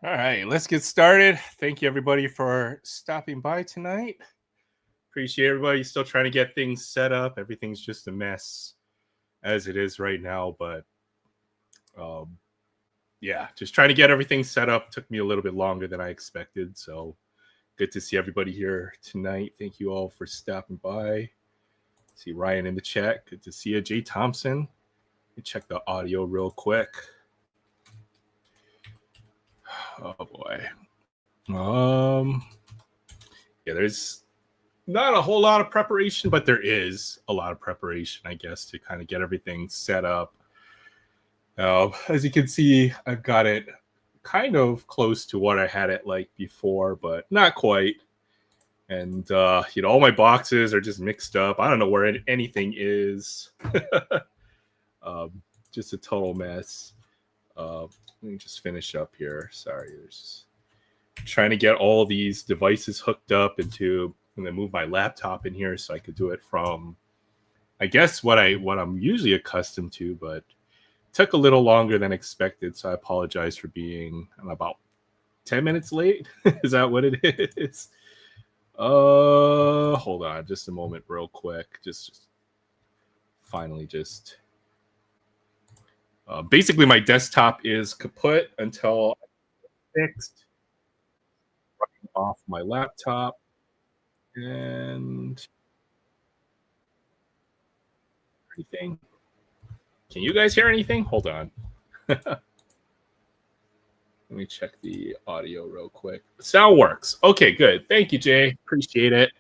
All right, let's get started. Thank you, everybody, for stopping by tonight. Appreciate everybody still trying to get things set up. Everything's just a mess as it is right now, but um, yeah, just trying to get everything set up took me a little bit longer than I expected. So good to see everybody here tonight. Thank you all for stopping by. See Ryan in the chat. Good to see you, Jay Thompson. Let me check the audio real quick. Oh boy. Yeah, there's not a whole lot of preparation, but there is a lot of preparation, I guess, to kind of get everything set up. As you can see, I've got it kind of close to what I had it like before, but not quite. And all my boxes are just mixed up. I don't know where anything is. Just a total mess. Let me just finish up here. Sorry, there's trying to get all these devices hooked up into and then move my laptop in here so I could do it from I guess what I'm usually accustomed to, but took a little longer than expected. So I apologize for being about 10 minutes late. Is that what it is? Hold on just a moment real quick. Just finally just basically my desktop is kaput until I fixed running off my laptop and anything. Can you guys hear anything? Hold on. Let me check the audio real quick. Sound works. Okay, good. Thank you, Jay. Appreciate it.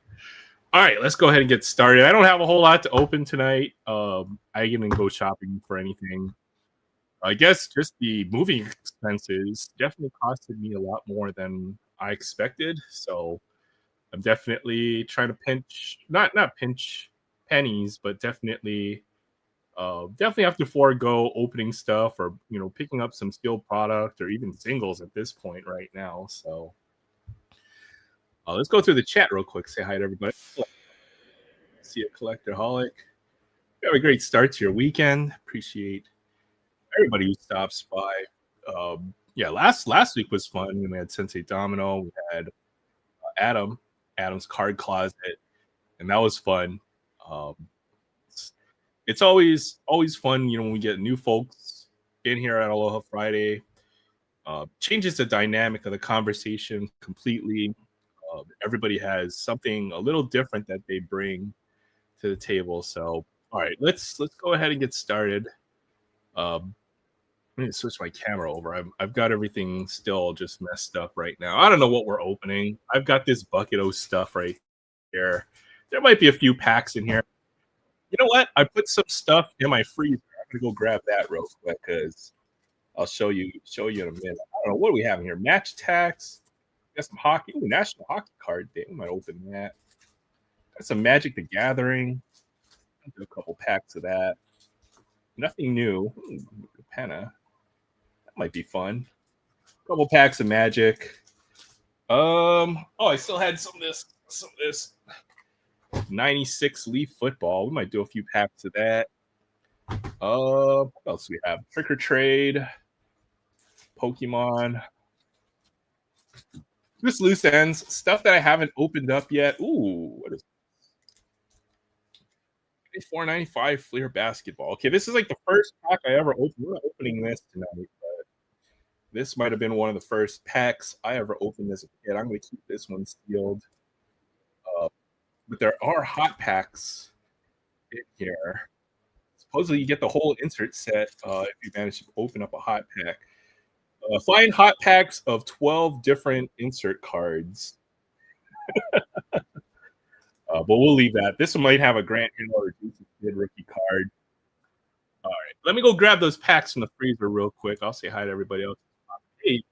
All right, let's go ahead and get started. I don't have a whole lot to open tonight. I didn't go shopping for anything. I guess just the moving expenses definitely costed me a lot more than I expected. So I'm definitely trying to pinch, not pinch pennies, but definitely have to forego opening stuff or picking up some steel product or even singles at this point right now. So let's go through the chat real quick. Say hi to everybody. See a collector holic. Have a great start to your weekend. Appreciate everybody who stops by. Yeah, last week was fun. We had Sensei Domino. We had Adam's card closet, and that was fun. Um, it's always fun, when we get new folks in here at Aloha Friday. Changes the dynamic of the conversation completely. Everybody has something a little different that they bring to the table. So, all right, let's go ahead and get started. Let me switch my camera over. I've got everything still just messed up right now. I don't know what we're opening. I've got this bucket of stuff right here. There might be a few packs in here. You know what? I put some stuff in my freezer. I'm gonna go grab that real quick because I'll show you in a minute. I don't know what do we have in here. Match tax. Got some hockey. Ooh, National Hockey Card Day. We might open that. Got some Magic the Gathering. I'll do a couple packs of that. Nothing new. Penna. That might be fun. A couple packs of Magic. I still had some of this 96 Leaf football. We might do a few packs of that. What else do we have? Trick or Trade, Pokemon. Just loose ends, stuff that I haven't opened up yet. Ooh, what is it? $4.95 Fleer basketball. Okay, this is like the first pack I ever opened. We're not opening this tonight, but this might have been one of the first packs I ever opened as a kid. I'm going to keep this one sealed. But there are hot packs in here. Supposedly, you get the whole insert set if you manage to open up a hot pack. Find hot packs of 12 different insert cards. But we'll leave that. This one might have a Grant Hill or Jason Kidd rookie card. All right. Let me go grab those packs from the freezer real quick. I'll say hi to everybody else. Hey,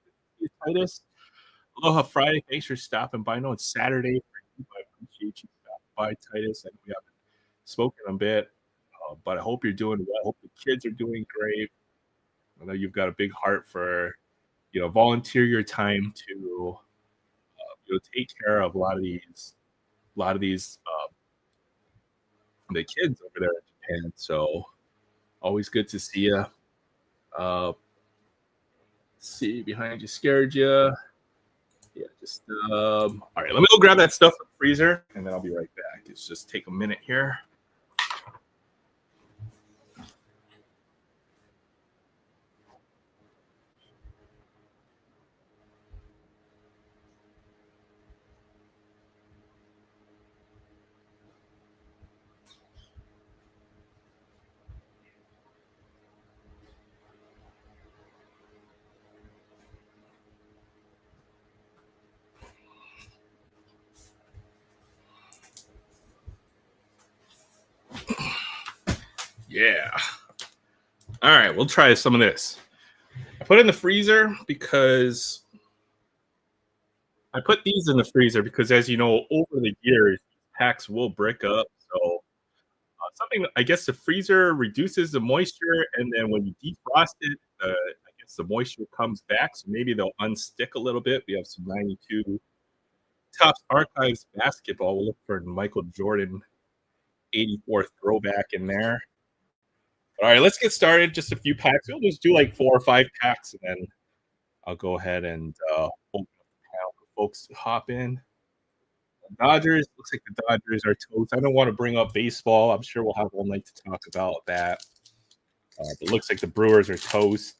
Titus. Aloha Friday. Thanks for stopping by. I know it's Saturday for you, but I appreciate you stopping by, Titus. I know we haven't spoken a bit, but I hope you're doing well. I hope the kids are doing great. I know you've got a big heart for, volunteer your time to, take care of a lot of these the kids over there in Japan. So always good to see you. Let's see, behind you scared you. Yeah, just all right. Let me go grab that stuff from the freezer, and then I'll be right back. It's just take a minute here. Yeah. All right, we'll try some of this. I put it in the freezer because I put these in the freezer because, as you know, over the years, packs will brick up. So something, I guess, the freezer reduces the moisture, and then when you defrost it, I guess the moisture comes back. So maybe they'll unstick a little bit. We have some 92 Topps Archives basketball. We'll look for Michael Jordan 84 throwback in there. All right, let's get started. Just a few packs. We'll just do like 4 or 5 packs, and then I'll go ahead and open up the panel for folks to hop in. The Dodgers, looks like the Dodgers are toast. I don't want to bring up baseball. I'm sure we'll have all night to talk about that. It looks like the Brewers are toast.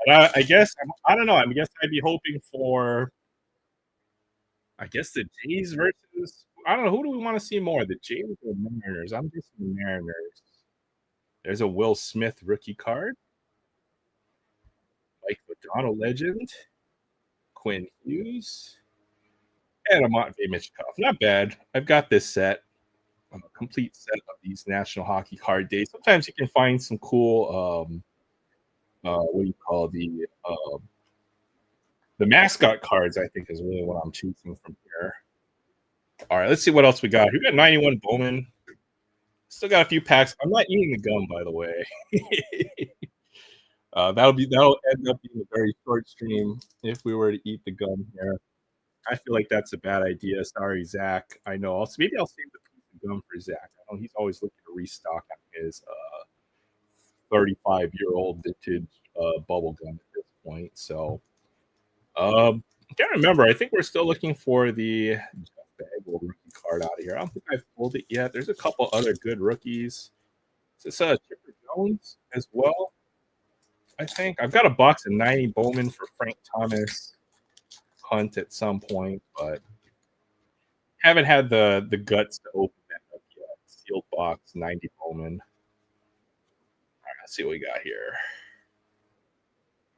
But I guess, I don't know. I guess I'd be hoping for, I guess, the Jays versus, I don't know. Who do we want to see more? The Jays or the Mariners? I'm just the Mariners. There's a Will Smith rookie card. Mike McDonald legend. Quinn Hughes. And a Matvey Michkov. Not bad. I've got this set. A complete set of these National Hockey Card Days. Sometimes you can find some cool, what do you call the mascot cards, I think, is really what I'm choosing from here. All right, let's see what else we got. We got 91 Bowman. Still got a few packs. I'm not eating the gum, by the way. That'll end up being a very short stream if we were to eat the gum here. I feel like that's a bad idea. Sorry, Zach. I know. Maybe I'll save the piece of gum for Zach. I know he's always looking to restock on his 35-year-old vintage bubble gum at this point. So, I can't remember. I think we're still looking for the Jeff Bagwell rookie card out of here. I don't think I've pulled it yet. There's a couple other good rookies. Is this Chipper Jones as well? I think I've got a box of 90 Bowman for Frank Thomas Hunt at some point, but haven't had the guts to open that up yet. Sealed box, 90 Bowman. All right, let's see what we got here.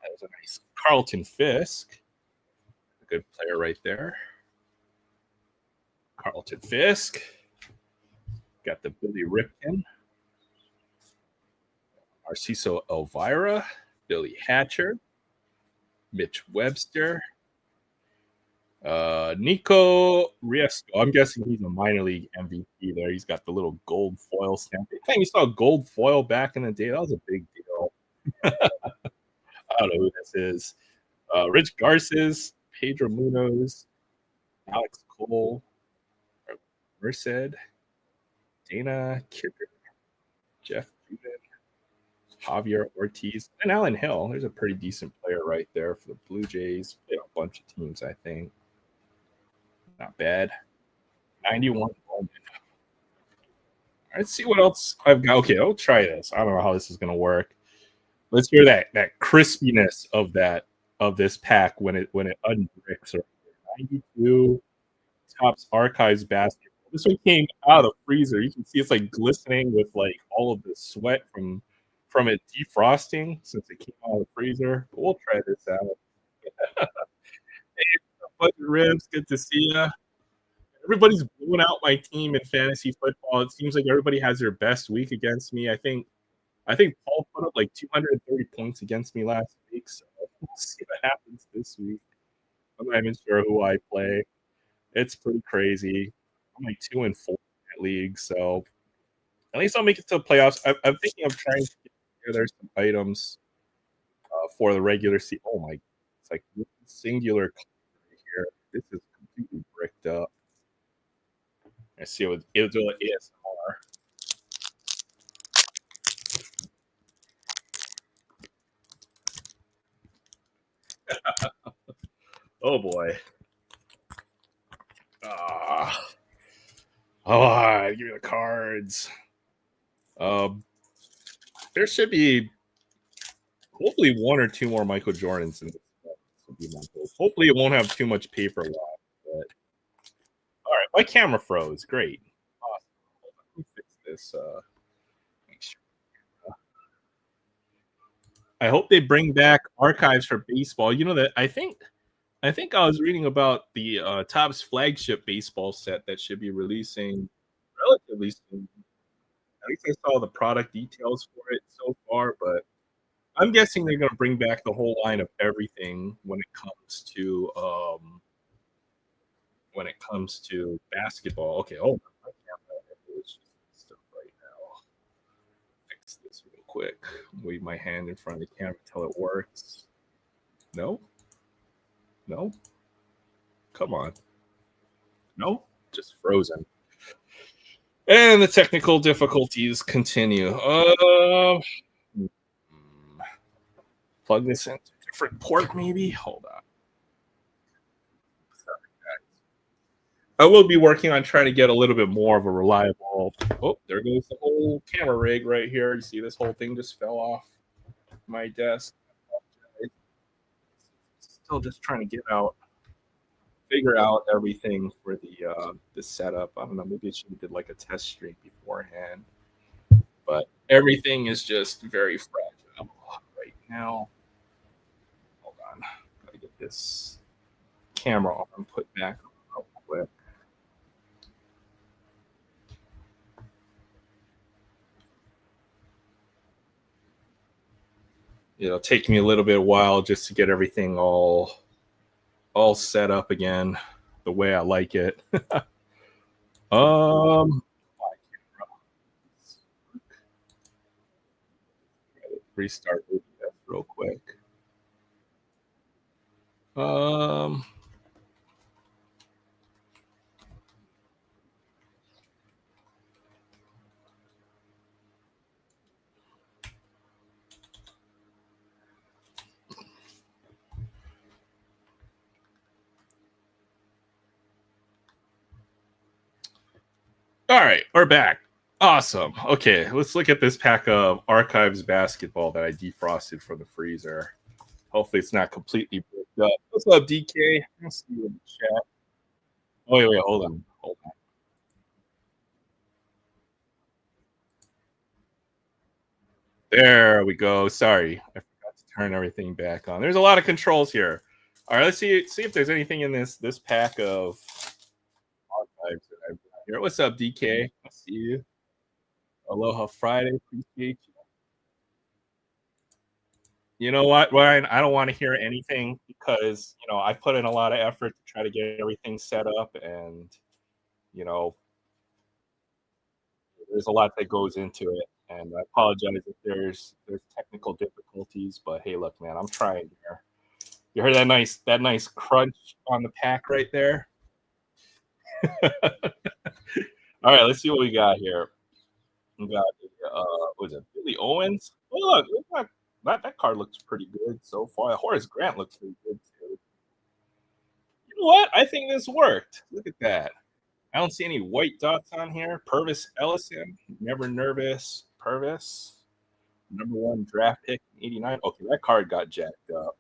That was a nice Carlton Fisk. A good player right there. Carlton Fisk. Got the Billy Ripken. Narciso Elvira. Billy Hatcher. Mitch Webster. Nico Riesco. I'm guessing he's a minor league MVP there. He's got the little gold foil stamp. Anytime you saw gold foil back in the day, that was a big deal. I don't know who this is. Rich Garces, Pedro Munoz, Alex Cole, Merced, Dana Kierker, Jeff Juden, Javier Ortiz, and Alan Hill. There's a pretty decent player right there for the Blue Jays. Played a bunch of teams, I think. Not bad. 91 Bowman. Let's see what else I've got. Okay, I'll try this. I don't know how this is gonna work. Let's hear that crispiness of this pack when it unbricks. 92 Topps Archives basketball. This one came out of the freezer. You can see it's like glistening with like all of the sweat from it defrosting since it came out of the freezer. But we'll try this out. Hey, Budget Ribs, good to see you. Everybody's blowing out my team in fantasy football. It seems like everybody has their best week against me. I think Paul put up like 230 points against me last week, so we'll see what happens this week. I'm not even sure who I play. It's pretty crazy. I'm like 2-4 in that league, so at least I'll make it to the playoffs. I'm thinking of trying to get together some items for the regular season. Oh my, it's like singular right here. This is completely bricked up. I see what it'll do an ASMR. Oh boy. Ah. Oh, give me the cards. Um, there should be hopefully one or two more Michael Jordans in this set. This would be my hope. Hopefully, it won't have too much paper left. But all right, my camera froze. Great. Awesome. Let me fix this. Make sure. I hope they bring back archives for baseball. You know that I think I was reading about the Topps flagship baseball set that should be releasing relatively soon. At least I saw the product details for it so far, but I'm guessing they're going to bring back the whole line of everything when it comes to basketball. Okay, hold on. My camera is just stuff right now. Fix this real quick. Wave my hand in front of the camera until it works. No, no, come on, no, just frozen. And the technical difficulties continue. Plug this into a different port, maybe. Hold on. I will be working on trying to get a little bit more of a reliable. Oh, there goes the whole camera rig right here. You see this whole thing just fell off my desk. Still just trying to figure out everything for the setup. I don't know. Maybe I should have did like a test stream beforehand, but everything is just very fragile right now. Hold on, gotta get this camera arm put back real quick. It'll take me a little bit while just to get everything all set up again the way I like it. um Restart OBS real quick. Um all right, we're back. Awesome. Okay, let's look at this pack of Archives basketball that I defrosted from the freezer. Hopefully it's not completely bricked up. What's up, DK? I'll see you in the chat. Oh wait, hold on. Hold on. There we go. Sorry, I forgot to turn everything back on. There's a lot of controls here. All right, let's see if there's anything in this pack of archives that I've got here. What's up, DK? I see you. Aloha Friday. Appreciate you. You know what, Ryan? I don't want to hear anything because I put in a lot of effort to try to get everything set up, and you know there's a lot that goes into it. And I apologize if there's technical difficulties, but hey, look, man, I'm trying here. You heard that nice crunch on the pack right there. All right, let's see what we got here. We got was it Billy Owens? Oh, look, that card looks pretty good so far. Horace Grant looks pretty good too. You know what? I think this worked. Look at that. I don't see any white dots on here. Purvis Ellison, never nervous. Purvis, number one draft pick in '89. Okay, that card got jacked up.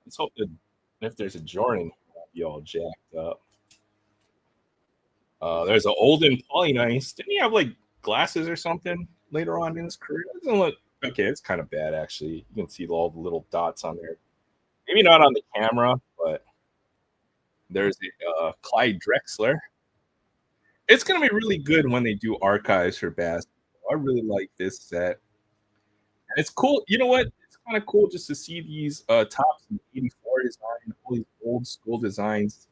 Let's hope that if there's a Jordan, it'll be all jacked up. There's an Olden Polynice. Didn't he have like glasses or something later on in his career? It doesn't look okay. It's kind of bad actually. You can see all the little dots on there. Maybe not on the camera, but there's a Clyde Drexler. It's gonna be really good when they do archives for basketball. I really like this set. And it's cool. You know what? It's kind of cool just to see these tops in '84 design, all these old school designs.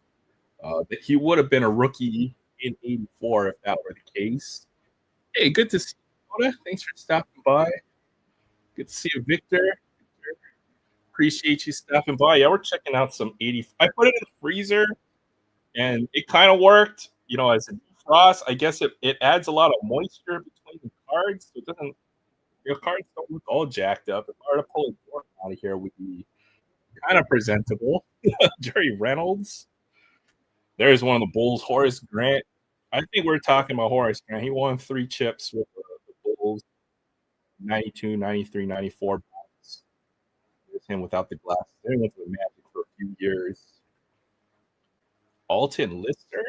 That he would have been a rookie in '84 if that were the case. Hey, good to see you, Oda. Thanks for stopping by. Good to see you, Victor. Appreciate you stopping by. Yeah, we're checking out some 80. I put it in the freezer and it kind of worked. As a defrost, I guess it adds a lot of moisture between the cards. So it doesn't, your cards don't look all jacked up. If I were to pull a Jordan out of here, we'd be kind of presentable. Jerry Reynolds. There's one of the Bulls, Horace Grant. I think we're talking about Horace Grant. He won 3 chips with the Bulls, 92, 93, 94. There's him without the glasses. Then he went to the Magic for a few years. Alton Lister?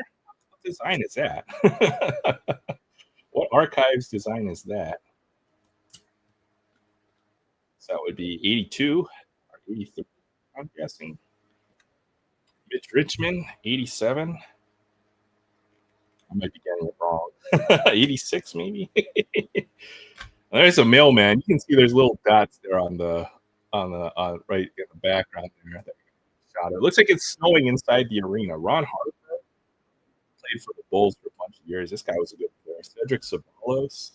What design is that? What archives design is that? So that would be 82 or 83, I'm guessing. Mitch Richmond, 87. I might be getting it wrong. 86 maybe. There's a mailman. You can see there's little dots there on the right in the background there. Shot it. Looks like it's snowing inside the arena. Ron Harper played for the Bulls for a bunch of years. This guy was a good player. Cedric Ceballos.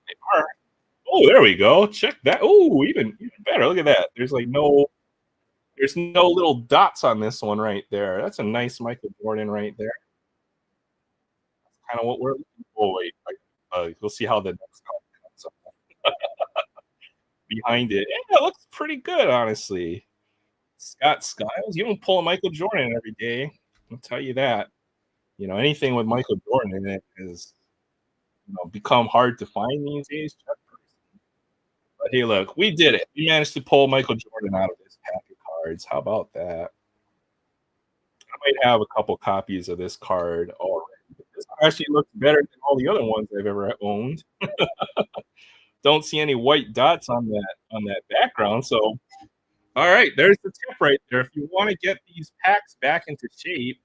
They are. Oh, there we go. Check that. Oh, even better. Look at that. There's no little dots on this one right there. That's a nice Michael Jordan right there. That's kind of what we're looking for. Wait, we'll see how the next card comes up behind it. Yeah, it looks pretty good, honestly. Scott Skiles, you don't pull a Michael Jordan every day. I'll tell you that. Anything with Michael Jordan in it has become hard to find these days. But hey, look, we did it. We managed to pull Michael Jordan out of this pack of cards. How about that? I might have a couple copies of this card already. This actually looks better than all the other ones I've ever owned. Don't see any white dots on that background. So, all right, there's the tip right there. If you want to get these packs back into shape,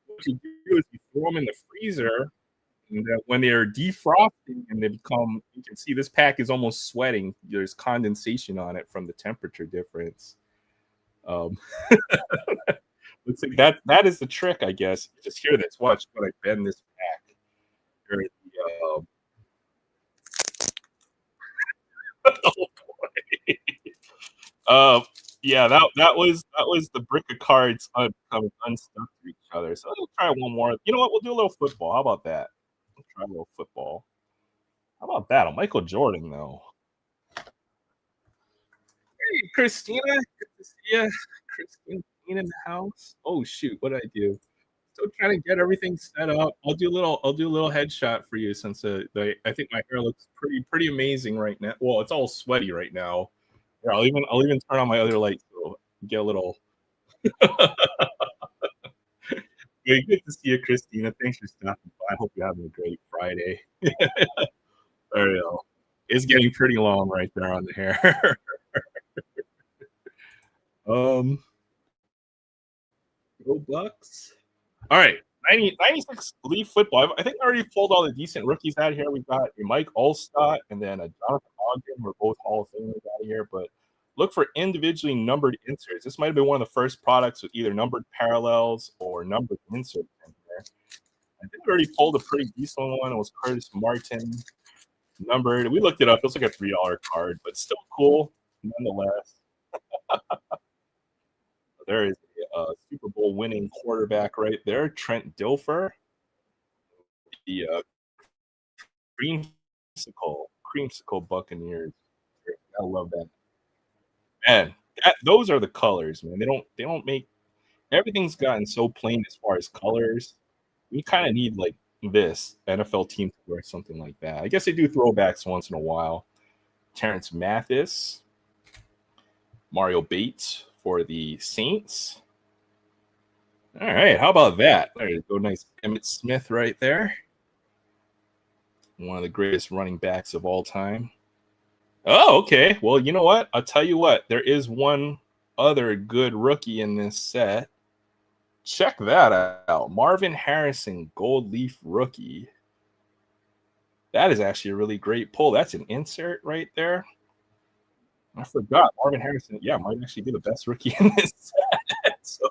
what you do is you throw them in the freezer. And when they're defrosting and they become, you can see this pack is almost sweating. There's condensation on it from the temperature difference. Looks like that is the trick, I guess. Just hear this. Watch when I bend this pack. There's oh boy. Yeah, that was the brick of cards becoming unstuck to each other. So we'll try one more. You know what? We'll do a little football. How about that? We'll try a little football. How about that? Michael Jordan, though. Hey, Christina. Good to see you. Christina in the house. Oh shoot, what did I do? Still trying to get everything set up. I'll do a little headshot for you since I think my hair looks pretty amazing right now. Well, it's all sweaty right now. Here, I'll even turn on my other light so you get a little. Yeah, good to see you, Christina. Thanks for stopping by. I hope you're having a great Friday. There you go. It's getting pretty long right there on the hair. Go Bucks. All right. 96 Leaf football. I think I already pulled all the decent rookies out of here. We've got a Mike Allstott and then a Jonathan Ogden. We're both Hall of Famers out of here. But look for individually numbered inserts. This might have been one of the first products with either numbered parallels or numbered inserts in there. I think I already pulled a pretty decent one. It was Curtis Martin, numbered. We looked it up. It was like a $3 card, but still cool nonetheless. There is a Super Bowl winning quarterback right there, Trent Dilfer. The creamsicle Buccaneers. I love that. Man, those are the colors, man. They don't make everything's gotten so plain as far as colors. We kind of need like this NFL team to wear something like that. I guess they do throwbacks once in a while. Terrence Mathis, Mario Bates for the Saints. All right, how about that? There you go, nice Emmitt Smith right there. One of the greatest running backs of all time. Oh, okay. Well, you know what? I'll tell you what. There is one other good rookie in this set. Check that out. Marvin Harrison, Gold Leaf rookie. That is actually a really great pull. That's an insert right there. I forgot. Marvin Harrison, yeah, might actually be the best rookie in this set. So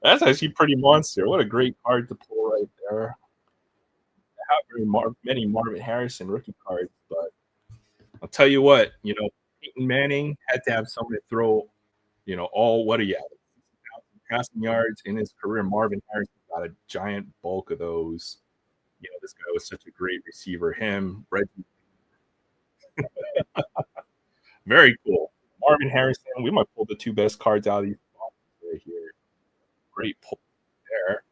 that's actually pretty monster. What a great card to pull right there. I have very many Marvin Harrison rookie cards, but I'll tell you what, Peyton Manning had to have someone to throw, all what are you passing yards in his career. Marvin Harrison got a giant bulk of those. This guy was such a great receiver. Him, Reggie. Very cool. Marvin Harrison. We might pull the two best cards out of these boxes right here. Great pull there.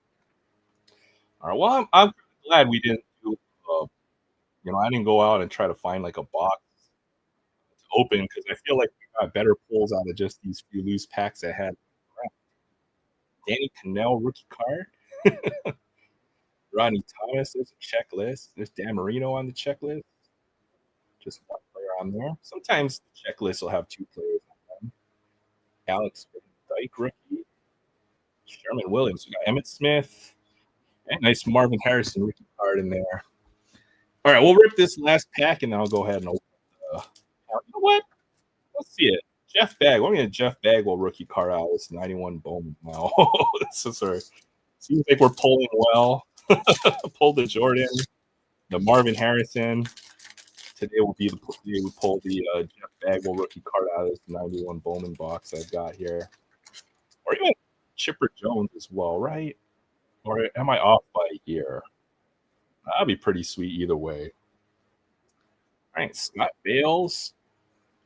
All right. Well, I'm glad we didn't do. Uh, I didn't go out and try to find like a box to open because I feel like we got better pulls out of just these few loose packs that had Danny Cannell rookie card. Ronnie Thomas. There's a checklist. There's Dan Marino on the checklist. Just one player on there. Sometimes the checklist will have two players on them. Alex Dyke rookie. Sherman Williams. We got Emmett Smith. And nice Marvin Harrison rookie card in there. All right, we'll rip this last pack and then I'll go ahead and open you know what? Let's see it. Jeff Bagwell. I'm going to Jeff Bagwell rookie card out. It's 91 Bowman now. This is seems like we're pulling well. Pulled the Jordan, the Marvin Harrison. Today will be the day we pull the Jeff Bagwell rookie card out of this 91 Bowman box I've got here. Or even Chipper Jones as well, right? Or am I off by a year? That'd be pretty sweet either way. All right, Scott Bales.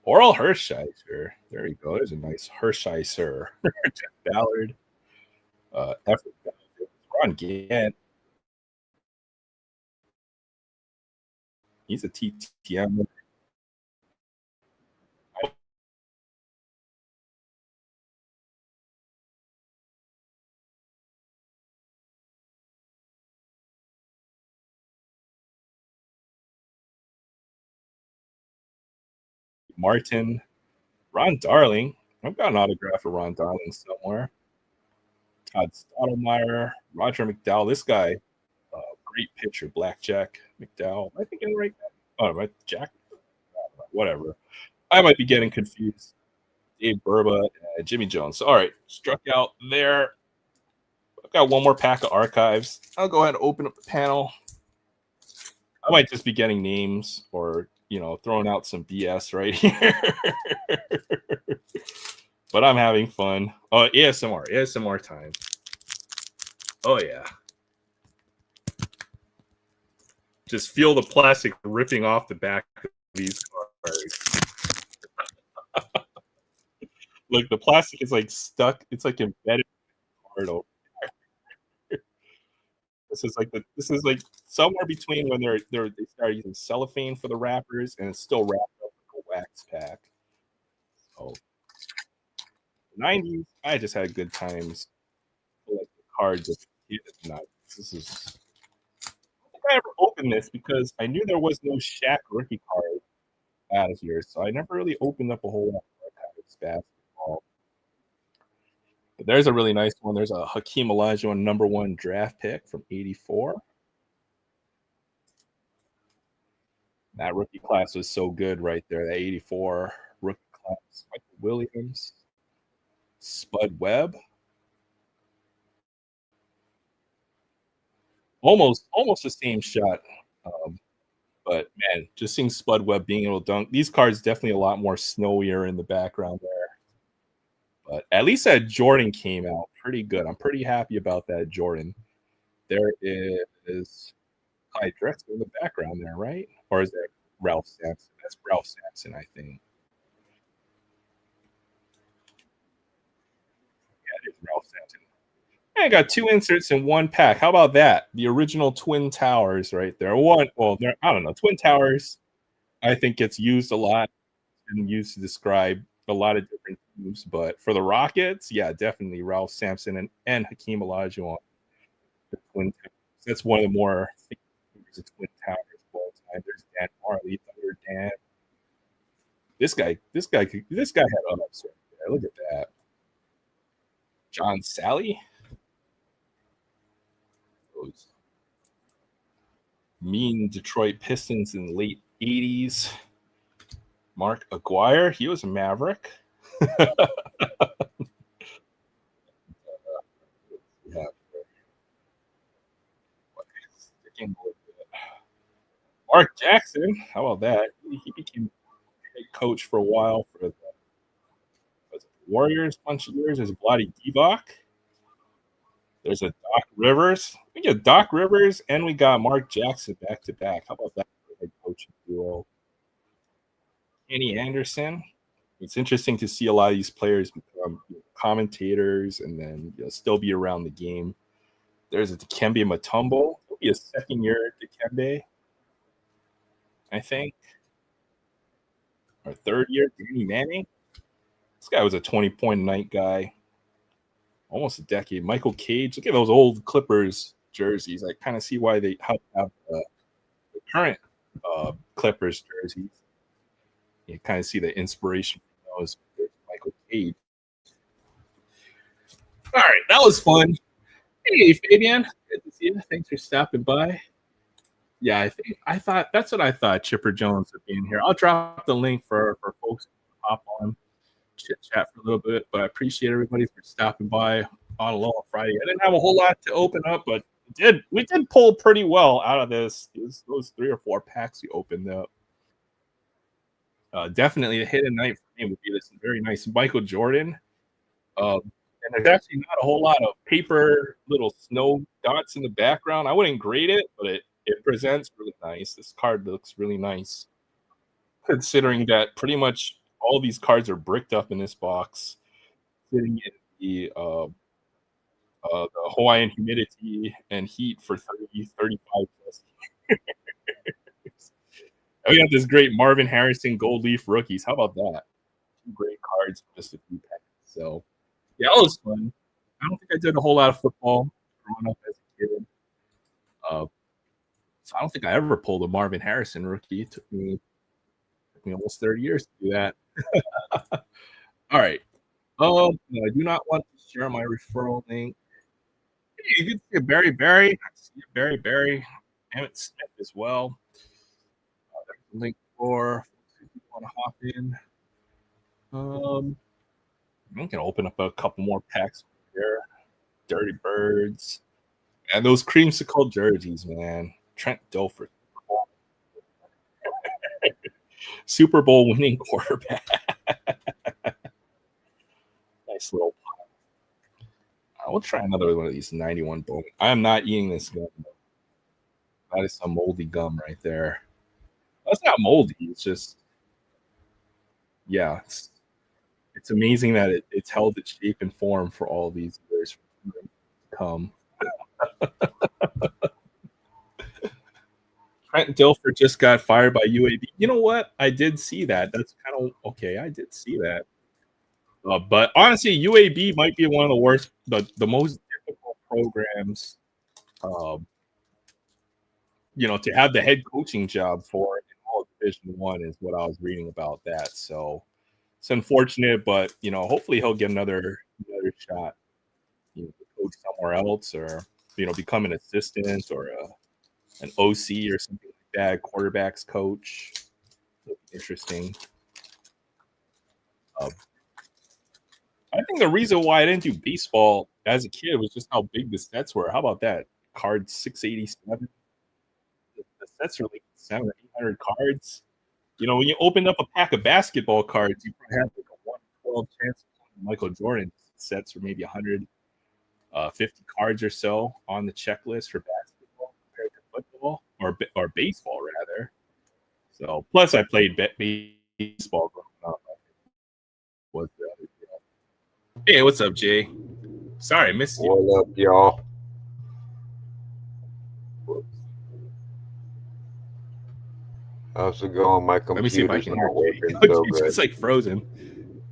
Oral Hershiser. There you go. There's a nice Hershiser. Jeff Ballard. Effort. Ron Gant. He's a TTM. Martin. Ron Darling. I've got an autograph for Ron Darling somewhere. Todd Stottlemyre. Roger McDowell. This guy, great pitcher. Blackjack McDowell. I think I'm right. Oh, right. Jack. Whatever. I might be getting confused. Dave Burba, Jimmy Jones. All right, struck out there. I've got one more pack of archives. I'll go ahead and open up the panel. I might just be getting names or, throwing out some BS right here. But I'm having fun. Oh, ASMR time. Oh, yeah. Just feel the plastic ripping off the back of these cards. Look, the plastic is like stuck. It's like embedded in the card over there. This is like somewhere between when they start using cellophane for the wrappers and it's still wrapped up like a wax pack. So, 90s, I just had good times. Like the cards of this is. I don't think I ever opened this because I knew there was no Shaq rookie card out of here, so I never really opened up a whole lot of archives basketball. But there's a really nice one. There's a Hakeem Olajuwon #1 draft pick from '84. That rookie class was so good right there. That '84 rookie class. Michael Williams, Spud Webb. Almost the same shot. But man, just seeing Spud Webb being able to dunk. These cards definitely a lot more snowier in the background there. But at least that Jordan came out pretty good. I'm pretty happy about that Jordan. There is Clyde Drexler in the background there, right? Or is that Ralph Sampson? That's Ralph Sampson, I think. Yeah, it is Ralph Sampson. I got two inserts in one pack. How about that? The original Twin Towers right there. I don't know. Twin Towers, I think gets used a lot and used to describe a lot of different teams. But for the Rockets, yeah, definitely Ralph Sampson and Hakeem Olajuwon. The Twin Towers. That's one of the more famous Twin Towers of all time. There's Dan Marley, Thunder Dan. This guy had ups right there. Look at that. John Sally. Those mean Detroit Pistons in the late 80s. Mark Aguirre, he was a Maverick. Mark Jackson, how about that? He became head coach for a while for the Warriors a bunch of years. There's Vlade Divac. There's a Doc Rivers. We get Doc Rivers and we got Mark Jackson back to back. How about that for head coaching duo? Kenny Anderson. it's interesting to see a lot of these players become commentators and then still be around the game. There's a Dikembe Mutombo. He'll be a second year Dikembe, I think, or third year Danny Manning. This guy was a 20-point a night guy, almost a decade. Michael Cage. Look at those old Clippers jerseys. I kind of see why they have the current Clippers jerseys. You kind of see the inspiration from those. Michael Cage. All right, that was fun. Hey, Fabian, good to see you. Thanks for stopping by. Yeah, I thought that's what I thought. Chipper Jones would be in here. I'll drop the link for folks to hop on, chit chat for a little bit. But I appreciate everybody for stopping by on Aloha Friday. I didn't have a whole lot to open up, but we did pull pretty well out of those 3 or 4 packs we opened up. Definitely the hit of night for me would be this very nice Michael Jordan. And there's actually not a whole lot of paper little snow dots in the background. I wouldn't grade it, but it presents really nice. This card looks really nice, considering that pretty much all these cards are bricked up in this box, sitting in the Hawaiian humidity and heat for 30, 35 plus. We got this great Marvin Harrison Gold Leaf rookies. How about that? 2 great cards for just a few packs. So, yeah, it was fun. I don't think I did a whole lot of football growing up as a kid. So I don't think I ever pulled a Marvin Harrison rookie. It took me almost 30 years to do that. All right. No, I do not want to share my referral link. Hey, you can see a Barry. I see a Barry. Emmett Smith as well. There's a link for if you want to hop in. I'm going to open up a couple more packs here. Dirty Birds. And those creamsicle jerseys, man. Trent Dilfer. Super Bowl winning quarterback. Nice little pile. We'll try another one of these 91 bone. I am not eating this gum. That is some moldy gum right there. That's not moldy. It's just, yeah, it's amazing that it's held its shape and form for all these years to come. Trent Dilfer just got fired by UAB. You know what? I did see that. That's kind of okay. I did see that. But honestly, UAB might be one of the worst, the most difficult programs, to have the head coaching job for in all Division I is what I was reading about that. So it's unfortunate, but hopefully he'll get another shot, to coach somewhere else, or become an assistant or an OC or something like that, quarterbacks coach. Interesting. I think the reason why I didn't do baseball as a kid was just how big the sets were. How about that? Card 687. The sets are like 700 or 800 cards. When you opened up a pack of basketball cards, you probably had like a 1/12 chance of Michael Jordan sets for maybe 150 cards or so on the checklist for basketball compared to football or baseball rather. So plus I played baseball growing up. Was the other deal. Hey, what's up, Jay? Sorry, I missed you. What up, y'all? How's it going? My Let me see if I computer's can not hear Jay. working so It's good. just like frozen.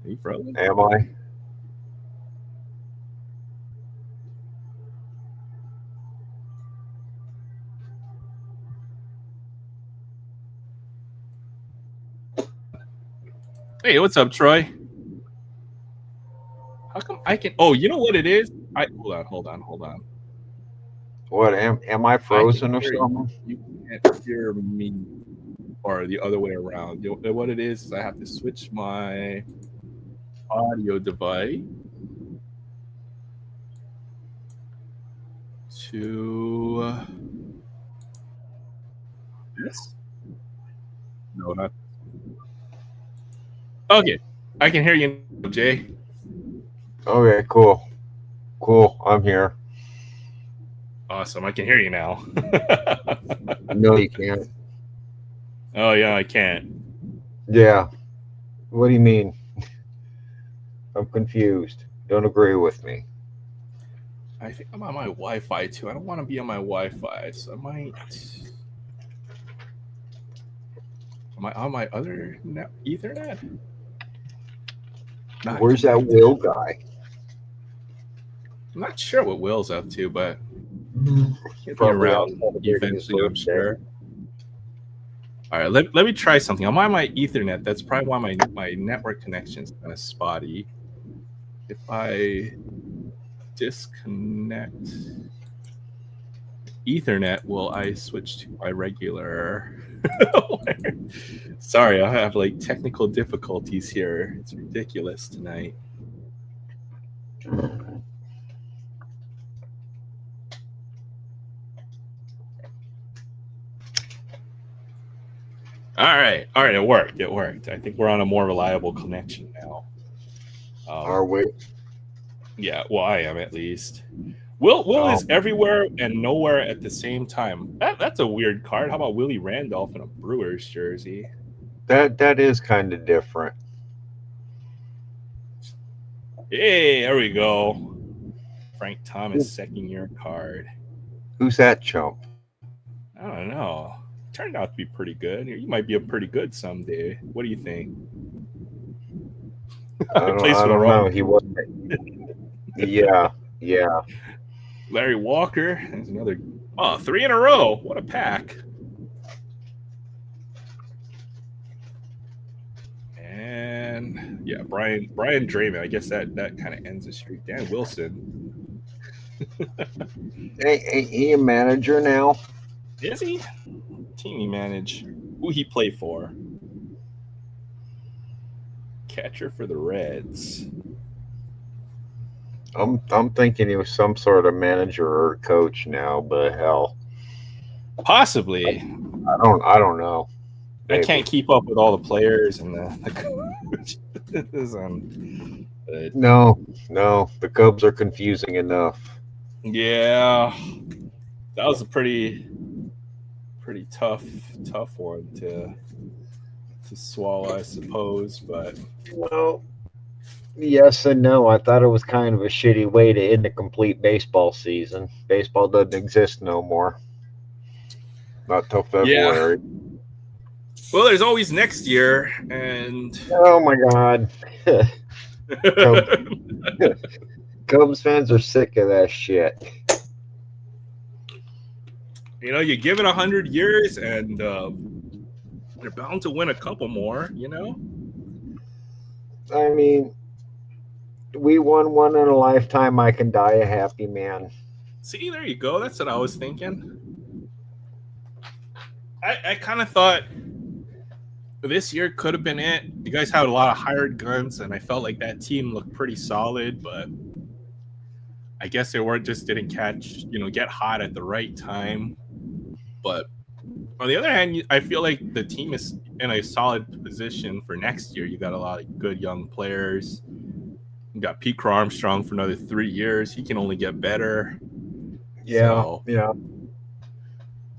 Are you frozen? Am I? Hey, what's up, Troy? How come I can? Oh, you know what it is? Hold on. What? Am I frozen or hear something? You can't hear me, or the other way around. What it is I have to switch my audio device to this. No, not. Okay, I can hear you, Jay. Okay, cool. I'm here. Awesome, I can hear you now. No, you can't. Oh yeah, I can't. Yeah. What do you mean? I'm confused. Don't agree with me. I think I'm on my Wi-Fi too. I don't want to be on my Wi-Fi, so I might. Am I on my other Ethernet? Not Where's that connected. Will guy? I'm not sure what Will's up to, but he'll be Probably out around celebrating his eventually, I'm birthday. sure. All right, let me try something. I'm on my Ethernet. That's probably why my network connection's kind of spotty. If I disconnect Ethernet, will I switch to my regular? Sorry, I have like technical difficulties here. It's ridiculous tonight. All right, it worked. It worked. I think we're on a more reliable connection now. Are we? Yeah, well, I am at least. Will Oh, is everywhere and nowhere at the same time. That's a weird card. How about Willie Randolph in a Brewers jersey? that is kind of different. Hey, there we go. Frank Thomas, second year card. Who's that chump? I don't know. Turned out to be pretty good. You might be a pretty good someday. What do you think? I placed I for the don't wrong. know. He wasn't. Yeah, yeah. Larry Walker. There's another. Oh, 3 in a row. What a pack. And yeah, Brian Draymond. I guess that kind of ends the streak. Dan Wilson. Hey, ain't he a manager now? Is he? Team he manage. Who he play for? Catcher for the Reds. I'm thinking he was some sort of manager or coach now, but hell, Possibly. I don't know. I Maybe. can't keep up with all the players and the coaches. But No. The Cubs are confusing enough. yeah, that was a pretty tough one to swallow, I suppose. But Well, yes and no. I thought it was kind of a shitty way to end a complete baseball season. Baseball doesn't exist no more. Not till yeah, February. well, there's always next year, and Oh my God. Cubs, Cubs fans are sick of that shit. you give it 100 years, and they're bound to win a couple more. I mean, we won one in a lifetime. I can die a happy man. See, there you go. That's what I was thinking. I kind of thought this year could have been it. You guys had a lot of hired guns, and I felt like that team looked pretty solid, but I guess they didn't get hot at the right time. But on the other hand, I feel like the team is in a solid position for next year. You got a lot of good young players. You got Pete Armstrong for another 3 years. He can only get better. Yeah, So yeah.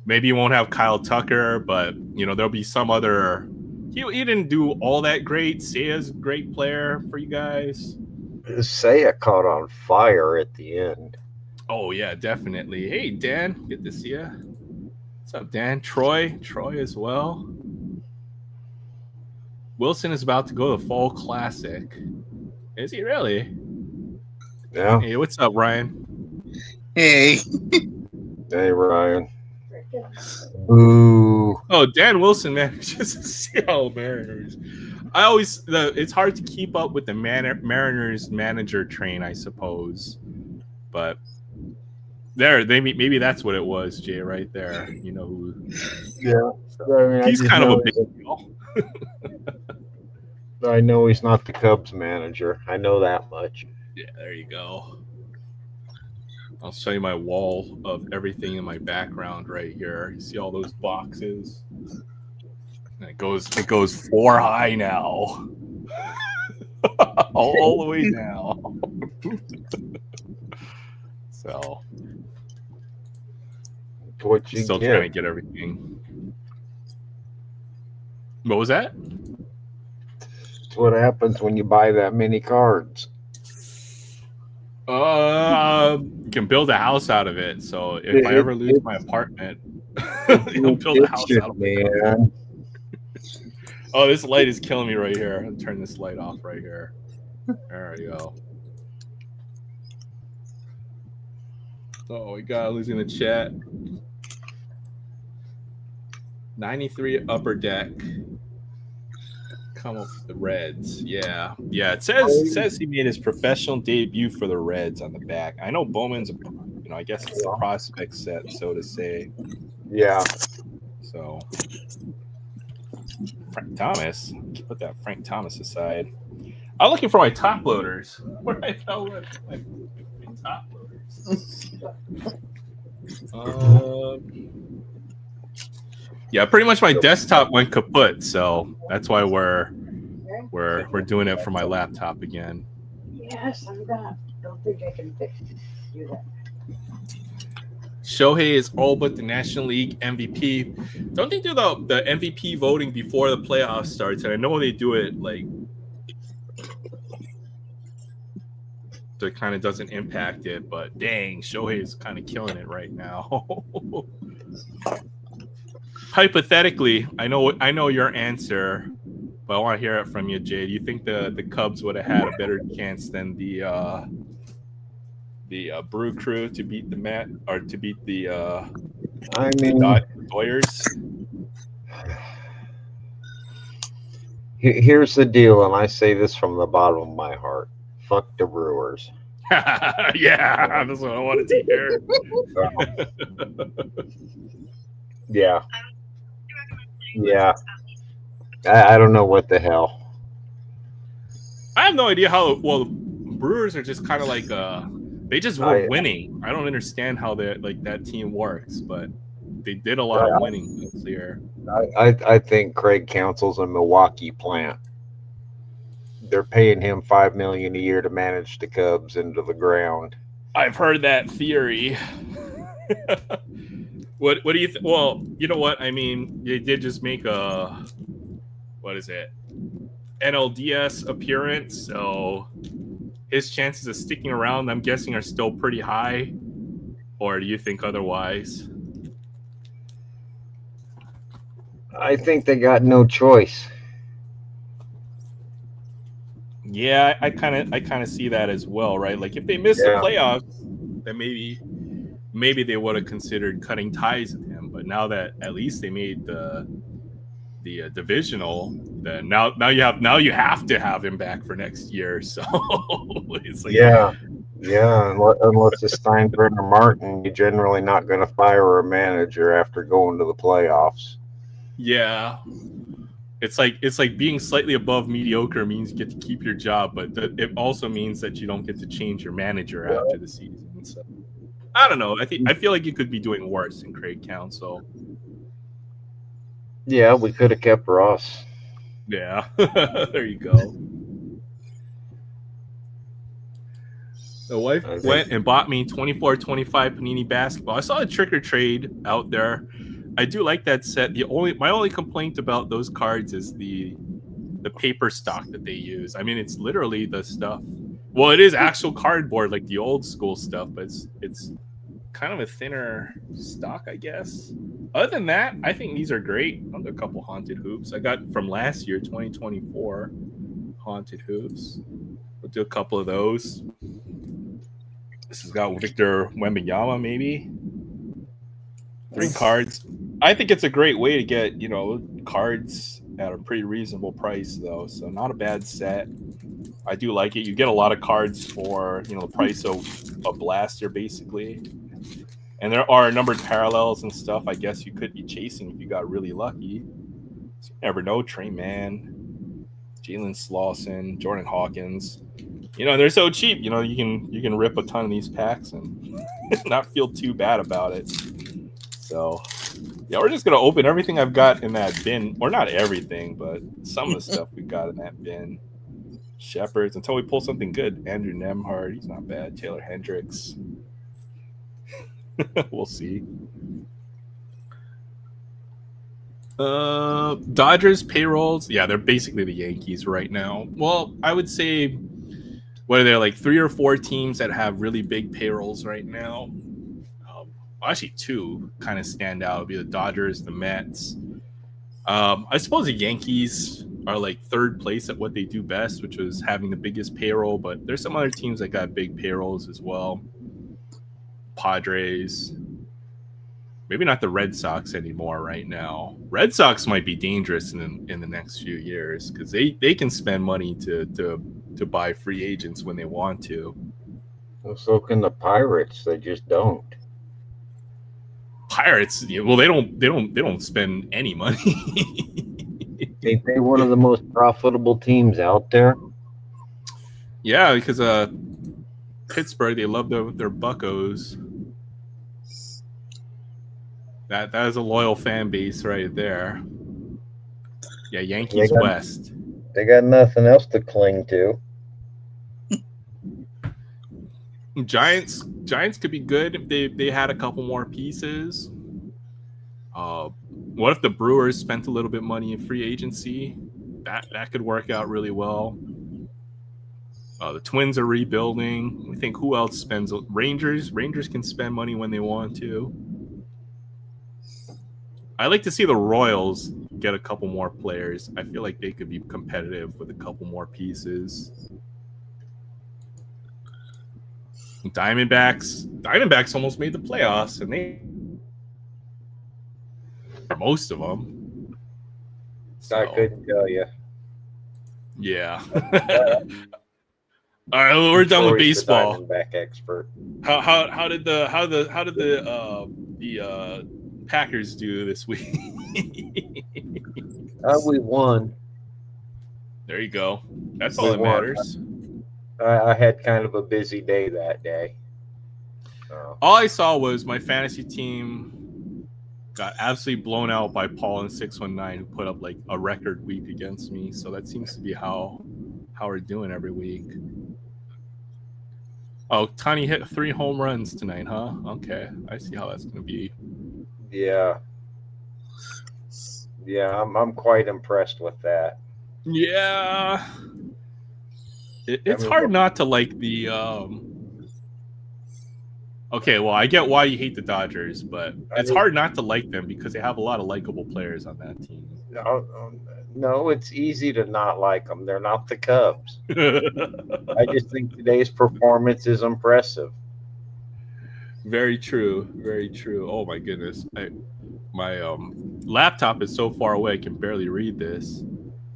maybe you won't have Kyle Tucker, but there'll be some other. He didn't do all that great. Seiya's a great player for you guys. Saya caught on fire at the end. Oh yeah, definitely. Hey Dan, good to see you. What's up, Dan? Troy as well. Wilson is about to go to Fall Classic. Is he really? Yeah. Hey, what's up, Ryan? Hey. Hey, Ryan. Ooh. Oh, Dan Wilson manages the Seattle Mariners. It's hard to keep up with the Mariners manager train, I suppose. But maybe that's what it was, Jay, right there. Who? Yeah. I mean, He's kind of a big deal. I know he's not the Cubs manager. I know that much. Yeah, there you go. I'll show you my wall of everything in my background right here. You see all those boxes? And it goes 4 high now. all the way down. So What you still get? trying to get everything. What was that? That's what happens when you buy that many cards. You can build a house out of it. So if I It, ever lose it, my apartment, it's I'll an build a house addiction, out of my cards. man. Oh, this light is killing me right here. I'll turn this light off right here. There we go. Oh my god, losing the chat. 93 upper deck. Come up with the Reds. Yeah. Yeah. It says he made his professional debut for the Reds on the back. I know Bowman's I guess it's the prospect set, so to say. Yeah. So Frank Thomas. Put that Frank Thomas aside. I'm looking for my top loaders. Where I fell with my top loaders. Yeah, pretty much my desktop went kaput, so that's why we're doing it for my laptop again. Yes, I'm gonna. Don't think I can do that. Shohei is all but the National League MVP. Don't they do the MVP voting before the playoffs starts? And I know they do it like so it kind of doesn't impact it, but dang, Shohei is kind of killing it right now. Hypothetically, I know your answer, but I want to hear it from you, Jay. Do you think the Cubs would have had a better chance than the Brew Crew to beat the Met or to beat the I mean, Doyers? here's the deal, and I say this from the bottom of my heart. Fuck the Brewers. Yeah, that's what I wanted to hear. Yeah. Yeah. I don't know what the hell. I have no idea how. Well, Brewers are just kind of like they just were winning. I don't understand how that team works, but they did a lot of winning this year. I think Craig Counsell's a Milwaukee plant. They're paying him $5 million a year to manage the Cubs into the ground. I've heard that theory. What do you think? Well, you know what? I mean, they did just make a NLDS appearance, so his chances of sticking around, I'm guessing, are still pretty high. Or do you think otherwise? I think they got no choice. Yeah, I kind of see that as well, right? Like if they miss the playoffs, then maybe they would have considered cutting ties with him. But now that at least they made the divisional, then now you have to have him back for next year. So it's like yeah. Unless it's Steinbrenner Martin, you're generally not going to fire a manager after going to the playoffs. Yeah. It's like being slightly above mediocre means you get to keep your job, but it also means that you don't get to change your manager after the season. So I don't know. I feel like you could be doing worse in Craig Counsell. Yeah, we could have kept Ross. Yeah, there you go. The wife went and bought me 24-25 Panini basketball. I saw a trick or trade out there. I do like that set. My only complaint about those cards is the paper stock that they use. I mean, it's literally the stuff. Well, it is actual cardboard, like the old school stuff, but it's kind of a thinner stock, I guess. Other than that, I think these are great. I'll do a couple haunted hoops. I got from last year, 2024, haunted hoops. We'll do a couple of those. This has got Victor Wembanyama, maybe. 3 cards. I think it's a great way to get, cards at a pretty reasonable price, though. So not a bad set. I do like it. You get a lot of cards for, the price of a blaster, basically. And there are numbered parallels and stuff I guess you could be chasing if you got really lucky. So you never know. Trey Mann, Jalen Slauson, Jordan Hawkins. They're so cheap. You can rip a ton of these packs and not feel too bad about it. So, yeah, we're just going to open everything I've got in that bin. Or not everything, but some of the stuff we got in that bin. Shepherds, until we pull something good. Andrew Nemhard, he's not bad. Taylor Hendricks. We'll see. Dodgers payrolls, yeah, they're basically the Yankees right now. Well, I would say what are there like 3 or 4 teams that have really big payrolls right now? Actually, 2 kind of stand out. It'd be the Dodgers, the Mets. I suppose the Yankees are like third place at what they do best, which was having the biggest payroll. But there's some other teams that got big payrolls as well. Padres. Maybe not the Red Sox anymore right now. Red Sox might be dangerous in the next few years because they can spend money to buy free agents when they want to. Well, so can the Pirates. They just don't. Pirates, well, they don't spend any money. Ain't they one of the most profitable teams out there? Yeah, because Pittsburgh, they love their Buccos. That is a loyal fan base right there. Yeah, Yankees West. They got nothing else to cling to. Giants could be good if they had a couple more pieces. What if the Brewers spent a little bit money in free agency? That could work out really well. The Twins are rebuilding. We think who else spends? Rangers can spend money when they want to. I like to see the Royals get a couple more players. I feel like they could be competitive with a couple more pieces. Diamondbacks almost made the playoffs, and they most of them. So, I couldn't tell you. Yeah. All right, we're done with baseball. Diamondback expert. How did the Packers do this week? We won. There you go. That's all that matters. I had kind of a busy day that day. All I saw was my fantasy team got absolutely blown out by Paul and 619, who put up like a record week against me. So that seems to be how we're doing every week. Oh, Tani hit 3 home runs tonight, huh? Okay, I see how that's going to be. Yeah, I'm quite impressed with that. Yeah, it's hard not to like the. Okay, well, I get why you hate the Dodgers, but it's hard not to like them because they have a lot of likable players on that team. No, it's easy to not like them. They're not the Cubs. I just think today's performance is impressive. Very true. Very true. Oh my goodness. My laptop is so far away I can barely read this.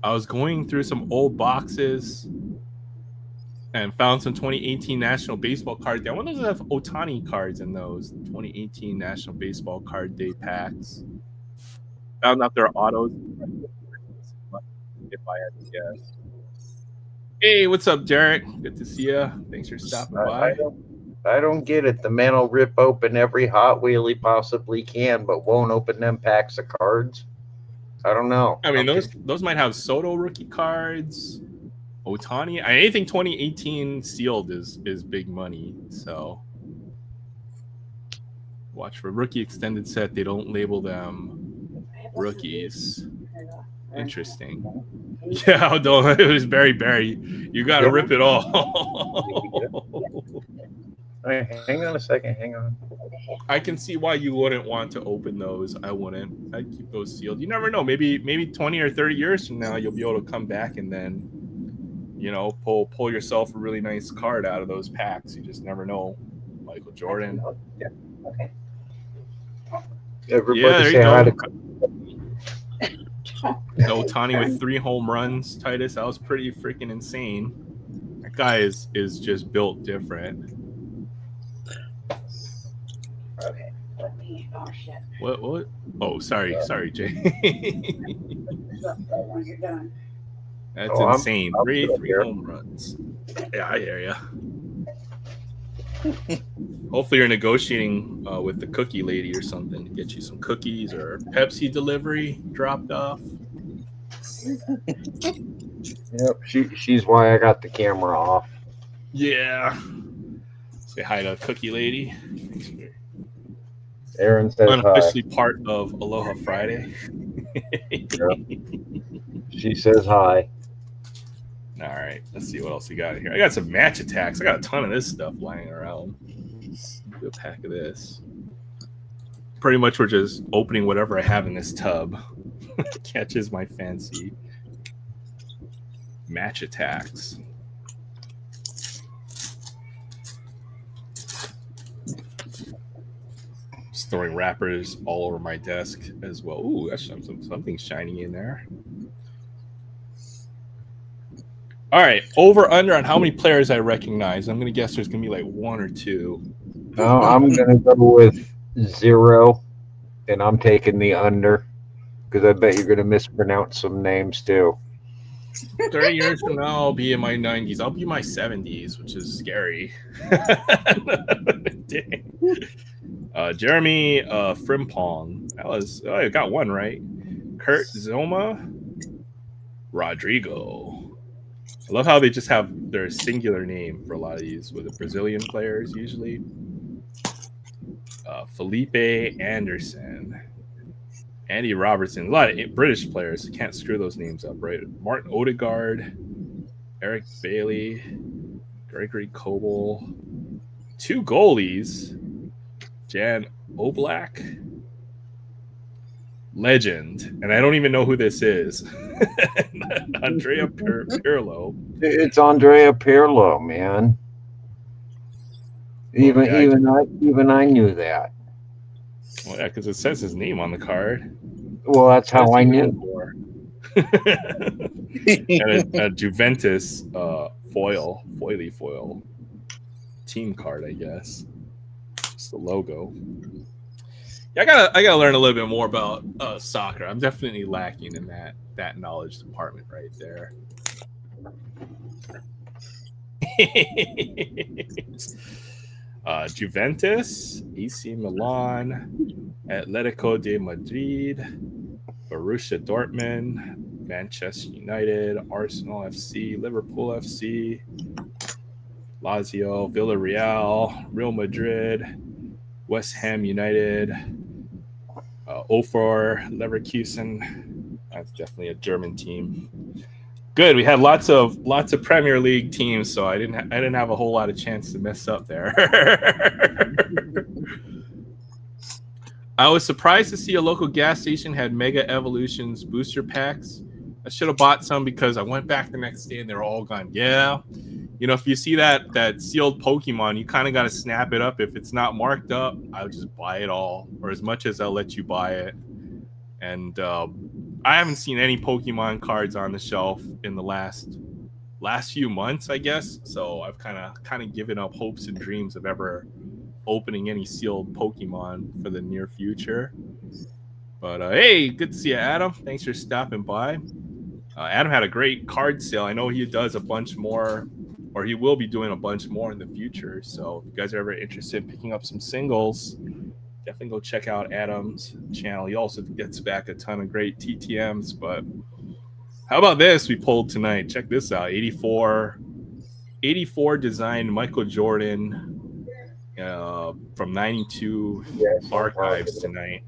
I was going through some old boxes and found some 2018 National Baseball cards. I wonder if they have Ohtani cards in those 2018 National Baseball Card Day packs. Found out their autos. If I had to guess. Hey, what's up, Derek? Good to see you. Thanks for stopping by. I don't get it. The man will rip open every Hot Wheel he possibly can, but won't open them packs of cards. I don't know. I mean, those might have Soto rookie cards, Ohtani. Anything 2018 sealed is big money. So watch for rookie extended set. They don't label them rookies. Interesting. Yeah, it was Barry. You got to rip it all. Hang on a second. Hang on. I can see why you wouldn't want to open those. I wouldn't. I'd keep those sealed. You never know. Maybe 20 or 30 years from now, you'll be able to come back and then, pull yourself a really nice card out of those packs. You just never know. Michael Jordan. Yeah. Okay. Everybody say hi to Ohtani with 3 home runs, Titus. That was pretty freaking insane. That guy is just built different. Okay. Let me. Oh shit. What? Oh, sorry, Jay. When you're done. That's insane. Three home runs. Yeah, I hear ya. Hopefully you're negotiating with the cookie lady or something to get you some cookies or Pepsi delivery dropped off. Yep, she's why I got the camera off. Yeah. Say hi to Cookie Lady. Aaron says unofficially part of Aloha Friday. She says hi. All right, let's see what else we got here. I got some match attacks. I got a ton of this stuff lying around. Do a pack of this. Pretty much, we're just opening whatever I have in this tub. Catches my fancy. Match attacks. Just throwing wrappers all over my desk as well. Ooh, that's something shiny in there. All right, over under on how many players I recognize. I'm gonna guess there's gonna be like one or two. No, I'm gonna go with 0, and I'm taking the under because I bet you're gonna mispronounce some names too. 30 years from now, I'll be in my 90s. I'll be in my 70s, which is scary. Jeremy Frimpong. I got one right. Kurt Zoma. Rodrigo. I love how they just have their singular name for a lot of these with the Brazilian players usually. Felipe Anderson. Andy Robertson. A lot of British players. Can't screw those names up, right? Martin Odegaard. Eric Bailey. Gregory Kobel. 2 goalies. Jan Oblak. Legend. And I don't even know who this is. Andrea Pirlo. It's Andrea Pirlo, man. Even I knew that. Well, yeah, because it says his name on the card. Well, that's how I knew. And a Juventus foily foil team card, I guess. Just the logo. Yeah, I gotta learn a little bit more about soccer. I'm definitely lacking in that knowledge department right there. Juventus, AC Milan, Atletico de Madrid, Borussia Dortmund, Manchester United, Arsenal FC, Liverpool FC, Lazio, Villarreal, Real Madrid, West Ham United, Ofor, Leverkusen. That's definitely a German team. Good. We had lots of Premier League teams, so I didn't have a whole lot of chance to mess up there. I was surprised to see a local gas station had Mega Evolutions booster packs. I should have bought some because I went back the next day and they're all gone. Yeah. If you see that sealed Pokemon, you kind of got to snap it up. If it's not marked up, I'll just buy it all, or as much as I'll let you buy it. And I haven't seen any Pokemon cards on the shelf in the last few months, I guess. So I've kind of given up hopes and dreams of ever opening any sealed Pokemon for the near future. But hey, good to see you, Adam. Thanks for stopping by. Adam had a great card sale. I know he does a bunch more, or he will be doing a bunch more in the future. So if you guys are ever interested in picking up some singles, definitely go check out Adam's channel. He also gets back a ton of great TTMs. But how about this we pulled tonight? Check this out. 84 designed Michael Jordan from 92 archives tonight.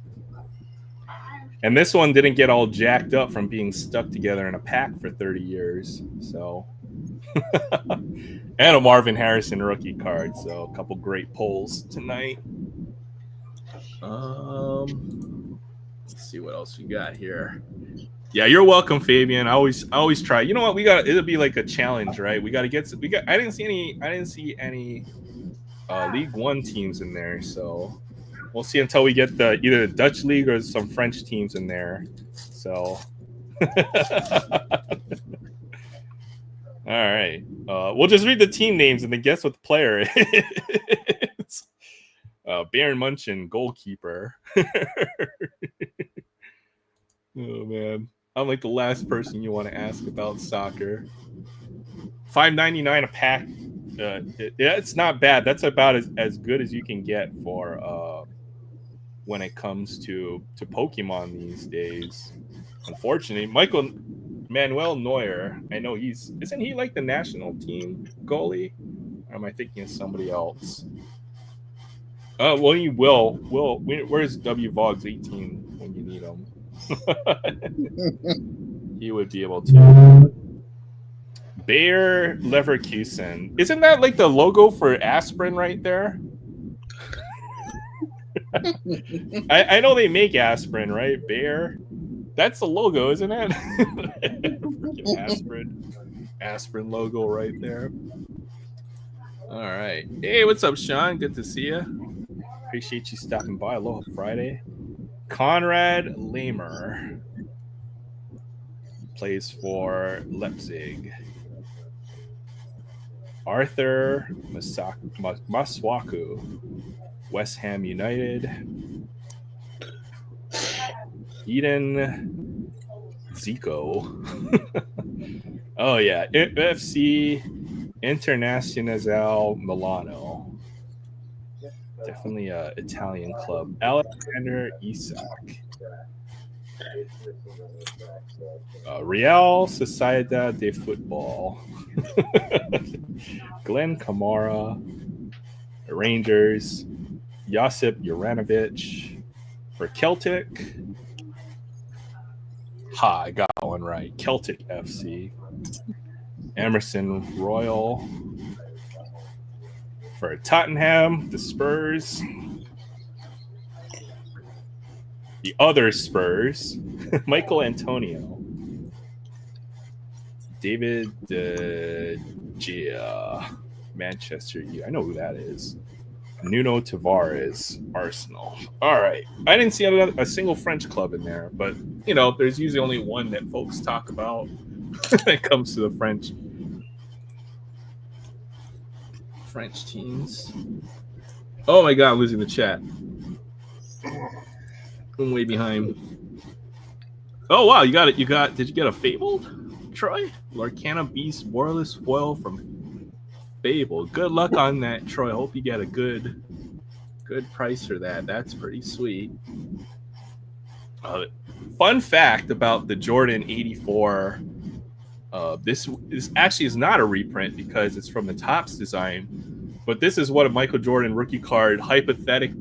And this one didn't get all jacked up from being stuck together in a pack for 30 years. So, and a Marvin Harrison rookie card. So a couple great pulls tonight. Let's see what else we got here. Yeah, you're welcome, Fabian. I always try. You know what? It'll be like a challenge, right? I didn't see any League One teams in there, so we'll see until we get either the Dutch league or some French teams in there. So, all right, we'll just read the team names and then guess what the player is. Bayern Munchen, goalkeeper. Oh man, I'm like the last person you want to ask about soccer. $5.99 a pack. It's not bad. That's about as good as you can get for when it comes to Pokemon these days. Unfortunately, Manuel Neuer, I know isn't he like the national team goalie? Or am I thinking of somebody else? Well, you will. Where's W Vogs 18 when you need him? He would be able to. Bayer Leverkusen. Isn't that like the logo for aspirin right there? I know they make aspirin, right? Bayer. That's the logo, isn't it? Freaking aspirin logo right there. All right. Hey, what's up, Sean? Good to see you. Appreciate you stopping by. Aloha Friday. Conrad Lamer plays for Leipzig. Arthur Maswaku, West Ham United. Eden Zico. Oh, yeah. FC Internazionale Milano. Definitely an Italian club. Alexander Isak. Real Sociedad de Football. Glenn Kamara. Rangers. Josip Juranovic. For Celtic. I got one right. Celtic FC. Emerson Royal. For Tottenham, the Spurs. The other Spurs. Michael Antonio. David Gia. Manchester U. I know who that is. Nuno Tavares, Arsenal. All right. I didn't see a single French club in there, but, you know, there's usually only one that folks talk about when it comes to the French teams. Oh, my God, I'm losing the chat. I'm way behind. Oh, wow, you got it. Did you get a Fabled, Troy? Larcana Beast Warless Foil from Fable. Good luck on that, Troy. Hope you get a good price for that. That's pretty sweet. Fun fact about the Jordan 84. This actually is not a reprint because it's from the Topps design, but this is what a Michael Jordan rookie card hypothetic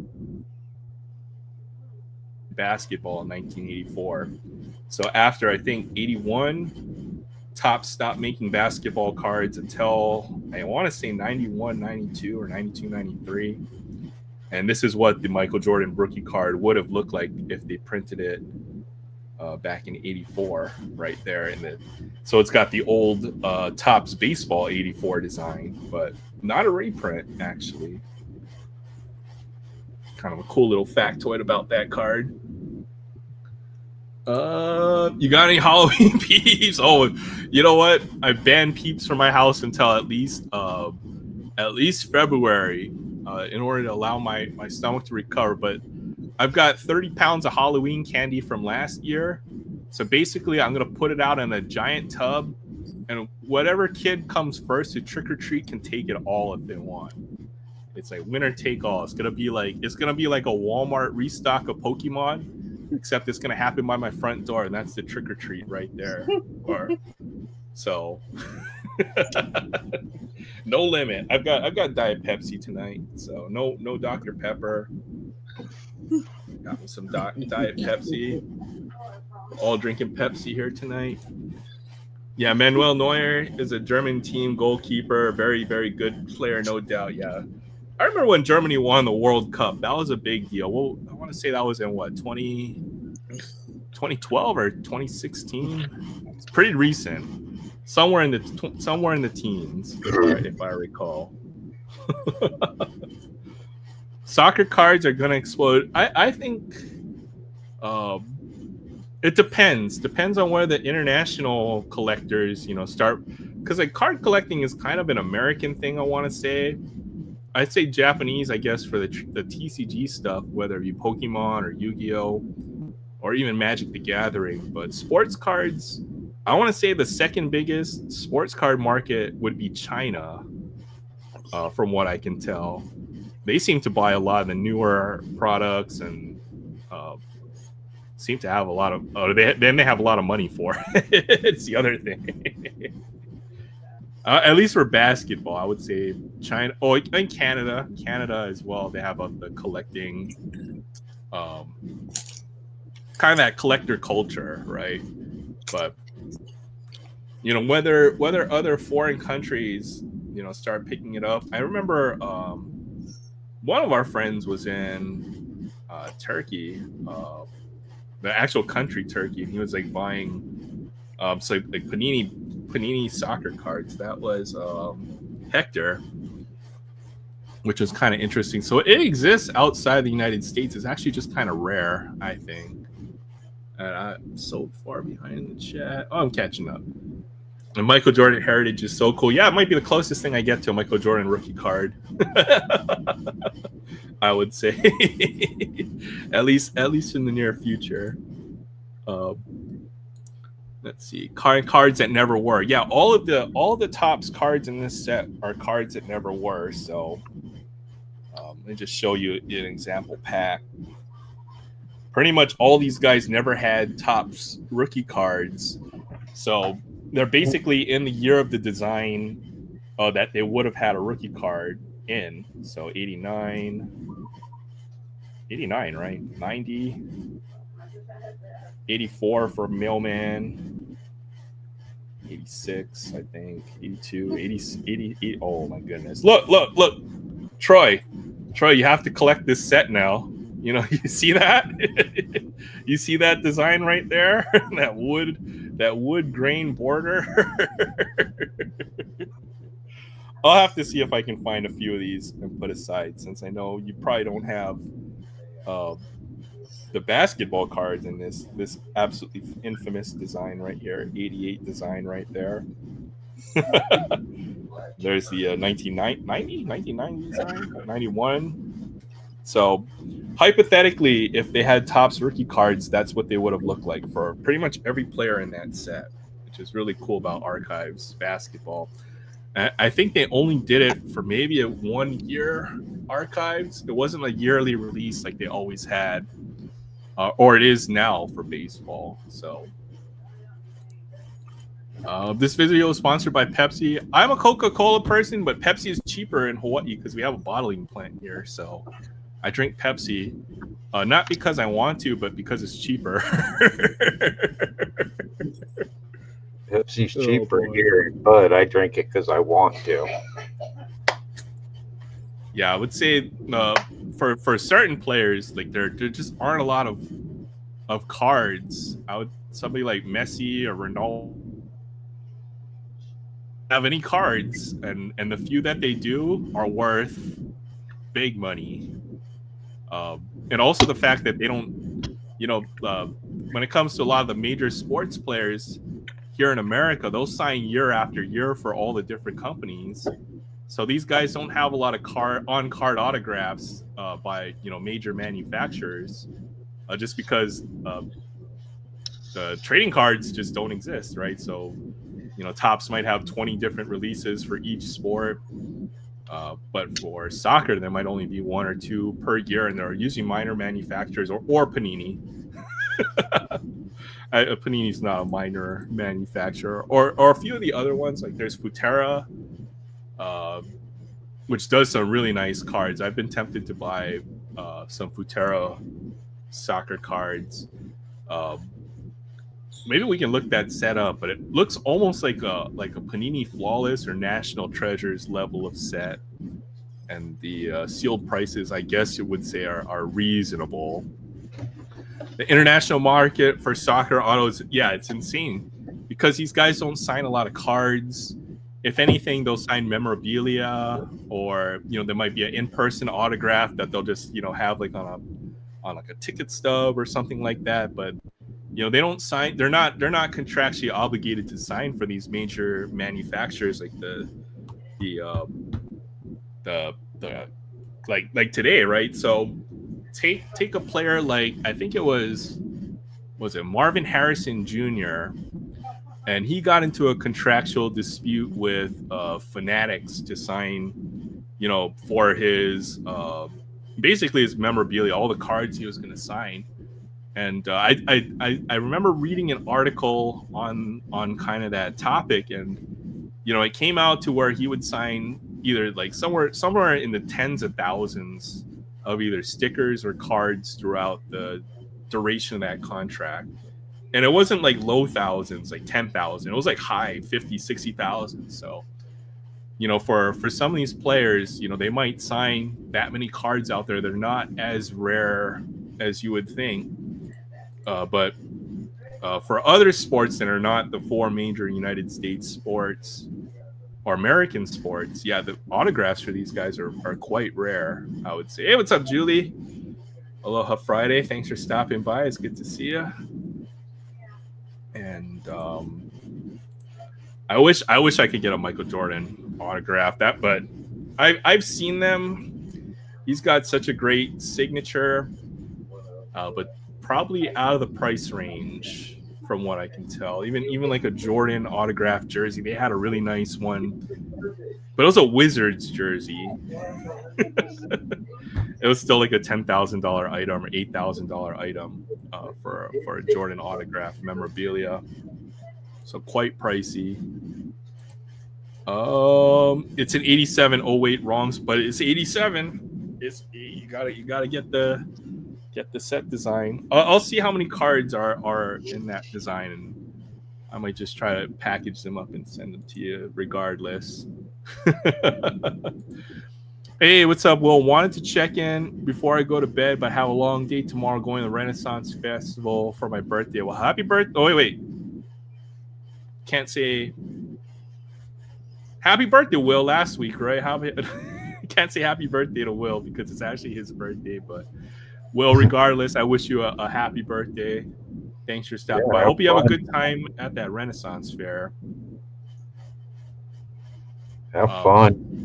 basketball in 1984. So after I think 81. Topps stopped making basketball cards until I want to say 91, 92 or 92, 93. And this is what the Michael Jordan rookie card would have looked like if they printed it back in 84 right there. So it's got the old Topps baseball 84 design, but not a reprint actually. Kind of a cool little factoid about that card. You got any Halloween peeps? Oh, you know what? I banned peeps from my house until at least February, in order to allow my stomach to recover. But I've got 30 pounds of Halloween candy from last year. So basically, I'm gonna put it out in a giant tub, and whatever kid comes first to trick or treat can take it all if they want. It's like winner take all. It's gonna be like a Walmart restock of Pokemon. Except it's gonna happen by my front door, and that's the trick or treat right there. So, no limit. I've got Diet Pepsi tonight, so no Dr. Pepper. Got me some Diet Pepsi. All drinking Pepsi here tonight. Yeah, Manuel Neuer is a German team goalkeeper, very very good player, no doubt. Yeah. I remember when Germany won the World Cup. That was a big deal. Well, I want to say that was in 2012 or 2016. It's pretty recent. Somewhere in the teens, if I recall. Soccer cards are going to explode. I think it depends. Depends on where the international collectors, start. Because like card collecting is kind of an American thing, I want to say. I'd say Japanese, I guess, for the TCG stuff, whether it be Pokemon or Yu-Gi-Oh! Or even Magic the Gathering. But sports cards, I want to say the second biggest sports card market would be China, from what I can tell. They seem to buy a lot of the newer products and seem to have a lot of... they have a lot of money for it. It's the other thing. At least for basketball, I would say China. Oh, and Canada as well. They have the collecting. kind of that collector culture, right? But whether other foreign countries start picking it up. I remember one of our friends was in Turkey, the actual country Turkey, and he was like buying so like Panini soccer cards. That was Hector, which was kind of interesting. So it exists outside the United States. It's actually just kind of rare, I think. And I'm so far behind in the chat. Oh, I'm catching up. And Michael Jordan Heritage is so cool. Yeah, it might be the closest thing I get to a Michael Jordan rookie card. I would say, at least in the near future. Let's see, cards that never were. Yeah, all the Topps cards in this set are cards that never were. So let me just show you an example pack. Pretty much all these guys never had Topps rookie cards, so they're basically in the year of the design that they would have had a rookie card in. So 89, right? 90, 84 for Mailman, 86, I think, 82, 80, oh my goodness. Look. Troy, you have to collect this set now. You see that? You see that design right there? that wood grain border. I'll have to see if I can find a few of these and put aside, since I know you probably don't have the basketball cards in this absolutely infamous design right here, 88 design right there. There's the 1990 design, 91. So hypothetically, if they had Topps rookie cards, that's what they would have looked like for pretty much every player in that set, which is really cool about Archives basketball. I think they only did it for maybe a 1 year Archives. It wasn't a yearly release like they always had, or it is now for baseball. So this video is sponsored by Pepsi. I'm a Coca-Cola person, but Pepsi is cheaper in Hawaii because we have a bottling plant here. So I drink Pepsi, not because I want to, but because it's cheaper. Pepsi's cheaper here, but I drink it because I want to. Yeah, I would say for certain players, like there just aren't a lot of cards. Somebody like Messi or Ronaldo have any cards, and the few that they do are worth big money. And also the fact that they don't, when it comes to a lot of the major sports players here in America, they'll sign year after year for all the different companies. So these guys don't have a lot of on-card autographs by major manufacturers, just because the trading cards just don't exist, right? So Topps might have 20 different releases for each sport, but for soccer there might only be 1 or 2 per year, and they're usually minor manufacturers or Panini. Panini's not a minor manufacturer, or a few of the other ones, like there's Futera, which does some really nice cards. I've been tempted to buy some Futera soccer cards. Maybe we can look that set up, but it looks almost like a Panini Flawless or National Treasures level of set, and the sealed prices, I guess you would say, are reasonable. The international market for soccer autos, yeah, it's insane because these guys don't sign a lot of cards. If anything, they'll sign memorabilia, or there might be an in-person autograph that they'll just have like on like a ticket stub or something like that. But they don't sign. They're not contractually obligated to sign for these major manufacturers like the like today, right? So take a player like, I think it was it Marvin Harrison Jr., and he got into a contractual dispute with Fanatics to sign, for his basically his memorabilia, all the cards he was going to sign. And I remember reading an article on kind of that topic, and it came out to where he would sign either like somewhere in the tens of thousands of either stickers or cards throughout the duration of that contract. And it wasn't like low thousands, like 10,000. It was like high 50, 60,000. So, for some of these players, they might sign that many cards out there. They're not as rare as you would think. But for other sports that are not the four major United States sports or American sports, yeah, the autographs for these guys are quite rare, I would say. Hey, what's up, Julie? Aloha Friday. Thanks for stopping by. It's good to see you. And I wish I could get a Michael Jordan autograph, but I've seen them. He's got such a great signature, but probably out of the price range from what I can tell. Even like a Jordan autographed jersey, they had a really nice one, but it was a Wizards jersey. It was still like a $10,000 item or $8,000 item for a Jordan autograph memorabilia. So quite pricey. It's an 87 08 wrongs, but it's 87. You gotta get the set design. I'll see how many cards are in that design, and I might just try to package them up and send them to you regardless. Hey, what's up, Will? Wanted to check in before I go to bed, but have a long day tomorrow going to the Renaissance Festival for my birthday. Well, happy birthday. Oh, wait. Can't say happy birthday, Will, last week, right? Can't say happy birthday to Will because it's actually his birthday, but Will, regardless, I wish you a happy birthday. Thanks for stopping by. I hope you have a good time at that Renaissance Fair. Have fun.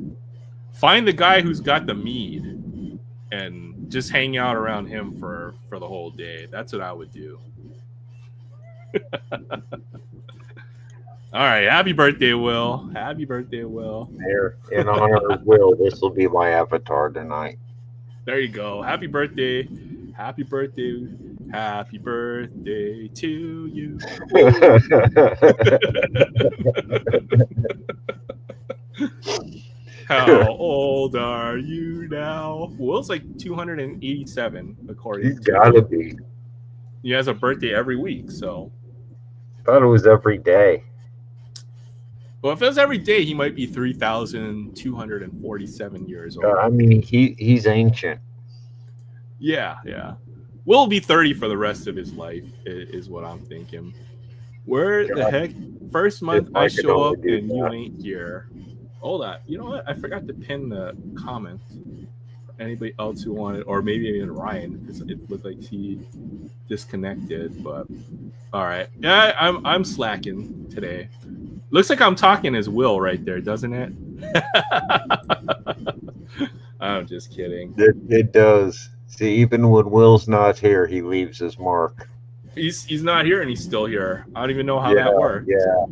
Find the guy who's got the mead and just hang out around him for the whole day. That's what I would do. All right. Happy birthday, Will. Happy birthday, Will. There, in honor of Will, this will be my avatar tonight. There you go. Happy birthday. Happy birthday. Happy birthday to you. How old are you now? Will's like 287, according He's gotta be. He has a birthday every week, so. Thought it was every day. Well, if it was every day, he might be 3,247 years old. I mean, he's ancient. Yeah. Will be 30 for the rest of his life, is what I'm thinking. Where the heck? First month I show up and you ain't here. Hold on. You know what? I forgot to pin the comment for anybody else who wanted, or maybe even Ryan, because it looked like he disconnected. But all right. Yeah, I'm slacking today. Looks like I'm talking as Will right there, doesn't it? I'm just kidding. It does. See, even when Will's not here, he leaves his mark. He's not here and he's still here. I don't even know how that works. Yeah.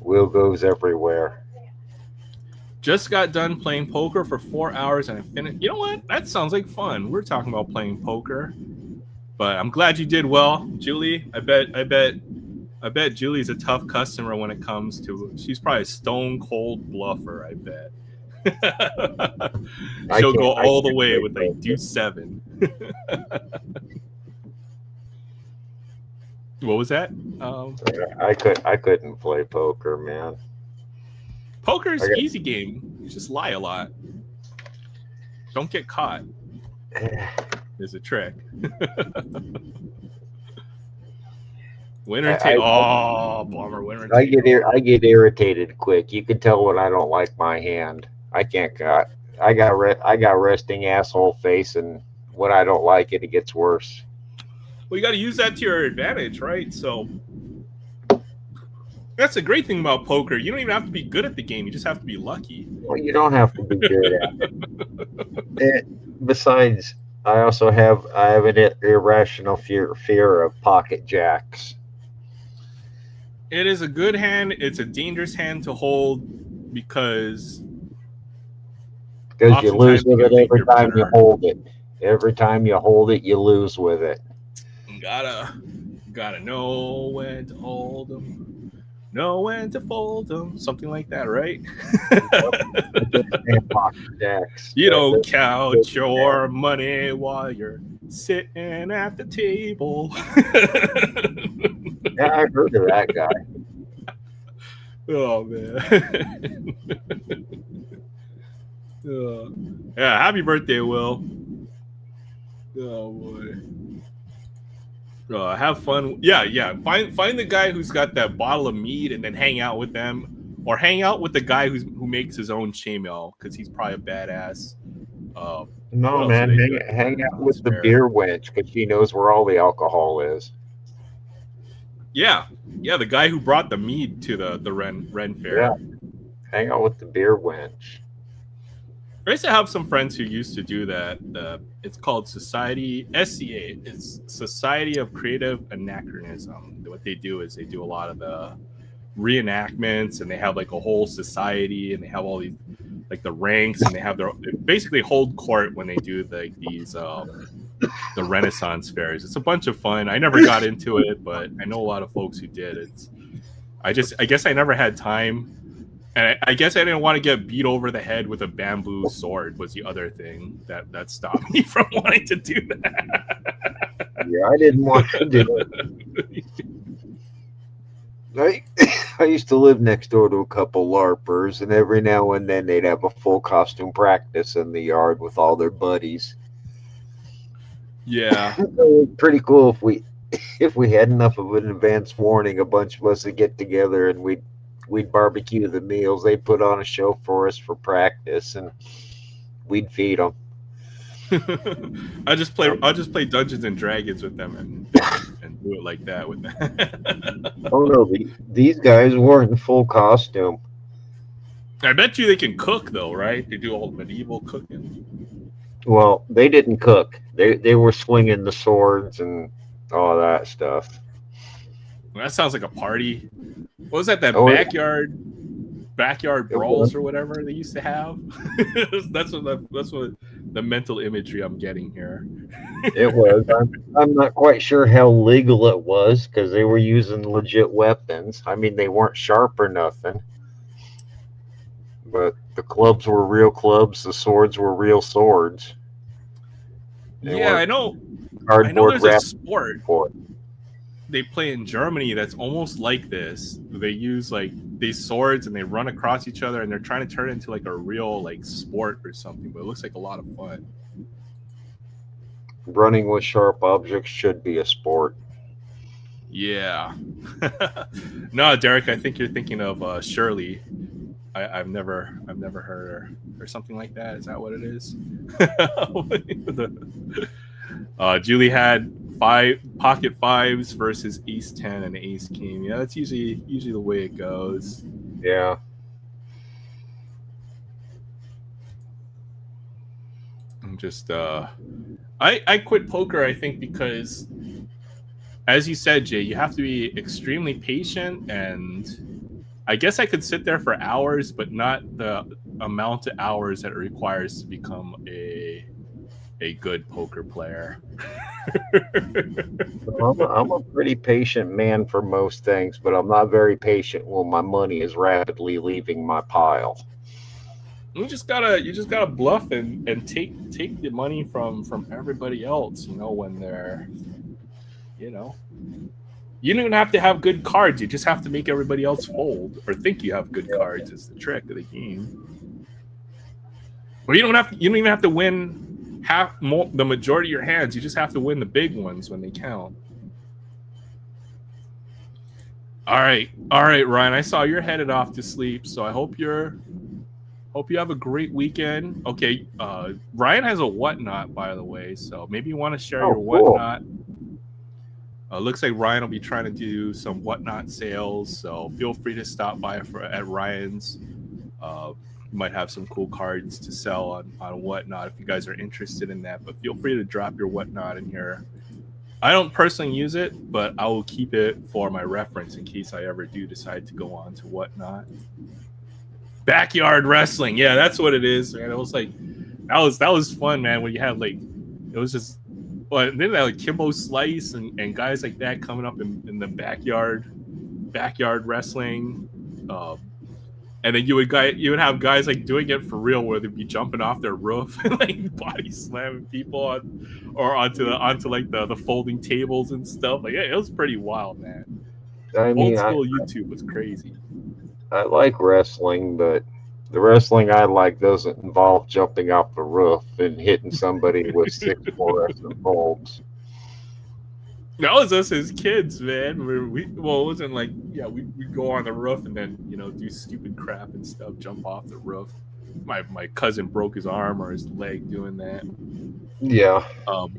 Will goes everywhere. Just got done playing poker for 4 hours and I finished. You know what? That sounds like fun. We're talking about playing poker, but I'm glad you did well, Julie. I bet Julie's a tough customer when it comes to. She's probably a stone cold bluffer. I bet. She'll go all the way with like deuce 7. What was that? I couldn't play poker, man. Poker's easy game. You just lie a lot. Don't get caught. Is a trick. Winner take. Oh, bummer. Winner take. I get irritated quick. You can tell when I don't like my hand. I can't cut. I got resting asshole face, and when I don't like it, it gets worse. Well, you got to use that to your advantage, right? So that's the great thing about poker. You don't even have to be good at the game. You just have to be lucky. Well, you don't have to be good at it. Besides, I have an irrational fear of pocket jacks. It is a good hand. It's a dangerous hand to hold because you lose with it every time you hold it. Every time you hold it, you lose with it. Gotta know when to hold them, know when to fold them, something like that, right? You don't count your money while you're sitting at the table. Yeah, I heard of that guy. Oh man. Yeah, happy birthday, Will. Oh boy. Have fun. Yeah. Find the guy who's got that bottle of mead and then hang out with them, or hang out with the guy who makes his own chainmail because he's probably a badass. No, What else do man, they do at the hang out Renaissance with the Fair? beer wench because she knows where all the alcohol is. Yeah, the guy who brought the mead to the Ren Fair. Yeah, hang out with the beer wench. I used to have some friends who used to do that. It's called Society SCA. It's Society of Creative Anachronism. What they do is they do a lot of the reenactments, and they have like a whole society, and they have all these like the ranks, and they basically hold court when they do these the Renaissance fairs. It's a bunch of fun. I never got into it, but I know a lot of folks who did. I guess I never had time. And I guess I didn't want to get beat over the head with a bamboo sword was the other thing that stopped me from wanting to do that. Yeah, I didn't want to do it. I used to live next door to a couple LARPers, and every now and then they'd have a full costume practice in the yard with all their buddies. Yeah. It was pretty cool if we had enough of an advance warning, a bunch of us would get together and we'd barbecue the meals. They'd put on a show for us for practice, and we'd feed them. I'll just play Dungeons and Dragons with them and do it like that with them. Oh no, these guys were in full costume. I bet you they can cook though, right? They do all medieval cooking. Well, they didn't cook. They were swinging the swords and all that stuff. That sounds like a party. What was that? Backyard brawls or whatever they used to have. that's what the mental imagery I'm getting here. It was. I'm not quite sure how legal it was because they were using legit weapons. I mean, they weren't sharp or nothing, but the clubs were real clubs. The swords were real swords. I know. Cardboard There's a sport they play in Germany that's almost like this. They use like these swords and they run across each other, and they're trying to turn it into like a real like sport or something. But it looks like a lot of fun. Running with sharp objects should be a sport. Yeah. No, Derek, I think you're thinking of Shirley. I've never heard her or something like that. Is that what it is? Julie had 5 pocket 5s versus ace 10 and ace king. Yeah, that's usually the way it goes. Yeah. I'm just I quit poker, I think, because as you said, Jay, you have to be extremely patient, and I guess I could sit there for hours, but not the amount of hours that it requires to become a good poker player. I'm a pretty patient man for most things, but I'm not very patient when my money is rapidly leaving my pile. You just gotta bluff and take the money from everybody else. When they're, you don't even have to have good cards. You just have to make everybody else fold or think you have good cards. It's the trick of the game. Or you don't even have to win the majority of your hands. You just have to win the big ones when they count. All right, Ryan. I saw you're headed off to sleep, so I hope you have a great weekend. Okay, Ryan has a whatnot, by the way, so maybe you want to share your whatnot. Looks like Ryan will be trying to do some whatnot sales, so feel free to stop by at Ryan's. You might have some cool cards to sell on whatnot if you guys are interested in that, but feel free to drop your whatnot in here. I don't personally use it, but I will keep it for my reference in case I ever do decide to go on to whatnot. Backyard wrestling, yeah, that's what it is, man. It was like that was fun, man. When you had like, it was just, well, then they had like Kimbo Slice and guys like that coming up in the backyard wrestling. And then you would have guys like doing it for real, where they'd be jumping off their roof and like body slamming people onto like the folding tables and stuff. Like it was pretty wild, man. I Old mean, school YouTube was crazy. I like wrestling, but the wrestling I like doesn't involve jumping off the roof and hitting somebody with 6 fluorescent bulbs. That was us as kids, man. It wasn't like we'd go on the roof and then do stupid crap and stuff, jump off the roof. My cousin broke his arm or his leg doing that. Yeah.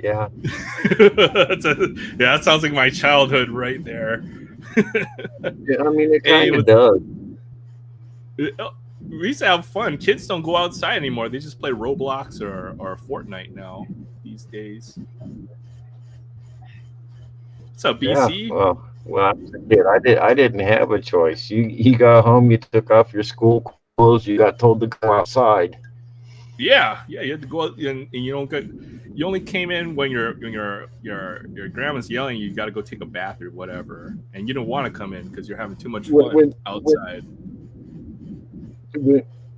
Yeah. That sounds like my childhood right there. Yeah, I mean, it kind of does. We used to have fun. Kids don't go outside anymore. They just play Roblox or Fortnite now these days. What's up, BC? Yeah, well, when I was a kid, I didn't have a choice. You got home, you took off your school clothes, you got told to go outside. Yeah, you had to go out and you only came in when your grandma's yelling you got to go take a bath or whatever, and you don't want to come in because you're having too much fun outside.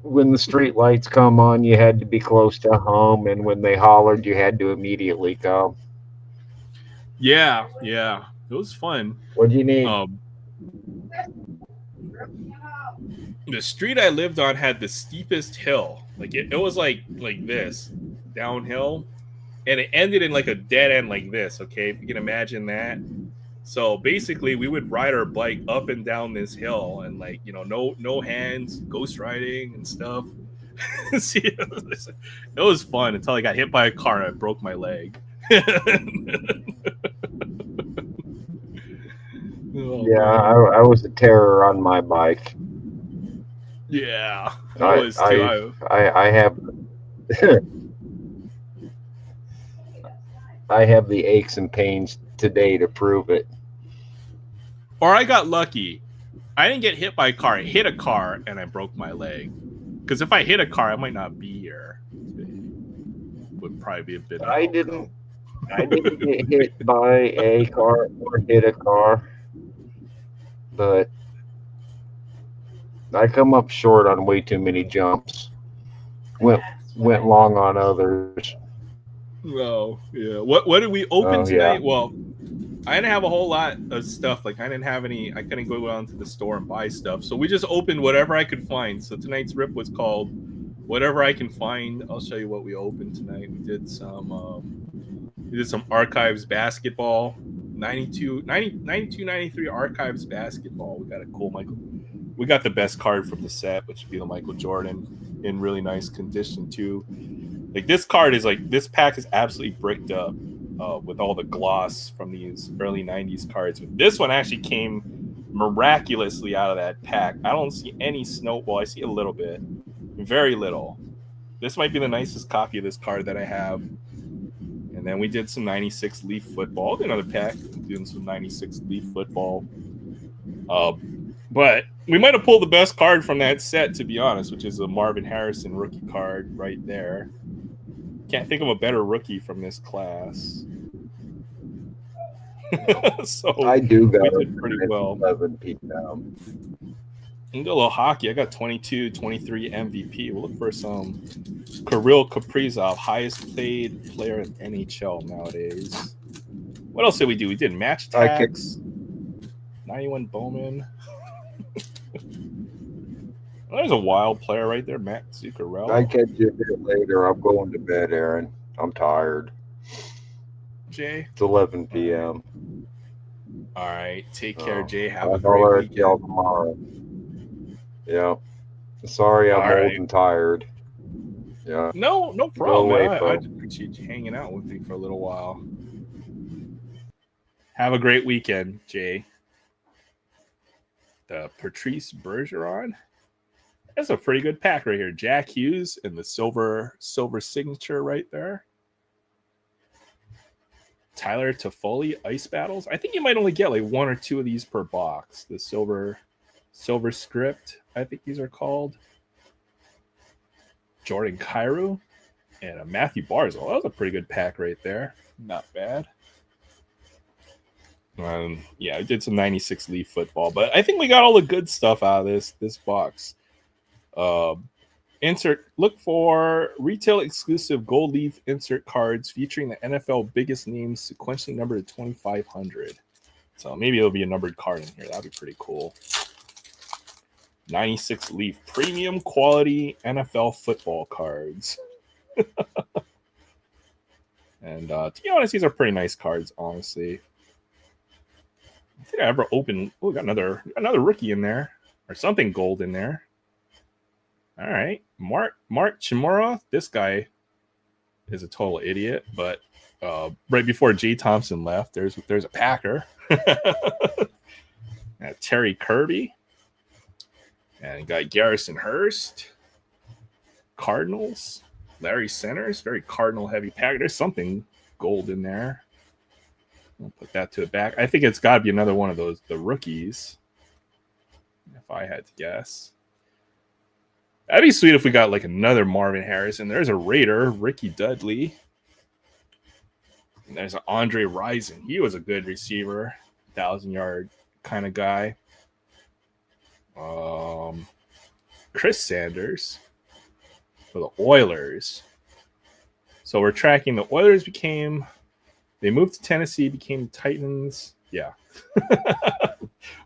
When the street lights come on, you had to be close to home, and when they hollered, you had to immediately come. Yeah, it was fun. What do you need? The street I lived on had the steepest hill. Like it was like this downhill, and it ended in like a dead end like this. Okay, if you can imagine that. So basically, we would ride our bike up and down this hill, and like no hands, ghost riding and stuff. See, it was fun until I got hit by a car and I broke my leg. I was a terror on my bike. Yeah, I have I have the aches and pains today to prove it. Or I got lucky. I didn't get hit by a car. I hit a car and I broke my leg. Because if I hit a car, I might not be here. Would probably be a bit. I didn't get hit by a car or hit a car, but I come up short on way too many jumps. Went long on others. Oh yeah. What did we open tonight? Yeah. Well, I didn't have a whole lot of stuff. Like I couldn't go down to the store and buy stuff. So we just opened whatever I could find. So tonight's rip was called Whatever I Can Find. I'll show you what we opened tonight. We did some Archives basketball. 92, 93 Archives basketball. We got a cool Michael. We got the best card from the set, which would be the Michael Jordan in really nice condition too. Like this pack is absolutely bricked up with all the gloss from these early 90s cards. But this one actually came miraculously out of that pack. I don't see any snow. Well, I see a little bit, very little. This might be the nicest copy of this card that I have. And then we did some 96 Leaf football. Another pack doing some 96 Leaf football. But we might have pulled the best card from that set, to be honest, which is a Marvin Harrison rookie card right there. Can't think of a better rookie from this class. So I do got we did pretty well. 11 p.m. And a little hockey. I got 22, 23 MVP. We'll look for some Kirill Kaprizov, highest paid player in NHL nowadays. What else did we do? We did match tags. 91 Bowman. There's a wild player right there, Matt Zuccarello. I catch you a bit later. I'm going to bed, Aaron. I'm tired. Jay? It's 11 p.m. All right. Take care, Jay. Have a great weekend. Y'all tomorrow. Yeah. Sorry, I'm old and tired. Yeah. No problem. I appreciate you hanging out with me for a little while. Have a great weekend, Jay. The Patrice Bergeron. That's a pretty good pack right here. Jack Hughes and the silver signature right there. Tyler Toffoli, Ice Battles. I think you might only get like one or two of these per box. The silver script, I think these are called. Jordan Kyrou and a Matthew Barzal. That was a pretty good pack right there. Not bad. Yeah, I did some 96 Leaf football, but I think we got all the good stuff out of this box. Look for retail exclusive gold leaf insert cards featuring the NFL biggest names sequentially numbered to 2,500. So maybe it'll be a numbered card in here. That'd be pretty cool. 96 leaf premium quality NFL football cards. And to be honest, these are pretty nice cards, honestly. I think I ever opened. Oh, got another rookie in there, or something gold in there. All right, Mark Chimura. This guy is a total idiot, but right before Jay Thompson left, there's a Packer. Terry Kirby, and you got Garrison Hurst. Cardinals. Larry Centers, very Cardinal heavy pack. There's something gold in there. I'll put that to the back. I think it's got to be another one of those, the rookies, if I had to guess. That'd be sweet if we got like another Marvin Harrison. There's a Raider, Ricky Dudley. And there's an Andre Rison. He was a good receiver, 1,000-yard kind of guy. Chris Sanders for the Oilers. So we're tracking the Oilers they moved to Tennessee, became Titans. Yeah.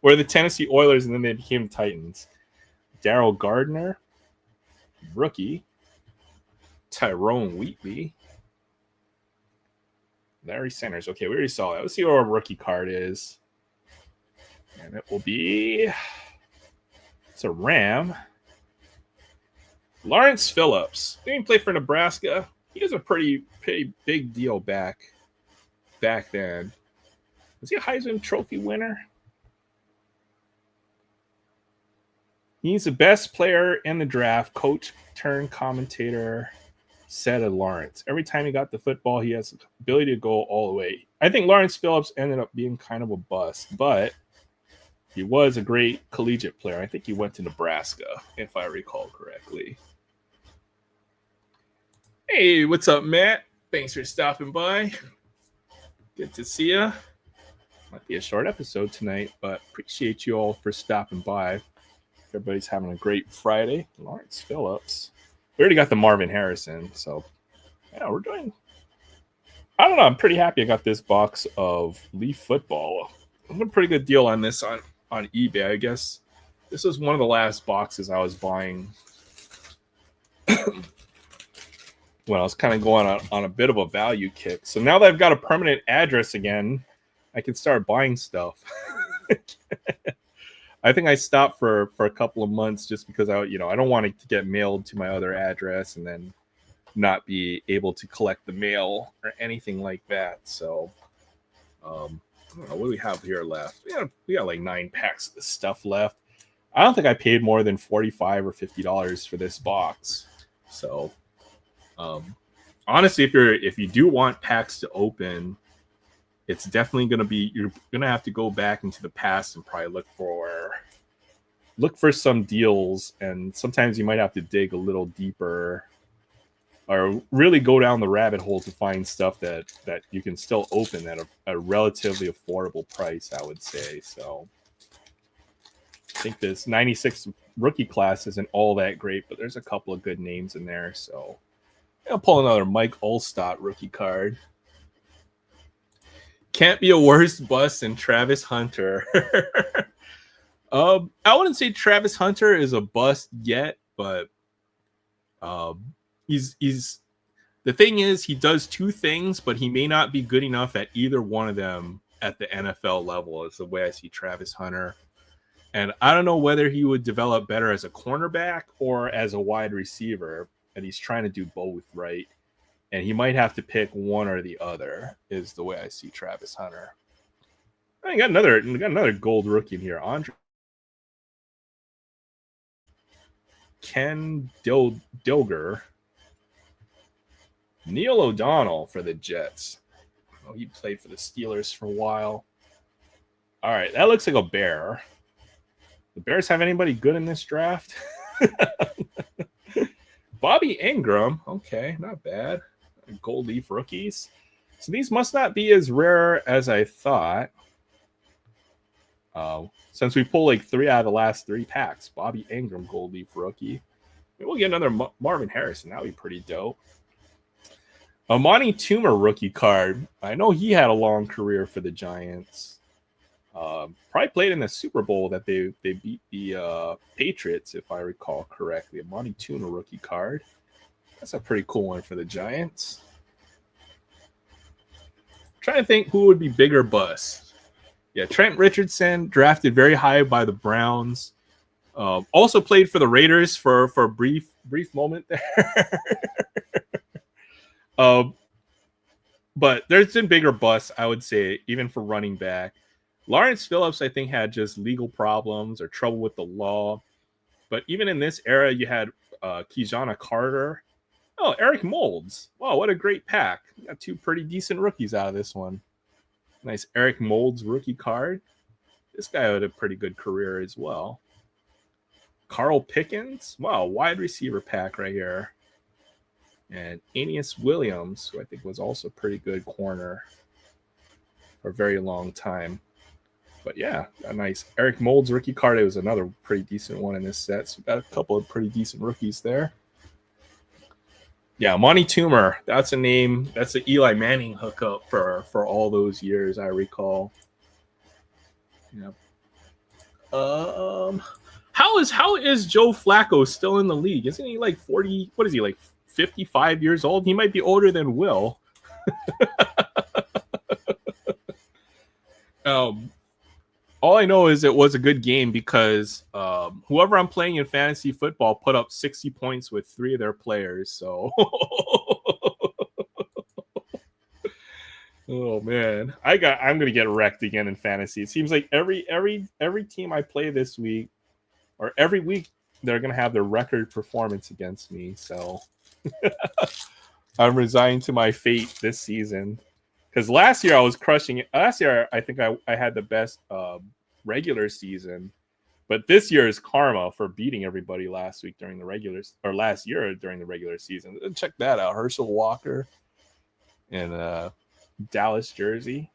We're the Tennessee Oilers, and then they became Titans. Darryl Gardner, rookie. Tyrone Wheatley. Larry Centers. Okay, we already saw that. Let's see what our rookie card is. And it will be... It's a Ram. Lawrence Phillips. He didn't play for Nebraska. He was a pretty big deal back then. Was he a Heisman Trophy winner? He's the best player in the draft. Coach turned commentator said of Lawrence. Every time he got the football, he has the ability to go all the way. I think Lawrence Phillips ended up being kind of a bust, but he was a great collegiate player. I think he went to Nebraska, if I recall correctly. Hey, what's up, Matt? Thanks for stopping by. Good to see you. Might be a short episode tonight, but appreciate you all for stopping by. Everybody's having a great Friday. Lawrence Phillips. We already got the Marvin Harrison, so yeah, we're doing. I don't know. I'm pretty happy I got this box of Leaf football. I'm a pretty good deal on this on eBay. I guess this was one of the last boxes I was buying when I was kind of going on a bit of a value kick. So now that I've got a permanent address again, I can start buying stuff. I think I stopped for a couple of months just because I don't want it to get mailed to my other address and then not be able to collect the mail or anything like that. So I don't know, what do we have here left? We got like 9 packs of this stuff left. I don't think I paid more than $45 or $50 for this box. So honestly, if you do want packs to open, it's definitely you're gonna have to go back into the past and probably look for some deals, and sometimes you might have to dig a little deeper or really go down the rabbit hole to find stuff that you can still open at a relatively affordable price, I would say. So I think this 96 rookie class isn't all that great, but there's a couple of good names in there. So I'll pull another Mike Ulstott rookie card. Can't be a worse bust than Travis Hunter. I wouldn't say Travis Hunter is a bust yet, but he's the thing is he does two things, but he may not be good enough at either one of them at the NFL level. Is the way I see Travis Hunter. And I don't know whether he would develop better as a cornerback or as a wide receiver, and he's trying to do both, right? And he might have to pick one or the other, is the way I see Travis Hunter. I got another gold rookie in here. Andre Ken Dilger. Neil O'Donnell for the Jets. Oh, he played for the Steelers for a while. All right, that looks like a Bear. The Bears have anybody good in this draft? Bobby Ingram. Okay, not bad. Gold leaf rookies. So these must not be as rare as I thought. Since we pulled like 3 out of the last 3 packs. Bobby Ingram, gold leaf rookie. Maybe we'll get another Marvin Harrison. That would be pretty dope. Amani Toomer rookie card. I know he had a long career for the Giants. Probably played in the Super Bowl that they beat the Patriots, if I recall correctly. Amani Toomer rookie card. That's a pretty cool one for the Giants. Trying to think who would be bigger bust. Yeah, Trent Richardson, drafted very high by the Browns. Also played for the Raiders for a brief moment there. But there's been bigger busts, I would say, even for running back. Lawrence Phillips, I think, had just legal problems or trouble with the law. But even in this era, you had Kijana Carter. Oh, Eric Moulds. Wow, what a great pack. You got two pretty decent rookies out of this one. Nice Eric Moulds rookie card. This guy had a pretty good career as well. Carl Pickens. Wow, wide receiver pack right here. And Aeneas Williams, who I think was also a pretty good corner for a very long time. But yeah, a nice Eric Moulds rookie card. It was another pretty decent one in this set. So we got a couple of pretty decent rookies there. Yeah, Monty Toomer. That's a name. That's an Eli Manning hookup for all those years, I recall. Yeah. How is Joe Flacco still in the league? Isn't he like 40? What is he, like 55 years old? He might be older than Will. All I know is it was a good game because whoever I'm playing in fantasy football put up 60 points with 3 of their players. So, oh man, I'm gonna get wrecked again in fantasy. It seems like every team I play this week, or every week, they're gonna have their record performance against me. So, I'm resigned to my fate this season. Because last year I was crushing it. Last year I think I had the best regular season, but this year is karma for beating everybody last week during the last year during the regular season. Check that out, Herschel Walker in Dallas jersey.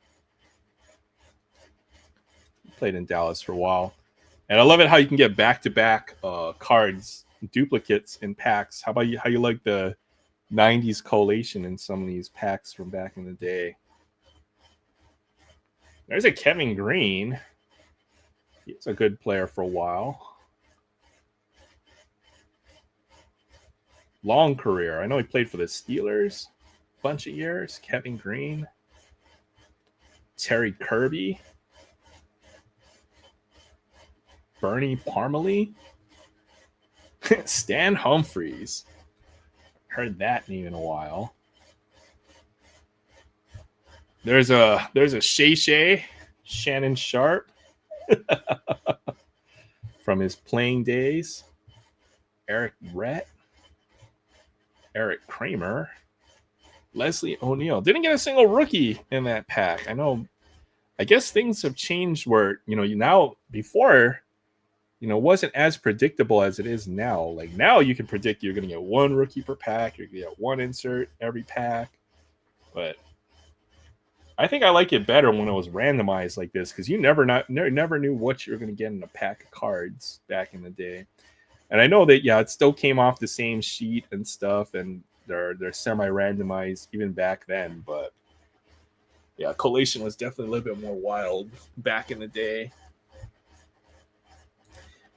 Played in Dallas for a while, and I love it how you can get back-to-back cards, duplicates in packs. How you like the 90s collation in some of these packs from back in the day? There's a Kevin Green. He's a good player for a while. Long career. I know he played for the Steelers a bunch of years. Kevin Green. Terry Kirby. Bernie Parmalee. Stan Humphries. Heard that name in a while. There's a Shay Shannon Sharp from his playing days. Eric Rhett, Eric Kramer, Leslie O'Neal. Didn't get a single rookie in that pack. I guess things have changed where, now before, wasn't as predictable as it is now. Like now you can predict you're going to get one rookie per pack. You're going to get one insert every pack. But I think I like it better when it was randomized like this because you never knew what you were going to get in a pack of cards back in the day. And I know that, it still came off the same sheet and stuff, and they're semi-randomized even back then. But yeah, collation was definitely a little bit more wild back in the day.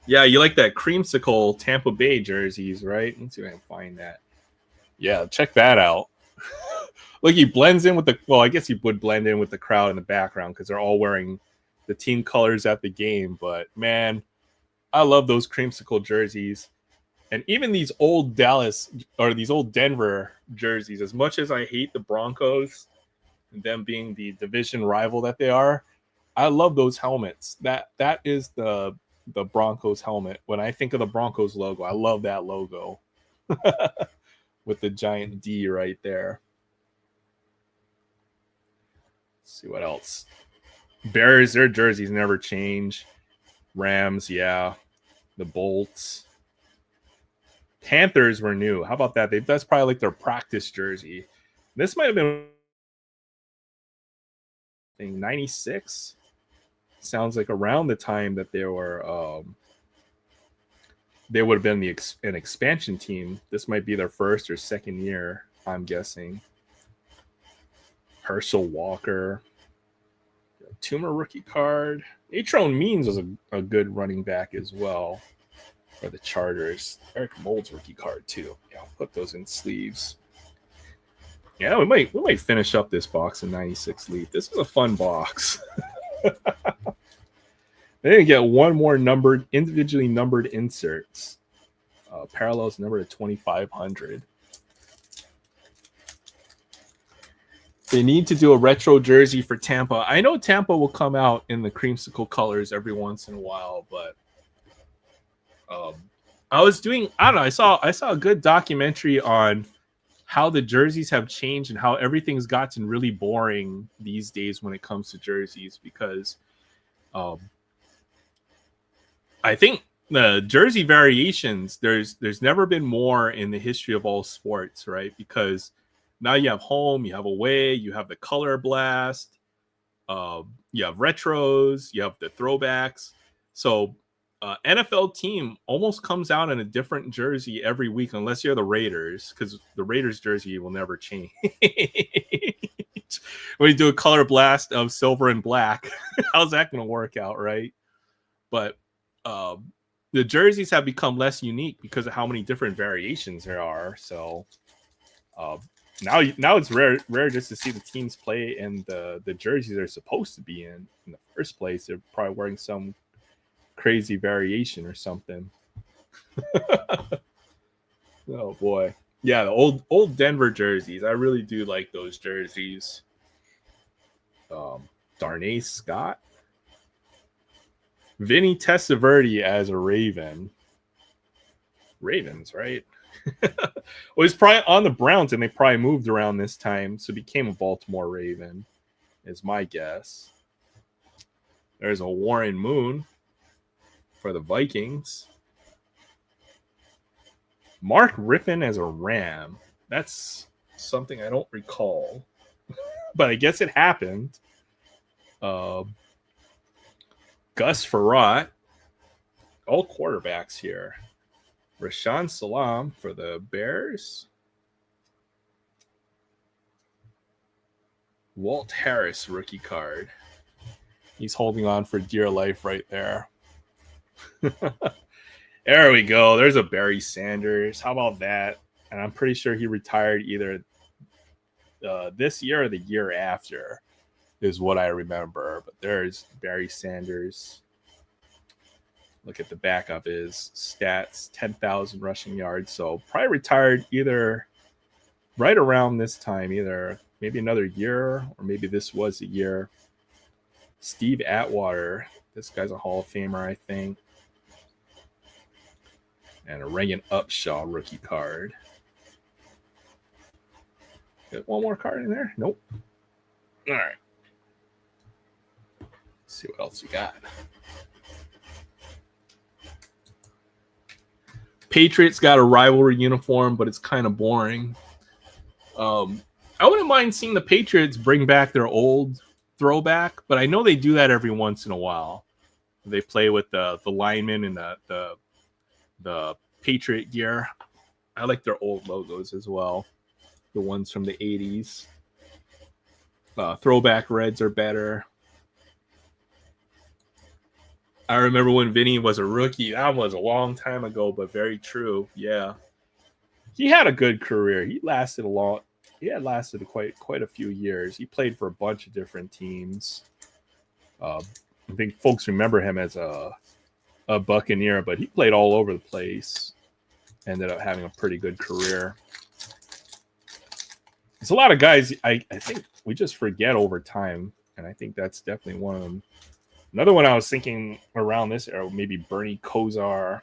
Yeah, you like that creamsicle Tampa Bay jerseys, right? Let's see if I can find that. Yeah, check that out. Look, he blends in with I guess he would blend in with the crowd in the background because they're all wearing the team colors at the game. But man, I love those creamsicle jerseys. And even these old Dallas or these old Denver jerseys, as much as I hate the Broncos and them being the division rival that they are, I love those helmets. That is the Broncos helmet. When I think of the Broncos logo, I love that logo with the giant D right there. Let's see what else. Bears, their jerseys never change. Rams, yeah. The Bolts. Panthers were new. How about that? That's probably like their practice jersey. This might have been 96. Sounds like around the time that they were they would have been an expansion team. This might be their first or second year, I'm guessing. Herschel Walker. Toomer rookie card. Atrone Means was a good running back as well for the Chargers. Eric Mold's rookie card too. Yeah, I'll put those in sleeves. Yeah, we might finish up this box in 96 Leaf. This is a fun box. Then you get one more individually numbered inserts. Parallels number to 2,500. They need to do a retro jersey for Tampa. I know Tampa will come out in the creamsicle colors every once in a while, but I don't know. I saw a good documentary on how the jerseys have changed and how everything's gotten really boring these days when it comes to jerseys, because I think the jersey variations, there's never been more in the history of all sports, right? Because now you have home, you have away, you have the color blast, you have retros, you have the throwbacks. So NFL team almost comes out in a different jersey every week, unless you're the Raiders, because the Raiders jersey will never change. When you do a color blast of silver and black, how's that going to work out, right? But the jerseys have become less unique because of how many different variations there are. So now it's rare just to see the teams play in the jerseys they're supposed to be in the first place. They're probably wearing some crazy variation or something. Oh boy. Yeah, the old Denver jerseys. I really do like those jerseys. Darnay Scott. Vinny Testaverde as a Raven. Ravens, right? Well, he's probably on the Browns, and they probably moved around this time, so became a Baltimore Raven, is my guess. There's a Warren Moon for the Vikings. Mark Rippon as a Ram. That's something I don't recall, but I guess it happened. Gus Farrat. All quarterbacks here. Rashaan Salam for the Bears. Walt Harris rookie card. He's holding on for dear life right there. There we go. There's a Barry Sanders. How about that? And I'm pretty sure he retired either this year or the year after, is what I remember. But there's Barry Sanders. Look at the back of his stats, 10,000 rushing yards. So probably retired either right around this time, either maybe another year or maybe this was a year. Steve Atwater. This guy's a Hall of Famer, I think. And a Reagan Upshaw rookie card. Got one more card in there? Nope. All right. Let's see what else we got. Patriots got a rivalry uniform, but it's kind of boring. I wouldn't mind seeing the Patriots bring back their old throwback, but I know they do that every once in a while. They play with the linemen and the Patriot gear. I like their old logos as well. The ones from the 80s. Throwback reds are better. I remember when Vinny was a rookie. That was a long time ago, but very true. Yeah. He had a good career. He lasted quite a few years. He played for a bunch of different teams. I think folks remember him as a Buccaneer, but he played all over the place. Ended up having a pretty good career. There's a lot of guys I think we just forget over time, and I think that's definitely one of them. Another one I was thinking around this era, maybe Bernie Kosar.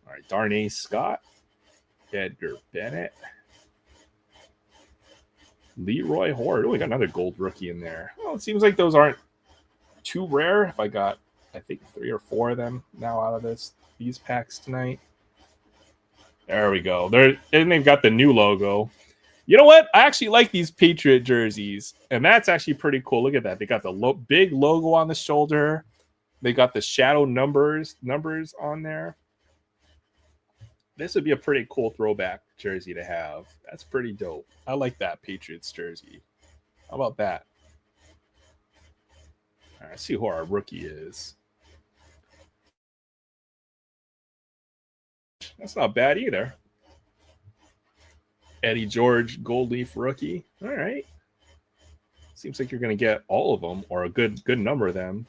All right, Darnay Scott, Edgar Bennett, Leroy Horde. Oh, we got another gold rookie in there. Well, it seems like those aren't too rare. If I got, I think 3 or 4 of them now out of these packs tonight. There we go. And they've got the new logo. You know what? I actually like these Patriot jerseys, and that's actually pretty cool. Look at that. They got the big logo on the shoulder. They got the shadow numbers on there. This would be a pretty cool throwback jersey to have. That's pretty dope. I like that Patriots jersey. How about that? All right, see who our rookie is. That's not bad either. Eddie George, Gold Leaf rookie. All right. Seems like you're going to get all of them or a good number of them.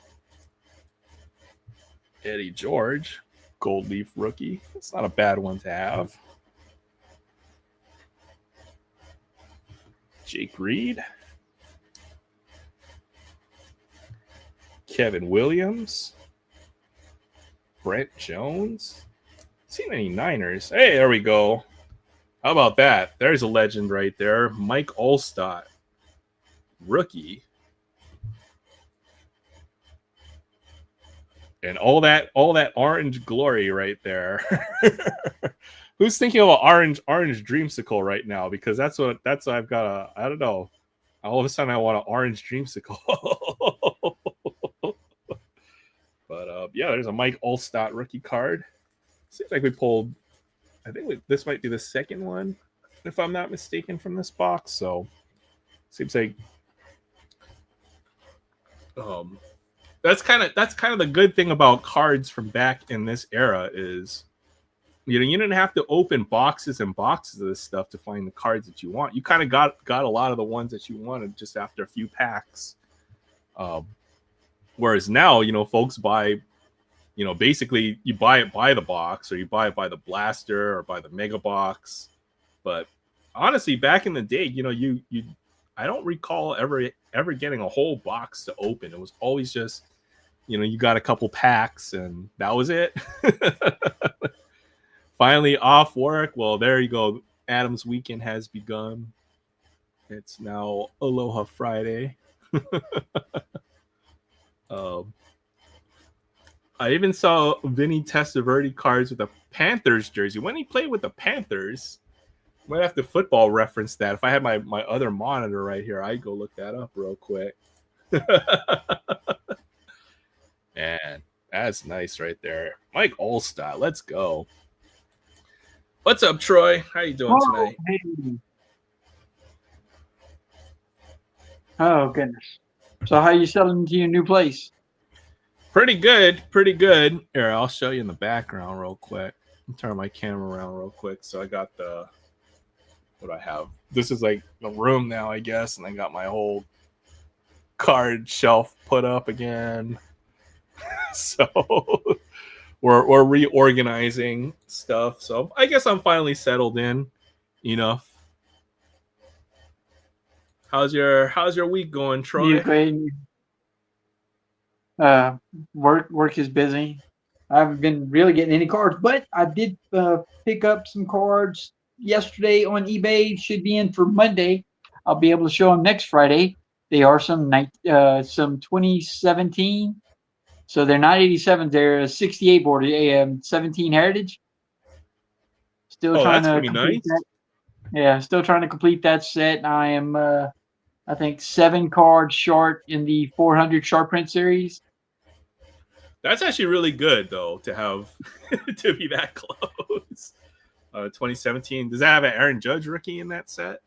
Eddie George, Gold Leaf rookie. That's not a bad one to have. Jake Reed. Kevin Williams. Brent Jones. Seen any Niners? Hey, there we go. How about that? There's a legend right there. Mike Allstott, rookie. And all that orange glory right there. Who's thinking of an orange dreamsicle right now? Because that's what I've got. I don't know. All of a sudden, I want an orange dreamsicle. But yeah, there's a Mike Allstott rookie card. Seems like we pulled. I think this might be the second one, if I'm not mistaken, from this box. So seems like that's kind of the good thing about cards from back in this era is, you didn't have to open boxes and boxes of this stuff to find the cards that you want. You kind of got a lot of the ones that you wanted just after a few packs. Whereas now, folks buy, basically you buy it by the box, or you buy it by the blaster or by the mega box. But honestly, back in the day, I don't recall ever getting a whole box to open. It was always just, you got a couple packs and that was it. Finally off work. Well, there you go. Adam's weekend has begun. It's now Aloha Friday. I even saw Vinny Testaverde cards with a Panthers jersey. When he played with the Panthers, might have to football reference that. If I had my other monitor right here, I'd go look that up real quick. Man, that's nice right there. Mike Allstott, let's go. What's up, Troy? How you doing tonight? Hey. Oh, goodness. So how you settling into your new place? Pretty good. Here, I'll show you in the background real quick. I'll turn my camera around real quick. So I got what I have. This is like the room now, I guess, and I got my whole card shelf put up again. So we're reorganizing stuff. So I guess I'm finally settled in enough. How's your week going, Troy? Work is busy. I haven't been really getting any cards, but I did pick up some cards yesterday on eBay. Should be in for Monday. I'll be able to show them next Friday. They are some 2017. So they're not 87. They're 68 board, 17 Heritage. Still trying to complete that. Yeah, still trying to complete that set. I am, I think, 7 cards short in the 400 Sharp Print series. That's actually really good, though, to have to be that close. 2017. Does that have an Aaron Judge rookie in that set?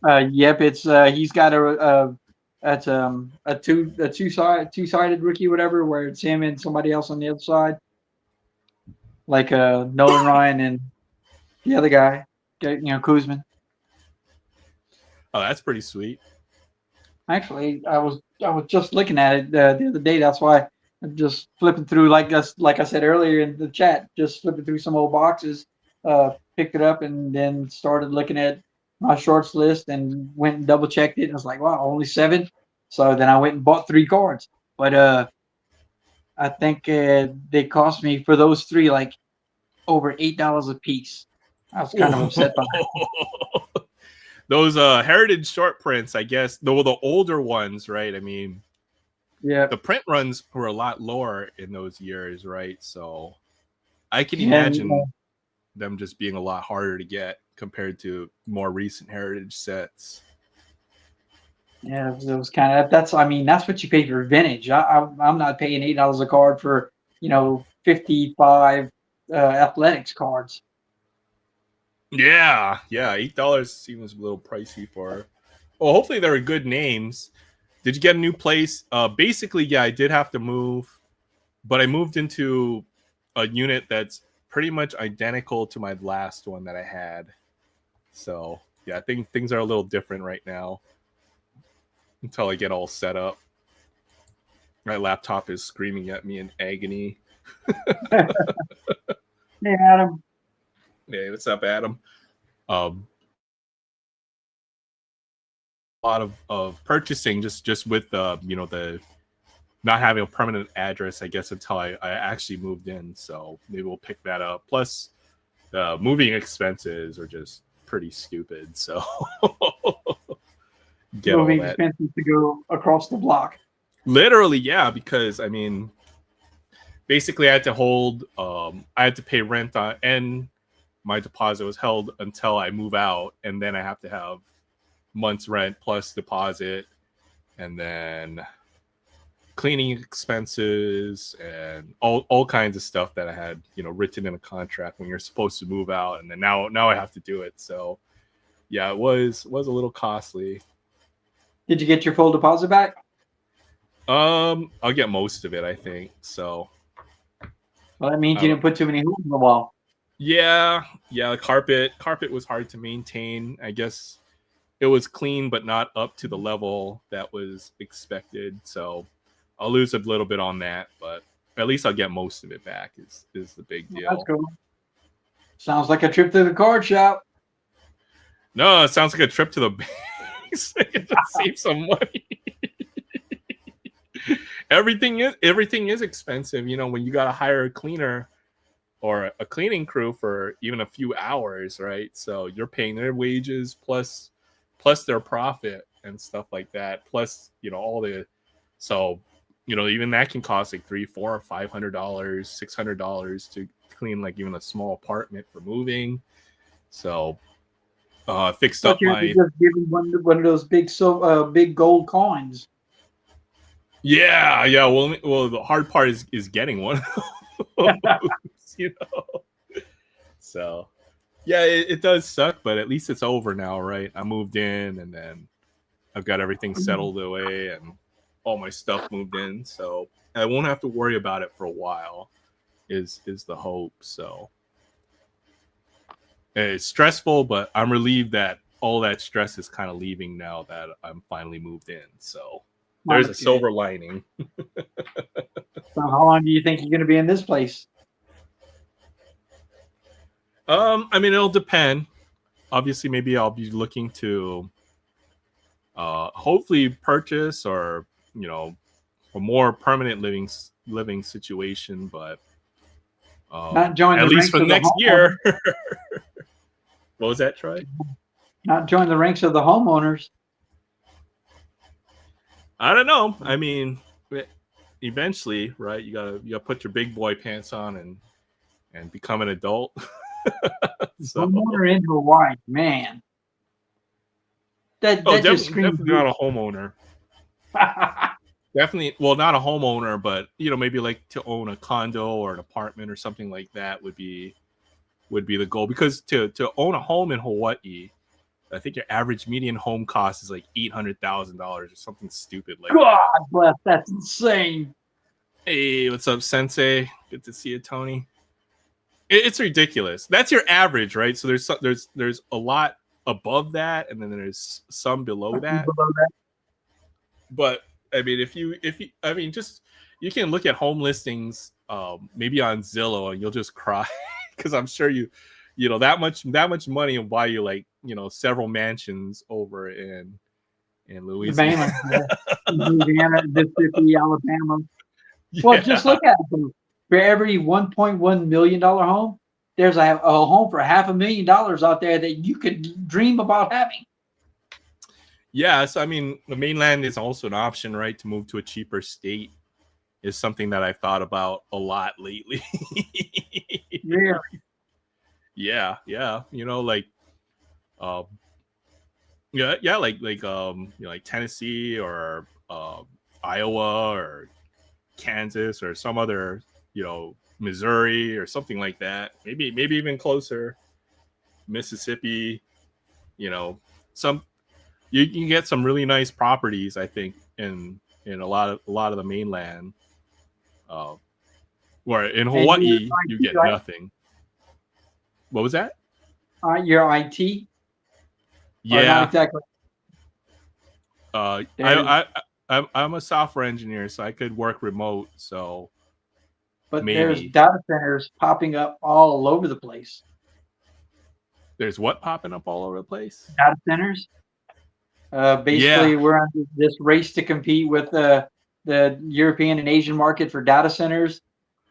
Yep, it's he's got a two-sided rookie, whatever, where it's him and somebody else on the other side, like Nolan Ryan and the other guy, Kuzman. Oh, that's pretty sweet. Actually, I was just looking at it the other day. That's why I'm just flipping through, like I said earlier in the chat, just flipping through some old boxes. Picked it up and then started looking at my shorts list and went and double checked it. And I was like, wow, only 7. So then I went and bought 3 cards. But I think they cost me for those 3 like over $8 a piece. I was kind of upset by that. Those Heritage short prints, I guess, the older ones, right? I mean, yeah, the print runs were a lot lower in those years, right? So I can imagine them just being a lot harder to get compared to more recent Heritage sets. Yeah, it was kind of that's what you pay for vintage. I'm not paying $8 a card for 55 athletics cards. Yeah, $8 seems a little pricey for. Well, hopefully there are good names. Did you get a new place? Basically, yeah, I did have to move, but I moved into a unit that's pretty much identical to my last one that I had. So yeah, I think things are a little different right now until I get all set up. My laptop is screaming at me in agony. Hey, Adam. Hey, what's up, Adam? A lot of purchasing just with the not having a permanent address, I guess, until I actually moved in. So maybe we'll pick that up. Plus, the moving expenses are just pretty stupid. So get all Moving that. expenses to go across the block. Literally, yeah, because I mean, basically, I had to I had to pay rent on, and my deposit was held until I move out, and then I have to have month's rent plus deposit, and then cleaning expenses and all kinds of stuff that I had, written in a contract when you're supposed to move out, and then now I have to do it. So yeah, it was a little costly. Did you get your full deposit back? I'll get most of it, I think. So Well, that means you didn't put too many holes in the wall. yeah, the carpet was hard to maintain. I guess it was clean, but not up to the level that was expected. So I'll lose a little bit on that, but at least I'll get most of it back. Is the big deal. That's cool. Sounds like a trip to the card shop. No, it sounds like a trip to the banks to save some money. Everything is expensive. When you got to hire a cleaner or a cleaning crew for even a few hours, right? So you're paying their wages plus their profit and stuff like that. Plus, all the even that can cost like $300, $400, $500, $600 to clean like even a small apartment for moving. So fixed up my just giving one of those big gold coins. yeah. Well, the hard part is getting one. So yeah, it does suck, but at least it's over now, right? I moved in, and then I've got everything settled away, and all my stuff moved in, so I won't have to worry about it for a while. Is the hope? So it's stressful, but I'm relieved that all that stress is kind of leaving now that I'm finally moved in. So there's a silver lining. So how long do you think you're going to be in this place? I mean, it'll depend. Obviously, maybe I'll be looking to hopefully purchase or a more permanent living situation, but Not join at the least ranks for of next the year. What was that, Troy? Not join the ranks of the homeowners. I don't know. I mean, eventually, right? You gotta put your big boy pants on and become an adult. So, Homeowner in Hawaii, man. That just screams. definitely not a homeowner. Definitely, well, not a homeowner, but maybe like to own a condo or an apartment or something like that would be the goal. Because to own a home in Hawaii, I think your average median home cost is like $800,000 or something stupid like God that. bless, that's insane. Hey, what's up, Sensei? Good to see you, Tony. It's ridiculous. That's your average, right? So there's a lot above that, and then there's some below that. But I mean, if you just you can look at home listings, maybe on Zillow, and you'll just cry because I'm sure that much money will buy you like several mansions over in Louisiana, Louisiana, Mississippi, Alabama. Yeah. Well, just look at it. For every $1.1 million home, there's a home for $500,000 out there that you could dream about having. Yeah, so I mean, the mainland is also an option, right? To move to a cheaper state is something that I've thought about a lot lately. Really? Yeah. Like, like Tennessee or Iowa or Kansas or some other, Missouri or something like that. Maybe even closer. Mississippi, some you can get some really nice properties, I think, in a lot of the mainland. Where in And Hawaii you're you IT, get right? nothing. What was that? You're IT, or not Yeah, exactly. uh, There's, I I'm a software engineer, so I could work remote. So but there's maybe data centers popping up all over the place. there's what popping up all over the place. Data centers. Yeah, Basically, we're on this race to compete with the European and Asian market for data centers,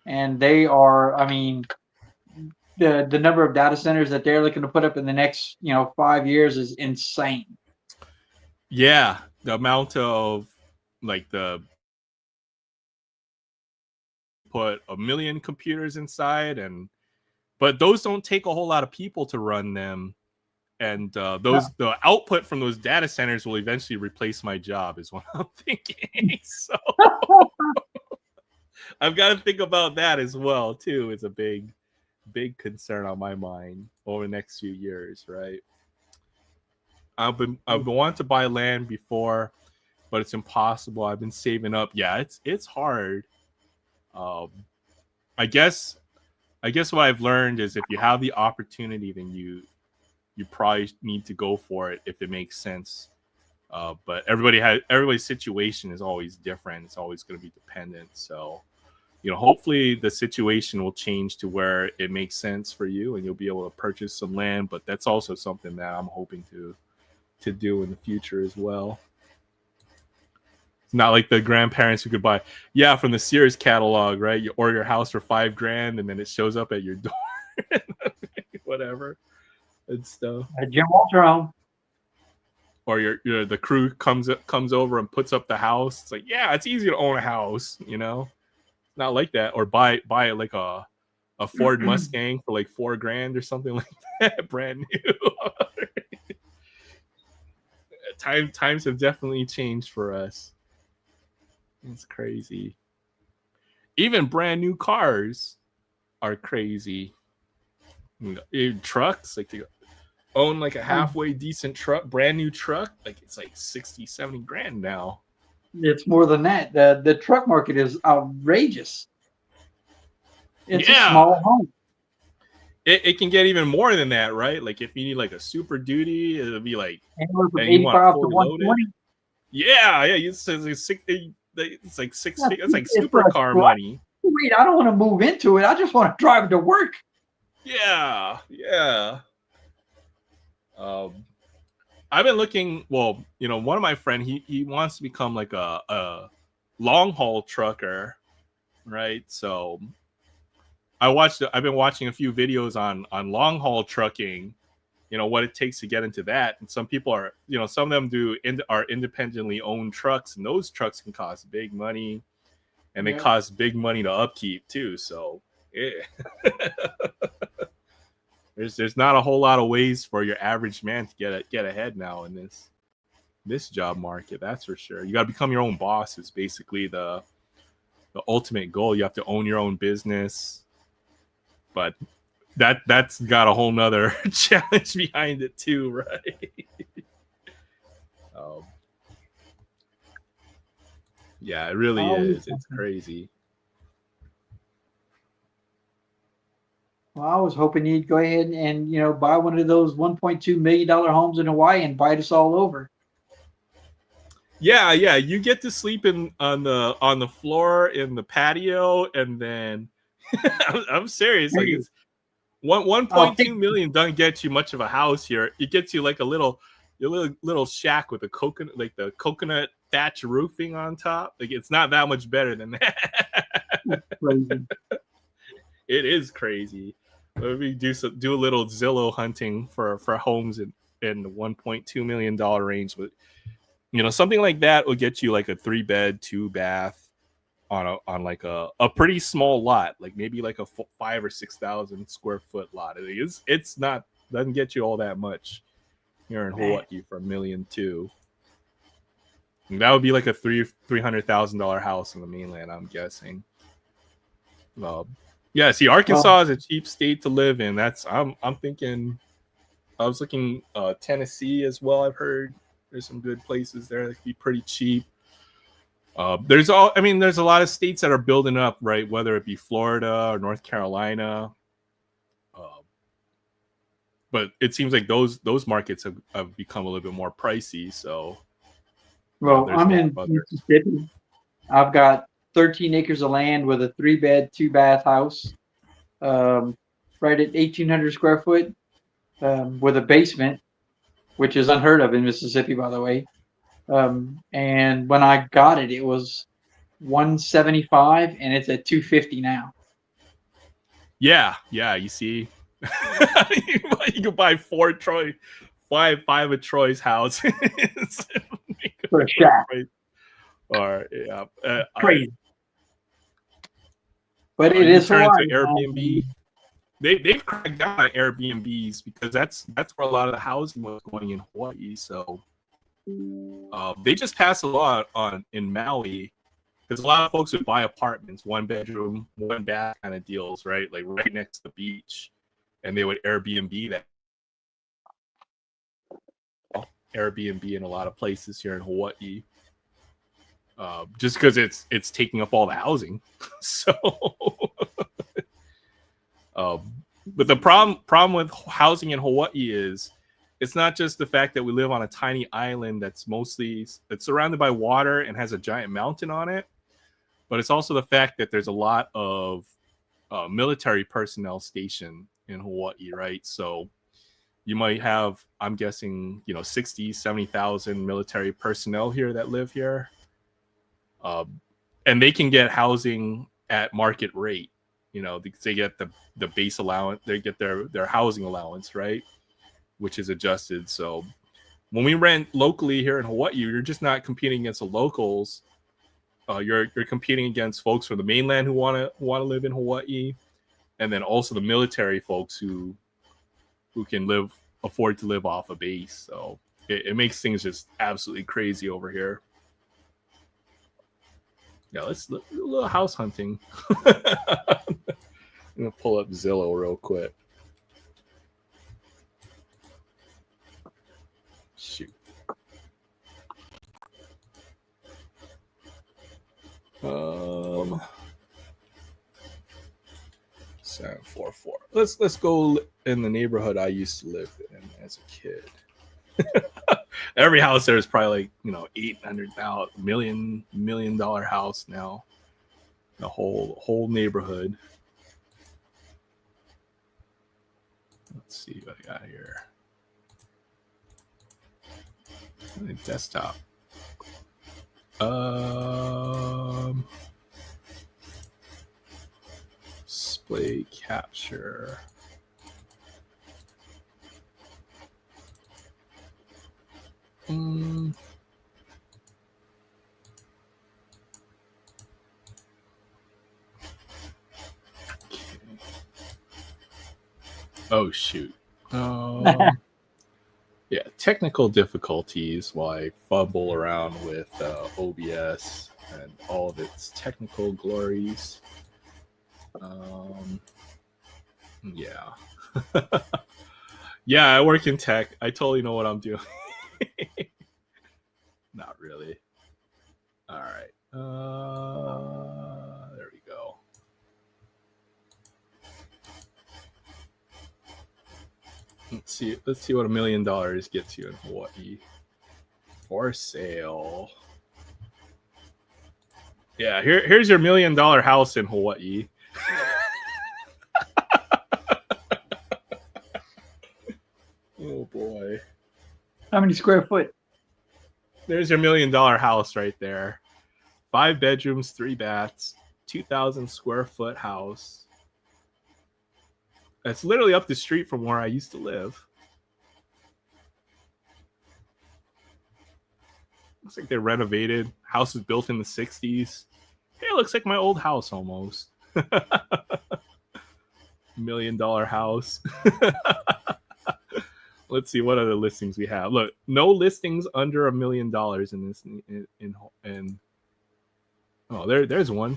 and they are. I mean, the number of data centers that they're looking to put up in the next 5 years is insane. yeah. The amount of like the put 1 million computers inside, but those don't take a whole lot of people to run them. And No, the output from those data centers will eventually replace my job, is what I'm thinking. So I've got to think about that as well too. It's a big concern on my mind over the next few years, right? I've been wanting to buy land before, but it's impossible. I've been saving up. Yeah, it's hard. Um, I guess what I've learned is if you have the opportunity, then you probably need to go for it if it makes sense. But everybody's situation is always different. It's always going to be dependent. So, hopefully the situation will change to where it makes sense for you and you'll be able to purchase some land. But that's also something that I'm hoping to do in the future as well. It's not like the grandparents who could buy, from the Sears catalog, right? You order your house for $5,000 and then it shows up at your door, whatever and stuff. Jim Walter home. Or the crew comes over and puts up the house. It's like, it's easy to own a house, Not like that. Or buy like a Ford Mustang for like $4,000 or something like that, brand new. Times have definitely changed for us. It's crazy. Even brand new cars are crazy. Trucks, like to own like a halfway decent truck, brand new truck, like it's like 60-70 grand now. It's more than that. The truck market is outrageous. It's a small home. It can get even more than that, right? Like if you need like a Super Duty, it'll be like, and you want 85 to fully 120. loaded. Yeah. It's like six. That's like It's supercar money. Wait, I don't want to move into it. I just want to drive it to work. Yeah. I've been looking. Well, one of my friend, he wants to become like a long haul trucker, right? So I've been watching a few videos on long haul trucking. What it takes to get into that, and some people are, some of them are independently owned trucks, and those trucks can cost big money, and they cost big money to upkeep too. So there's not a whole lot of ways for your average man to get ahead now in this job market. That's for sure. You got to become your own boss. Is basically the ultimate goal. You have to own your own business, but that's got a whole nother challenge behind it too, right? It really is. It's crazy. Well, I was hoping you'd go ahead and buy one of those $1.2 million homes in Hawaii and bite us all over. Yeah. You get to sleep on the floor in the patio, and then I'm serious. Like it's 1.2 million doesn't get you much of a house here. It gets you like a little shack with a coconut, like the coconut thatch roofing on top. Like it's not that much better than that. Crazy. It is crazy. Maybe do a little Zillow hunting for homes in the $1.2 million range, but something like that will get you like a 3-bed, 2-bath on like a pretty small lot, like maybe like a 5,000 or 6,000 square foot lot. It's not, doesn't get you all that much here in Hawaii for $1.2 million. And that would be like a $300,000 house in the mainland, I'm guessing. See, Arkansas is a cheap state to live in. I'm thinking was looking Tennessee as well. I've heard there's some good places there that could be pretty cheap. There's a lot of states that are building up, right? Whether it be Florida or North Carolina. But it seems like those markets have become a little bit more pricey. So, well, I'm in Mississippi. I've got 13 acres of land with a 3-bed, 2-bath house, right at 1,800 square foot, with a basement, which is unheard of in Mississippi, by the way. And when I got it, it was 175, and it's at 250 now. Yeah. You see, you can buy five of Troy's houses For a shack. Or yeah, Crazy. But it is turn Hawaii. to Airbnb. They've cracked down on Airbnbs because that's where a lot of the housing was going in Hawaii. So they just passed a law in Maui because a lot of folks would buy apartments, 1 bedroom, 1 bath kind of deals, right? Like right next to the beach, and they would Airbnb that. Airbnb in a lot of places here in Hawaii. Just because it's taking up all the housing. So, but the problem with housing in Hawaii is it's not just the fact that we live on a tiny island that's surrounded by water and has a giant mountain on it, but it's also the fact that there's a lot of military personnel stationed in Hawaii, right? So you might have, I'm guessing, 60, 70,000 military personnel here that live here. And they can get housing at market rate, because they get the base allowance, they get their housing allowance, right? Which is adjusted. So when we rent locally here in Hawaii, you're just not competing against the locals. You're competing against folks from the mainland who want to live in Hawaii, and then also the military folks who can afford to live off a base. So it makes things just absolutely crazy over here. Yeah, let's do a little house hunting. I'm gonna pull up Zillow real quick. Shoot. 744. Let's go in the neighborhood I used to live in as a kid. Every house there is probably like $800,000 million house now. The whole neighborhood. Let's see what I got here. Desktop. Display capture. Oh shoot. Yeah, technical difficulties while I fumble around with OBS and all of its technical glories. Yeah. Yeah, I work in tech. I totally know what I'm doing. Not really. All right. There we go. Let's see what $1 million gets you in Hawaii. For sale. Yeah, here's your $1 million house in Hawaii. Oh boy. How many square foot? There's your $1 million house right there. 5 bedrooms, 3 baths, 2,000 square foot house. It's literally up the street from where I used to live. Looks like they renovated. House was built in the 60s. Hey, it looks like my old house almost. $1 million house. Let's see what other listings we have. Look, no listings under $1 million in this. Oh, there's one.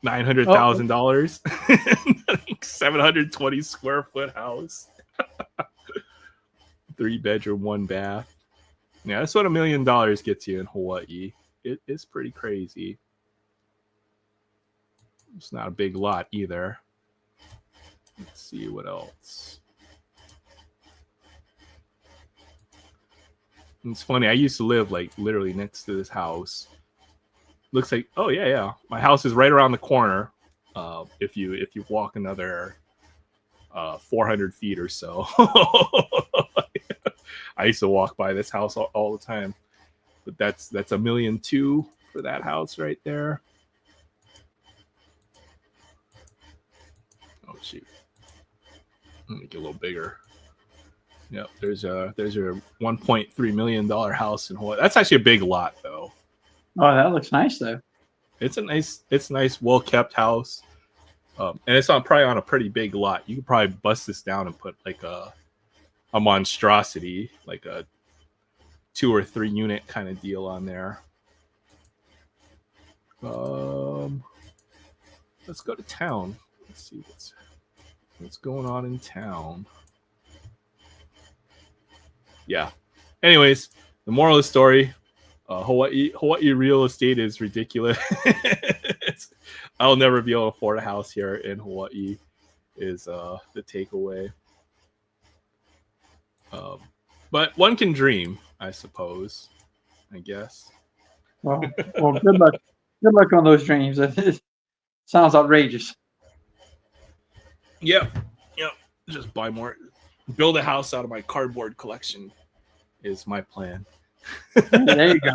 $900,000. 720 square foot house. 3-bedroom, 1-bath. Yeah, that's what $1 million gets you in Hawaii. It's pretty crazy. It's not a big lot either. Let's see what else. It's funny. I used to live like literally next to this house. Looks like, oh yeah. My house is right around the corner. If you walk another 400 feet or so. I used to walk by this house all the time. But that's $1.2 million for that house right there. Oh shoot. Make it a little bigger. Yep, there's your $1.3 million house in Hawaii. That's actually a big lot though. Oh, that looks nice though. It's nice, well kept house. And it's probably on a pretty big lot. You could probably bust this down and put like a monstrosity, like a 2 or 3 unit kind of deal on there. Let's go to town. Let's see what's going on in town. Yeah. Anyways, the moral of the story: Hawaii real estate is ridiculous. I'll never be able to afford a house here in Hawaii. Is the takeaway. But one can dream, I suppose. I guess. Well, good luck. Good luck on those dreams. It sounds outrageous. Yep. Just buy more. Build a house out of my cardboard collection is my plan. There you go.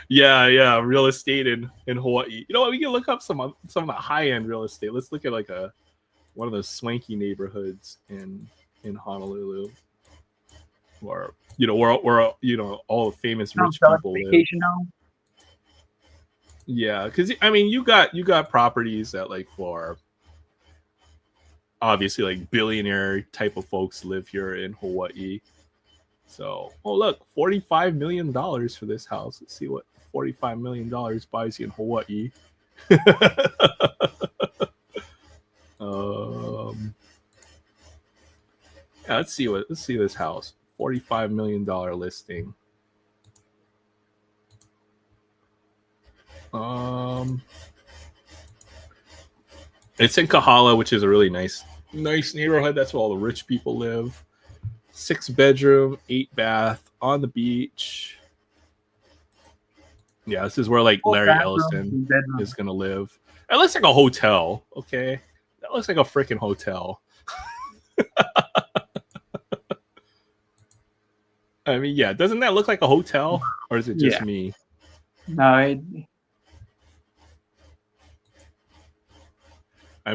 Yeah. Real estate in Hawaii. You know what? We can look up some of the high end real estate. Let's look at like one of those swanky neighborhoods in Honolulu, where where all the famous rich people live. Yeah, because I mean, you got properties that like for obviously like billionaire type of folks live here in Hawaii. So, oh look, $45 million for this house. Let's see what $45 million buys you in Hawaii. Yeah, let's see this house. $45 million listing. It's in Kahala, which is a really nice neighborhood. That's where all the rich people live. 6-bedroom, 8-bath on the beach. Yeah, this is where like Larry Ellison is gonna live. It looks like a hotel. Okay, that looks like a freaking hotel. I mean, yeah, doesn't that look like a hotel, or is it just me? No, I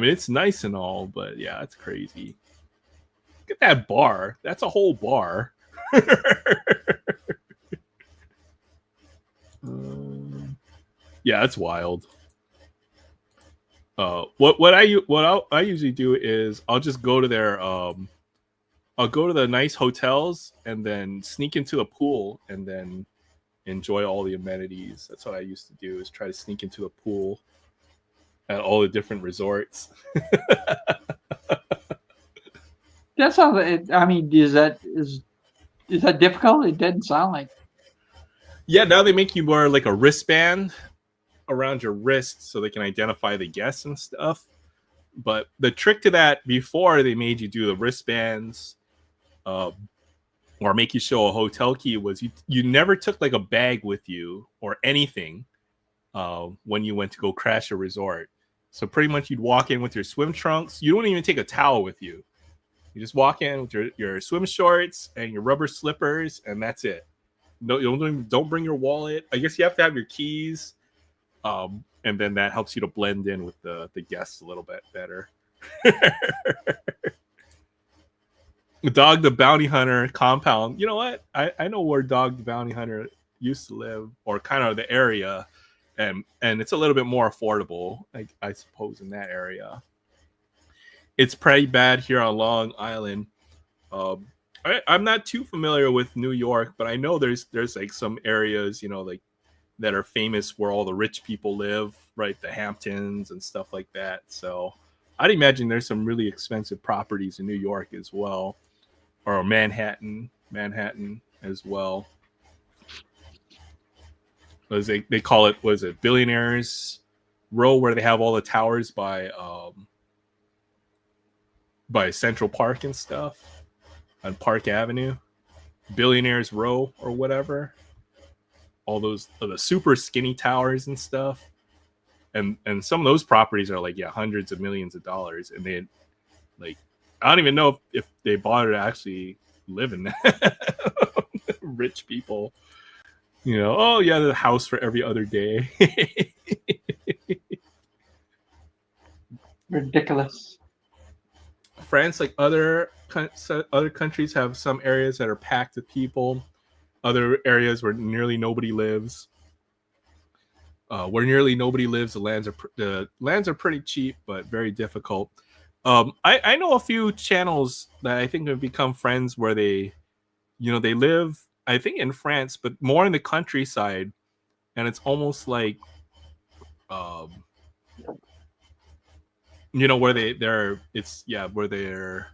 mean, it's nice and all, but yeah, it's crazy. Look at that bar. That's a whole bar. Yeah, it's wild. What I usually do is I'll just go to their I'll go to the nice hotels and then sneak into a pool and then enjoy all the amenities. That's what I used to do, is try to sneak into the pool at all the different resorts. that sounds. I mean, is that difficult? It doesn't sound like. Yeah, now they make you wear like a wristband around your wrist so they can identify the guests and stuff. But the trick to that, before they made you do the wristbands or make you show a hotel key, was you never took like a bag with you or anything when you went to go crash a resort. So pretty much you'd walk in with your swim trunks. You don't even take a towel with you. You just walk in with your swim shorts and your rubber slippers, and that's it. No, don't bring your wallet. I guess you have to have your keys. And then that helps you to blend in with the guests a little bit better. Dog the Bounty Hunter compound. You know what? I know where Dog the Bounty Hunter used to live, or kind of the area, and it's a little bit more affordable, I suppose, in that area. It's pretty bad here on Long Island. I'm not too familiar with New York, but I know there's like some areas, like that are famous where all the rich people live, right? The Hamptons and stuff like that. So I'd imagine there's some really expensive properties in New York as well. or Manhattan as well. As they call it, was it Billionaires Row, where they have all the towers by Central Park and stuff on Park Avenue, Billionaires Row or whatever. All those the super skinny towers and stuff, and some of those properties are like hundreds of millions of dollars, and they like I don't even know if they bought it to actually live in that. Rich people, oh yeah, the house for every other day. Ridiculous. France, like other countries, have some areas that are packed with people. Other areas where nearly nobody lives. Where nearly nobody lives, the lands are pretty cheap, but very difficult. I know a few channels that I think have become friends where they live, I think in France, but more in the countryside, and it's almost like, where where they're,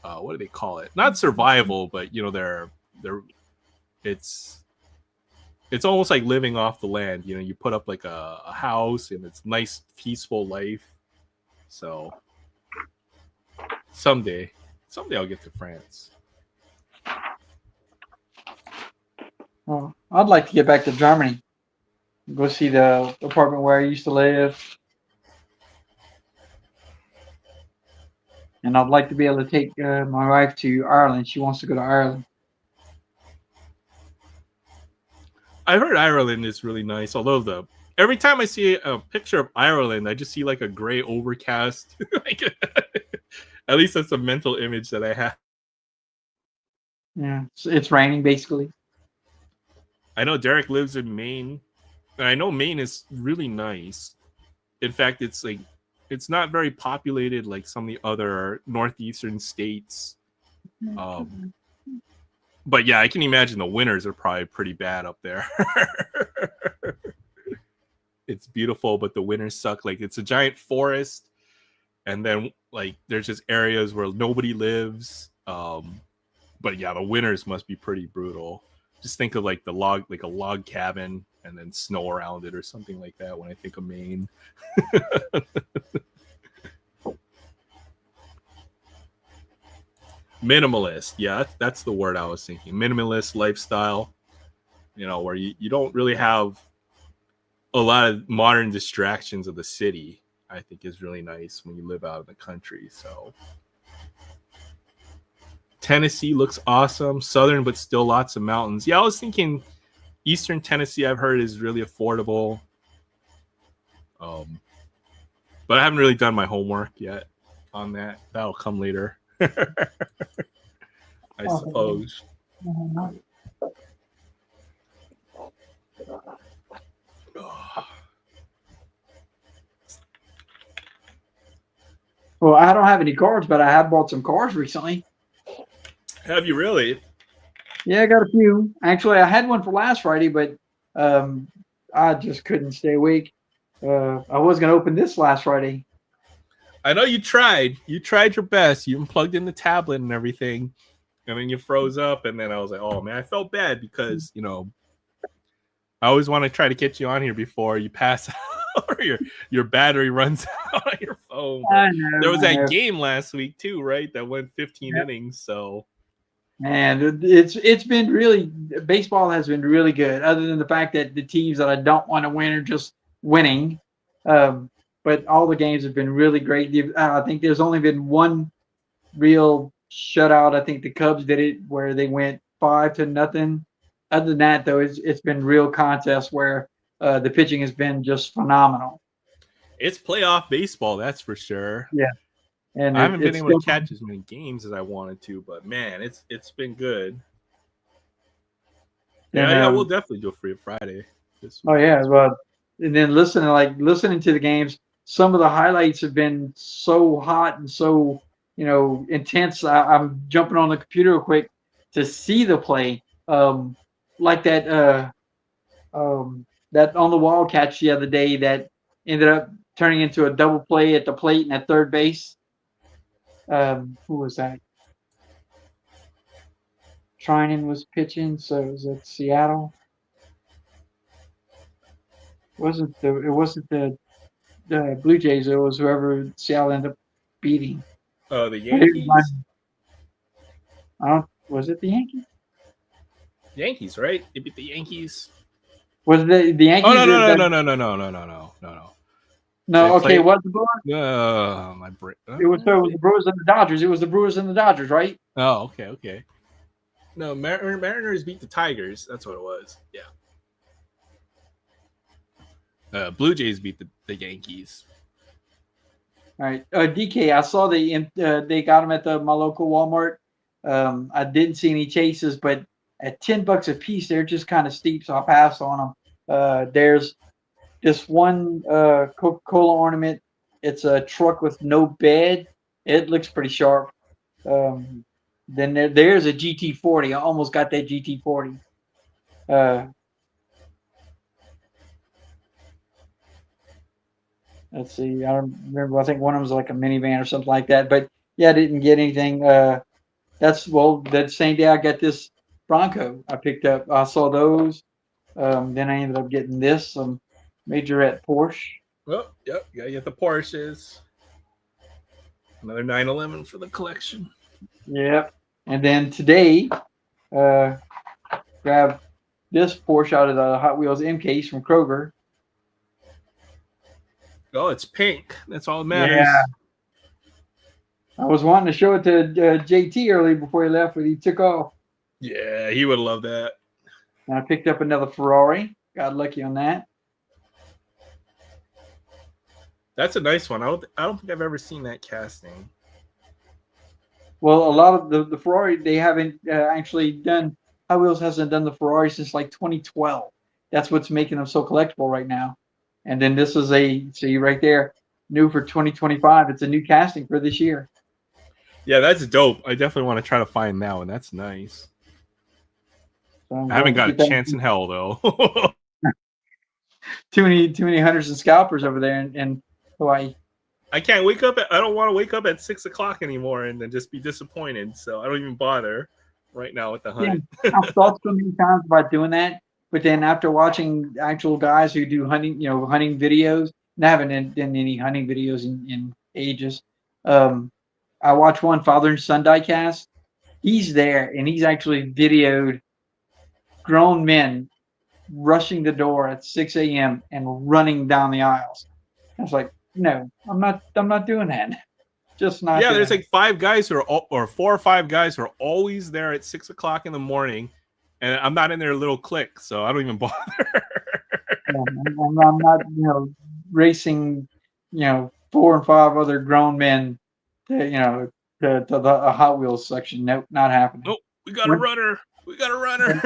what do they call it? Not survival, but they're it's almost like living off the land. You put up like a house, and it's nice, peaceful life. So someday I'll get to France. Well, I'd like to get back to Germany. Go see the apartment where I used to live. And I'd like to be able to take my wife to Ireland. She wants to go to Ireland. I heard Ireland is really nice, although every time I see a picture of Ireland, I just see like a gray overcast. At least that's a mental image that I have. Yeah, it's raining basically. I know Derek lives in Maine, and I know Maine is really nice. In fact, it's not very populated like some of the other northeastern states. But yeah, I can imagine the winters are probably pretty bad up there. It's beautiful, but the winters suck. Like, it's a giant forest, and then like there's just areas where nobody lives. But yeah, the winters must be pretty brutal. Just think of like a log cabin and then snow around it or something like that when I think of Maine. Minimalist, yeah, that's the word I was thinking. Minimalist lifestyle, where you don't really have a lot of modern distractions of the city. I think is really nice when you live out in the country. So Tennessee looks awesome. Southern, but still lots of mountains. Yeah, I was thinking Eastern Tennessee, I've heard, is really affordable. But I haven't really done my homework yet on that. That'll come later. I suppose. Well, I don't have any cards, but I have bought some cards recently. Have you really? Yeah, I got a few. Actually, I had one for last Friday, but I just couldn't stay awake. I was going to open this last Friday. I know you tried. You tried your best. You unplugged in the tablet and everything, and then you froze up. And then I was like, "Oh man," I felt bad because I always want to try to get you on here before you pass out or your battery runs out on your phone. There was that game last week too, right? That went 15 innings. So, man, it's been really, baseball has been really good. Other than the fact that the teams that I don't want to win are just winning, but all the games have been really great. I think there's only been one real shutout. I think the Cubs did it where they went 5-0. Other than that, though, it's been real contests where the pitching has been just phenomenal. It's playoff baseball, that's for sure. Yeah, and I haven't been able to catch as many games as I wanted to, but man, it's been good. Yeah, we'll definitely do a free Friday. Oh yeah, well, and then listening to the games, some of the highlights have been so hot and so intense. I'm jumping on the computer real quick to see the play. Like that that on the wall catch the other day that ended up turning into a double play at the plate and at third base. Who was that? Trinan was pitching, so it was at Seattle. It wasn't the Blue Jays. It was whoever Seattle ended up beating. The Yankees. I don't. Was it the Yankees? Yankees, right? They beat the Yankees. Was it the Yankees? Oh no. No, okay. played- What the Brewers? My brain. It was the Brewers and the Dodgers. It was the Brewers and the Dodgers, right? Oh, okay. No, Mariners beat the Tigers. That's what it was. Yeah. Blue Jays beat the Yankees. All right. DK, I saw they got them at my local Walmart. I didn't see any chases, but at $10 a piece, they're just kind of steep, so I passed on them. There's this one Coca-Cola ornament. It's a truck with no bed. It looks pretty sharp. Then there's a GT40. I almost got that GT40. Let's see. I don't remember. I think one of them was like a minivan or something like that. But yeah, I didn't get anything. That same day I got this Bronco. I picked up. I saw those. Then I ended up getting this Majorette Porsche. Oh, yep. You gotta get the Porsches. Another 911 for the collection. Yep. And then today, grab this Porsche out of the Hot Wheels M case from Kroger. Oh, it's pink. That's all that matters. Yeah. I was wanting to show it to JT early before he left, but he took off. Yeah, he would love that. And I picked up another Ferrari. Got lucky on that. That's a nice one. I don't think I've ever seen that casting. Well, a lot of the Ferrari, they haven't actually done. Hot Wheels hasn't done the Ferrari since like 2012. That's what's making them so collectible right now. And then this is see right there, new for 2025. It's a new casting for this year. Yeah, that's dope. I definitely want to try to find that one. That's nice. So I haven't got a chance in hell though. too many hunters and scalpers over there in Hawaii. I can't wake up. I don't want to wake up at 6 o'clock anymore and then just be disappointed. So I don't even bother right now with the hunt. Yeah, I've thought so many times about doing that, but then after watching actual guys who do hunting, hunting videos, and I haven't done any hunting videos in ages. I watched one father and son diecast. He's there and he's actually videoed grown men rushing the door at 6 a.m. and running down the aisles. I was like, no, I'm not doing that. Just not. Yeah, there's like 5 guys or 4 or 5 guys who are always there at 6 o'clock in the morning, and I'm not in their little clique, so I don't even bother. I'm not, racing, 4 and 5 other grown men to the Hot Wheels section. Nope, not happening. Nope, we got a runner. We got a runner.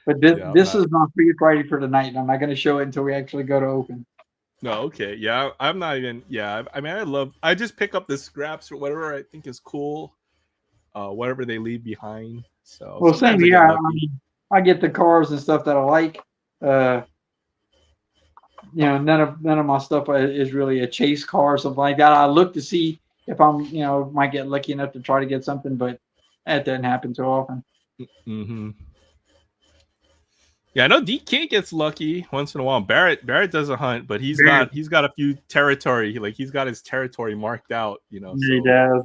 But this is not ready for tonight. I'm not going to show it until we actually go to open. No, okay. Yeah, I'm not even. Yeah, I mean, I just pick up the scraps or whatever I think is cool, whatever they leave behind. So, well, same here. I get the cars and stuff that I like. None of my stuff is really a chase car or something like that. I look to see if I'm, might get lucky enough to try to get something, but that doesn't happen too often. Mm-hmm. Yeah, I know DK gets lucky once in a while. Barrett doesn't hunt, but he's got a few territory. Like he's got his territory marked out. He does.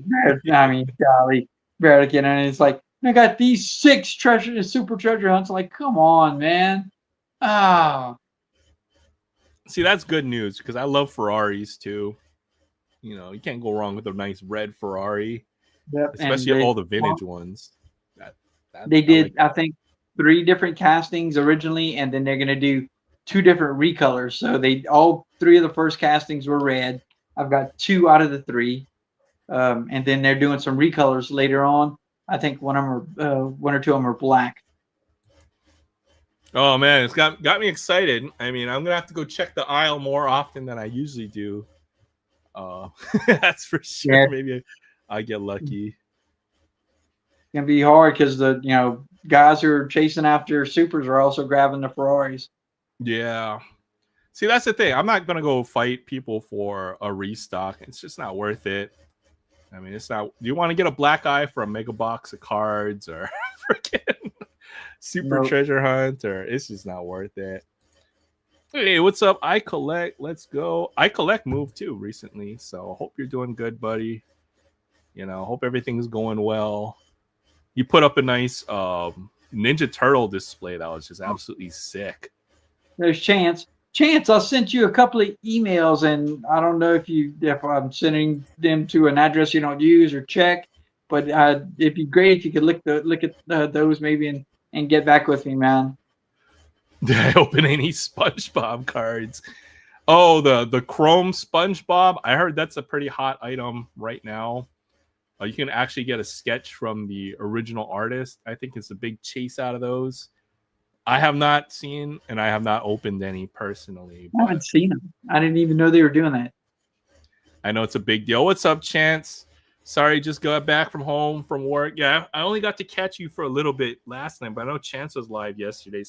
I mean, golly, Barrett again, and it's like I got these 6 super treasure hunts. Like, come on, man. See, that's good news because I love Ferraris too. You can't go wrong with a nice red Ferrari, especially all the vintage ones. They did, I think, 3 different castings originally, and then they're going to do 2 different recolors. So all 3 of the first castings were red. I've got 2 out of the 3, and then they're doing some recolors later on. I think one or 2 of them are black. Oh man, it's got me excited. I mean, I'm gonna have to go check the aisle more often than I usually do. That's for sure. Yeah. Maybe I get lucky. It's gonna be hard because the guys who are chasing after supers are also grabbing the Ferraris. Yeah. See, that's the thing. I'm not gonna go fight people for a restock. It's just not worth it. I mean, it's not. Do you want to get a black eye for a mega box of cards or freaking super Nope. treasure hunt? Or it's just not worth it. Hey, what's up? I collect. Let's go. I collect moved too recently, so hope you're doing good, buddy. You know, hope everything's going well. You put up a nice Ninja Turtle display that was just absolutely sick. There's Chance. Chance, I sent you a couple of emails, and I don't know if I'm sending them to an address you don't use or check, but it'd be great if you could look at those maybe and get back with me, man. Did I open any SpongeBob cards? Oh, the Chrome SpongeBob. I heard that's a pretty hot item right now. You can actually get a sketch from the original artist. I think it's a big chase out of those. I have not seen, and I have not opened any personally. I haven't seen them. I didn't even know they were doing that. I know it's a big deal. What's up, Chance? Sorry, just got back from home from work. Yeah, I only got to catch you for a little bit last night, but I know Chance was live yesterday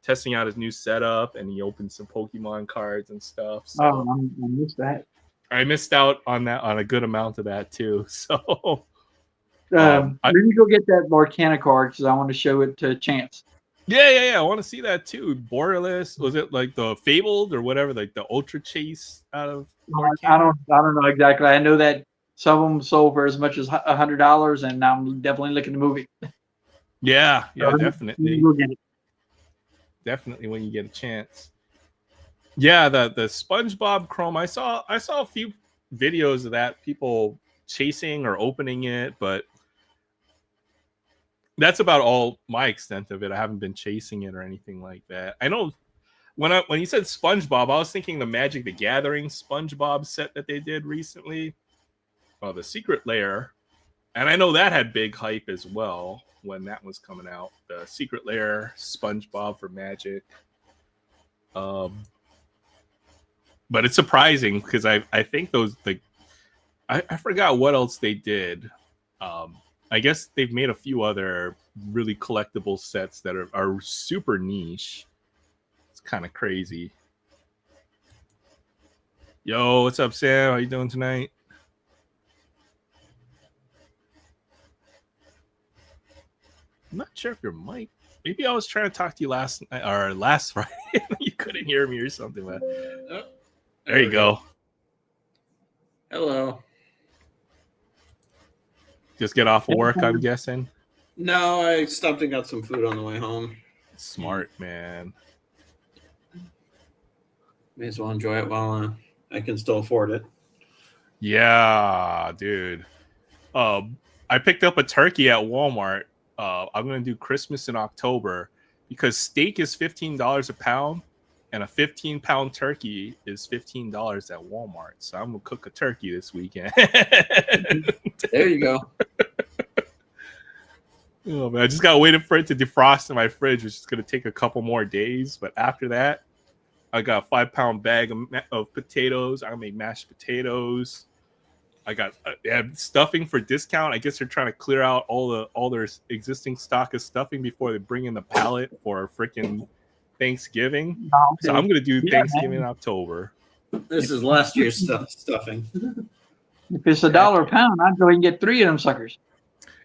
testing out his new setup, and he opened some Pokemon cards and stuff. So I missed that. I missed out on that, on a good amount of that too. So let me go get that Lorcana card because I want to show it to Chance. Yeah. I want to see that too. Borderless, was it like the Fabled or whatever, like the Ultra Chase out of? I don't know exactly. I know that some of them sold for as much as $100, and I'm definitely looking to move it. Yeah, definitely. Go get it. Definitely when you get a chance. Yeah, the SpongeBob Chrome. I saw a few videos of that, people chasing or opening it, but that's about all my extent of it. I haven't been chasing it or anything like that. I know when you said SpongeBob, I was thinking the Magic the Gathering SpongeBob set that they did recently. Oh, the Secret Lair. And I know that had big hype as well when that was coming out. The Secret Lair SpongeBob for Magic. But it's surprising because I think those I forgot what else they did. I guess they've made a few other really collectible sets that are super niche. It's kind of crazy. Yo, what's up, Sam? How you doing tonight? I'm not sure if your mic. Maybe I was trying to talk to you last Friday. You couldn't hear me or something. But there you go. Hello. Just get off of work, I'm guessing. No, I stopped and got some food on the way home. Smart, man. May as well enjoy it while I can still afford it. Yeah, dude. I picked up a turkey at Walmart. I'm going to do Christmas in October because steak is $15 a pound and a 15-pound turkey is $15 at Walmart. So I'm going to cook a turkey this weekend. There you go. Oh, man, I just got to wait for it to defrost in my fridge, which is going to take a couple more days. But after that, I got a 5-pound bag of potatoes. I'm going to make mashed potatoes. I got stuffing for discount. I guess they're trying to clear out all their existing stock of stuffing before they bring in the pallet for freaking Thanksgiving. So I'm going to do Thanksgiving in October. This is last year's stuffing. If it's $1 a pound, I'd go and get 3 of them suckers.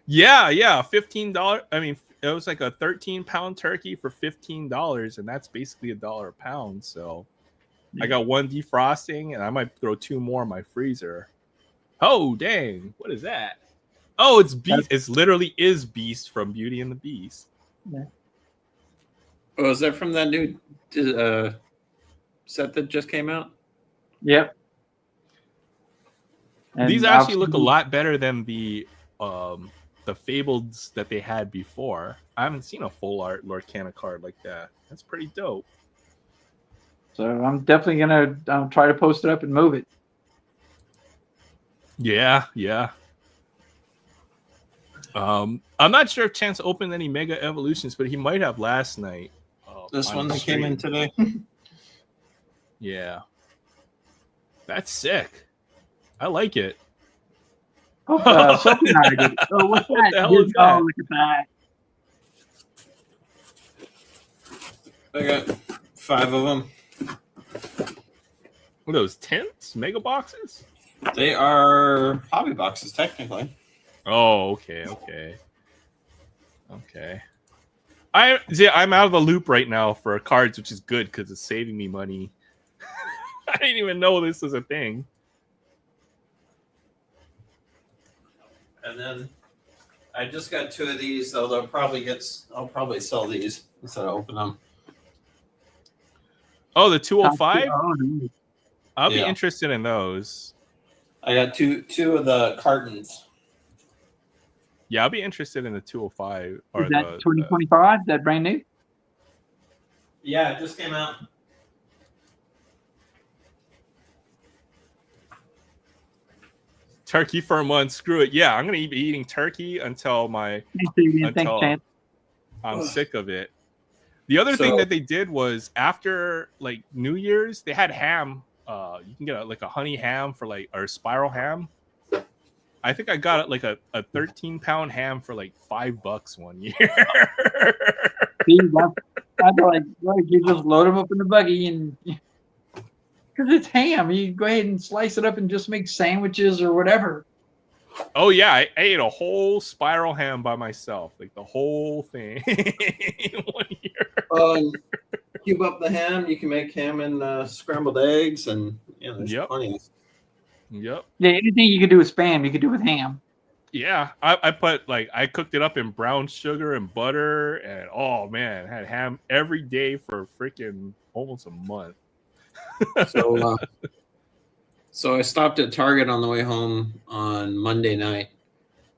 Yeah, $15. I mean, it was like a 13-pound turkey for $15, and that's basically $1 a pound. So I got 1 defrosting, and I might throw 2 more in my freezer. Oh, dang. What is that? Oh, it's Beast. It's literally is Beast from Beauty and the Beast. Yeah. Oh, is that from that new set that just came out? Yep. And these actually look a lot better than the Fableds that they had before. I haven't seen a full art Lorcana card like that. That's pretty dope. So I'm definitely going to try to post it up and move it. Yeah. I'm not sure if Chance opened any Mega Evolutions, but he might have last night. This one that came in today. Yeah. That's sick. I like it. Something I did. Oh, what's that? What the hell is that? Oh, look at that. I got 5 of them. What are those tints? Mega boxes? They are hobby boxes, technically. Oh, okay. I'm out of the loop right now for cards, which is good because it's saving me money. I didn't even know this was a thing. And then I just got 2 of these, though. I'll probably sell these instead of open them. Oh, the 205? Oh, I'll be Yeah. interested in those. I got two of the cartons. Yeah, I'll be interested in the 205. Or is that 2025? Is that brand new? Yeah, it just came out. turkey for a month. Screw it. Yeah, I'm gonna be eating turkey until Thanks, Adrian. Thanks, Chance. I'm sick of it. The other thing that they did was after like New Year's, they had ham. You can get a honey ham for or spiral ham. I think I got like a 13-pound ham for like $5 one year. See, I'd be like, you just load them up in the buggy and because it's ham, you go ahead and slice it up and just make sandwiches or whatever. Oh yeah, I ate a whole spiral ham by myself, like the whole thing. 1 year. Cube up the ham. You can make ham and scrambled eggs, and there's plenty. Yep. Yeah, anything you could do with Spam, you could do with ham. Yeah, I put I cooked it up in brown sugar and butter, and oh man, had ham every day for freaking almost a month. So I stopped at Target on the way home on Monday night,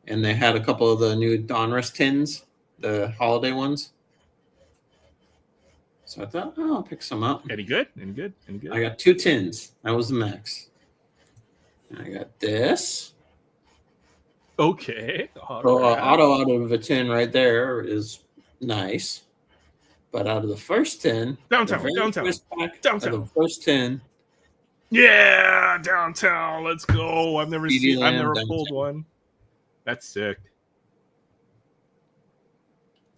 and they had a couple of the new Donruss tins, the holiday ones. So I thought, I'll pick some up. Any good? I got 2 tins. That was the max. And I got this. Okay. Auto out of a tin right there is nice. But out of the first tin, downtown. The first tin. Yeah, downtown. Let's go. I've never pulled one. That's sick.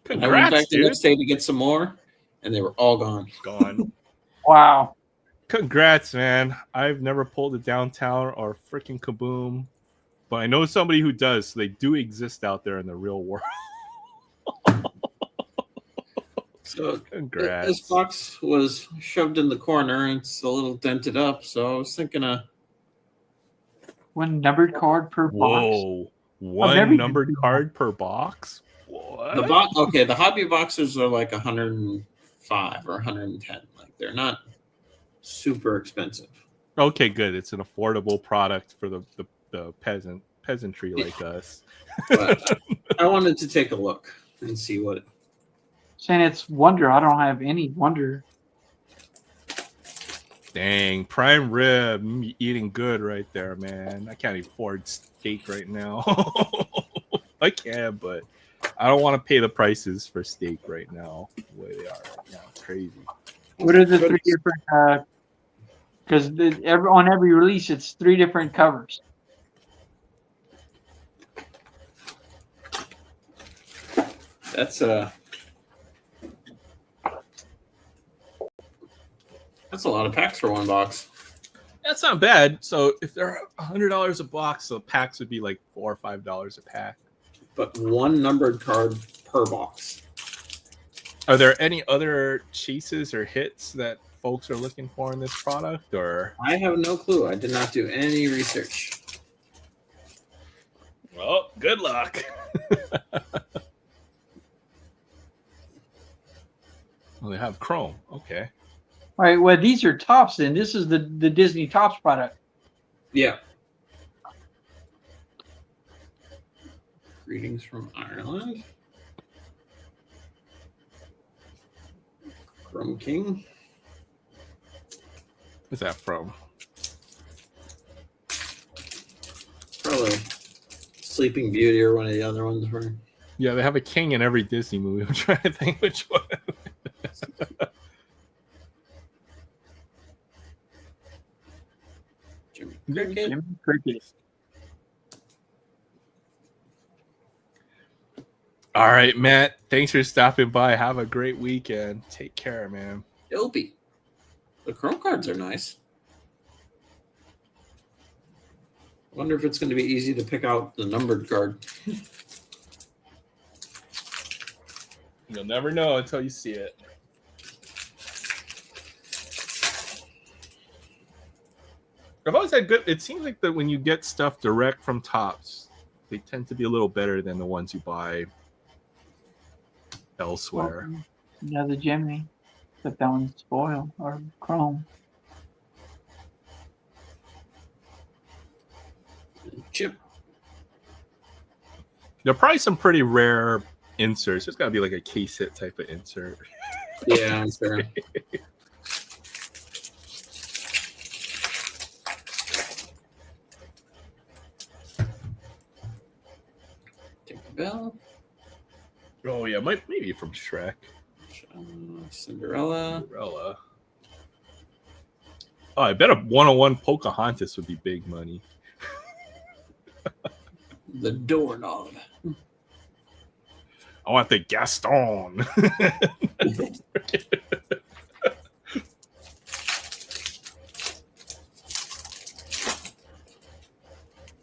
Congrats, I went back the next day to get some more, and they were all gone. Wow. Congrats, man. I've never pulled a downtown or freaking Kaboom, but I know somebody who does. So they do exist out there in the real world. So congrats. This box was shoved in the corner and it's a little dented up. So I was thinking one numbered card per box. Whoa. One numbered card per box? What? The hobby boxes are like 105 or 110. Like they're not super expensive. Okay, good. It's an affordable product for the peasantry like us. But I wanted to take a look and see what. Saying it's Wonder. I don't have any Wonder. Dang, prime rib, eating good right there, man. I can't afford steak right now. I can, but I don't want to pay the prices for steak right now. The way they are right now, crazy. What are the 3 different? Because on every release, it's 3 different covers. That's a lot of packs for one box. That's not bad. So if they're $100 a box, the packs would be like $4 or $5 a pack. But one numbered card per box. Are there any other chases or hits that folks are looking for in this product? Or I have no clue. I did not do any research. Well, good luck. Well, they have Chrome. Okay. All right. Well, these are tops. Then this is the Disney Tops product. Yeah. Greetings from Ireland. Chrome King. What's that from? Probably Sleeping Beauty or one of the other ones. Yeah, they have a king in every Disney movie. I'm trying to think which one. Jimmy Cricket. All right, Matt. Thanks for stopping by. Have a great weekend. Take care, man. Ilby. The Chrome cards are nice. Wonder if it's going to be easy to pick out the numbered card. You'll never know until you see it. I've always had good. It seems like that when you get stuff direct from Topps, they tend to be a little better than the ones you buy elsewhere. Another Gemini, but that one's foil or chrome. Chip. There are probably some pretty rare inserts. There's got to be like a case hit type of insert. Yeah, I'm sure. Take the bell. Oh yeah, maybe from Shrek. Cinderella. Cinderella. Oh, I bet a 101 Pocahontas would be big money. The doorknob. I want the Gaston.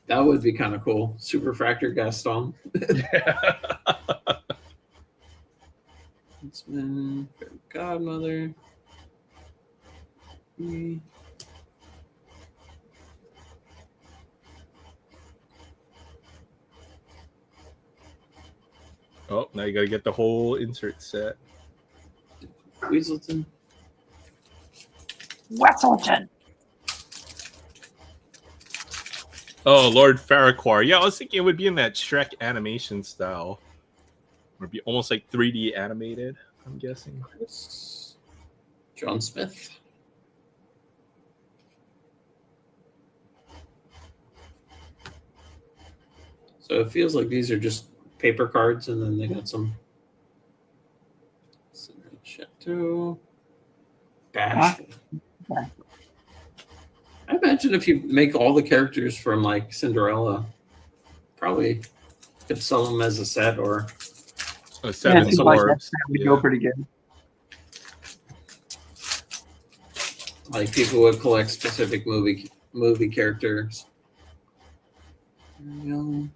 That would be kind of cool. Superfractor Gaston. Yeah. It's been Godmother. Oh, now you got to get the whole insert set. Weaselton. Wesselton. Oh, Lord Farquhar. Yeah, I was thinking it would be in that Shrek animation style. It would be almost like 3D animated, I'm guessing. John Smith. So it feels like these are just paper cards, and then they got some Chateau. Bashful. Okay. I imagine if you make all the characters from like Cinderella, probably could sell them as a set or Oh, Seven it seems like Dwarfs. that would Yeah. go pretty good. like people would collect specific movie characters. Ariel,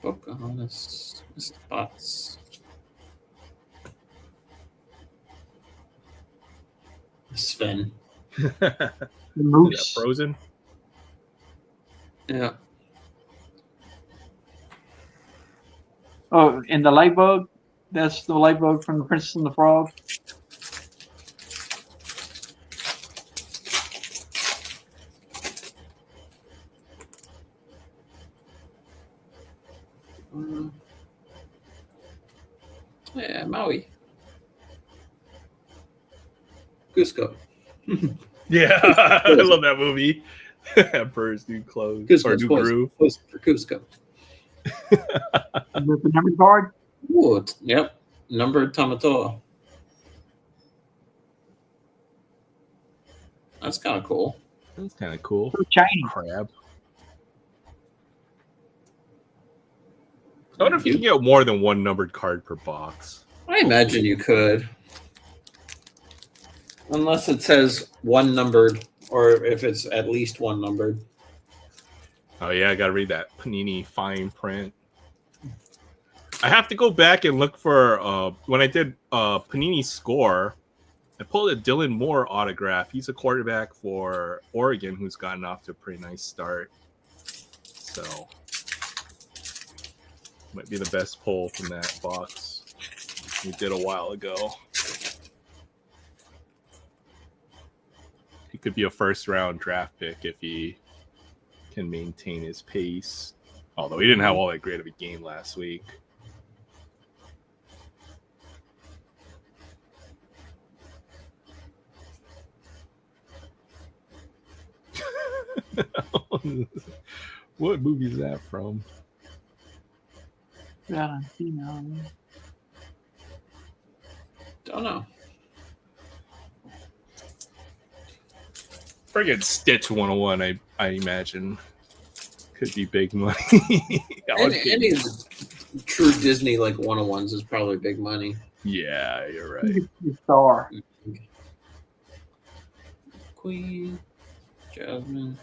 Pocahontas, Mr. Potts, Sven. The Yeah, moose. Frozen. Yeah. Oh, and the light bug. That's the light bug from the Princess and the Frog. Yeah, Maui. Cusco. Yeah, I love that movie. Emperor's New Clothes. Or Cusco's New poison. Groove. Poison for Cusco. With the number card. Ooh, yep. Numbered Tamatoa. That's kind of cool. That's kind of cool. So shiny. Crab. I wonder if you can get more than one numbered card per box. I imagine you could. Unless it says one numbered, or if it's at least one numbered. Oh yeah, I gotta read that Panini fine print. I have to go back and look for when I did Panini score. I pulled a Dylan Moore autograph. He's a quarterback for Oregon who's gotten off to a pretty nice start. So might be the best pull from that box we did a while ago. He could be a first round draft pick if he can maintain his pace. Although he didn't have all that great of a game last week. What movie is that from? Valentino. Don't know. Friggin' Stitch 101, I imagine. Could be big money. Any of the true Disney like 101s is probably big money. Yeah, you're right. The star. Queen, Jasmine.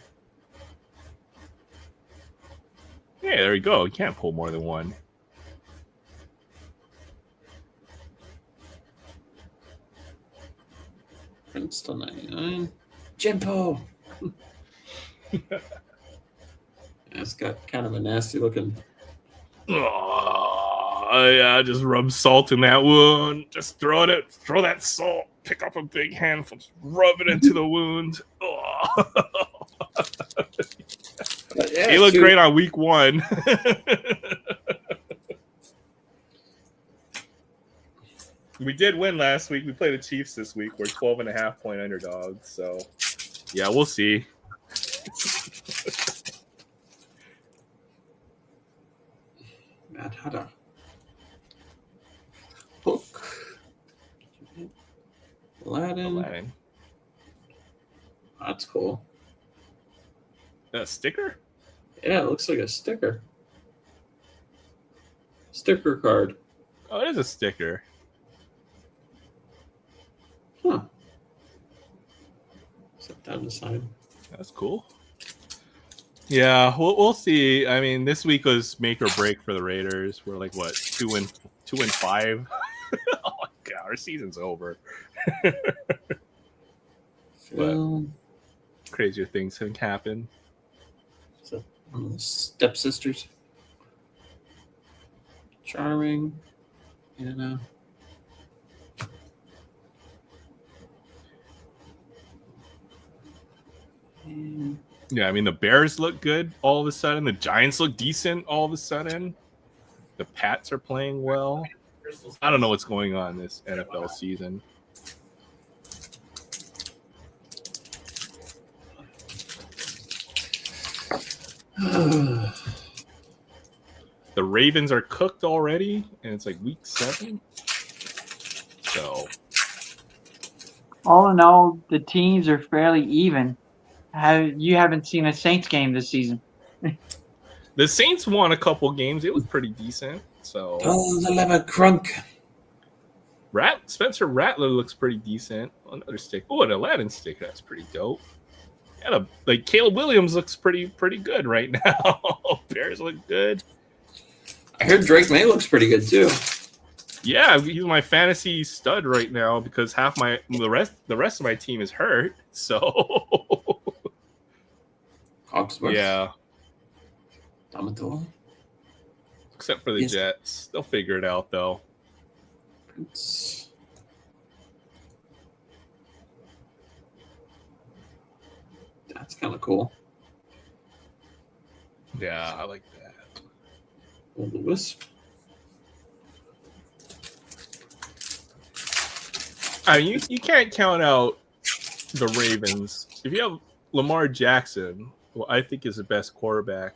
Yeah, there you go. You can't pull more than one. Princeton 99. Jimpo. It's got kind of a nasty looking. Oh, yeah, just rub salt in that wound. Just throw that salt. Pick up a big handful, just rub it into the wound. Oh. Yeah, he looked cute. great on week 1. We did win last week. We played the Chiefs this week. We're 12.5-point underdogs. So, yeah, we'll see. Mad Hatter. Hook. Aladdin. That's cool. A sticker? Yeah, it looks like a sticker. Sticker card. Oh, it is a sticker. Huh. Set down the side. That's cool. Yeah, we'll see. I mean, this week was make or break for the Raiders. We're like what 2-5. Oh my god, our season's over. Phil. Crazier things can happen. So one of the stepsisters. Charming. Anna. And Yeah, I mean the Bears look good all of a sudden. The Giants look decent all of a sudden. The Pats are playing well. I don't know what's going on this NFL season. The Ravens are cooked already, and it's like week 7. So, All in all, the teams are fairly even. You haven't seen a Saints game this season. the Saints won a couple games. It was pretty decent. So, oh, the lever crunk. Spencer Rattler looks pretty decent. Another stick. Oh, an Aladdin stick. That's pretty dope. And Caleb Williams looks pretty good right now. Bears look good. I heard Drake May looks pretty good too. Yeah, he's my fantasy stud right now because the rest of my team is hurt. So Cogsworth. yeah, Domadola. except for the Yes. Jets, they'll figure it out though. Prince. That's kind of cool. Yeah, I like that. Will the Wisp. I mean, you can't count out the Ravens. If you have Lamar Jackson, who I think is the best quarterback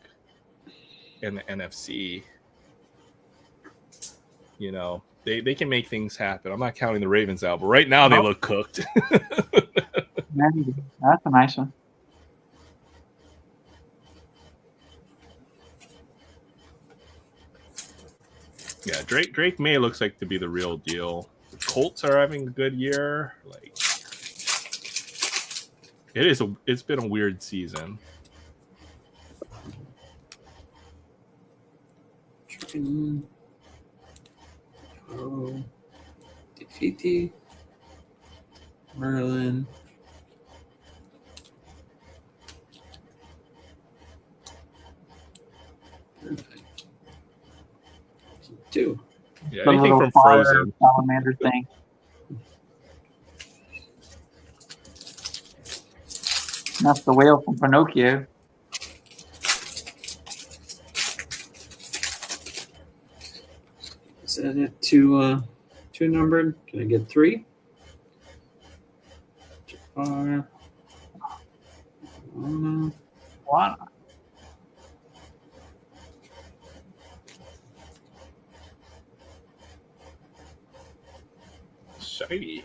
in the NFC, you know, they can make things happen. I'm not counting the Ravens out, but right now they look cooked. That's a nice one. Yeah, Drake May looks like to be the real deal. The Colts are having a good year. Like it's been a weird season. Oh, Defeaty. Merlin. Two. Yeah, The anything little from fire Frozen. salamander thing. That's the whale from Pinocchio. Is that it? Two numbered. Can I get 3? Jafar. What? Shiny.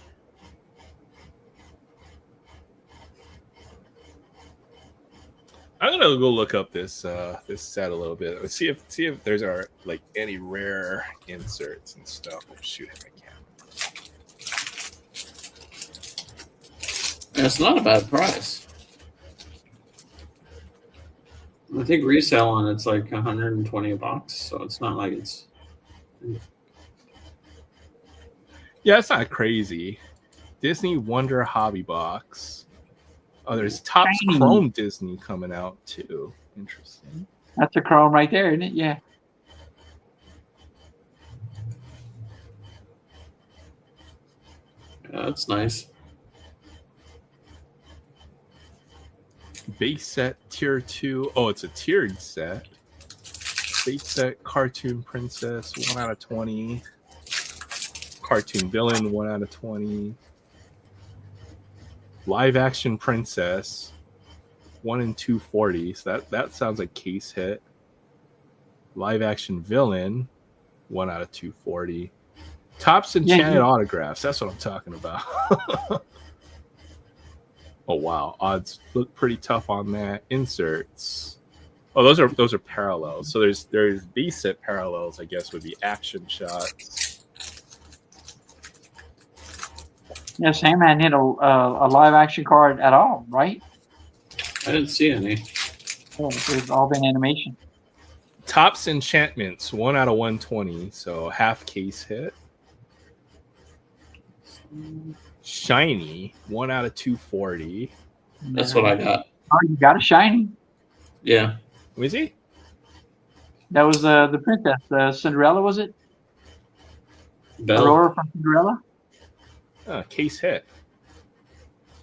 I'm gonna go look up this set a little bit. Let's see if there's any rare inserts and stuff. Oh shoot, if I can. It's not a bad price. I think resale on it's like $120, so it's not like it's. Yeah, it's not crazy. Disney Wonder Hobby Box. Oh, there's Topps Shiny. Chrome Disney coming out too. Interesting. That's a Chrome right there, isn't it? Yeah. Yeah, that's nice. Base set tier 2. Oh, it's a tiered set. Base set Cartoon Princess 1 out of 20. Cartoon Villain 1 out of 20. Live Action Princess 1 in 240. So that sounds like case hit. Live Action Villain 1 out of 240. Topps Enchanted Autographs. That's what I'm talking about. Oh wow, odds look pretty tough on that. Inserts. Oh, those are parallels. So there's base set parallels. I guess would be action shots. Yeah, Sandman hit a live action card at all, right? I didn't see any. Yeah, they've all been animation. Topps Enchantments 1 out of 120. So half case hit. Shiny 1 out of 240. That's what I got. Oh, you got a shiny. Yeah. Let me see. That was the princess, Cinderella, was it? Belle. Aurora from Cinderella? Case hit.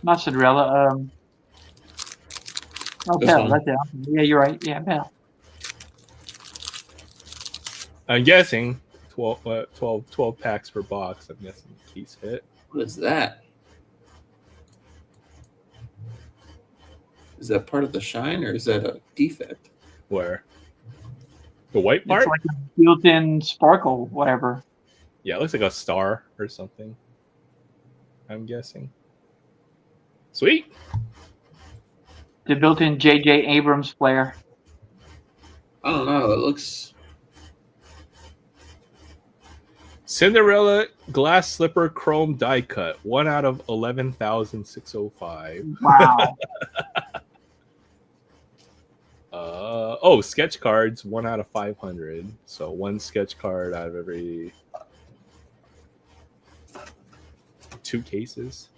Not Cinderella. Oh, This Belle. one. That's it. Yeah, you're right. Yeah, Belle. I'm guessing 12 packs per box. I'm guessing case hit. What is that? Is that part of the shine or is that a defect? Where? The white part? It's like a built-in sparkle, whatever. Yeah, it looks like a star or something. I'm guessing. Sweet. The built-in J.J. Abrams flare. I don't know. It looks. Cinderella glass slipper chrome die cut. 1 out of 11,605. Wow. Sketch cards. 1 out of 500. So 1 sketch card out of every 2 cases.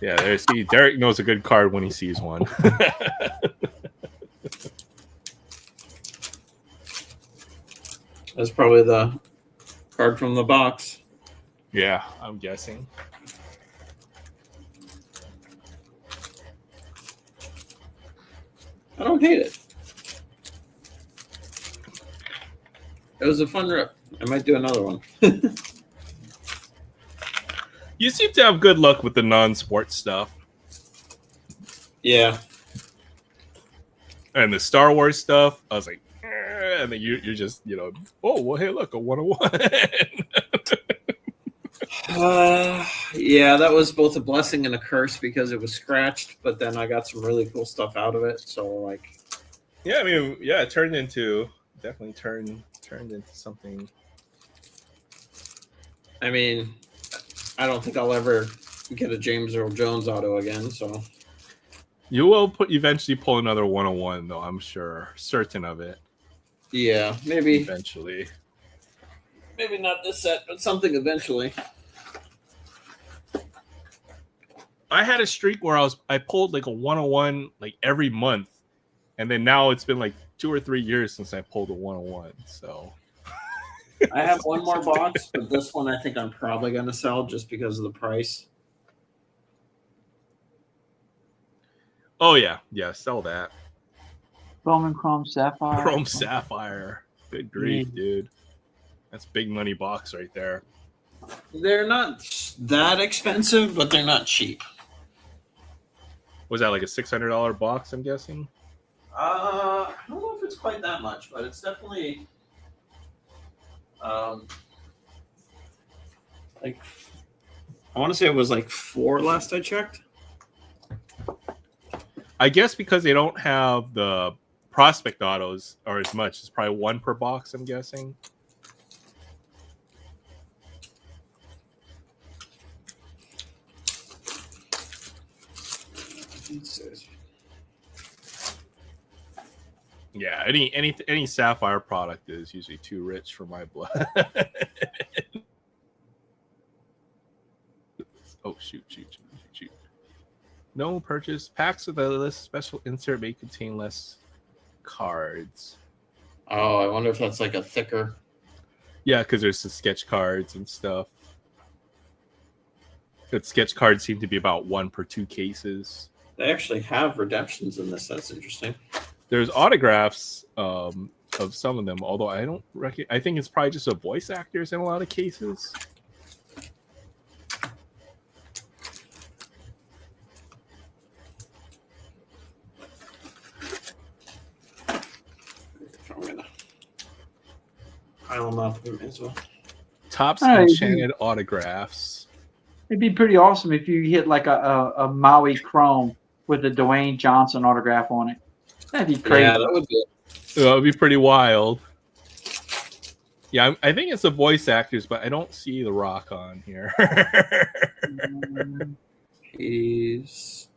Yeah, there. See, Derek knows a good card when he sees one. That's probably the card from the box. Yeah, I'm guessing. I don't hate it. It was a fun rip. I might do another one. You seem to have good luck with the non-sports stuff. Yeah. And the Star Wars stuff, I was like, and then you're just, oh, well, hey, look, a 101. Yeah, that was both a blessing and a curse because it was scratched, but then I got some really cool stuff out of it. So, like, yeah, I mean, yeah, it turned into something. I mean, I don't think I'll ever get a James Earl Jones auto again. So You will eventually pull another 101, though. I'm certain of it. yeah, maybe Eventually. maybe not this set, but something eventually. I had a streak where I pulled like a 101 like every month, and then now it's been like 2 or 3 years since I pulled a 101. So I have one more box, but this one I think I'm probably going to sell just because of the price. oh yeah, sell that. Bowman Chrome Sapphire. Chrome Sapphire. Good grief, dude. That's big money box right there. They're not that expensive, but they're not cheap. Was that like a $600 box, I'm guessing? I don't know if it's quite that much, but it's definitely like I want to say it was like 4 last I checked. I guess because they don't have the prospect autos or as much. It's probably 1 per box, I'm guessing. Jesus. Yeah, any sapphire product is usually too rich for my blood. Oh shoot. No purchase packs of the list special insert may contain less cards. Oh, I wonder if that's like a thicker. Yeah, because there's the sketch cards and stuff. But sketch cards seem to be about 1 per 2 cases. They actually have redemptions in this. That's interesting. There's autographs of some of them, although I don't reckon. I think it's probably just the voice actors in a lot of cases. I'm gonna pile them up as well. Topps All right. Enchanted autographs. It'd be pretty awesome if you hit like a Maui Chrome with a Dwayne Johnson autograph on it. That'd be crazy. Yeah, that would be. That would be pretty wild. Yeah, I think it's the voice actors, but I don't see The Rock on here. He's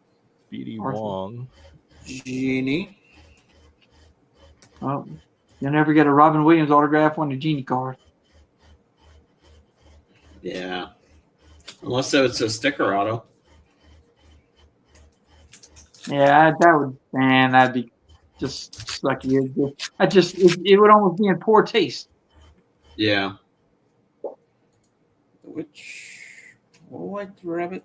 BD Arthur. Wong. Genie. Well, you'll never get a Robin Williams autograph on the Genie card. Yeah. Unless it's a sticker auto. Yeah, that'd be just sucky. It would almost be in poor taste. Yeah. Which white rabbit?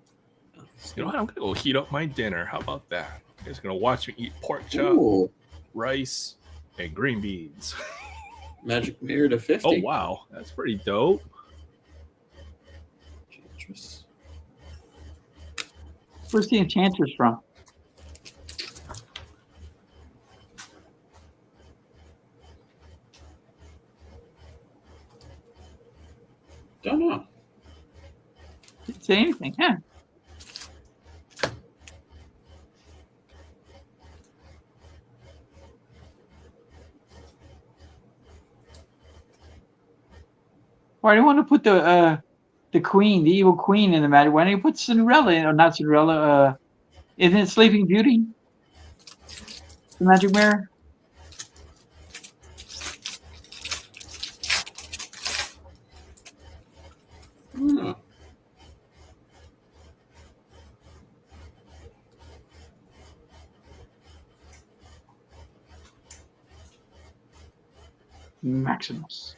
You know what? I'm gonna go heat up my dinner. How about that? You guys gonna watch me eat pork chop, Ooh, rice, and green beans. magic mirror to 50. Oh wow, that's pretty dope. Enchantress. Where's the Enchantress from? Don't know. Didn't say anything, huh? Why do you want to put the queen, the evil queen, in the magic? Why don't you put Cinderella in, or not Cinderella? Isn't it Sleeping Beauty? The magic mirror. Hmm. Maximus.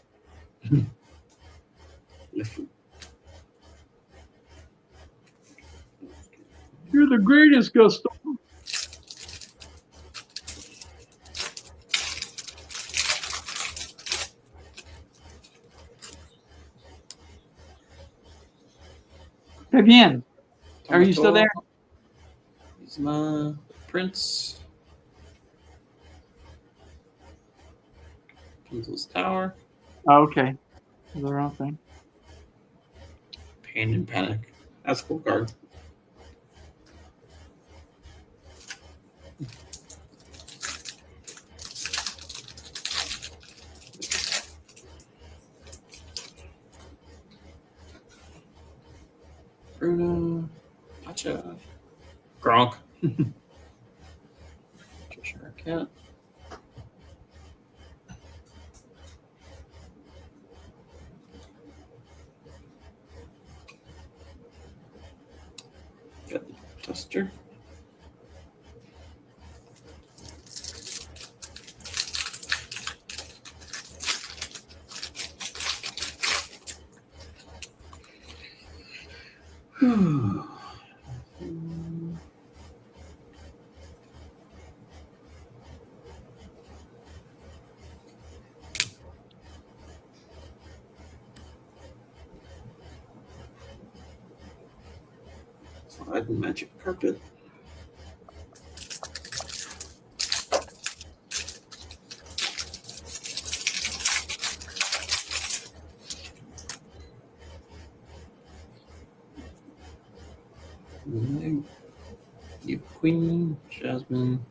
You're the greatest, Gusto. Bien. Are you still there? He's my prince. Pencil's Tower. Oh, okay. The wrong thing. Pain and Panic. That's a cool card. Bruno. Gotcha. Gronk. Cheshire Cat. Got the Duster. Slide magic carpet. You Queen, Jasmine.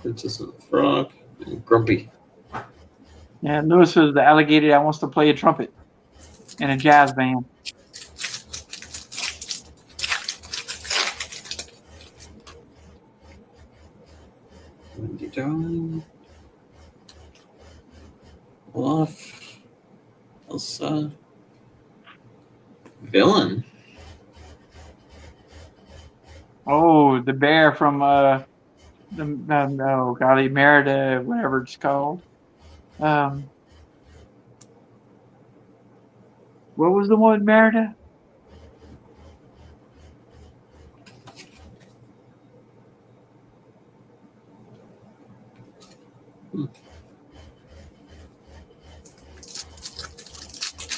Princess and the Frog, and Grumpy. Yeah, Lewis is the alligator that wants to play a trumpet in a jazz band. Wendy Darling. Olaf. Elsa. Villain. Oh, the bear from no, golly, Merida, whatever it's called. What was the one, Merida?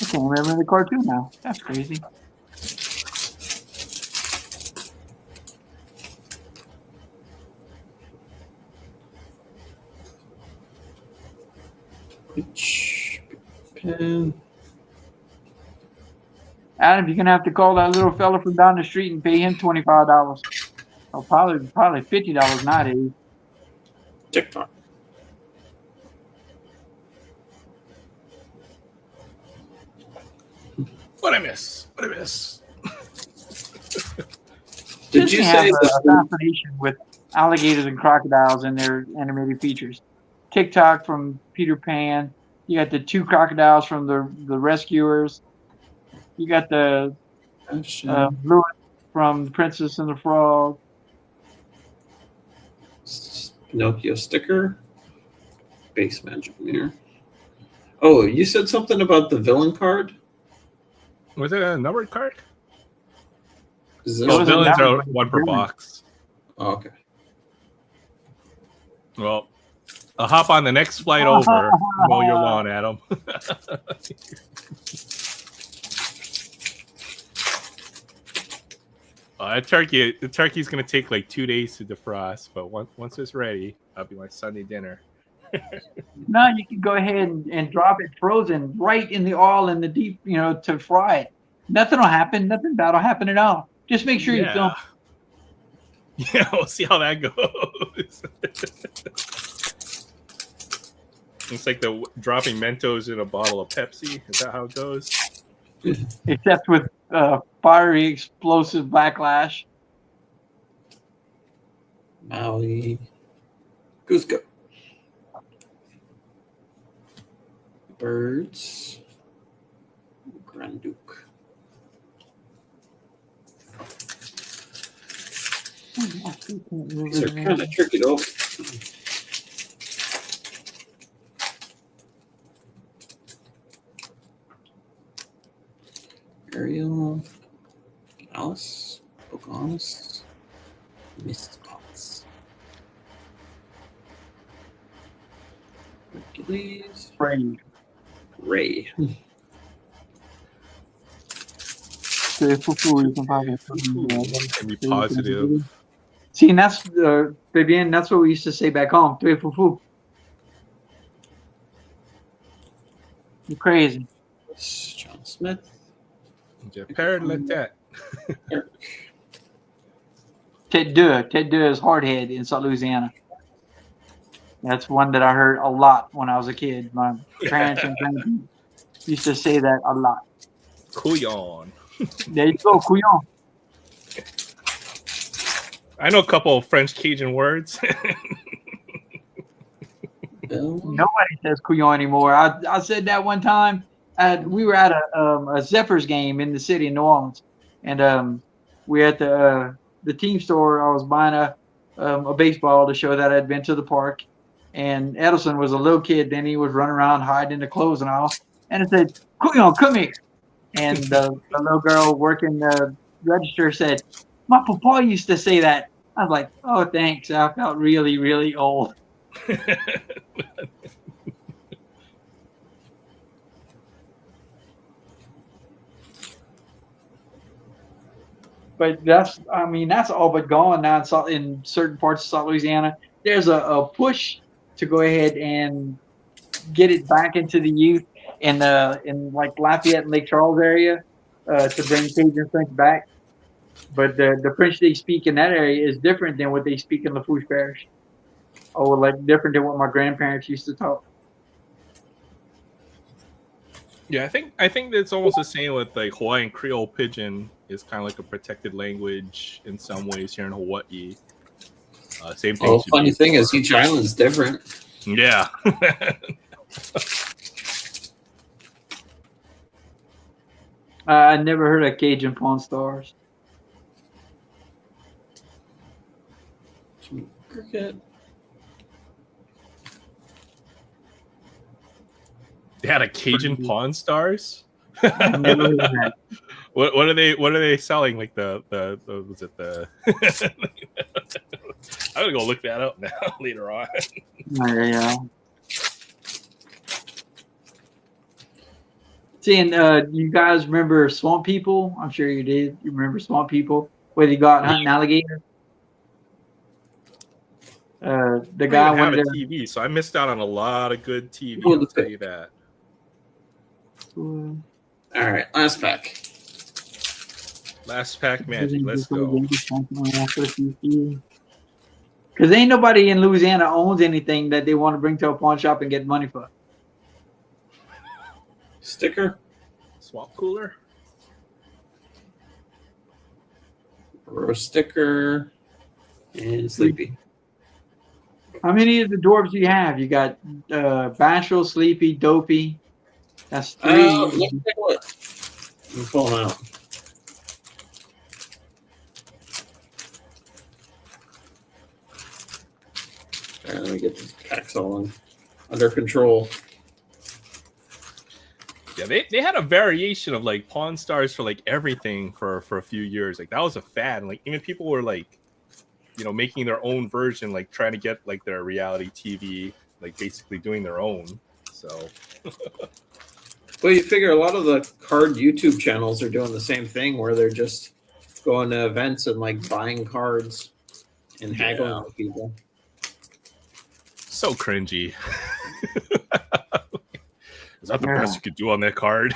I can't remember the cartoon now. That's crazy. Which pen? Adam, you're gonna have to call that little fella from down the street and pay him $25. Oh, probably $50 nowadays. TikTok. What I miss? What I miss? Did Disney you has say a that? fascination with alligators and crocodiles in their animated features? TikTok from Peter Pan. You got the two crocodiles from the Rescuers. You got the Lewis from The Princess and the Frog. Pinocchio sticker. Base magic mirror. Oh, you said something about the villain card? Was it a numbered card? Is It this Oh, was a villains numbered, are but one per villain. box. Oh, okay. Well, I'll hop on the next flight over. Mow your lawn, Adam. The turkey's gonna take like 2 days to defrost, but once it's ready, that'll be my Sunday dinner. No, you can go ahead and drop it frozen right in the oil in the deep, to fry it. Nothing will happen. Nothing bad will happen at all. Just make sure you film. Yeah, we'll see how that goes. It's like the dropping Mentos in a bottle of Pepsi. Is that how it goes? Except with fiery explosive backlash. Maui. Cusco. Birds. Grand Duke. These are kind of tricky to open. Ariel, Alice, Pocahontas, Mrs. Potts, Hercules, Ray. Can be positive. See, and that's Fabian. That's what we used to say back home. Fufu. You're crazy. John Smith. Yeah, parrot like that. Ted Deux is hardhead in South Louisiana. That's one that I heard a lot when I was a kid. My parents and grandparents used to say that a lot. Couillon. There you go, couillon. I know a couple of French Cajun words. Nobody says couillon anymore. I said that one time. We were at a Zephyrs game in the city of New Orleans, and we were at the team store. I was buying a baseball to show that I'd been to the park, and Edison was a little kid. Then he was running around hiding in the clothes and all. And I said, "Couillon, come here." And the little girl working the register said, "My papa used to say that." I was like, "Oh, thanks." I felt really, really old. But that's all but gone now in certain parts of South Louisiana. There's a push to go ahead and get it back into the youth in like Lafayette and Lake Charles area to bring Cajun French back. But the French they speak in that area is different than what they speak in Lafourche Parish, or like different than what my grandparents used to talk. Yeah, I think it's almost the same with like Hawaiian Creole Pidgin is kind of like a protected language in some ways here in Hawaii. Same thing Well, should funny be thing for is, each island's different. yeah. I never heard of Cajun Pawn Stars. Cricket. They had a Cajun Pawn Stars. I never heard of that. What are they selling? Like the was it the? I'm gonna go look that up now later on. Yeah. See, and you guys remember Swamp People? I'm sure you did. You remember Swamp People? Where they go out hunting alligator? The I guy don't even have wanted a TV, so I missed out on a lot of good TV. Well, I'll tell you that. All right, last pack. Last pack magic. Let's go. Because ain't nobody in Louisiana owns anything that they want to bring to a pawn shop and get money for. Sticker. Swamp cooler. Rose sticker. And Sleepy. How many of the dwarves do you have? You got Bashful, Sleepy, Dopey. That's 3. Let me take a look. Let me pull them out. All right, let me get the packs all under control. Yeah, they had a variation of like Pawn Stars for like everything for a few years. Like that was a fad. Like even people were like, making their own version, like trying to get like their reality TV, like basically doing their own. So. Well, you figure a lot of the card YouTube channels are doing the same thing, where they're just going to events and like buying cards and haggling with people. So cringy. Is that the best you could do on that card?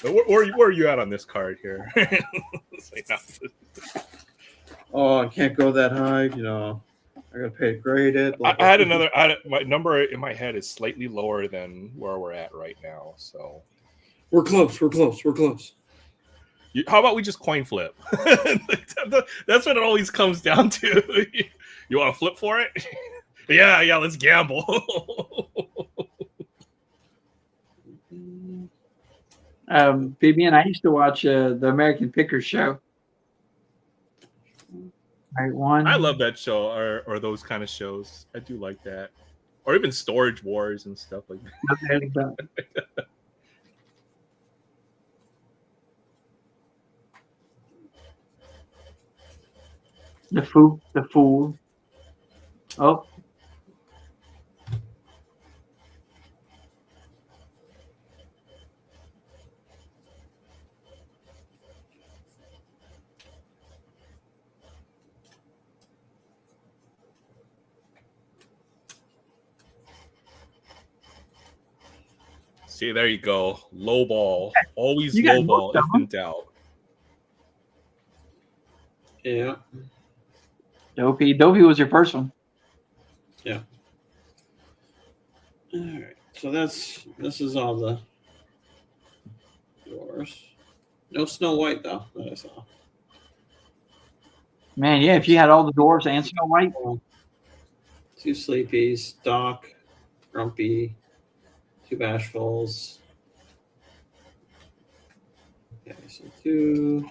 where are you at on this card here? Oh, I can't go that high. I gotta pay to grade it. My number in my head is slightly lower than where we're at right now. So we're close. How about we just coin flip? That's what it always comes down to. You want to flip for it? Yeah, let's gamble. BB and I used to watch the American Pickers show. Right, one. I love that show or those kind of shows. I do like that. Or even Storage Wars and stuff like that. The fool. Oh. See, there you go. Low ball. Always low ball if in doubt. Yeah. Dopey was your first one. Yeah. All right. So this is all the doors. No Snow White though that I saw. Man, yeah, if you had all the dwarves and Snow White. 2 Sleepies, Doc, Grumpy, 2 Bashfuls. Okay, so 2.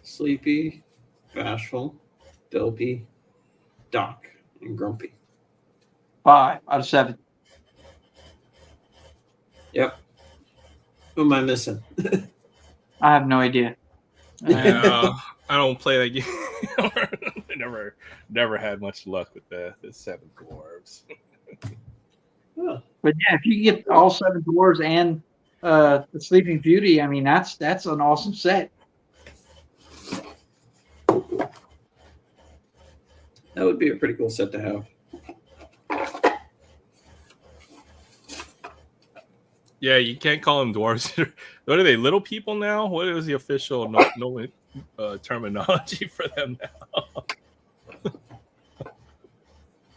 Sleepy, Bashful, Dopey, Doc, and Grumpy. 5 out of 7. Yep. Who am I missing? I have no idea. I don't play that game. I never had much luck with the 7 dwarves. Huh. But yeah, if you get all 7 dwarves and the Sleeping Beauty, I mean that's an awesome set. That would be a pretty cool set to have. Yeah, you can't call them dwarves. What are they? Little people now? What is the official? No, terminology for them now.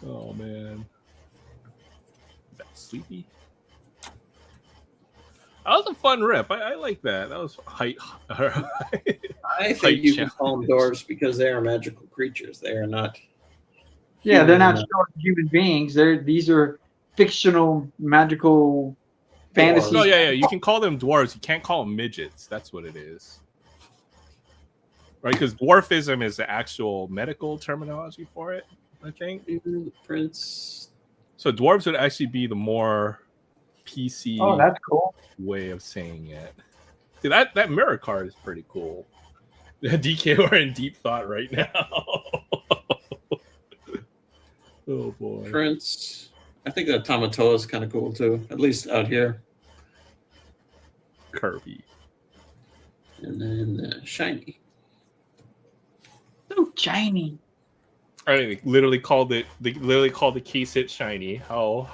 Oh man, is that Sleepy? That was a fun rip. I like that. That was height. I think you can call them dwarves because they are magical creatures. They are not. Yeah, they're not human. short human beings. These are fictional, magical, fantasy. Oh yeah. You can call them dwarves. You can't call them midgets. That's what it is, right? Because dwarfism is the actual medical terminology for it. I think. The prince. So dwarves would actually be the more PC. Oh, that's cool. Way of saying it. See, that mirror card is pretty cool. DK, we're in deep thought right now. Oh boy. Prince. I think that Tamatoa is kind of cool too, at least out here. Kirby. And then Shiny. So shiny. I mean, they literally called the case hit shiny. How?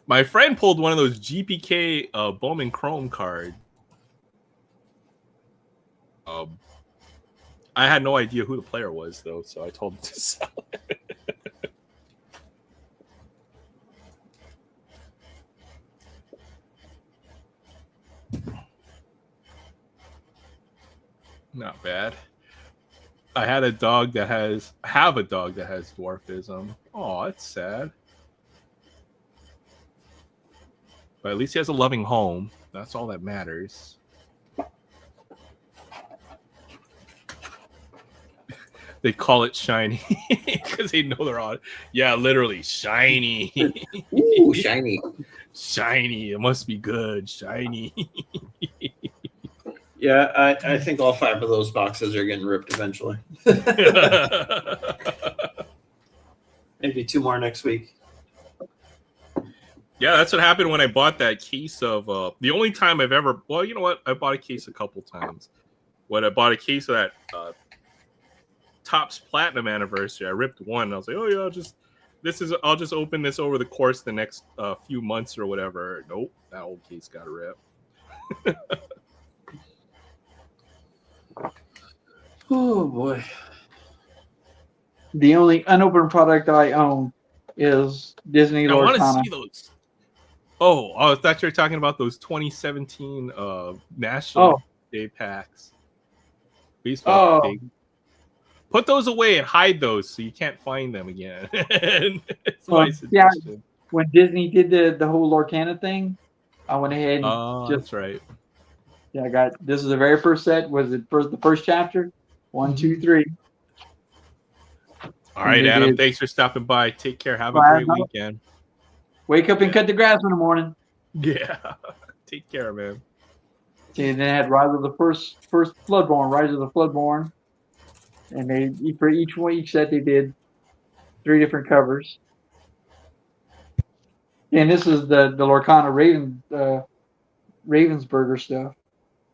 My friend pulled one of those GPK Bowman Chrome card. I had no idea who the player was though, so I told him to sell it. Not bad. I have a dog that has dwarfism. Oh, that's sad. But at least he has a loving home. That's all that matters. They call it shiny because they know they're on. Yeah, literally shiny. Ooh, shiny. Shiny. It must be good. Shiny. Yeah, I think all 5 of those boxes are getting ripped eventually. Maybe 2 more next week. Yeah, that's what happened when I bought that case of the only time I've ever. Well, you know what? I bought a case a couple times. When I bought a case of that Topps Platinum Anniversary, I ripped one. And I was like, oh yeah, I'll just open this over the course of the next few months or whatever. Nope, that old case got ripped. Oh boy. The only unopened product I own is Disney I want Lorcana. to see those. Oh, I thought you were talking about those 2017 National Day packs. Baseball day. Put those away and hide those so you can't find them again. It's my suggestion. When Disney did the whole Lorcana thing, I went ahead and that's right. Yeah, I got this is the very first set. Was it the first chapter? 1, 2, 3. All right, Adam. Thanks for stopping by. Take care. Have a great weekend. Wake up and cut the grass in the morning. Yeah. Take care, man. Okay, and then I had Rise of the first Floodborn, Rise of the Floodborn. And they for each set they did 3 different covers. And this is the Lorcana Ravensburger stuff.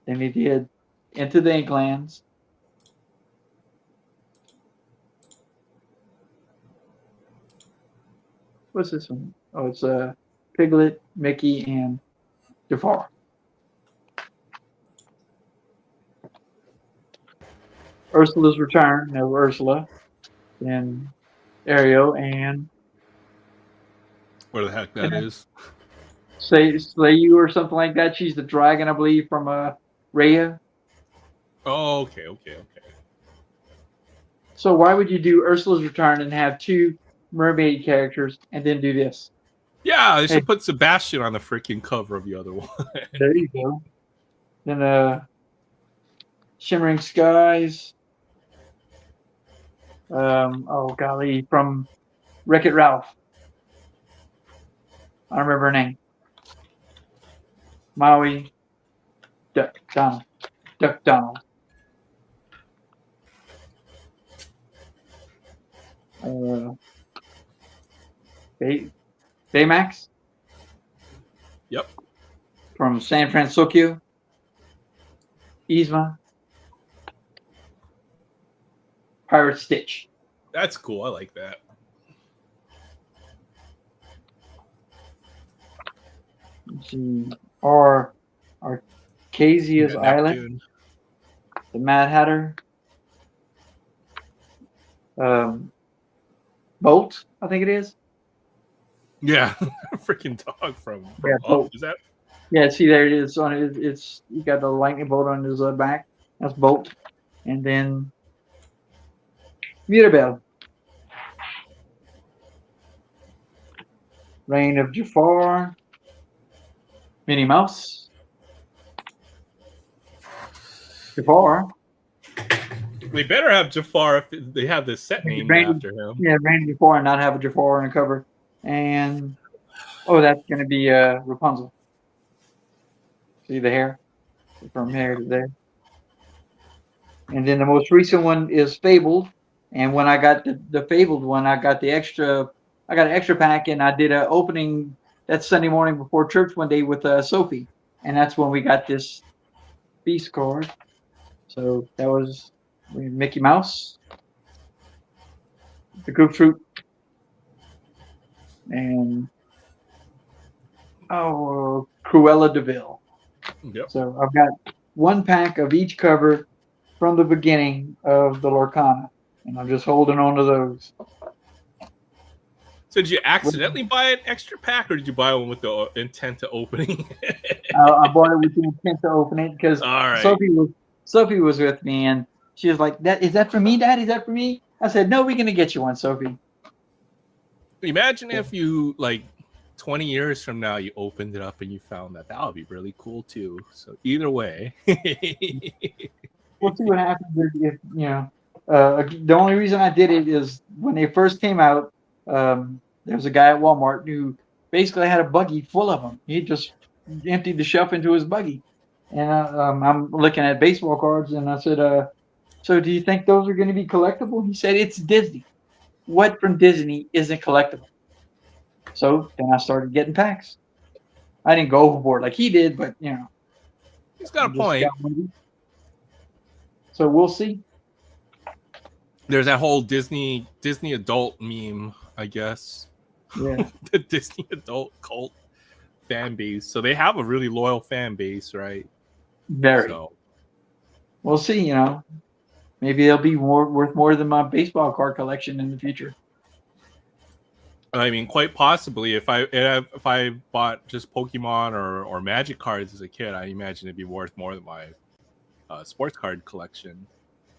And they did Into the Inklands. What's this one? Oh, it's Piglet, Mickey, and Jafar. Ursula's Return, no Ursula, and Ariel, and where the heck that is? Slay You or something like that. She's the dragon, I believe, from Raya. Oh, okay. So why would you do Ursula's Return and have 2 mermaid characters and then do this? Yeah, they should put Sebastian on the freaking cover of the other one. There you go. Then Shimmering Skies. Oh golly, from Wreck-It Ralph. I don't remember her name. Maui. Duck Donald. Baymax. Yep. From San Francisco. Yzma. Pirate Stitch. That's cool. I like that. Let's see. or Arcasia's Island, Neptune. the Mad Hatter, Bolt, I think it is. Yeah, freaking dog from Yeah, Up. Bolt. Is that? Yeah, see there it is on it. It's you got the lightning bolt on his back. That's Bolt, and then Mirabelle, Reign of Jafar, Minnie Mouse, Jafar. They better have Jafar if they have this set named Reign, after him. yeah, Reign of Jafar, and not have a Jafar on the cover. And that's going to be Rapunzel. See the hair from here to there. And then the most recent one is Fabled. And when I got the Fabled one, I got an extra pack, and I did an opening that Sunday morning before church one day with Sophie. And that's when we got this Beast card. So that was Mickey Mouse, the Grapefruit, and Cruella de Vil. Yep. So I've got one pack of each cover from the beginning of the Lorcana, and I'm just holding on to those. So did you accidentally buy an extra pack, or did you buy one with the intent to opening? I bought it with the intent to open it because All right. Sophie was with me, and she was like, "That is that for me, Dad? Is that for me?" I said, "No, we're gonna get you one, Sophie." Imagine if you 20 years from now you opened it up and you found that would be really cool too. So either way. We'll see what happens if the only reason I did it is when they first came out, there was a guy at Walmart who basically had a buggy full of them. He just emptied the shelf into his buggy. And I'm looking at baseball cards, and I said, so do you think those are going to be collectible? He said, it's Disney. What from Disney isn't collectible? So then I started getting packs. I didn't go overboard like he did, but he's got a point. So we'll see. There's that whole Disney adult meme, I guess. Yeah. The Disney adult cult fan base. So they have a really loyal fan base, right? Very. So we'll see, Maybe they'll be worth more than my baseball card collection in the future. I mean, quite possibly. If I bought just Pokemon or Magic cards as a kid, I imagine it'd be worth more than my sports card collection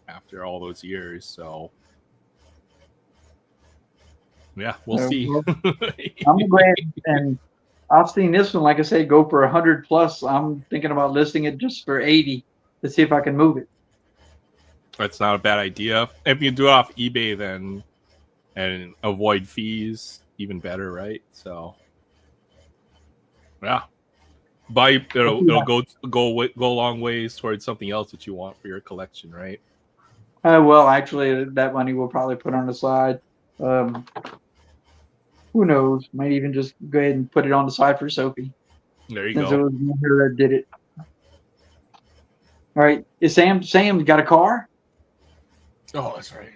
after all those years. So yeah, we'll see. I'm glad, and I've seen this one, like I said, go for 100 plus. I'm thinking about listing it just for 80 to see if I can move it. That's not a bad idea. If you do it off eBay, then and avoid fees, even better, right? So yeah, it'll go a long ways towards something else that you want for your collection, right? Well, actually, that money we'll probably put on the side. Who knows? Might even just go ahead and put it on the side for Sophie. There you Since go. it was her that did it. All right, is Sam got a car? Oh, that's right.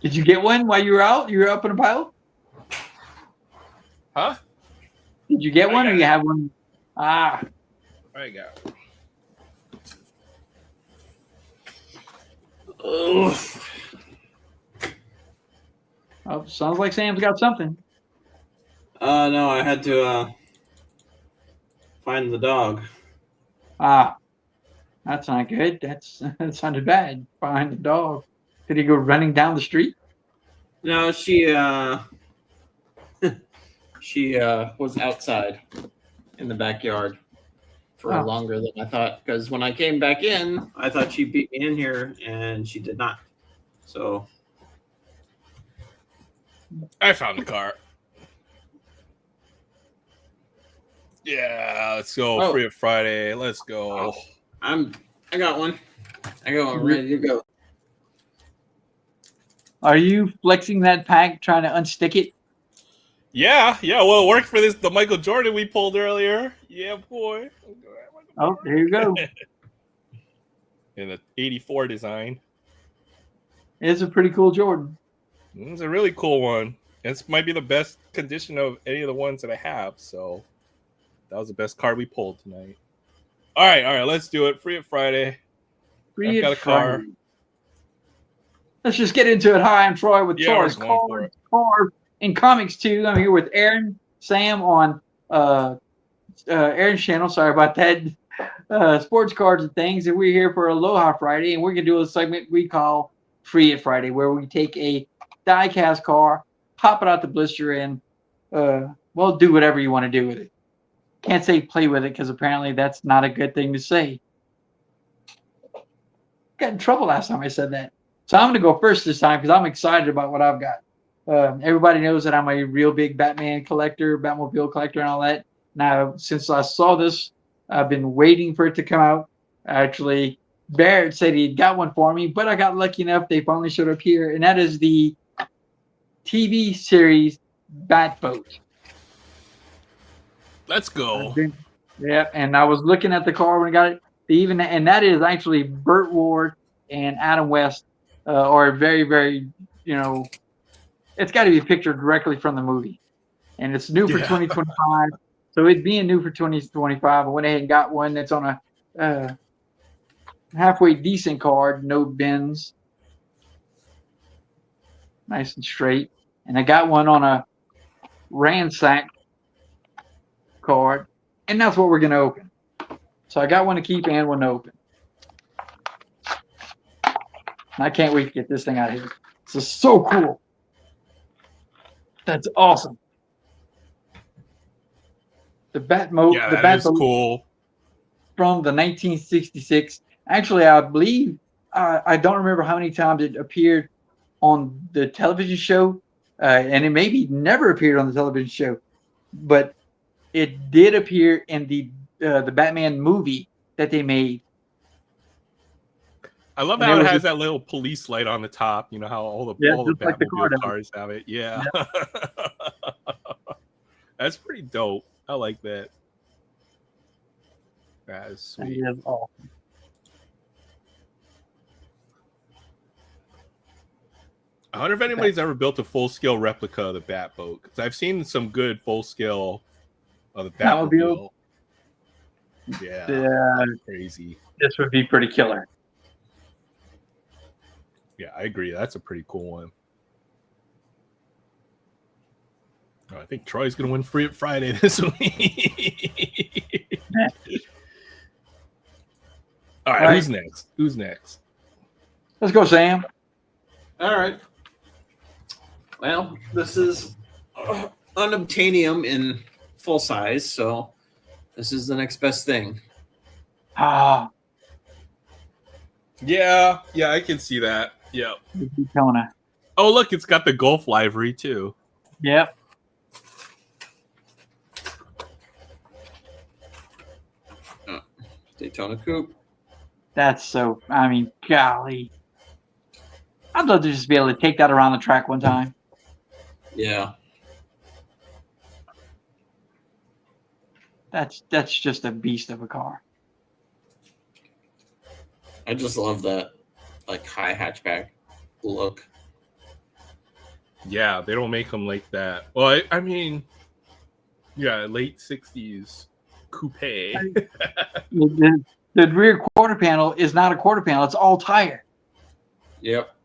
Did you get one while you were out? You were up and about? Huh? Did you get one, or you have one? Ah, I got it. oh, sounds like Sam's got something. No, I had to find the dog. Ah, that's not good. That sounded bad. Behind the dog. Did he go running down the street? No, she she was outside in the backyard for longer than I thought. Because when I came back in, I thought she beat me in here, and she did not. So I found the car. Yeah, let's go. Free of Friday. Let's go. I got one. I got one ready to go. Are you flexing that pack, trying to unstick it? Yeah. Well, it worked for the Michael Jordan we pulled earlier. Yeah, boy. Oh, there you go. In the '84 design. It's a pretty cool Jordan. It's a really cool one. This might be the best condition of any of the ones that I have. So That was the best card we pulled tonight. All right. Let's do it. Free It Friday. Free I've got It a car. Friday. Let's just get into it. Hi, I'm Troy with Yeah, we're Troy's going for it. Card and Comics 2. I'm here with Aaron, Sam on Aaron's channel. Sorry about that. Sports cards and things. And we're here for Aloha Friday. And we're going to do a segment we call Free It Friday, where we take a die-cast car, pop it out the blister, and well, do whatever you want to do with it. Can't say play with it because apparently that's not a good thing to say. Got in trouble last time I said that. So I'm going to go first this time because I'm excited about what I've got. Everybody knows that I'm a real big Batman collector, Batmobile collector, and all that. Now, since I saw this, I've been waiting for it to come out. Actually, Barrett said he got one for me, but I got lucky enough. They finally showed up here, and that is the TV series Batboat. Let's go. Yeah, and I was looking at the car when I got it. And that is actually Burt Ward and Adam West are very, very, it's got to be pictured directly from the movie. And it's new for 2025. So it being new for 2025, I went ahead and got one that's on a halfway decent card, no bends, nice and straight. And I got one on a ransack card, and that's what we're going to open. So I got one to keep and one to open. I can't wait to get this thing out of here. This is so cool. That's awesome. The Batmobile. Yeah, the that is Batmobile cool. From the 1966. Actually, I believe I don't remember how many times it appeared on the television show, and it maybe never appeared on the television show, but it did appear in the Batman movie that they made. I love how it has that little police light on the top. You know how all the Batmobile cars have it. Yeah. That's pretty dope. I like that. That is sweet. That is awesome. I wonder if anybody's ever built a full-scale replica of the Batboat, because I've seen some good full-scale of the Batmobile. Yeah, crazy. This would be pretty killer. Yeah, I agree. That's a pretty cool one. Oh, I think Troy's going to win Free It Friday this week. All right, who's next? Let's go, Sam. All right. Well, this is unobtainium in full size, so this is the next best thing. Ah. Yeah, I can see that. Yep. Daytona. Oh, look, it's got the Gulf livery, too. Yep. Daytona Coupe. That's so, golly. I'd love to just be able to take that around the track one time. Yeah. That's just a beast of a car. I just love that, like, high hatchback look. Yeah, they don't make them like that. Well, I mean, yeah, late 60s coupe. The rear quarter panel is not a quarter panel. It's all tire. Yep.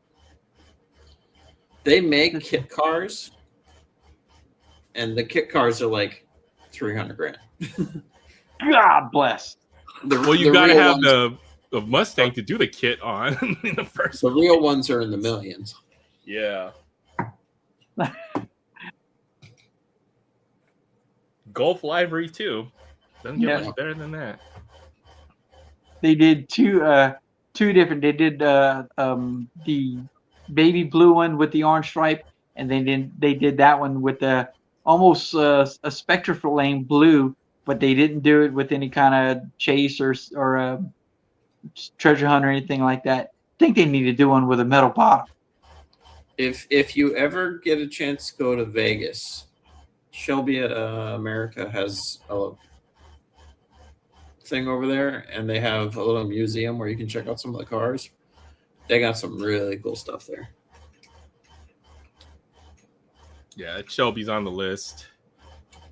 They make kit cars, and the kit cars are like $300,000. God bless. Well, you got to have the Mustang to do the kit on in the first. The real ones are in the millions. Yeah. Gulf livery too. Doesn't get much better than that. They did two different. They did the baby blue one with the orange stripe, and they did that one with the almost a Spectre flame blue, but they didn't do it with any kind of chase or treasure hunt or anything like that. I think they need to do one with a metal bottom. If you ever get a chance to go to Vegas, Shelby America has a thing over there, and they have a little museum where you can check out some of the cars. They got some really cool stuff there. Yeah, Shelby's on the list.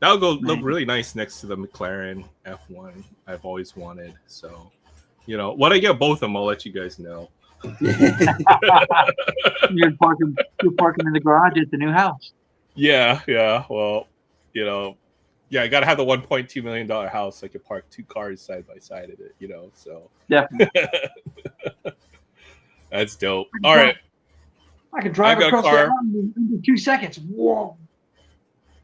That'll go look Nice. really nice next to the McLaren F1 I've always wanted. So, when I get both of them, I'll let you guys know. You're parking in the garage at the new house. Yeah. Well, I gotta have the $1.2 million house. So I can park 2 cars side by side of it. So Definitely. that's dope. All right, I could drive I've got a across the car. island in under 2 seconds. Whoa.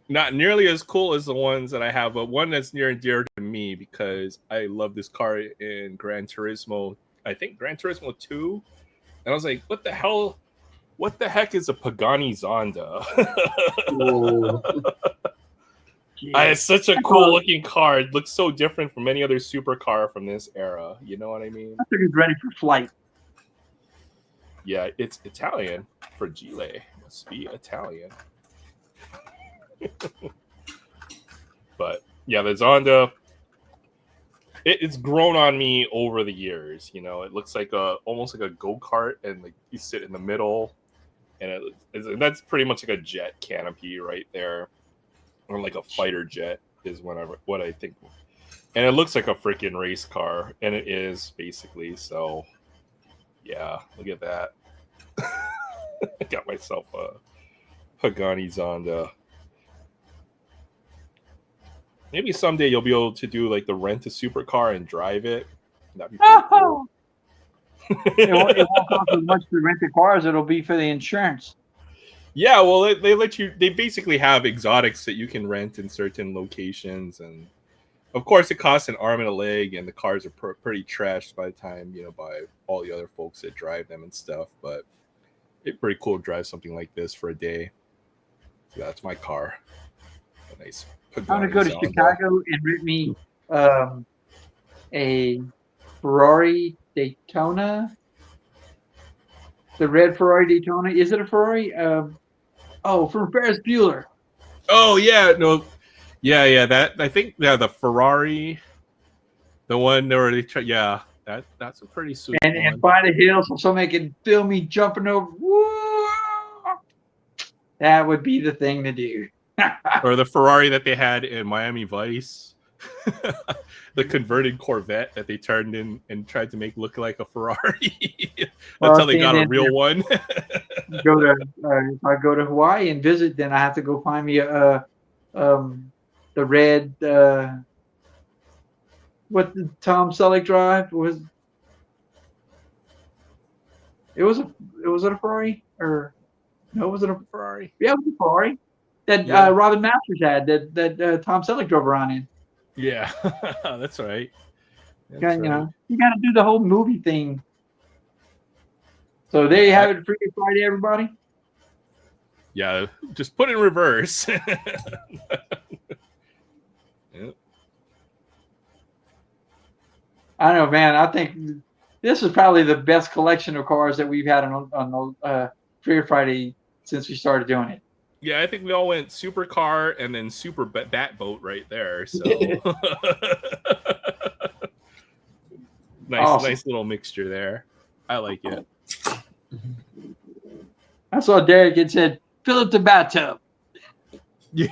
Not nearly as cool as the ones that I have, but one that's near and dear to me because I love this car in Gran Turismo. I think Gran Turismo 2. And I was like, what the hell? What the heck is a Pagani Zonda? It's such a cool looking car. It looks so different from any other supercar from this era. You know what I mean? I think he's ready for flight. Yeah, it's Italian for Gile. Must be Italian. But yeah, the Zonda, it's grown on me over the years. It looks like almost like a go-kart, and like you sit in the middle, and that's pretty much like a jet canopy right there, or like a fighter jet is what I think. And it looks like a freaking race car, and it is basically. So yeah, look at that. I got myself a Pagani Zonda. Maybe someday you'll be able to do like the rent a supercar and drive it. That'd be pretty cool. It won't cost as much to rent the car as it'll be for the insurance. Yeah, well, they let you. They basically have exotics that you can rent in certain locations, and of course, it costs an arm and a leg, and the cars are pretty trashed by the time by all the other folks that drive them and stuff. But it's pretty cool to drive something like this for a day. So that's my car. A nice. I'm gonna go to Chicago and rent me a Ferrari Daytona. The red Ferrari Daytona. Is it a Ferrari? From Ferris Bueller. Oh yeah, no, yeah. That I think the Ferrari, the one where they try. Yeah, that's a pretty sweet. And by the hill, so somebody can film me jumping over. Woo! That would be the thing to do. Or the Ferrari that they had in Miami Vice, the converted Corvette that they turned in and tried to make look like a Ferrari until they got a real one. If I go to Hawaii and visit, then I have to go find me the red. What did Tom Selleck drive? Was it a Ferrari or no? Was it a Ferrari? Yeah, it was a Ferrari that Robin Masters had that Tom Selleck drove around in. Yeah, that's right. You got to do the whole movie thing. So there you have it, Freaky Friday, everybody. Yeah, just put it in reverse. Yep. I don't know, man. I think this is probably the best collection of cars that we've had on Freaky Friday since we started doing it. Yeah, I think we all went supercar and then super bat boat right there. So nice little mixture there. I like it. I saw Derek and said, "Fill up the bathtub." Yeah.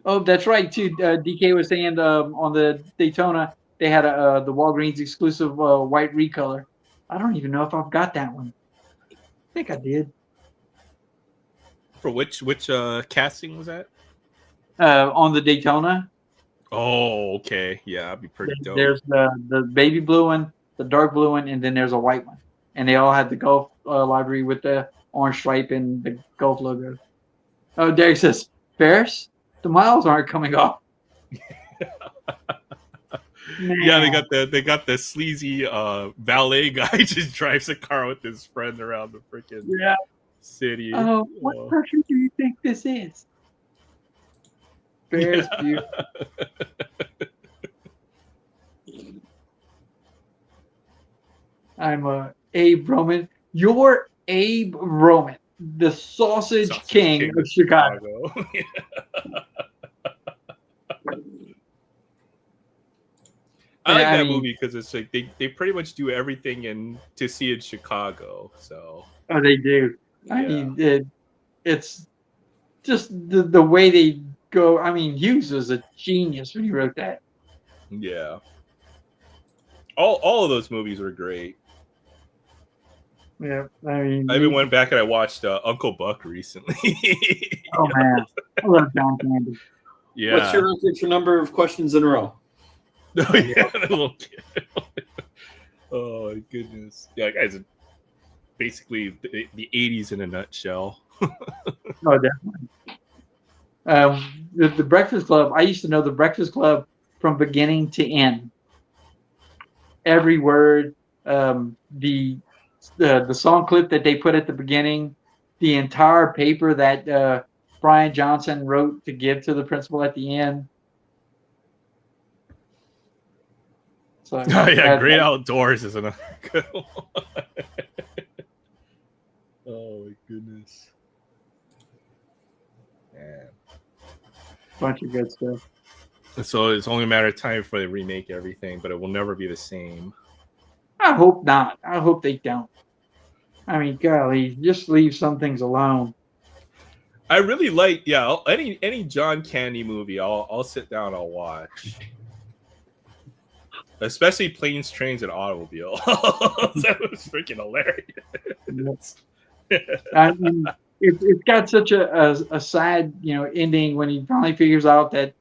Oh, that's right too. DK was saying on the Daytona they had the Walgreens exclusive white recolor. I don't even know if I've got that one. I think I did. For which casting was that? On the Daytona. Oh, okay. Yeah, that'd be pretty dope. There's the baby blue one, the dark blue one, and then there's a white one. And they all had the Gulf library with the orange stripe and the Gulf logo. Oh, Derek says, Ferris, the miles aren't coming off. Yeah, they got the sleazy valet guy just drives a car with his friend around the freaking city. Oh, what country do you think this is? Ferris Bueller. I'm Abe Roman. You're Abe Roman, the sausage king of Chicago. I like that movie because it's like they pretty much do everything to see in Chicago. So they do. I mean, it's just the way they go. I mean, Hughes was a genius when he wrote that. Yeah. All of those movies were great. Yeah, I mean, I even went back and I watched Uncle Buck recently. oh man, I love John Candy. Yeah. What's your record for number of questions in a row? Oh, yeah, that little kid. Oh my goodness. Yeah, guys, basically the 80s in a nutshell. Oh, definitely. The Breakfast Club. I used to know the Breakfast Club from beginning to end. Every word, the song clip that they put at the beginning, the entire paper that Brian Johnson wrote to give to the principal at the end. So Oh yeah, Great Outdoors is another good one. Oh my goodness. Man. Bunch of good stuff. So it's only a matter of time before they remake everything, but it will never be the same. I hope not. I hope they don't. I mean, golly, just leave some things alone. I really like, yeah, any John Candy movie, I'll sit down, I'll watch. Especially Planes, Trains, and Automobile. That was freaking hilarious. I mean, it's got such a sad, ending when he finally figures out that,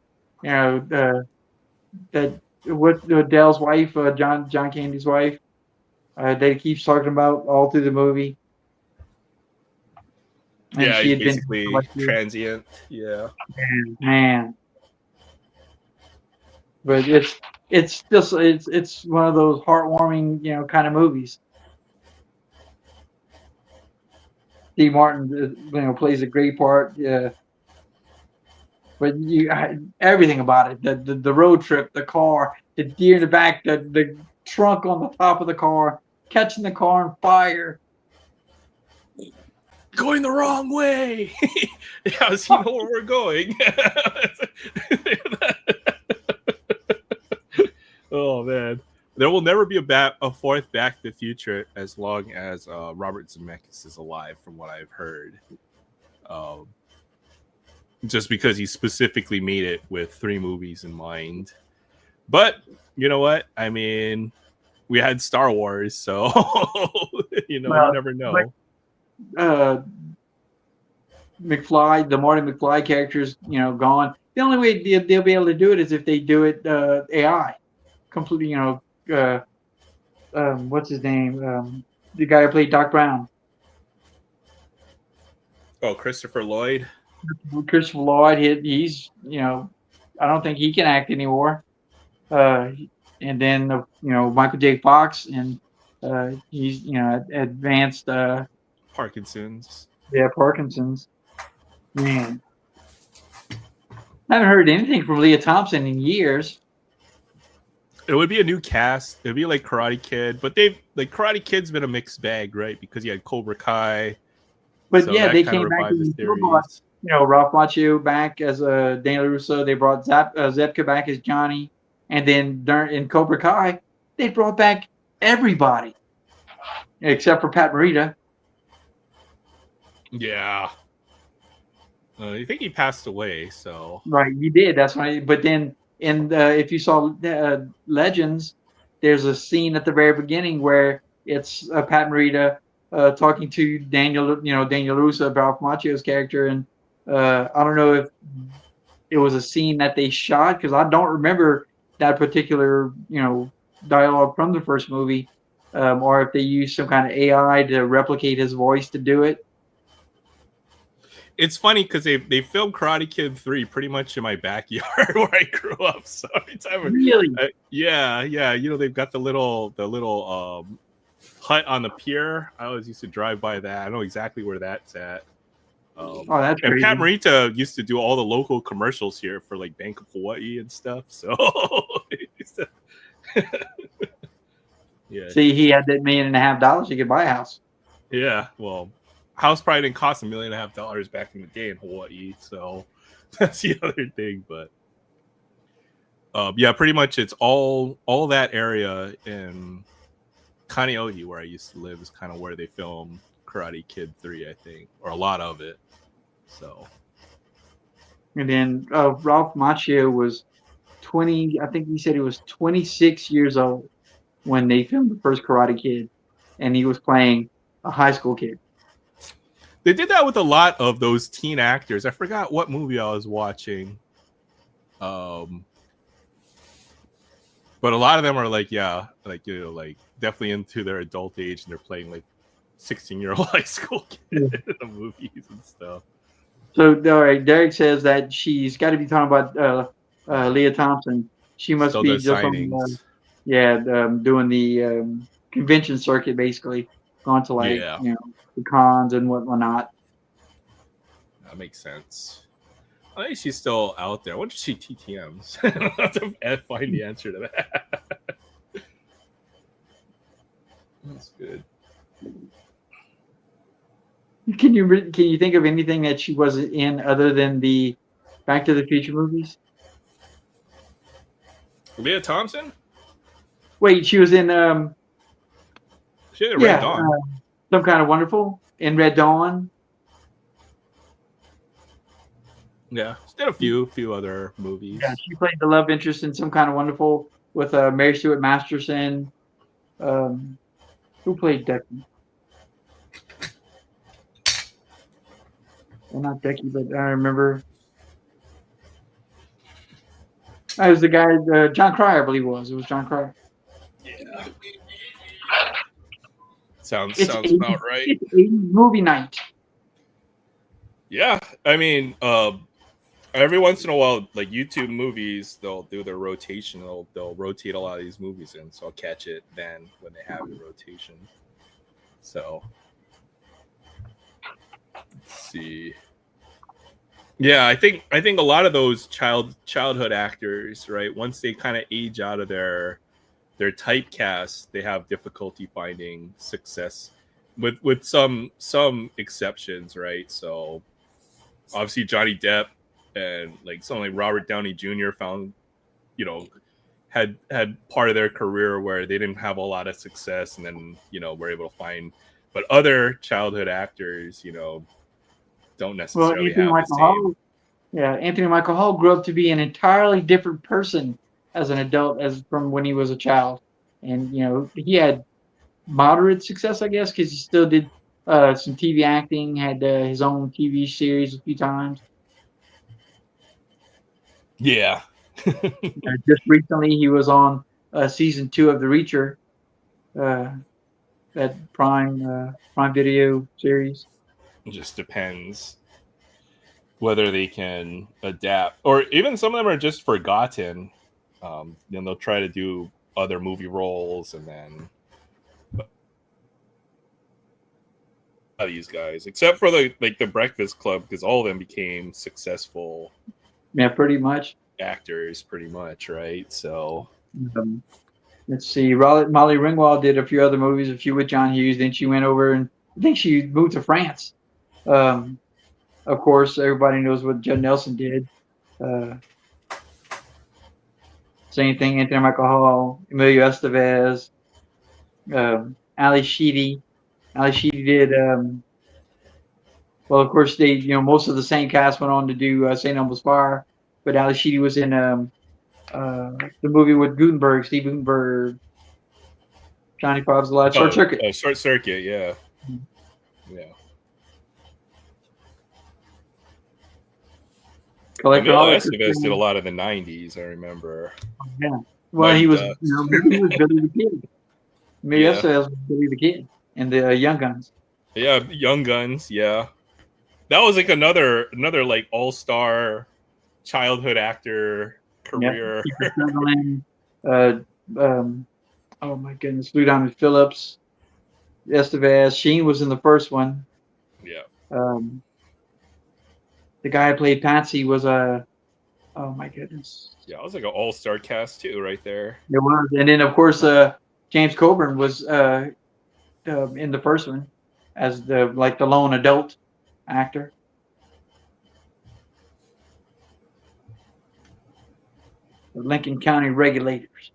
that what Dell's wife, John Candy's wife, that he keeps talking about all through the movie. And Yeah, she he's had been basically transient. Yeah. man. But it's just it's one of those heartwarming, kind of movies. Steve Martin, plays a great part. Yeah. But everything about it, the road trip, the car, the deer in the back, the trunk on the top of the car, catching the car on fire. Going the wrong way. Yeah, so you know where we're going. Oh man, there will never be a fourth Back to the Future as long as Robert Zemeckis is alive, from what I've heard. Just because he specifically made it with 3 movies in mind. But you know what? I mean, we had Star Wars, so you never know. McFly, the Marty McFly character's, gone. The only way they'll be able to do it is if they do it AI, completely. What's his name? The guy who played Doc Brown. Oh, Christopher Lloyd. Christopher Lloyd. He's, I don't think he can act anymore. And then Michael J. Fox, and he's advanced Parkinson's. Yeah, Parkinson's. Man, I haven't heard anything from Leah Thompson in years. It would be a new cast. It'd be like Karate Kid, but Karate Kid's been a mixed bag, right? Because you had Cobra Kai. But so yeah, they came back. Ralph Macchio back as Daniel Russo. They brought Zepka back as Johnny, and then in Cobra Kai, they brought back everybody except for Pat Morita. Yeah. I think he passed away, so. Right, he did. That's why. But then, if you saw Legends, there's a scene at the very beginning where it's Pat Morita talking to Daniel Russo about Macchio's character, and I don't know if it was a scene that they shot, because I don't remember that particular dialogue from the first movie, or if they used some kind of AI to replicate his voice to do it. It's funny because they filmed Karate Kid 3 pretty much in my backyard where I grew up. So every time, really, yeah, they've got the little hut on the pier. I always used to drive by that. I know exactly where that's at. That's crazy. And Pat Morita used to do all the local commercials here for like Bank of Hawaii and stuff. So yeah. See, he had that $1.5 million. He could buy a house. Yeah, well, house probably didn't cost $1.5 million back in the day in Hawaii, so that's the other thing. But yeah, pretty much it's all that area in Kaneohe, where I used to live, is kind of where they filmed Karate Kid 3, I think, or a lot of it. So And then Ralph Macchio was 20. I think he said he was 26 years old when they filmed the first Karate Kid, and he was playing a high school kid. They did that with a lot of those teen actors. I forgot what movie I was watching. But a lot of them are like, yeah, like, you know, like definitely into their adult age, and they're playing like 16-year-old high school kid in the movies and stuff. So, all right, Derek says that she's got to be talking about Leah Thompson. She must Still be does just on, signings. doing the convention circuit, basically, going to like Yeah, the cons and whatnot. that makes sense. I think she's still out there. I wonder if she TTMs. I'll have to find the answer to that. That's good. Can you think of anything that she was in other than the Back to the Future movies? Leah Thompson? Wait, she was in She had a Red Dawn. Some Kind of Wonderful in Red Dawn. Yeah, she did a few other movies. Yeah, she played the love interest in Some Kind of Wonderful with Mary Stuart Masterson. Who played Becky? Well, not Becky, but I remember. It was the guy, John Cryer, I believe it was. It was John Cryer. Yeah. Sounds It's about right. It's 80s movie night. Yeah, I mean, every once in a while, like YouTube movies, they'll do their rotation. They'll rotate a lot of these movies in, so I'll catch it then when they have the rotation. So let's see. Yeah, I think a lot of those childhood actors, right? Once they kind of age out of their typecast, they have difficulty finding success, with some exceptions, right? So obviously Johnny Depp and like someone like Robert Downey Jr. found, had part of their career where they didn't have a lot of success, and then were able to find. But other childhood actors, don't necessarily have the same. Anthony Michael Hall grew up to be an entirely different person as an adult as from when he was a child, and he had moderate success, I guess, because he still did some TV acting, had his own TV series a few times. Yeah. Just recently, he was on season 2 of The Reacher, that Prime Video series. It just depends whether they can adapt, or even some of them are just forgotten. They'll try to do other movie roles, and then these guys, except for the Breakfast Club, because all of them became successful. Yeah, pretty much actors, pretty much, right? So let's see. Molly Ringwald did a few other movies, a few with John Hughes. Then she went over and I think she moved to France. Of course, everybody knows what Judd Nelson did. Same thing, Anthony Michael Hall, Emilio Estevez, Ali Sheedy. Ali Sheedy did. Well, of course, they most of the same cast went on to do St. Elmo's Fire, but Ali Sheedy was in the movie with Gutenberg, Steve Gutenberg, Johnny Five's Alive, Short Circuit. Short Circuit, yeah. Yeah. Estevez did a lot of the 90s, I remember. Yeah. Well, he was Billy the Kid. Estevez was Billy the Kid and the Young Guns. Yeah, Young Guns, yeah. That was like another like all-star childhood actor career. Yep. Oh my goodness, Blue Diamond Phillips, Estevez. Sheen was in the first one. Yeah. The guy who played Patsy was oh my goodness. Yeah, it was like an all-star cast too, right there. It was, and then of course James Coburn was in the first one as the lone adult actor. The Lincoln County Regulators.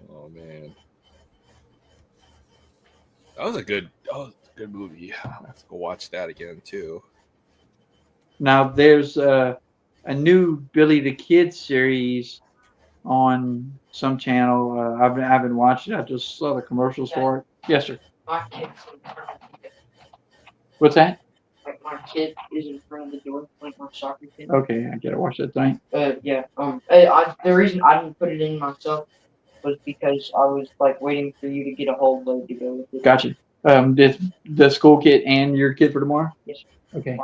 Oh man, that was a good Good movie. I have to go watch that again too. Now there's a new Billy the Kid series on some channel. I haven't watched it. I just saw the commercials for it. Yes, sir. My kid's in front of the What's that? like my kid is in front of the door, like my soccer kid. Okay, I gotta watch that tonight. Yeah. The reason I didn't put it in myself was because I was like waiting for you to get a whole load to go with it. Gotcha. This the school kit and your kid for tomorrow. Yes. Okay.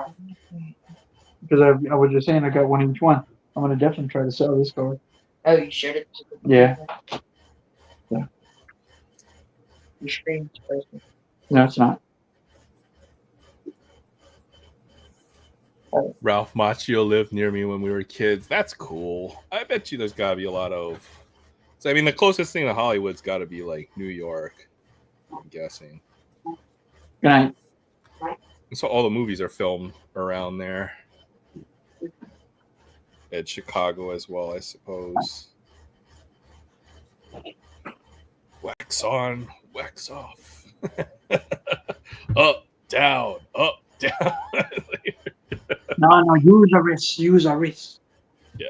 Because I was just saying I got one each one. I'm gonna definitely try to sell this card. Oh, you shared it. Yeah. Yeah. Your screen's frozen. No, it's not. Ralph Macchio lived near me when we were kids. That's cool. I bet you there's got to be a lot of. So I mean, the closest thing to Hollywood's got to be like New York. I'm guessing. Good night. So all the movies are filmed around there. At Chicago as well, I suppose. Wax on, wax off. Up, down, up, down. No, use a wrist. Use a wrist. Yeah.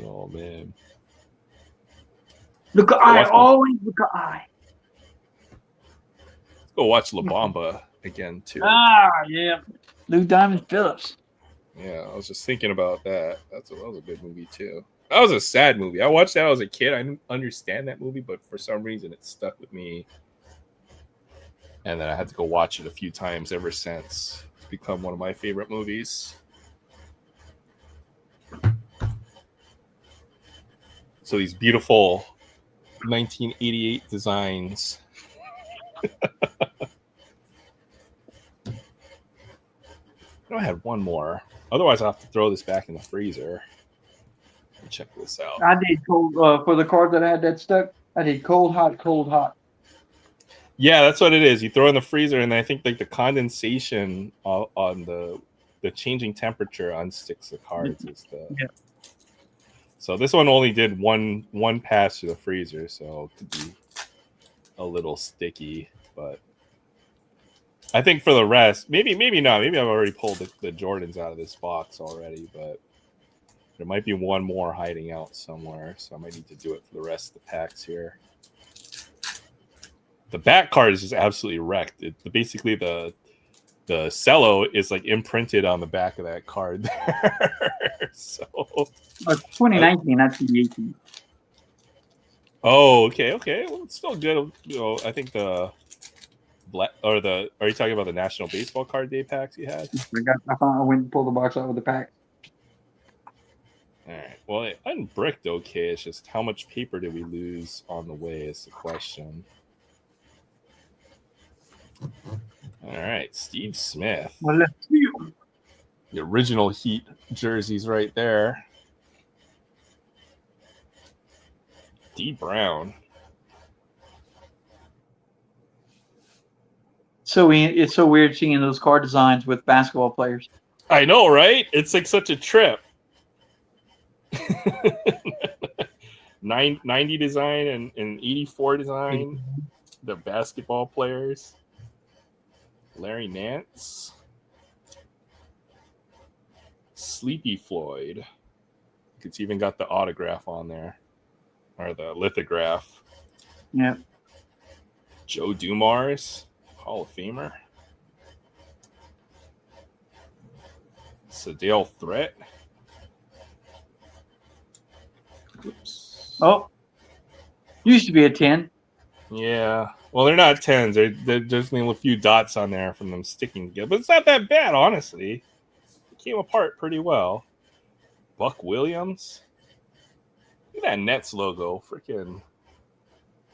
Oh man. Look at eye. Always look at eye. Let's go watch La Bamba again too. Ah, yeah. Lou Diamond Phillips. Yeah, I was just thinking about that. That was a good movie too. That was a sad movie. I watched that when I was a kid. I didn't understand that movie, but for some reason it stuck with me. And then I had to go watch it a few times ever since. It's become one of my favorite movies. So these beautiful 1988 designs. I had one more. Otherwise, I'll have to throw this back in the freezer. Check this out. I did cold for the card that I had that stuck. I did cold, hot, cold, hot. Yeah, that's what it is. You throw it in the freezer, and I think like the condensation on the changing temperature unsticks the cards. Is the yeah. So this one only did one pass through the freezer, so it could be a little sticky. But I think for the rest, maybe not. Maybe I've already pulled the Jordans out of this box already, but there might be one more hiding out somewhere, so I might need to do it for the rest of the packs here. The back card is just absolutely wrecked. Basically, the cello is like imprinted on the back of that card there. So 2019, not 2018. Oh, okay. Well, it's still good. You know, I think the black or the. Are you talking about the National Baseball Card Day packs you had? I went and pulled the box out with the pack. All right. Well, it unbricked okay. It's just how much paper did we lose on the way is the question. All right, Steve Smith. Well, let's see. The original Heat jerseys right there. D. Brown. So it's so weird seeing those card designs with basketball players. I know, right? It's like such a trip. 90 design and 84 design. The basketball players. Larry Nance. Sleepy Floyd. It's even got the autograph on there. Or the lithograph. Yep. Joe Dumars. Hall of Famer. Sedale Threat. Oops. Oh. Used to be a 10. Yeah. Well, they're not 10s. They're just a few dots on there from them sticking together. But it's not that bad, honestly. It came apart pretty well. Buck Williams. Look at that Nets logo. Freaking.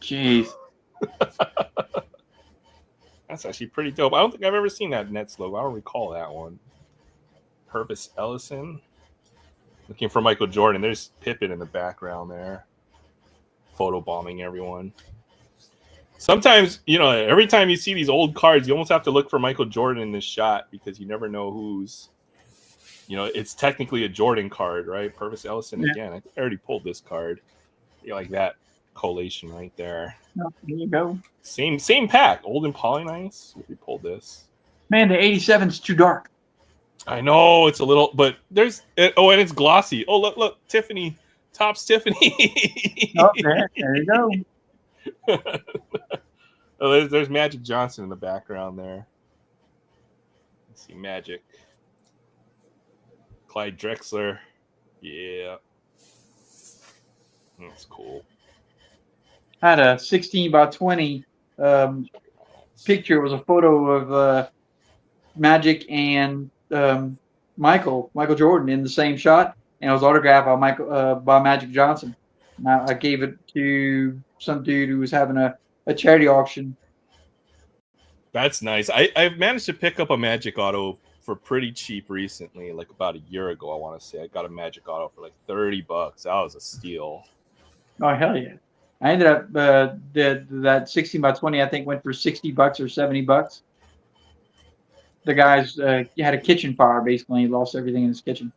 Jeez. That's actually pretty dope. I don't think I've ever seen that Nets logo. I don't recall that one. Purvis Ellison. Looking for Michael Jordan. There's Pippen in the background there. Photobombing everyone. Sometimes, every time you see these old cards, you almost have to look for Michael Jordan in this shot because you never know who's, it's technically a Jordan card, right? Purvis Ellison again. I already pulled this card. You like that collation right there. Oh, there you go. Same pack. Old and Polynice. If we pulled this. Man, the 87's too dark. I know it's a little, but there's and it's glossy. Oh look, Tiffany, Topps Tiffany. Oh, there you go. Oh, there's Magic Johnson in the background there. Let's see, Magic. Clyde Drexler. Yeah. That's cool. I had a 16 by 20 picture. It was a photo of Magic and Michael Jordan in the same shot, and it was autographed by Magic Johnson. And I gave it to some dude who was having a charity auction. That's nice. I've managed to pick up a Magic Auto for pretty cheap recently, like about a year ago. I want to say I got a Magic Auto for like $30. That was a steal. Oh hell yeah! I ended up that 16 by 20 I think went for $60 or $70. The guy's had a kitchen fire basically. He lost everything in his kitchen.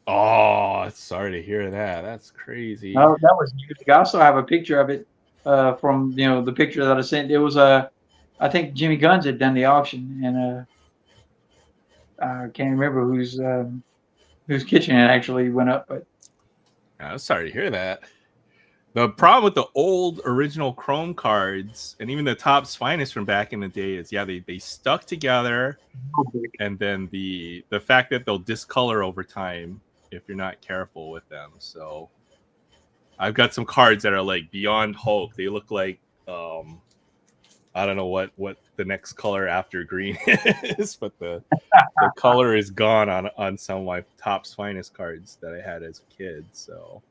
Oh, sorry to hear that. That's crazy. No, that was huge. I also have a picture of it from the picture that I sent. It was I think Jimmy Guns had done the auction, and I can't remember whose kitchen it actually went up. But I'm sorry to hear that. The problem with the old original Chrome cards and even the Topps Finest from back in the day is, they stuck together, and then the fact that they'll discolor over time if you're not careful with them. So I've got some cards that are like beyond hope. They look like I don't know what the next color after green is, but the color is gone on some of my Topps Finest cards that I had as a kid. So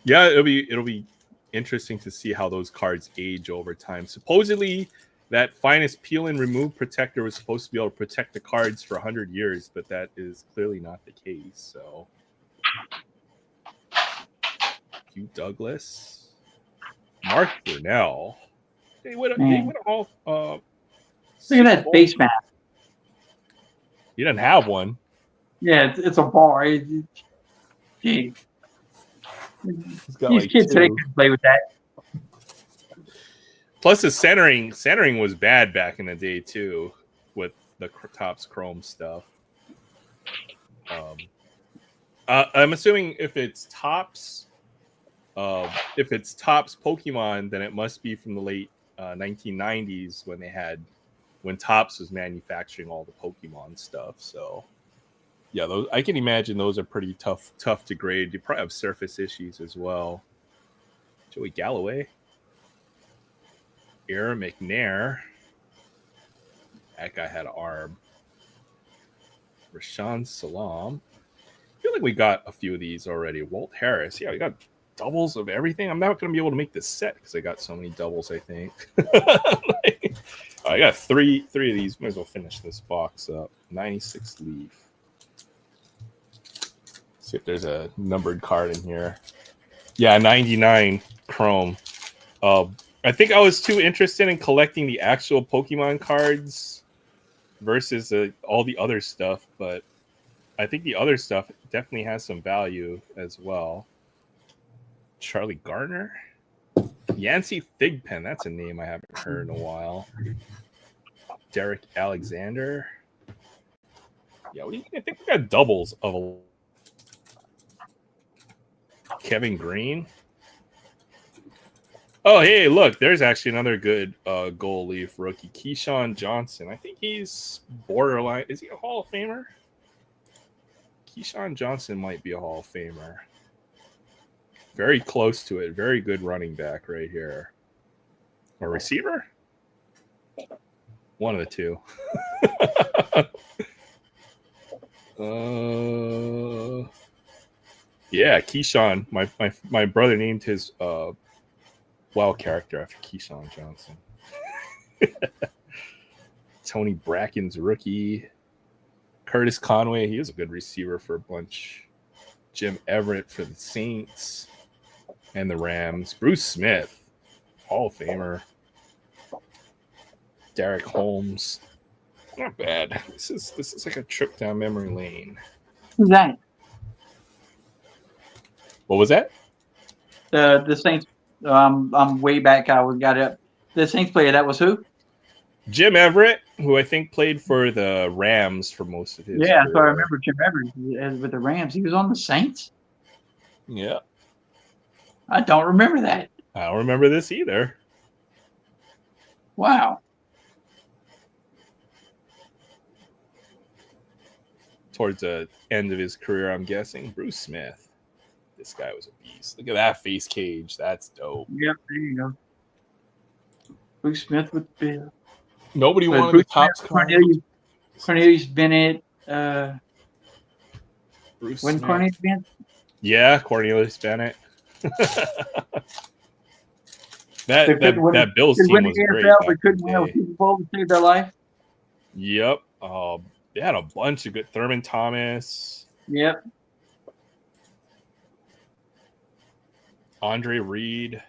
it'll be interesting to see how those cards age over time. Supposedly that Finest peel and remove protector was supposed to be able to protect the cards for 100 years, but that is clearly not the case. So Hugh Douglas, Mark Brunell. They went all. Look at that face mask. He doesn't have one. Yeah, it's a bar. Gee. These kids today can play with that. Plus, the centering was bad back in the day too, with the Topps Chrome stuff. I'm assuming if it's Topps Pokemon, then it must be from the late 1990s when Topps was manufacturing all the Pokemon stuff. So yeah, I can imagine those are pretty tough to grade. You probably have surface issues as well. Joey Galloway, Aaron McNair. That guy had an arm. Rashawn Salam. I feel like we got a few of these already. Walt Harris. Yeah, we got doubles of everything. I'm not going to be able to make this set because I got so many doubles, I think. I got three of these. Might as well finish this box up. 96 Leaf. See if there's a numbered card in here. Yeah, 99 Chrome. I think I was too interested in collecting the actual Pokemon cards versus all the other stuff, but I think the other stuff definitely has some value as well. Charlie Gardner? Yancey Thigpen. That's a name I haven't heard in a while. Derek Alexander. Yeah, I think we got doubles of Kevin Green. Oh, hey, look, there's actually another good gold leaf rookie, Keyshawn Johnson. I think he's borderline. Is he a Hall of Famer? Keyshawn Johnson might be a Hall of Famer. Very close to it. Very good running back right here. A receiver? One of the two. Yeah, Keyshawn. My brother named his wild character after Keyshawn Johnson. Tony Bracken's rookie. Curtis Conway. He was a good receiver for a bunch. Jim Everett for the Saints and the Rams. Bruce Smith, Hall of Famer. Derek Holmes. Not bad. This is like a trip down memory lane. Who's that? What was that? The Saints. I'm way back. I got it up. The Saints player that was who? Jim Everett, who I think played for the Rams for most of his Yeah, so I career. remember Jim Everett with the Rams. He was on the Saints. Yeah. I don't remember that. I don't remember this either. Wow. Towards the end of his career, I'm guessing. Bruce Smith. This guy was a beast. Look at that face cage. That's dope. Yep, there you go. Bruce Smith with the Nobody wanted Bruce the Topps Smith, card. Cornelius Bennett. Bruce When Smith. Cornelius Bennett? Yeah, Cornelius Bennett. that Bills They team win was the great. NFL, back but couldn't in win the a day. Super Bowl to save their life. Yep. They had a bunch of good. Thurman Thomas. Yep. Andre Reed.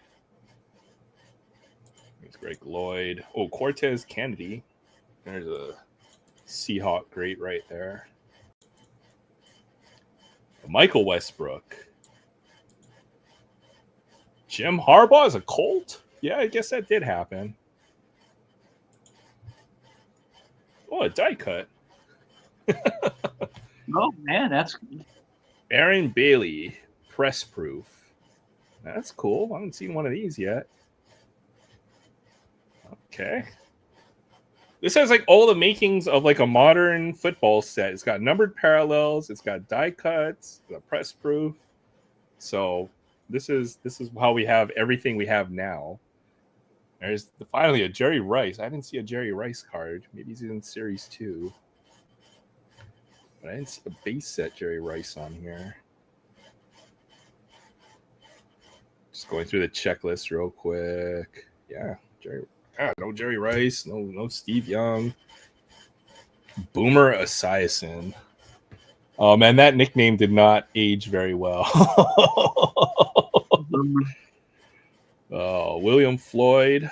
There's Greg Lloyd. Oh, Cortez Kennedy. There's a Seahawk great right there. Michael Westbrook. Jim Harbaugh is a Colt? Yeah, I guess that did happen. Oh, a die cut. Oh man, that's Aaron Bailey, press proof. That's cool. I haven't seen one of these yet. Okay. This has like all the makings of like a modern football set. It's got numbered parallels. It's got die cuts. It's got press proof. So this is how we have everything we have now. There's finally a Jerry Rice. I didn't see a Jerry Rice card. Maybe he's in Series 2. But I didn't see a base set Jerry Rice on here. Just going through the checklist real quick. Yeah, no Jerry Rice, no Steve Young. Boomer Esiason. Oh man, that nickname did not age very well. William Floyd.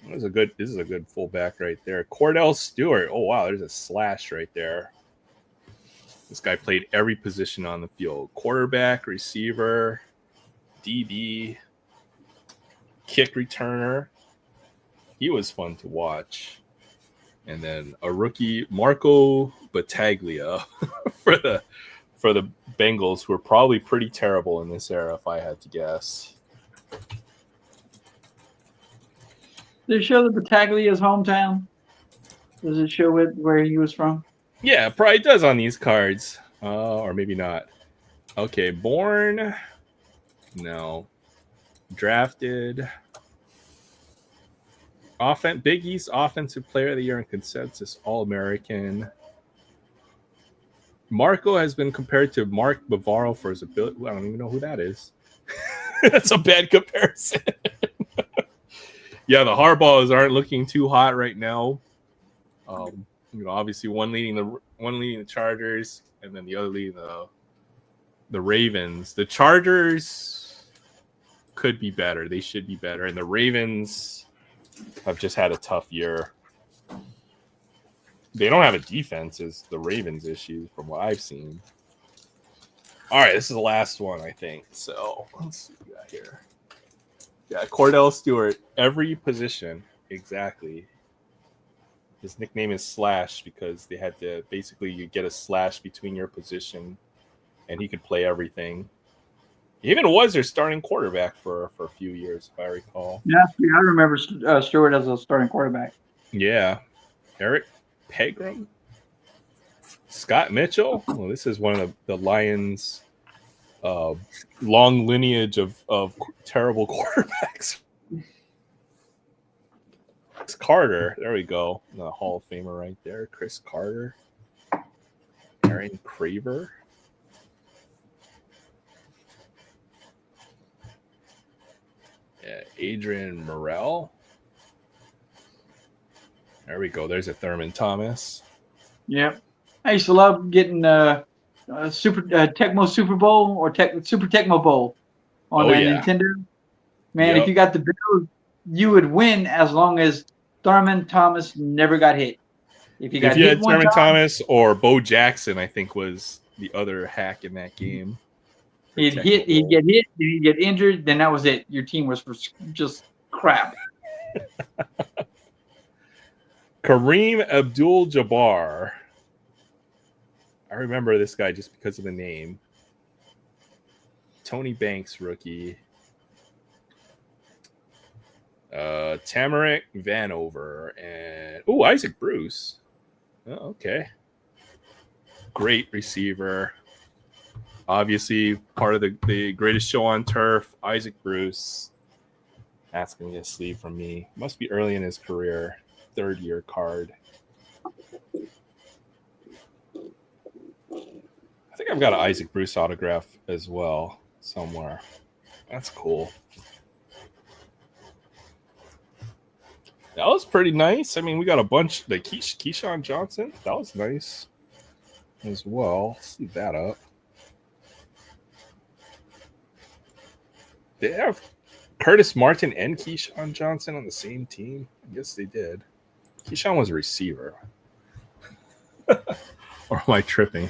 This is a good fullback right there. Cordell Stewart. Oh wow, there's a slash right there. This guy played every position on the field. Quarterback, receiver, DB, kick returner. He was fun to watch. And then a rookie, Marco Battaglia for the Bengals, who were probably pretty terrible in this era, if I had to guess. Does it show the Battaglia's hometown? Does it show it where he was from? Yeah, it probably does on these cards. Or maybe not. Okay, born. No. Drafted. Big East Offensive Player of the Year and consensus All-American. Marco has been compared to Mark Bavaro for his ability. I don't even know who that is. That's a bad comparison. Yeah, the Harbaughs aren't looking too hot right now. Obviously one leading the Chargers, and then the other leading the Ravens. The Chargers could be better. They should be better, and the Ravens have just had a tough year. They don't have a defense, is the Ravens' issue from what I've seen. All right, this is the last one, I think. So let's see what we got here. Yeah, Cordell Stewart, every position, exactly. His nickname is Slash because they had to basically you get a slash between your position, and he could play everything. He even was their starting quarterback for a few years, if I recall. Yeah, I remember Stewart as a starting quarterback. Yeah. Eric Pegram? Scott Mitchell? Well, this is one of the Lions' long lineage of terrible quarterbacks. Chris Carter. There we go. The Hall of Famer right there. Chris Carter. Aaron Craver. Yeah, Adrian Morrell. There we go. There's a Thurman Thomas. Yep. I used to love getting Super Tecmo Super Bowl or Super Tecmo Bowl on Nintendo. Man, Yep. if you got the bill, you would win as long as Thurman Thomas never got hit. If you had Thurman Thomas or Bo Jackson, I think was the other hack in that game. He'd get hit, he'd get injured, then that was it. Your team was for just crap. Kareem Abdul-Jabbar. I remember this guy just because of the name. Tony Banks rookie. Tamarick Vanover and Isaac Bruce. Oh, okay. Great receiver. Obviously, part of the greatest show on turf, Isaac Bruce. That's going to get a sleeve from me. Must be early in his career. 3rd-year card. I think I've got an Isaac Bruce autograph as well somewhere. That's cool. That was pretty nice. I mean, we got a bunch. Like Keyshawn Johnson. That was nice as well. Let's see that up. They have Curtis Martin and Keyshawn Johnson on the same team. I guess they did. Keyshawn was a receiver. Or am I tripping?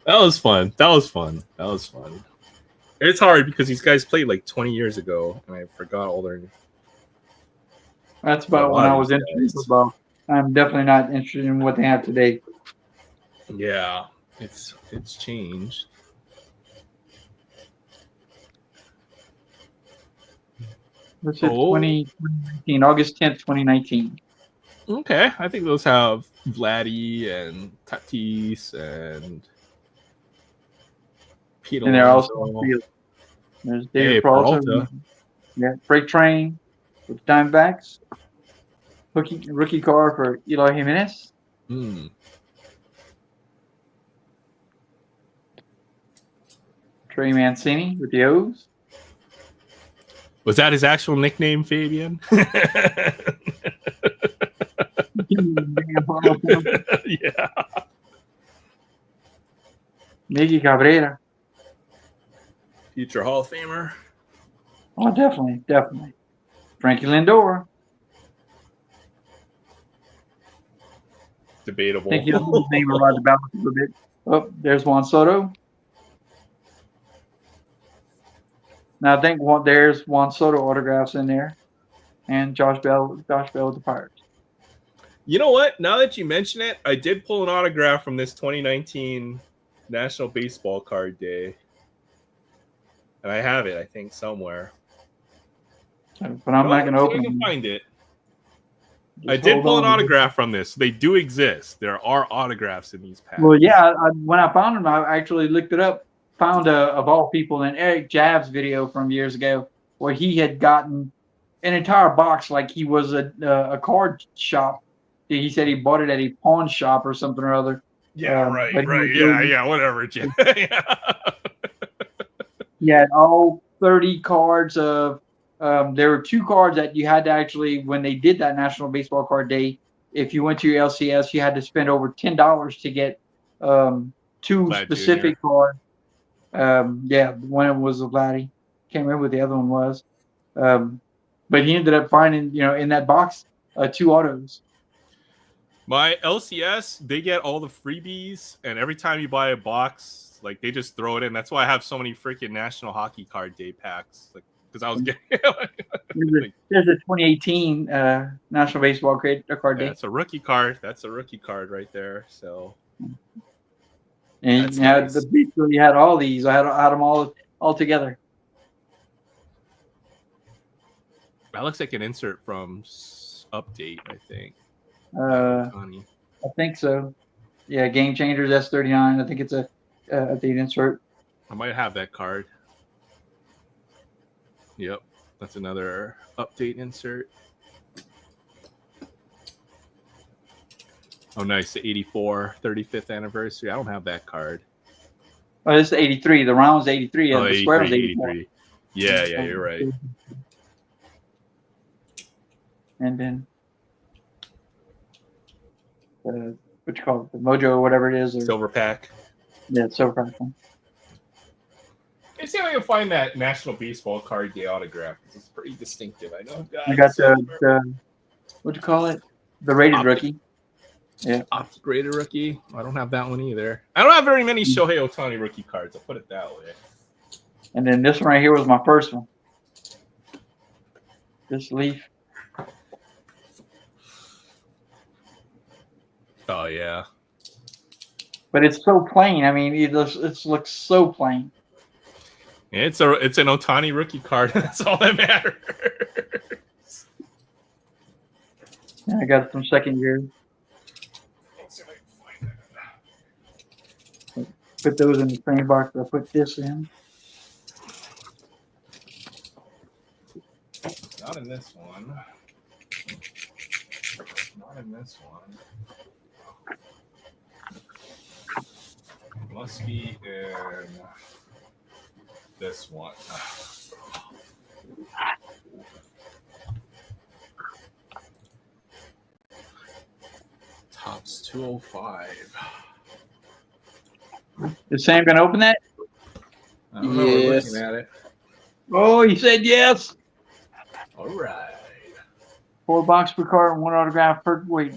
That was fun. It's hard because these guys played like 20 years ago, and I forgot all their. That's about when I was interested in football. I'm definitely not interested in what they have today. Yeah, it's changed. This is 2019, August 10th, 2019. Okay, I think those have Vladdy and Tatis and Pete And they're Alonso. also there's David Peralta. Yeah, Freight Train with Diamondbacks. Rookie card for Eloy Jimenez. Trey Mancini with the O's. Was that his actual nickname, Fabian? Yeah. Miggy Cabrera. Future Hall of Famer. Oh, definitely. Frankie Lindor. Debatable. I think his name around the balance a little bit. Oh, there's Juan Soto. Now I think there's Juan Soto autographs in there, and Josh Bell with the Pirates. You know what? Now that you mention it, I did pull an autograph from this 2019 National Baseball Card Day, and I have it, I think, somewhere. But I'm not going to open it. I can find it. Just I did pull an on. autograph from this. They do exist. There are autographs in these packs. Well, yeah. When I found them, I actually looked it up. Found of all people an Eric Javs video from years ago where he had gotten an entire box like he was a card shop. He said he bought it at a pawn shop or something or other. Yeah, right. Yeah, whatever. Yeah. He had all 30 cards of. There were 2 cards that you had to actually, when they did that National Baseball Card Day, if you went to your LCS, you had to spend over $10 to get 2 specific cards. One was a Vladdy. Can't remember what the other one was. But he ended up finding, in that box, 2 autos. My LCS, they get all the freebies, and every time you buy a box, like they just throw it in. That's why I have so many freaking National Hockey Card Day packs. Like, because I was getting. There's a 2018 National Baseball Card Day. That's a rookie card. That's a rookie card right there. So. And you had you had all these. I had them all together. That looks like an insert from Update, I think. I think so. Yeah, Game Changers S39. I think it's a update insert. I might have that card. Yep, that's another update insert. Oh, nice. The 84 35th anniversary. I don't have that card. Oh, this is 83. The round was 83. Oh, the square was 84. 83. Yeah, you're right. And then, what you call it? The Mojo or whatever it is. Or, Silver Pack. Yeah, Silver Pack one. Let's see if I can find that National Baseball Card Day autograph. It's pretty distinctive. I know. I got the what you call it? The rated rookie. Yeah. Upgraded rookie. I don't have that one either. I don't have very many Shohei Ohtani rookie cards. I'll put it that way. And then this one right here was my first one. This leaf. Oh yeah. But it's so plain. I mean, it looks so plain. It's an Ohtani rookie card. That's all that matters. And I got it from second year. Let's see if I can find that. Put those in the same box that I put this in. Not in this one. Not in this one. It must be in this one. Tops 205. Is Sam gonna open that? I don't know. We're Yes. looking at it. Oh, he said yes. All right. 4 boxes per card and 1 autograph per. Wait.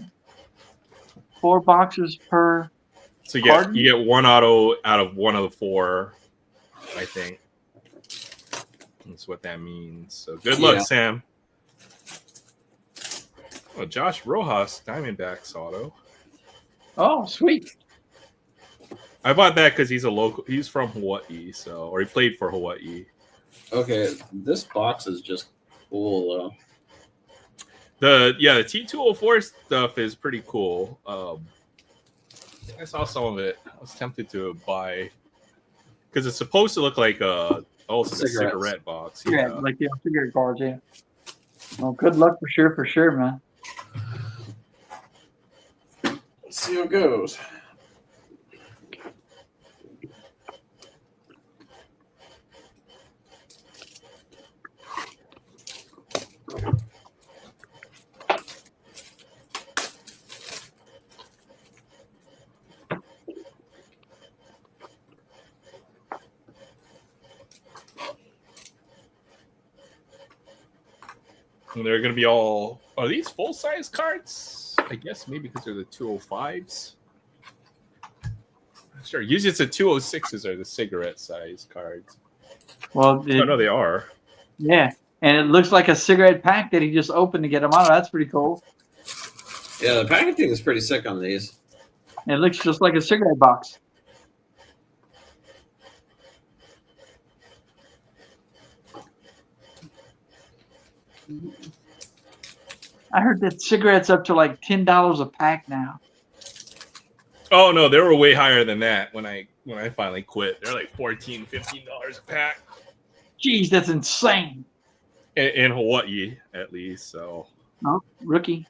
4 boxes per. So you Pardon? get 1 auto out of 1 of the 4, I think. That's what that means. So good luck, Yeah. Sam. Oh, Josh Rojas, Diamondbacks auto. Oh, sweet. I bought that because he's a local. He's from Hawaii, or he played for Hawaii. Okay, this box is just cool though. The T204 stuff is pretty cool. I saw some of it. I was tempted to buy because it's supposed to look like a cigarette box. Yeah, like cigarette cards. Yeah. Well, good luck for sure, man. Let's see how it goes. And they're going to be all. Are these full size cards? I guess maybe because they're the 205s. Sure. Usually it's the 206s are the cigarette size cards. Well, I know they are. Yeah, and it looks like a cigarette pack that he just opened to get them out. That's pretty cool. Yeah, the packaging is pretty sick on these. And it looks just like a cigarette box. I heard that cigarettes up to like $10 a pack now. Oh no, they were way higher than that when I finally quit. They're like $14, $15 a pack. Jeez, that's insane. In Hawaii, at least. So Oh, rookie.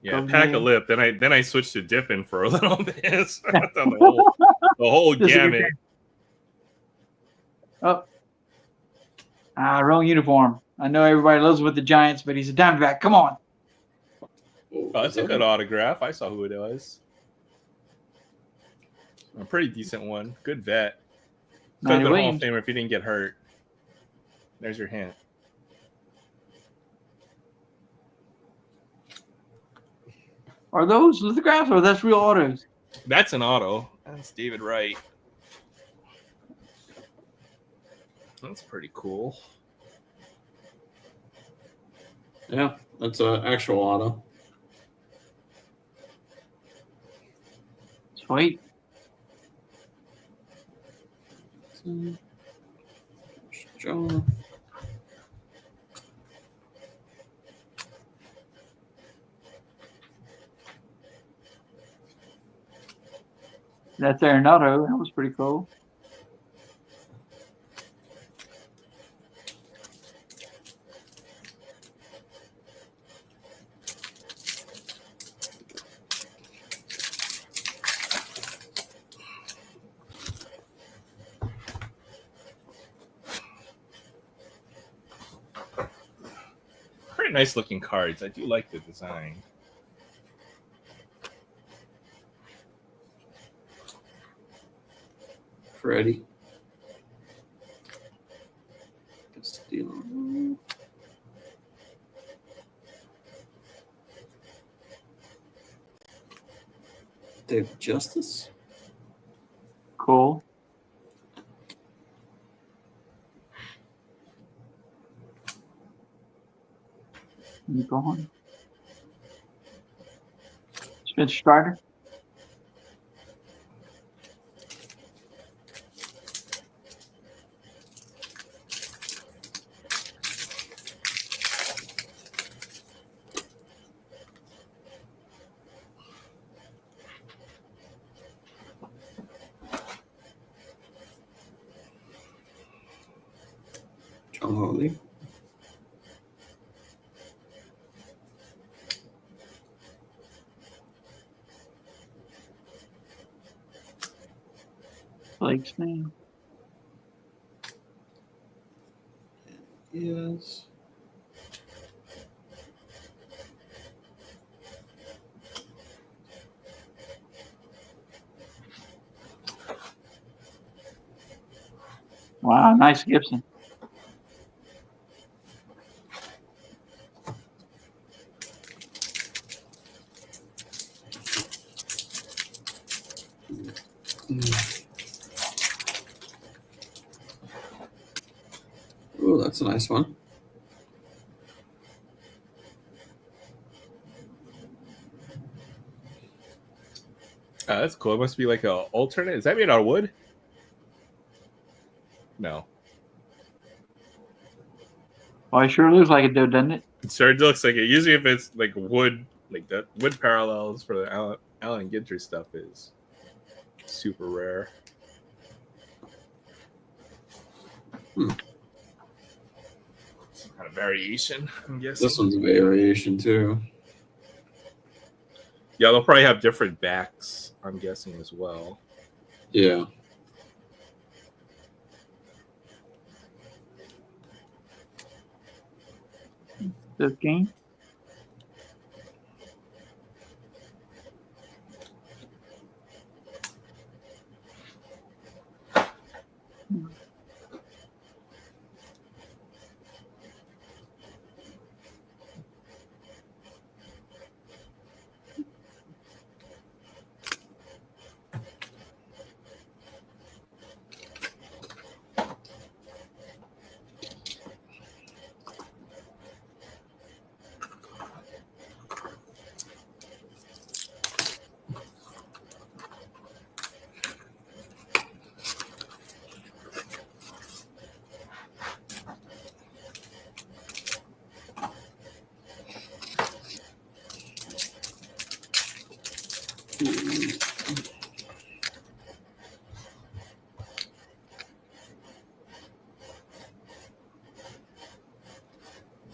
yeah, Oh, pack yeah. a lip. Then I switched to dipping for a little bit. So I've done the whole This is gamut. good. Oh, wrong uniform. I know everybody loves him with the Giants, but he's a Diamondback. Come on. Oh, that's a good autograph. I saw who it was. A pretty decent one. Good vet. Could have Manny been Hall of Williams. Famer if he didn't get hurt. There's your hint. Are those lithographs or that's real autos? That's an auto. That's David Wright. That's pretty cool. Yeah, that's an actual auto. Sweet. Joe. That's Arenado. That was pretty cool. Pretty nice looking cards. I do like the design. Freddie. Castillo. Dave Justice. Cool. Go on. Spencer Strider. John Holy. Blake's name. Yes. Wow, nice Gibson. Oh, that's a nice one. That's cool. It must be like a alternate. Is that made out of wood? No. Well, it sure looks like it, though, doesn't it? It sure looks like it. Usually, if it's like wood, like that wood parallels for the Allen Ginter stuff is super rare. Some kind of variation, I'm guessing. This one's a variation too. Yeah, they'll probably have different backs, I'm guessing, as well. Yeah. This game.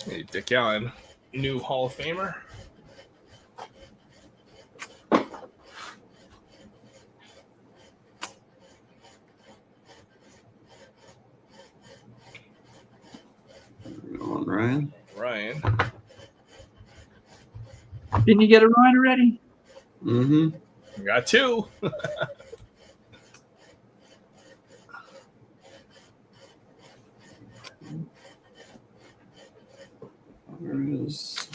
Hey, Dick Allen, new Hall of Famer. On Ryan. Ryan. Didn't you get a Ryan already? Mm-hmm. We got two. Where is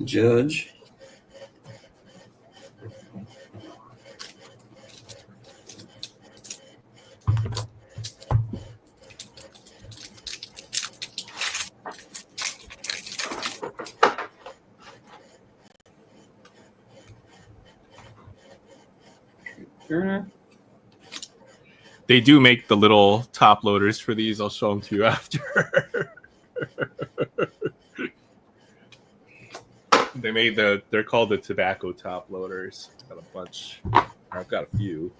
Judge? Turner. They do make the little top loaders for these. I'll show them to you after. They made they're called the tobacco top loaders. Got a bunch. I've got a few.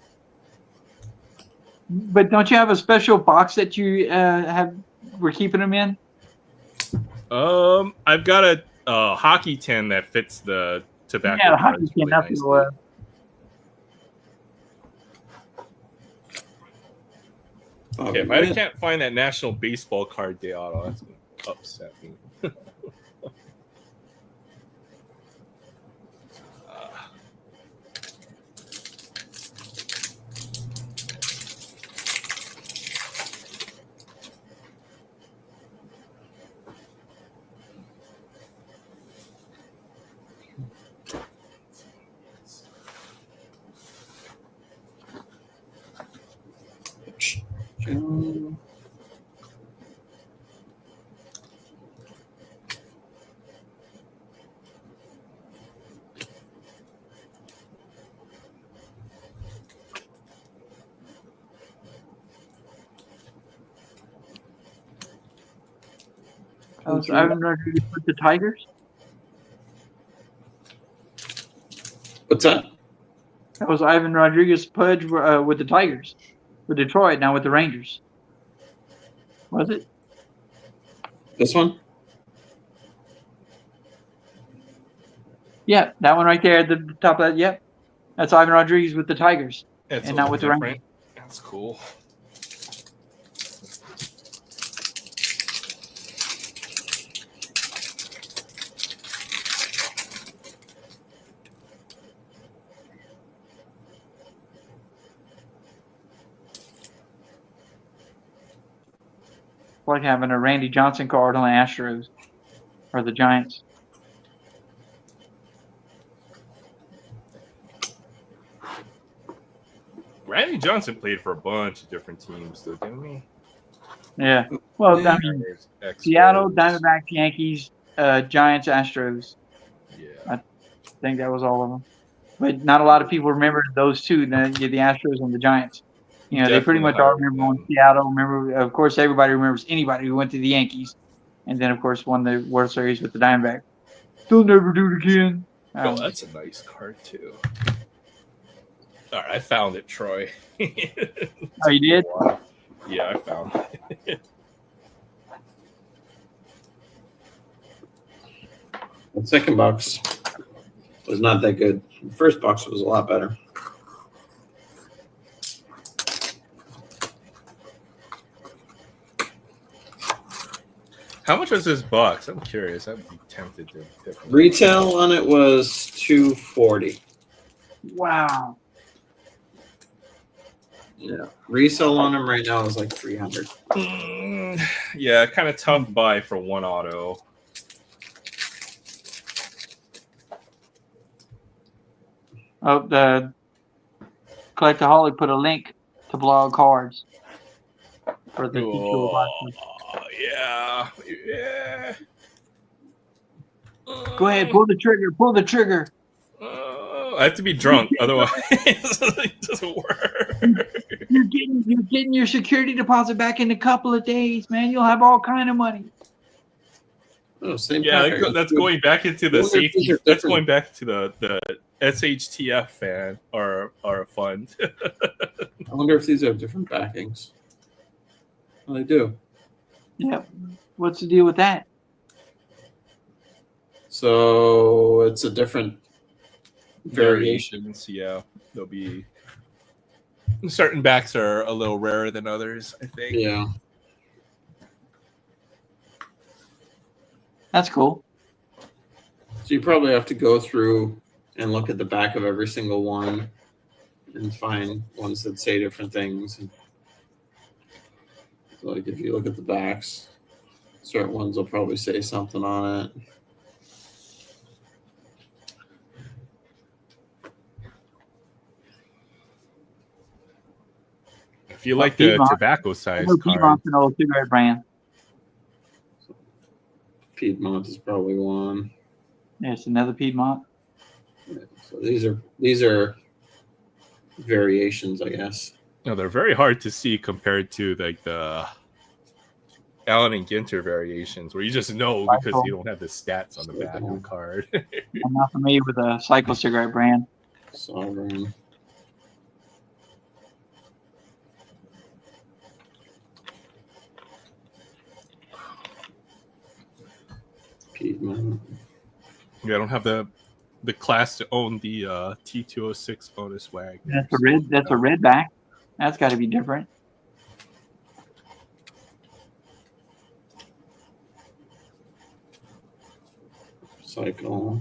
But don't you have a special box that you we're keeping them in? I've got a hockey tin that fits the tobacco Yeah, the cards hockey tin. really That's nicely. what. Okay, if I can't find that National Baseball card day auto, that's gonna upset me. That was Ivan Rodriguez with the Tigers. What's that? That was Ivan Rodriguez Pudge with the Tigers, with Detroit, now with the Rangers. Was it? This one? Yeah, that one right there at the top of that. Yep, that's Ivan Rodriguez with the Tigers, It's and a not little with the different. Rangers. That's cool. Like having a Randy Johnson card on the Astros or the Giants. Randy Johnson played for a bunch of different teams, though, didn't he? Yeah. Well, I mean, Mariners, Seattle, Expos. Diamondbacks, Yankees, Giants, Astros. Yeah. I think that was all of them. But not a lot of people remember those two, the Astros and the Giants. You know, they pretty Definitely much all higher remember than on Seattle. Remember, of course, everybody remembers anybody who went to the Yankees, and then of course won the World Series with the Diamondbacks. They'll never do it again. Oh, that's a nice card too. All right, I found it, Troy. Oh, you did? Yeah, I found it. The second box was not that good. The first box was a lot better. How much was this box? I'm curious. I'd be tempted to pick one. Retail on it was $240. Wow. Yeah. Resale on them right now is like $300. Yeah, kind of tough buy for one auto. Oh, the Collectaholic put a link to Blog Cards for the T2 boxes. Yeah. Yeah. Go ahead, pull the trigger. Pull the trigger. I have to be drunk, otherwise it doesn't work. You're getting your security deposit back in a couple of days, man. You'll have all kind of money. Oh, same Yeah, pack. that's going back into the wonder if safety. these are That's different. going back to the SHTF fan or fund. I wonder if these have different backings. Well, they do. Yeah. What's the deal with that? So it's a different variation. Variations, yeah. There'll be certain backs are a little rarer than others, I think. Yeah. That's cool. So you probably have to go through and look at the back of every single one and find ones that say different things. And so like if you look at the backs, certain ones will probably say something on it. If you like the Piedmont. tobacco size card, Piedmont's an old cigarette brand. Piedmont is probably one. Yeah, it's another Piedmont. So these are variations, I guess. no, they're very hard to see compared to like the Allen and Ginter variations, where you just know because you don't have the stats on the back of the card. I'm not familiar with a Cycle cigarette brand. Sovereign. Piedmont. Yeah, I don't have the class to own the T206 bonus wag. That's a red back. That's got to be different. Cycle.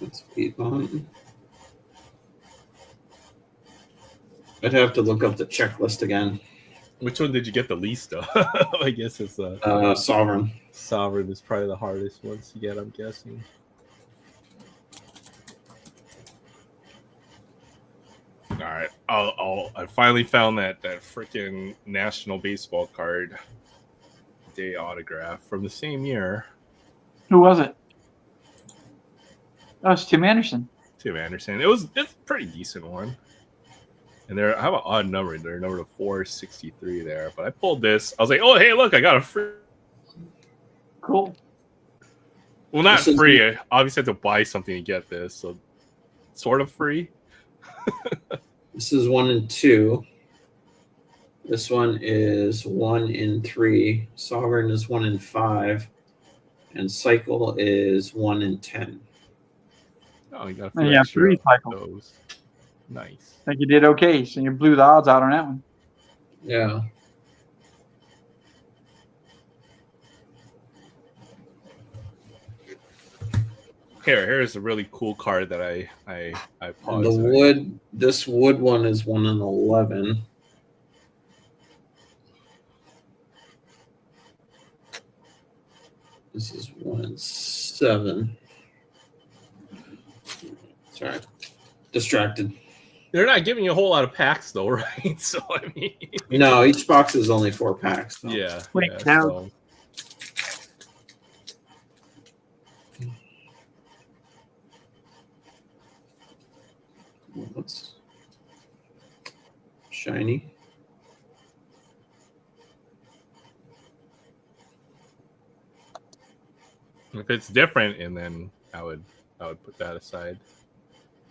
Let's keep on. I'd have to look up the checklist again. Which one did you get the least of? I guess it's Sovereign. Sovereign is probably the hardest ones to get, I'm guessing. All right, I finally found that freaking National Baseball card day autograph from the same year. Who was it? Oh, it's Tim Anderson. Tim Anderson. It's a pretty decent one. And I have an odd number. They're number 463 there. But I pulled this. I was like, oh, hey, look, I got a free. Cool. Well, not free. I obviously had to buy something to get this. So sort of free. This is 1 and 2. This one is 1 in 3. Sovereign is 1 in 5. And Cycle is 1 in 10. Oh, you got yeah, 3 cycles. Nice. I think you did okay. So you blew the odds out on that one. Yeah. Here's a really cool card that I paused. The wood. This wood one is 1 in 11. This is 1 in 7. Sorry, distracted. They're not giving you a whole lot of packs though, right? So I mean, no, each box is only 4 packs. So. Yeah. Wait, yeah, now. so. What's shiny? If it's different, and then I would put that aside.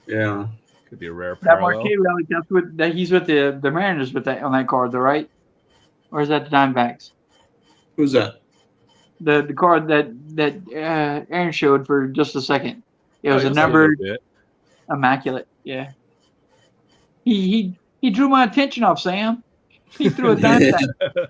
Yeah, could be a rare That parallel. Marquez relic, that's with that he's with the Mariners with that on that card, though, right? Or is that the Diamondbacks? Who's that? The card that Aaron showed for just a second. It was a just numbered little bit. immaculate. Yeah. He drew my attention off, Sam. He threw a Diamondback.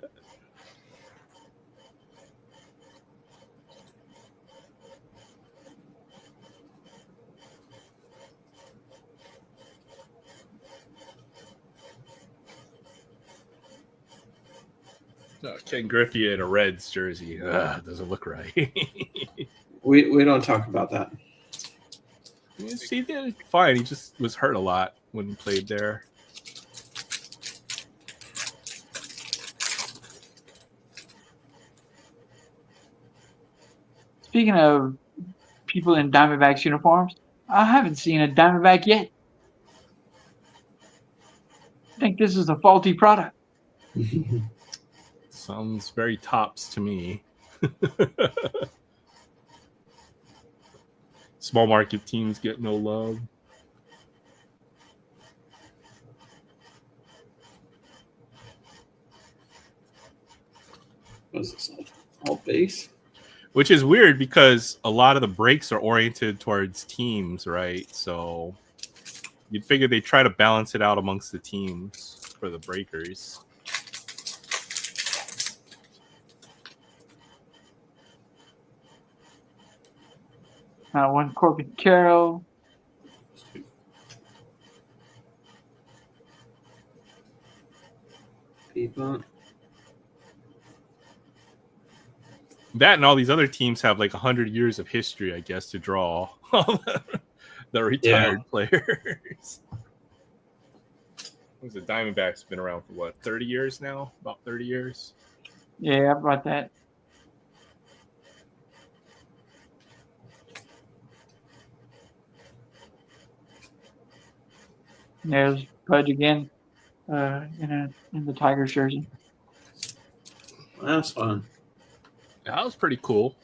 Ken Griffey in a Reds jersey. Doesn't look right. we don't talk about that. He did fine. He just was hurt a lot when he played there. Speaking of people in Diamondbacks uniforms, I haven't seen a Diamondback yet. I think this is a faulty product. Sounds very tops to me. Small market teams get no love. What's this? All base? Which is weird because a lot of the breaks are oriented towards teams, right? So you'd figure they try to balance it out amongst the teams for the breakers. One Corbin Carroll. People. That and all these other teams have like 100 years of history, I guess, to draw the retired players. The Diamondbacks been around for what, 30 years now? About 30 years. Yeah, about that. There's Pudge again, in the Tigers jersey. That's fun. That was pretty cool.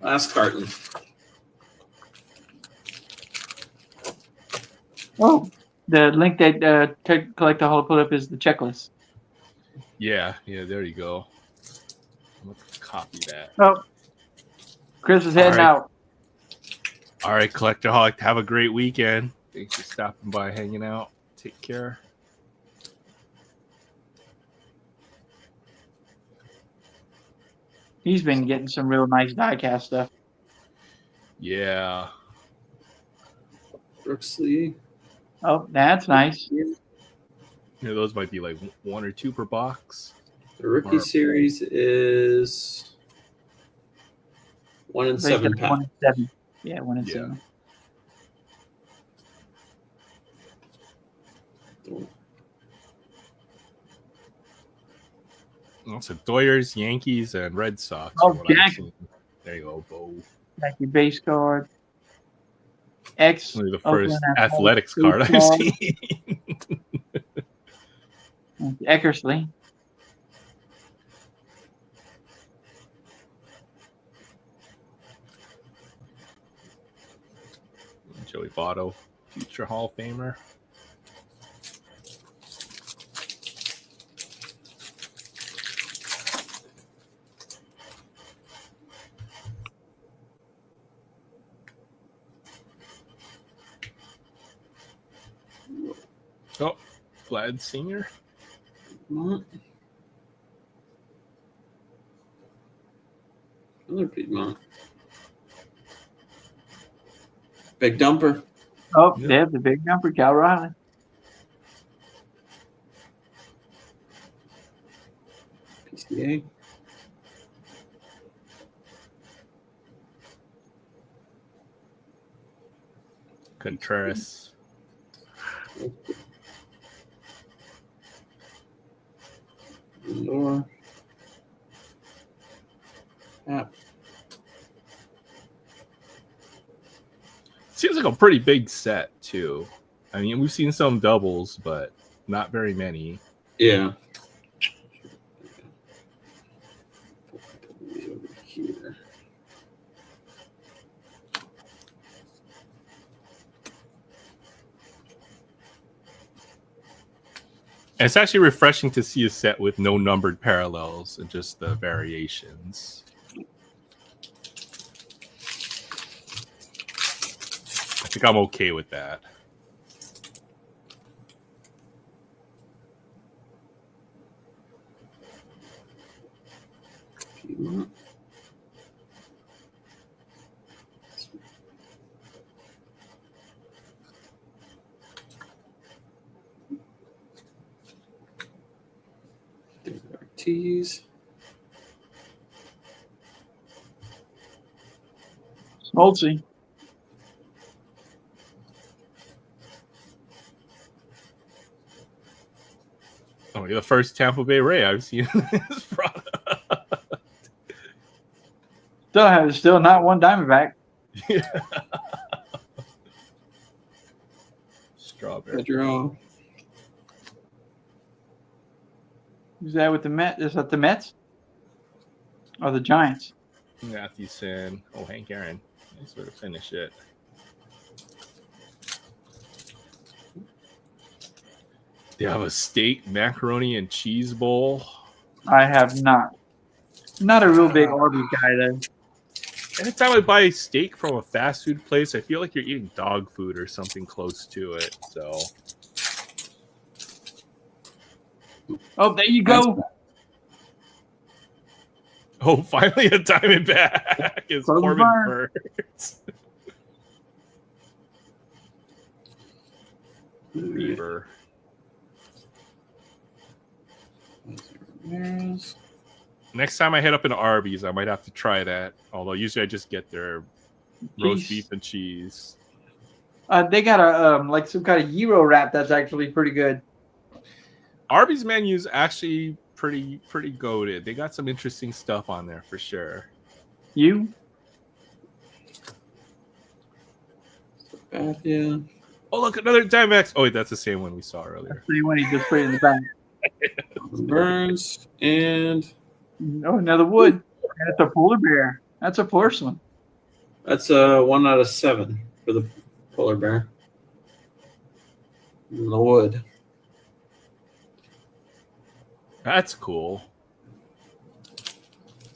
Last carton. Oh, the link that Collect the Hall put up is the checklist. Yeah, there you go. Let's copy that. Oh, Chris is heading out. All right, Collectorholic, have a great weekend. Thanks for stopping by, hanging out. Take care. He's been getting some real nice die-cast stuff. Yeah. Brooksley. Oh, that's nice. You know, those might be like 1 or 2 per box. The rookie series is 1 in 7 pack. 1 in 7. Yeah, 1 in Yeah. 7. Also, Doyers, Yankees, and Red Sox. Oh, are what I've Jack. seen. There you go, Bo. Jackie base card. X. Only the Oakland first athletics card I've card. seen. Eckersley. Joey Votto, future Hall of Famer. Oh, Vlad Senior. Another Piedmont. Big dumper. Oh, Yep. yeah, the big number, Cal Riley. PCA. Contreras. Lindor. App. Seems like a pretty big set, too. I mean, we've seen some doubles, but not very many. Yeah. Over here. And it's actually refreshing to see a set with no numbered parallels and just the variations. I think I'm okay with that. Piedmont. There's our T's. Smoltzy. Oh, you're the first Tampa Bay Ray I've seen in this product. Still not one Diamondback. Yeah. Strawberry. Pedro. Who's that with the Mets? Is that the Mets? Or the Giants? Mathewson. Oh, Hank Aaron. Nice way to finish it. They have a steak, macaroni, and cheese bowl. I have not. Not a real big Arby's guy, though. Anytime I buy steak from a fast food place, I feel like you're eating dog food or something close to it. So, Oh, there you go. oh, finally a Diamondback is Corbin Corbin Burns. Burns. Beaver. There's Next time I head up into Arby's, I might have to try that. Although usually I just get their roast Jeez. beef and cheese. They got a like some kind of gyro wrap that's actually pretty good. Arby's menu's actually pretty goated. They got some interesting stuff on there for sure. You? yeah. Oh, look, another Diamondbacks. Oh, wait, that's the same one we saw earlier. Pretty when he just put it in the back. Burns and Oh, another wood. And it's a polar bear. That's a porcelain. that's a 1 out of 7 for the polar bear. In the wood. That's cool.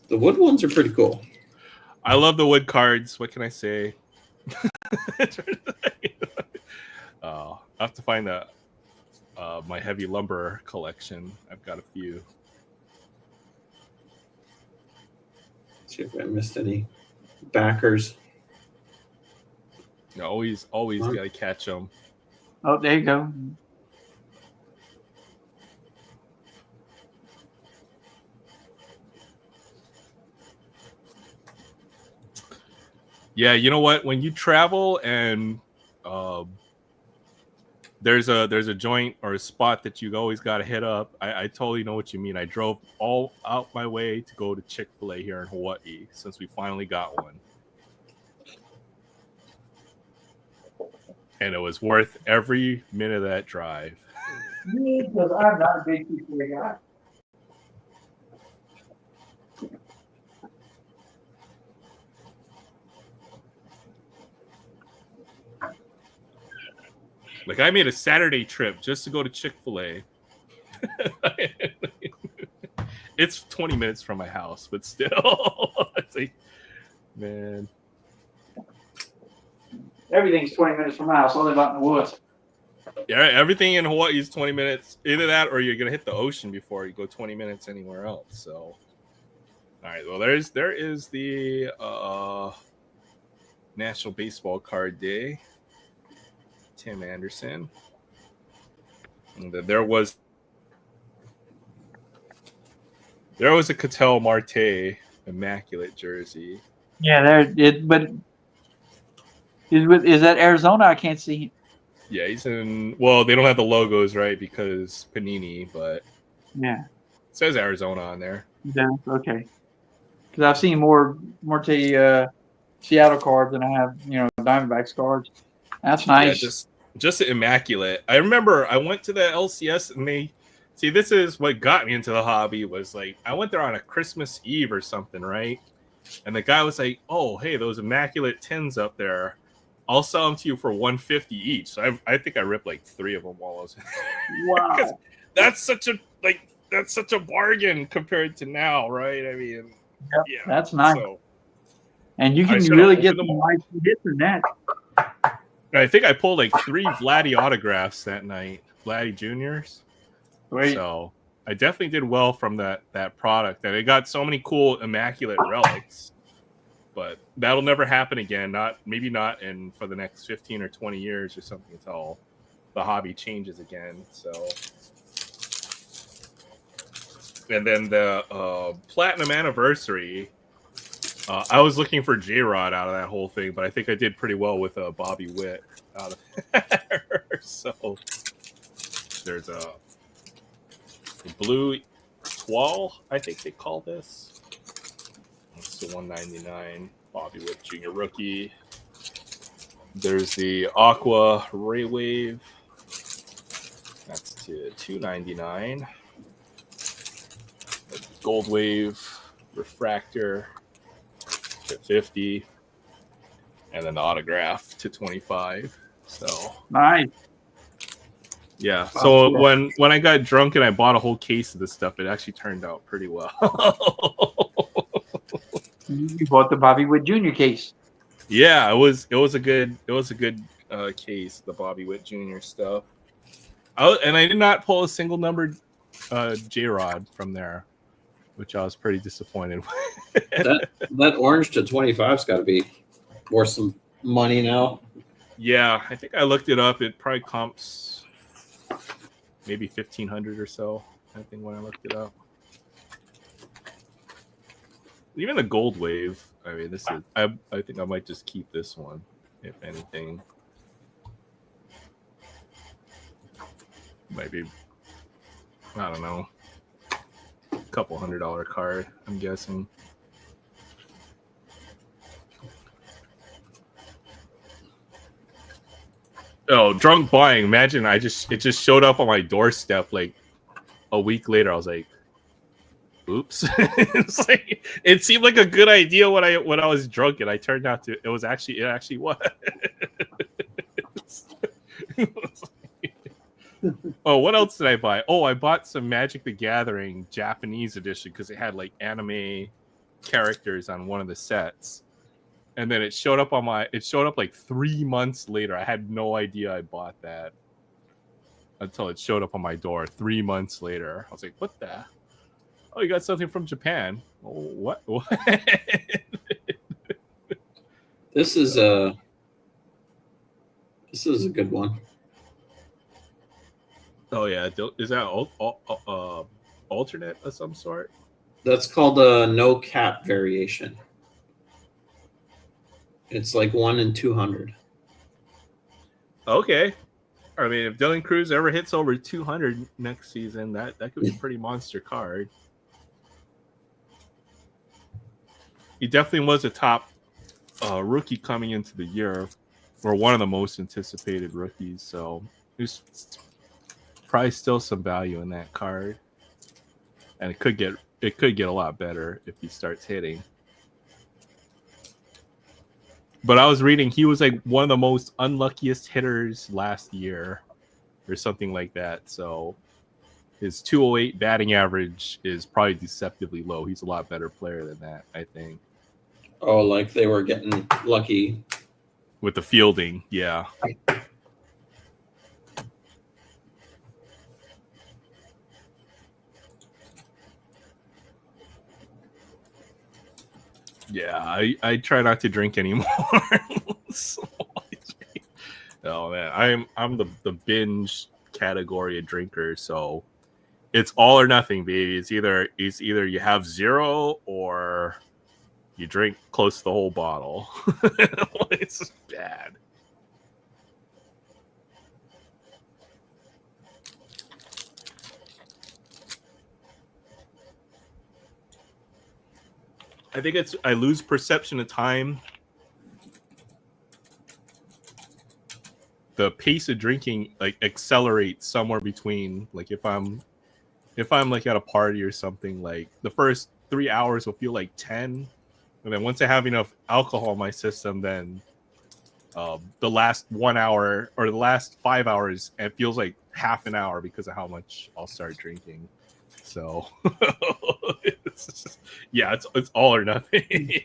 The wood ones are pretty cool. I love the wood cards. What can I say? I have to find my heavy lumber collection. I've got a few. See if I missed any backers. You always got to catch them. Oh, there you go. Yeah, you know what? When you travel and there's a joint or a spot that you always got to hit up. I totally know what you mean. I drove all out my way to go to Chick-fil-A here in Hawaii since we finally got one. And it was worth every minute of that drive. Because I'm not a big Chick-fil-A guy. Like I made a Saturday trip just to go to Chick-fil-A. It's 20 minutes from my house, but still, it's like, man. Everything's 20 minutes from my house. I live out in the woods. Yeah, everything in Hawaii is 20 minutes. Either that, or you're gonna hit the ocean before you go 20 minutes anywhere else. So, all right. Well, there is the National Baseball Card Day. Tim Anderson. And there was a Ketel Marte immaculate jersey. Yeah, but is that Arizona? I can't see. Yeah, he's in. Well, they don't have the logos right because Panini, but yeah, it says Arizona on there. Yeah, okay. Because I've seen more Seattle cards than I have, Diamondbacks cards. That's nice. Yeah, just immaculate. I remember I went to the LCS and this is what got me into the hobby was like I went there on a Christmas Eve or something, right? And the guy was like, "Oh, hey, those immaculate tins up there, I'll sell them to you for $150 each." So I think I ripped like 3 of them while I was. Wow, that's such a bargain compared to now, right? I mean, yeah, that's nice. So, and you can really get some nice hits in that. I think I pulled like 3 Vladdy autographs that night, Vladdy Juniors. Great. So I definitely did well from that product. And it got so many cool immaculate relics. But that'll never happen again. Maybe not for the next 15 or 20 years or something until the hobby changes again. So, and then the Platinum Anniversary. I was looking for J-Rod out of that whole thing, but I think I did pretty well with Bobby Witt out of there. So there's a blue Toile, I think they call this. It's the 199 Bobby Witt Jr. rookie. There's the Aqua Ray Wave. That's to 299. The Gold Wave Refractor to 50. And then the autograph to 25. So nice. Yeah. So when I got drunk and I bought a whole case of this stuff, it actually turned out pretty well. You bought the Bobby Witt Jr. case. Yeah, it was a good case, the Bobby Witt Jr. stuff. And I did not pull a single numbered J-Rod from there, which I was pretty disappointed with. that orange to 25's got to be worth some money now. Yeah, I think I looked it up. It probably comps maybe 1,500 or so. I think when I looked it up. Even the Gold Wave. I mean, this is. I think I might just keep this one, if anything. Maybe. I don't know. A couple $100 card, I'm guessing. Oh, drunk buying. Imagine it just showed up on my doorstep like a week later. I was like, oops. It's like, it seemed like a good idea when I was drunk, and I turned out to it actually was. Oh, what else did I buy? Oh, I bought some Magic the Gathering Japanese edition because it had like anime characters on one of the sets. And then it showed up like 3 months later. I had no idea I bought that until it showed up on my door 3 months later. I was like, what the? Oh, you got something from Japan. Oh, what? What? This is a good one. Oh yeah, is that alternate of some sort? That's called a no cap variation. It's like 1 in 200. Okay. I mean, if Dylan Cruz ever hits over 200 next season, that could be a pretty monster card. He definitely was a top rookie coming into the year, or one of the most anticipated rookies. So there's probably still some value in that card, and it could get a lot better if he starts hitting. But I was reading he was like one of the most unluckiest hitters last year, or something like that. So his 208 batting average is probably deceptively low. He's a lot better player than that, I think. Oh, like they were getting lucky with the fielding, yeah. Yeah, I try not to drink anymore. Oh man, I'm the binge category of drinker, so it's all or nothing, baby. It's either you have zero or you drink close to the whole bottle. It's bad. I think I lose perception of time. The pace of drinking like accelerates somewhere between like if I'm like at a party or something, like the first 3 hours will feel like 10, and then once I have enough alcohol in my system, then the last 1 hour or the last 5 hours, it feels like half an hour because of how much I'll start drinking. So it's all or nothing.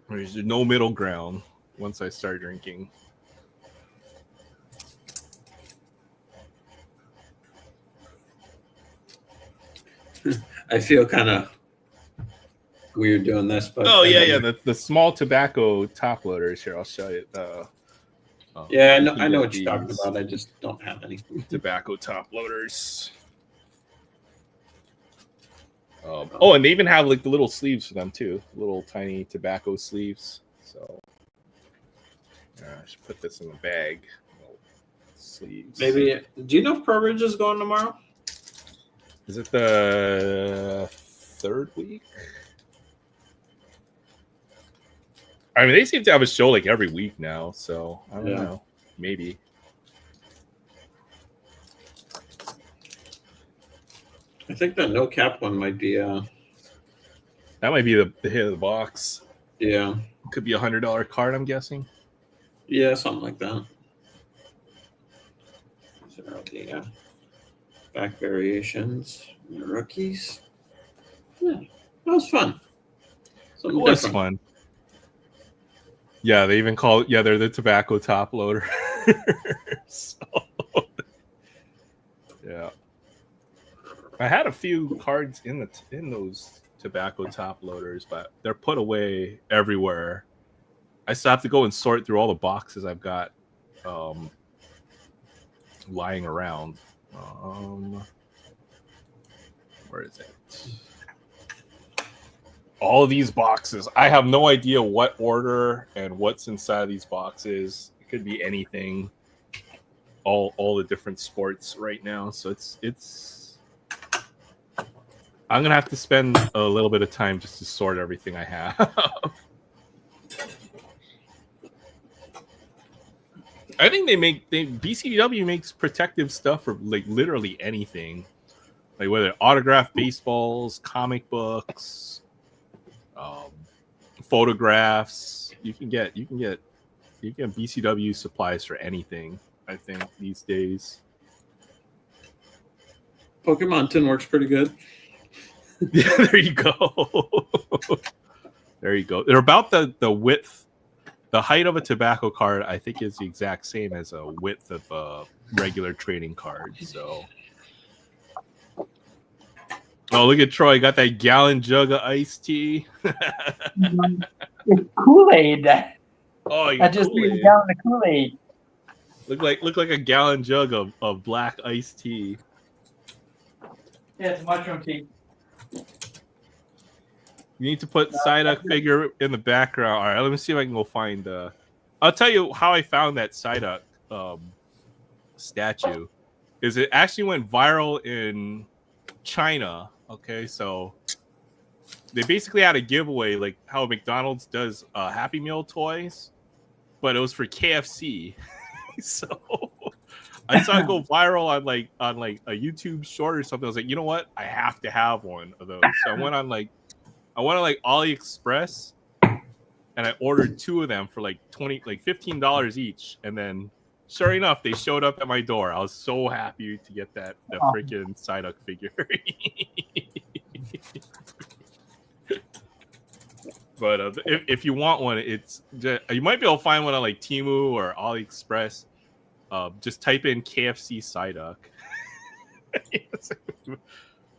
There's no middle ground once I start drinking. I feel kind of weird doing this, but the small tobacco top loaders here. I'll show you. I know what you're talking about. I just don't have any tobacco top loaders. And they even have like the little sleeves for them too, little tiny tobacco sleeves. So I should put this in the bag. Sleeves. Maybe. Do you know if Pro Ridge is going tomorrow? Is it the third week? I mean, they seem to have a show like every week now, so I don't know. Maybe. I think that no cap one might be. That might be the hit of the box. Yeah. Could be $100 card, I'm guessing. Yeah, something like that. So the back variations, the rookies. Yeah, that was fun. Something it was different. Fun. Yeah, they even call it. Yeah, they're the tobacco top loader. So, yeah, I had a few cards in those tobacco top loaders, but they're put away everywhere. I still have to go and sort through all the boxes I've got lying around. Where is it? All of these boxes. I have no idea what order and what's inside these boxes. It could be anything. All the different sports right now. So it's I'm gonna have to spend a little bit of time just to sort everything I have. I think BCW makes protective stuff for like literally anything, like whether autographed baseballs, comic books, photographs. You can get BCW supplies for anything. I think these days. Pokemon tin works pretty good. Yeah, there you go. There you go. They're about the width. The height of a tobacco card, I think, is the exact same as a width of a regular trading card. So Oh, look at Troy. Got that gallon jug of iced tea. It's Kool-Aid. Oh, you I got just made a Kool-Aid. gallon of Kool-Aid. Look like a gallon jug of black iced tea. Yeah, it's mushroom tea. You need to put Psyduck figure in the background. All right, let me see if I can go find. I'll tell you how I found that Psyduck statue. Is it actually went viral in China? Okay, so they basically had a giveaway, like how McDonald's does Happy Meal toys, but it was for KFC. So I saw it go viral on a YouTube short or something. I was like, you know what? I have to have one of those. So I went on AliExpress and I ordered 2 of them for like $15 each. And then sure enough, they showed up at my door. I was so happy to get the freaking Psyduck figure. But if you want one, it's just, you might be able to find one on like Temu or AliExpress. Just type in KFC Psyduck.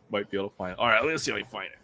Might be able to find it. All right, let's see if I can find it.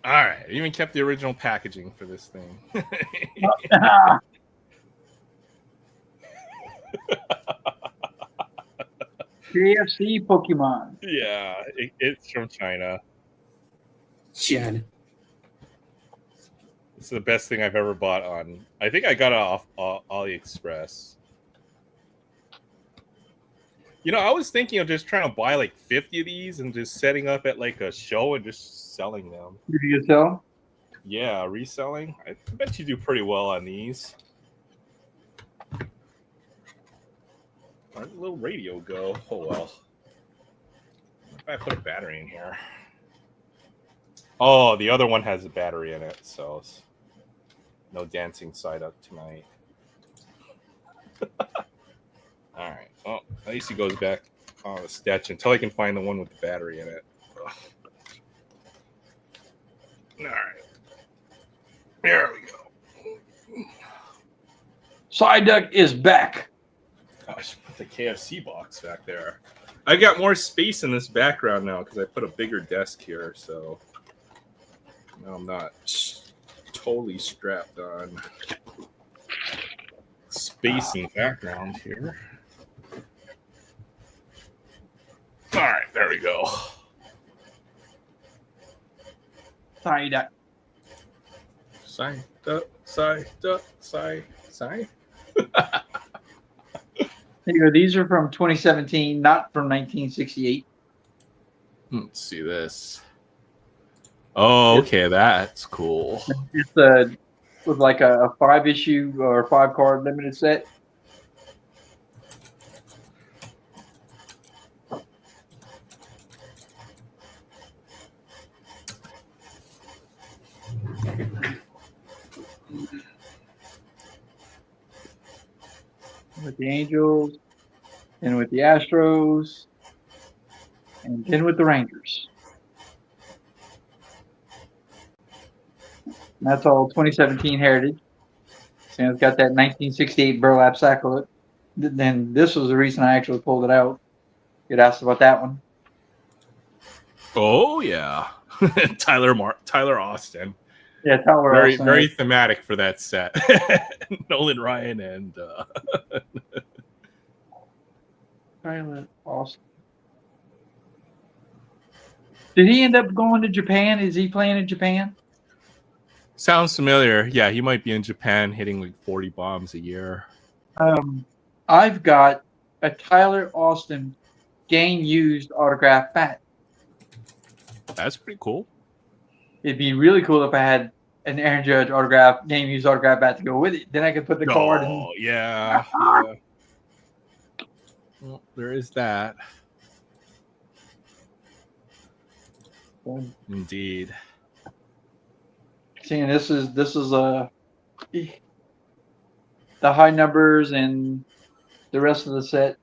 All right, I even kept the original packaging for this thing. KFC Pokemon. Yeah, it's from China. China. It's the best thing I've ever bought on. I think I got it off AliExpress. You know, I was thinking of just trying to buy like 50 of these and just setting up at like a show and just selling them. Did you sell? Yeah, reselling. I bet you do pretty well on these. Where'd the little radio go? Oh well. If I put a battery in here. Oh, the other one has a battery in it, so no dancing Psyduck tonight. All right. Well, at least he goes back on the statue until I can find the one with the battery in it. Ugh. All right. There we go. Psyduck is back. Oh, I should put the KFC box back there. I got more space in this background now because I put a bigger desk here, so now I'm not totally strapped on space in the background here. All right, there we go. Psyduck. Sigh, duck, sigh, duck, sigh, sigh. Here, these are from 2017, not from 1968. Let's see this. Oh, okay, that's cool. It's with like a 5-issue or 5-card limited set. with the Angels, then with the Astros, and then with the Rangers. And that's all 2017 Heritage. So it's got that 1968 burlap sack look. Then this was the reason I actually pulled it out. Get asked about that one. Oh yeah, Tyler Austin. Yeah, Tyler Very Austin. very thematic for that set. Nolan Ryan and Tyler Austin. Did he end up going to Japan? Is he playing in Japan? sounds familiar. Yeah, he might be in Japan hitting like 40 bombs a year. I've got a Tyler Austin game used autograph bat. That's pretty cool. It'd be really cool if I had an Aaron Judge autograph, game used autograph bat to go with it. Then I could put the card in. Oh yeah. Well, there is that. Indeed. Seeing this is the high numbers and the rest of the set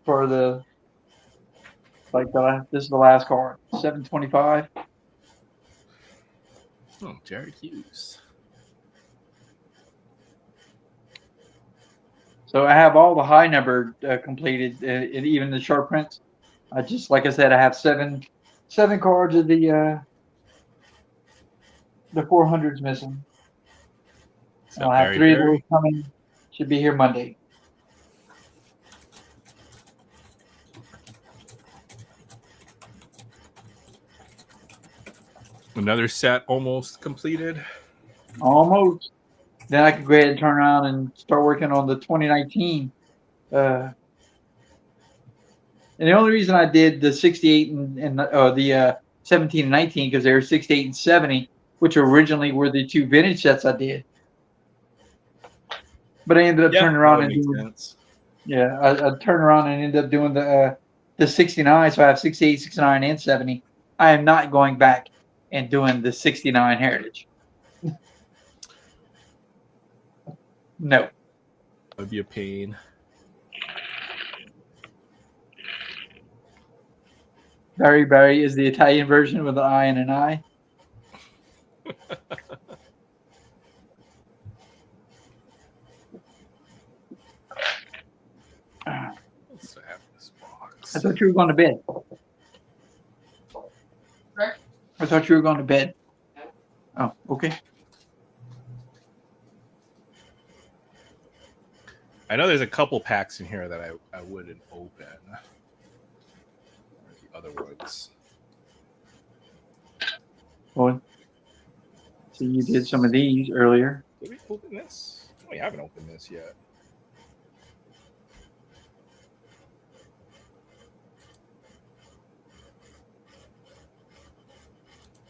for the this is the last card, 725. Oh, Jared Hughes. So I have all the high number completed, and even the short prints. I just, like I said, I have seven cards of the 400s missing. So I'll have three of those coming. Should be here Monday. Another set almost completed. Almost. Then I could go ahead and turn around and start working on the 2019. And the only reason I did the 68 and the 17 and 19 because they were 68 and 70, which originally were the two vintage sets I did. But I ended up turning around and doing. Yeah, I turned around and ended up doing the 69. So I have 68, 69, and 70. I am not going back and doing the 69 Heritage. No. That would be a pain. Barry is the Italian version with an I and an I. Let's have this box. I thought you were going to bed. Right. I thought you were going to bed. Oh, okay. I know there's a couple packs in here that I wouldn't open. Where's the other ones? Well, so you did some of these earlier. Did we open this? We haven't opened this yet.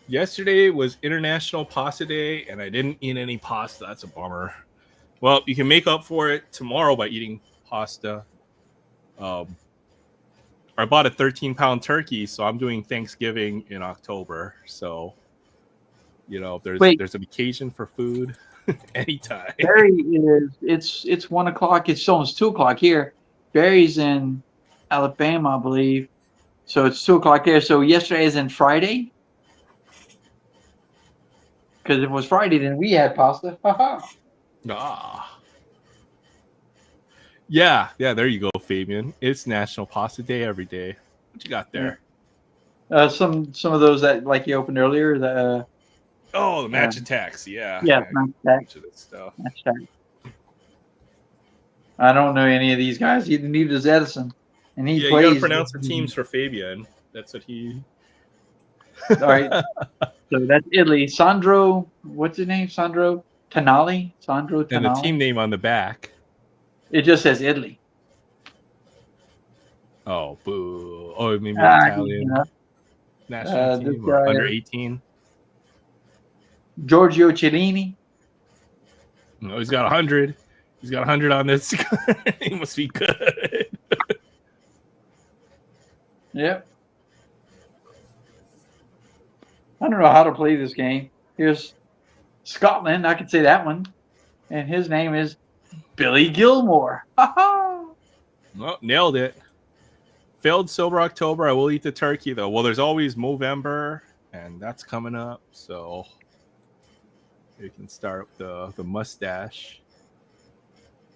Yesterday was International Pasta Day, and I didn't eat any pasta. That's a bummer. Well, you can make up for it tomorrow by eating pasta. I bought a 13-pound turkey, so I'm doing Thanksgiving in October. So, you know, if there's an occasion for food, anytime. Barry it's 1 o'clock. It's almost 2 o'clock here. Barry's in Alabama, I believe. So it's 2 o'clock there. So yesterday is in Friday. Because if it was Friday, then we had pasta. Haha. Yeah, there you go, Fabian. It's National Pasta Day every day. What you got there? Some of those that like you opened earlier. The match attacks. Yeah, match attacks. Stuff. Match attacks. I don't know any of these guys. Neither does Edison, and he plays. You got to pronounce the teams for Fabian. That's what he. All right. So that's Italy. Sandro, what's his name? Sandro Tonali. Sandro Tonali. And the team name on the back. It just says Italy. Oh, boo. Oh, maybe Italian national team or under 18. Giorgio Cellini. No, he's got 100. He's got 100 on this. He must be good. Yep. I don't know how to play this game. Here's Scotland. I could say that one. And his name is Billy Gilmore. Ha ha! Well, nailed it. Failed Sober October. I will eat the turkey though. Well, there's always Movember, and that's coming up, so you can start the mustache.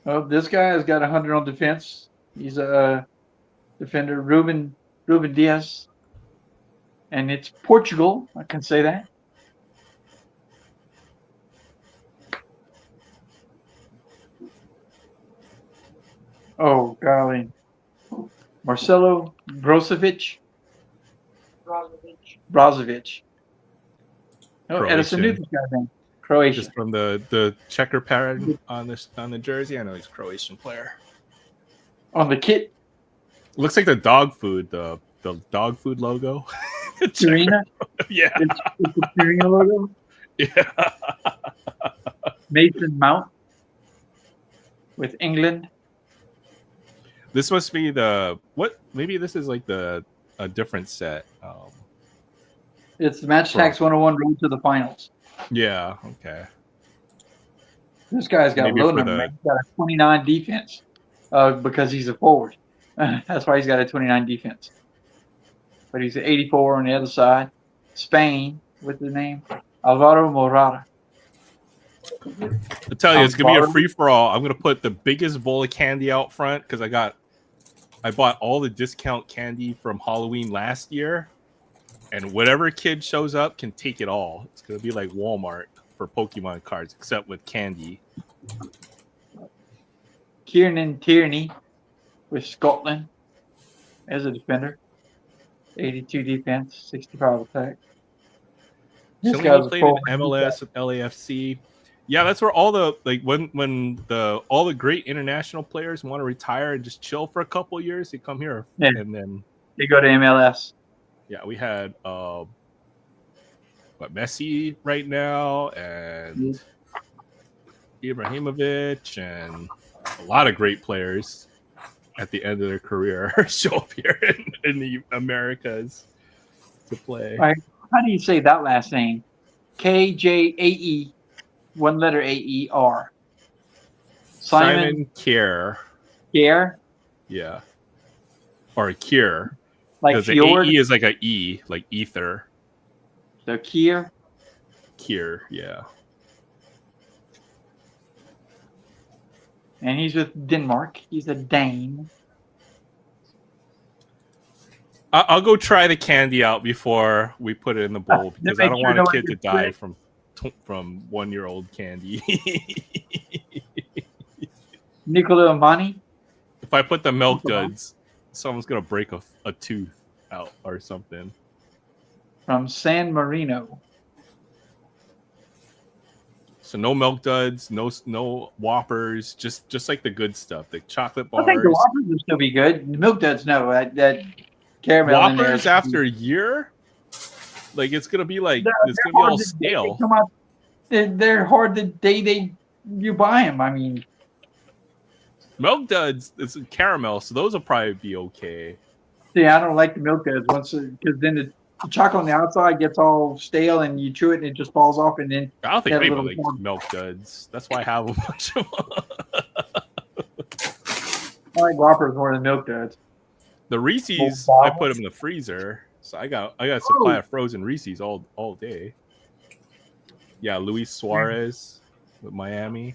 Oh, this guy has got 100 on defense. He's a defender, Ruben Diaz, and it's Portugal. I can say that. Oh golly, Marcelo Brozovic. Oh, Edison knew this guy's name. Croatia. Just from the checker pattern on the jersey. I know he's a Croatian player. On the kit, looks like the dog food, the dog food logo. Purina. Yeah, it's the Purina logo. Yeah. Mason Mount with England. This must be the what? Maybe this is like a different set. It's the Match Tax 101 road to the finals. Yeah. Okay. This guy's got Maybe a low number. He's got a 29 defense because he's a forward. That's why he's got a 29 defense. But he's at 84 on the other side. Spain with the name Alvaro Morata. I tell you, it's gonna be a free for all. I'm gonna put the biggest bowl of candy out front because I bought all the discount candy from Halloween last year, and whatever kid shows up can take it all. It's gonna be like Walmart for Pokemon cards, except with candy. Kieran Tierney with Scotland as a defender. 82 defense, 65 attack. This guy's played in MLS with LAFC. Yeah, that's where all the all the great international players want to retire and just chill for a couple of years. They come here and then they go to MLS. Yeah, we had Messi right now and Ibrahimovic and a lot of great players at the end of their career show up here in the Americas to play. Right. How do you say that last name? KJAE, one letter AER. Simon Kjaer. Kjaer? Yeah. Or Kjaer. Like because the AE is like a E, like ether. So Kjaer? Kjaer, yeah. And he's with Denmark. He's a Dane. I'll go try the candy out before we put it in the bowl because I don't want a kid to die from 1-year-old candy. Nicola Amani. If I put the milk duds, someone's gonna break a tooth out or something. From San Marino. So no milk duds, no Whoppers, just like the good stuff, the chocolate bars. I think the Whoppers will still be good. The milk duds, no. That caramel Whoppers after a year, like it's gonna be like it's gonna be all stale. They're hard the day you buy them. I mean, milk duds, it's caramel, so those will probably be okay. Yeah, I don't like the milk duds because then the chocolate on the outside gets all stale and you chew it and it just falls off and then I don't think anybody likes milk duds. That's why I have a bunch of them. I like Whoppers more than milk duds. The Reese's, I put them in the freezer, so I got a supply of frozen Reese's all day. Yeah, Luis Suarez with Miami,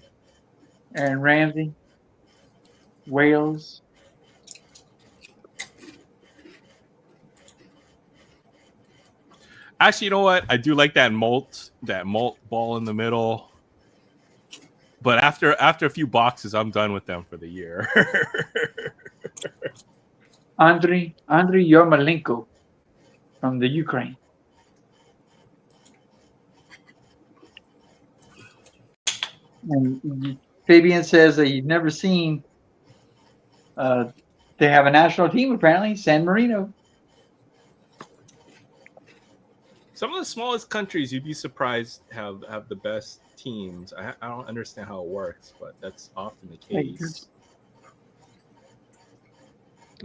Aaron Ramsey, Wales. Actually, you know what? I do like that malt ball in the middle. But after a few boxes, I'm done with them for the year. Andriy Yarmolenko from the Ukraine. And Fabian says that you've never seen. They have a national team apparently, San Marino. Some of the smallest countries you'd be surprised have the best teams. I don't understand how it works, but that's often the case.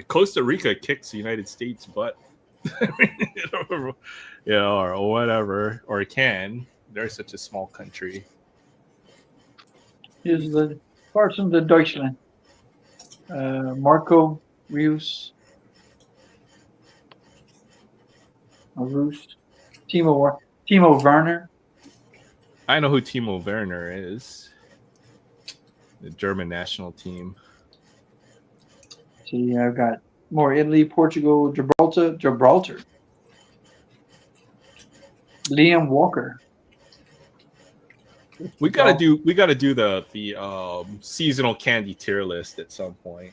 Costa Rica kicks the United States butt. Or whatever. Or it can. They're such a small country. Here's the parts of the Deutschland. Marco Rios. Roos. Timo Werner. I know who Timo Werner is. The German national team. See, I've got more Italy, Portugal, Gibraltar. Liam Walker. We gotta do the seasonal candy tier list at some point.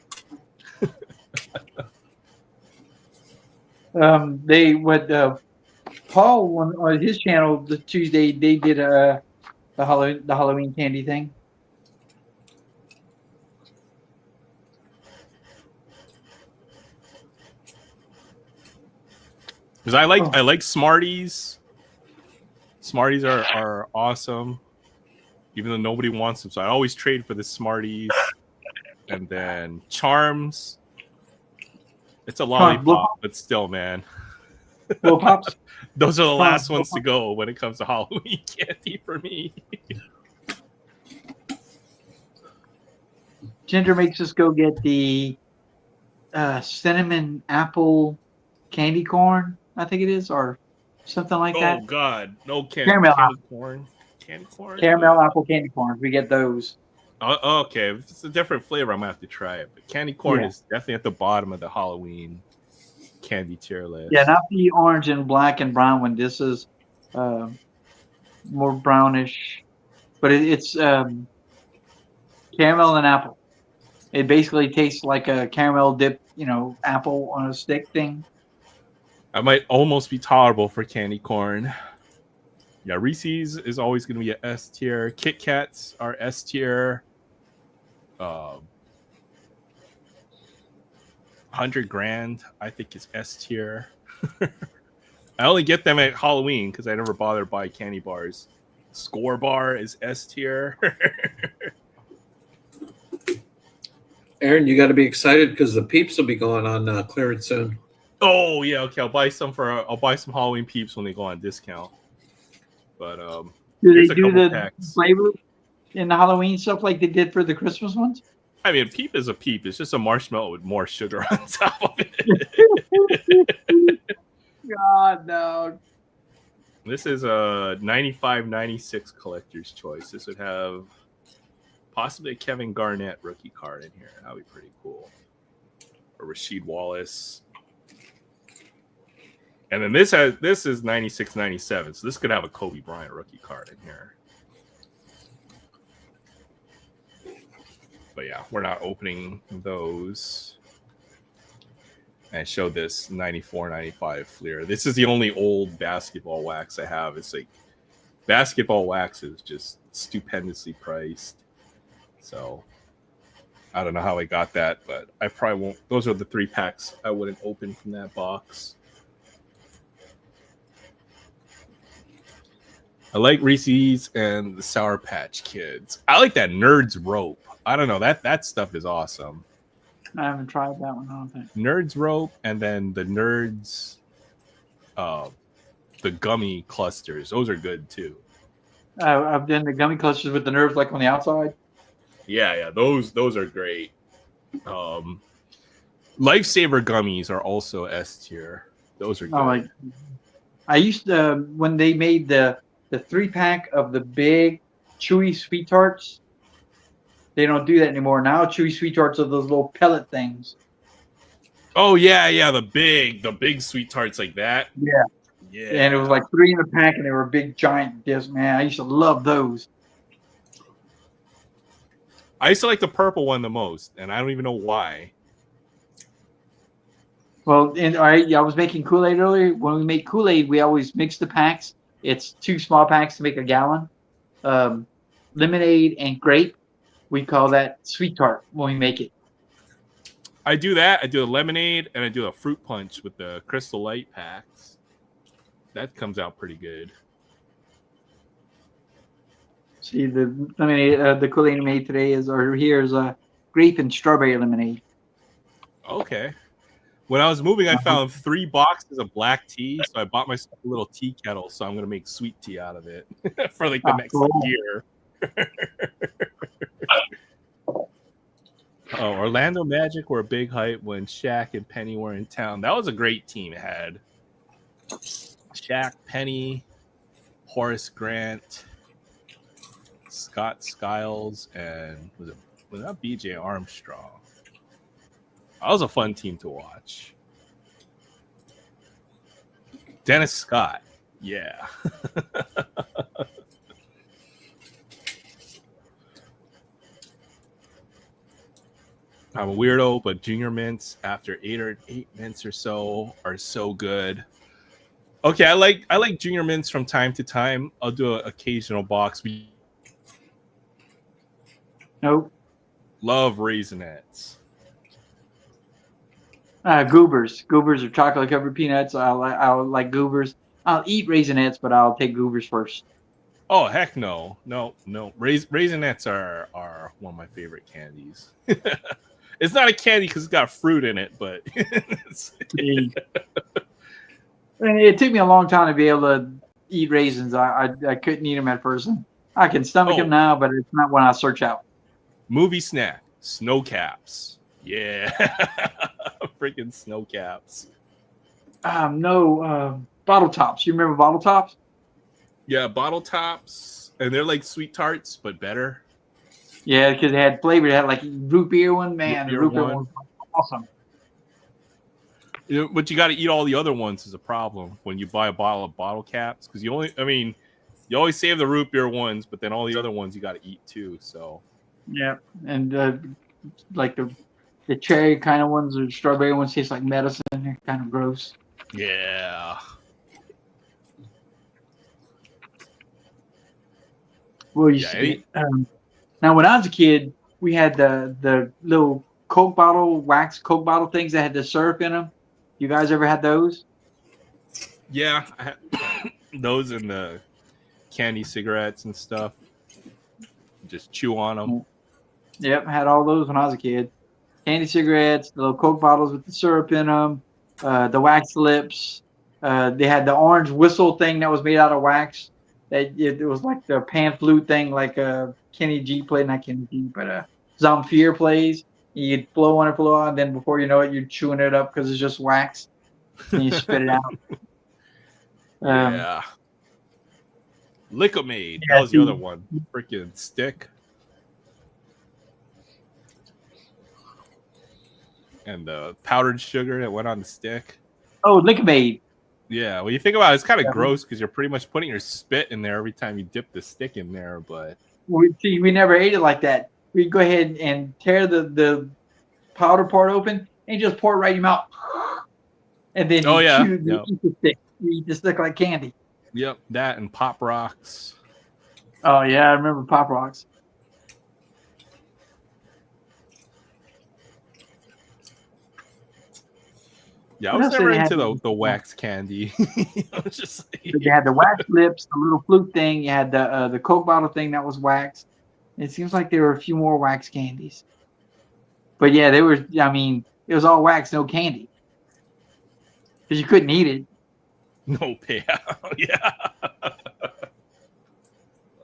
Paul on his channel the Tuesday they did the Halloween candy thing. Because I like Smarties. Smarties are awesome, even though nobody wants them. So I always trade for the Smarties. And then Charms. It's a lollipop, but still, man. Blow pops. Those are the last ones to go when it comes to Halloween candy for me. Ginger makes us go get the cinnamon apple candy corn, I think it is, or something like that. Oh God, no Caramel corn. Candy corn. Caramel apple candy corn. We get those. Okay, if it's a different flavor, I'm gonna have to try it. But candy corn is definitely at the bottom of the Halloween candy tier list. Yeah, not the orange and black and brown one. This is more brownish, but it's caramel and apple. It basically tastes like a caramel dip, apple on a stick thing. I might almost be tolerable for candy corn. Yeah, Reese's is always going to be an S tier. Kit Kats are S tier. 100 grand, I think, is S tier. I only get them at Halloween because I never bother to buy candy bars. Score Bar is S tier. Aaron, you got to be excited because the Peeps will be going on clearance soon. Oh yeah, okay. I'll buy some Halloween Peeps when they go on discount. But do they do the flavor in the Halloween stuff like they did for the Christmas ones? I mean, a Peep is a Peep. It's just a marshmallow with more sugar on top of it. God, no. This is a 95-96 collector's choice. This would have possibly a Kevin Garnett rookie card in here. That would be pretty cool. Or Rasheed Wallace. And then this is 96-97, so this could have a Kobe Bryant rookie card in here. But yeah, we're not opening those. And I showed this 94-95 Fleer. This is the only old basketball wax I have. It's like basketball wax is just stupendously priced. So I don't know how I got that, but I probably won't. Those are the 3 packs I wouldn't open from that box. I like Reese's and the Sour Patch Kids. I like that Nerds Rope. I don't know. That stuff is awesome. I haven't tried that one, I don't think. Nerds Rope and then the Nerds, the gummy clusters. Those are good too. I've done the gummy clusters with the nerves like on the outside. Yeah. Those are great. Lifesaver gummies are also S tier. Those are good. I used to when they made the 3-pack of the big chewy sweet tarts. They don't do that anymore. Now chewy sweet tarts are those little pellet things. Oh yeah, the big sweet tarts like that. Yeah. And it was like 3 in a pack, and they were big giant discs. Man, I used to love those. I used to like the purple one the most, and I don't even know why. Well, I was making Kool-Aid earlier. When we make Kool-Aid, we always mix the packs. It's 2 small packs to make a gallon. Lemonade and grape. We call that sweet tart when we make it. I do that. I do a lemonade and I do a fruit punch with the Crystal Light packs. That comes out pretty good. See, the lemonade, the Kool-Aid I made today is grape and strawberry lemonade. Okay. When I was moving, I found 3 boxes of black tea, so I bought myself a little tea kettle. So I'm gonna make sweet tea out of it for like the next year. Oh, Orlando Magic were a big hype when Shaq and Penny were in town. That was a great team. It had Shaq, Penny, Horace Grant, Scott Skiles, and was that BJ Armstrong? That was a fun team to watch. Dennis Scott. Yeah. I'm a weirdo, but junior mints after 8 mints or so are so good. Okay, I like junior mints from time to time. I'll do an occasional box. Nope. Love Raisinets. Goobers. Goobers are chocolate covered peanuts. I like Goobers. I'll eat Raisinets, but I'll take Goobers first. Oh heck no. Raisinets are one of my favorite candies. It's not a candy because it's got fruit in it, but And it took me a long time to be able to eat raisins. I couldn't eat them at first. I can stomach them now, but it's not one I search out. Movie snack, snow caps. Yeah. Freaking snow caps. No, bottle tops. You remember bottle tops? Yeah, bottle tops. And they're like sweet tarts, but better. Yeah, because they had flavor. They had like root beer one. Man, the root beer one was awesome. But you got to eat all the other ones is a problem when you buy a bottle of bottle caps. Because you always save the root beer ones, but then all the other ones you got to eat too. So. Yeah, and like the cherry kind of ones or strawberry ones taste like medicine. They're kind of gross. Yeah. Well, you see, now when I was a kid, we had the little Coke bottle, wax Coke bottle things that had the syrup in them. You guys ever had those? Yeah, I had those in the candy cigarettes and stuff. Just chew on them. Yep, had all those when I was a kid. Candy cigarettes, the little Coke bottles with the syrup in them, the wax lips. They had the orange whistle thing that was made out of wax. It was like the pan flute thing, like Kenny G played, not Kenny G, but Zamfir plays. You'd blow on it, blow on, and then before you know it, you're chewing it up because it's just wax. And you spit it out. Yeah. Liquimade. Yeah, That was the other one. Freaking stick. And the powdered sugar that went on the stick. Oh, Liquimade. Yeah, well, you think about it, it's kind of gross because you're pretty much putting your spit in there every time you dip the stick in there. But we never ate it like that. We'd go ahead and tear the powder part open and just pour it right in your mouth. And then you eat the stick. You eat the stick like candy. Yep, that and Pop Rocks. Oh, yeah, I remember Pop Rocks. Yeah, I was never into the wax candy. I was just like, you had the wax lips, the little flute thing. You had the Coke bottle thing that was waxed. It seems like there were a few more wax candies. But yeah, they were. I mean, it was all wax, no candy, because you couldn't eat it. No payout. Yeah.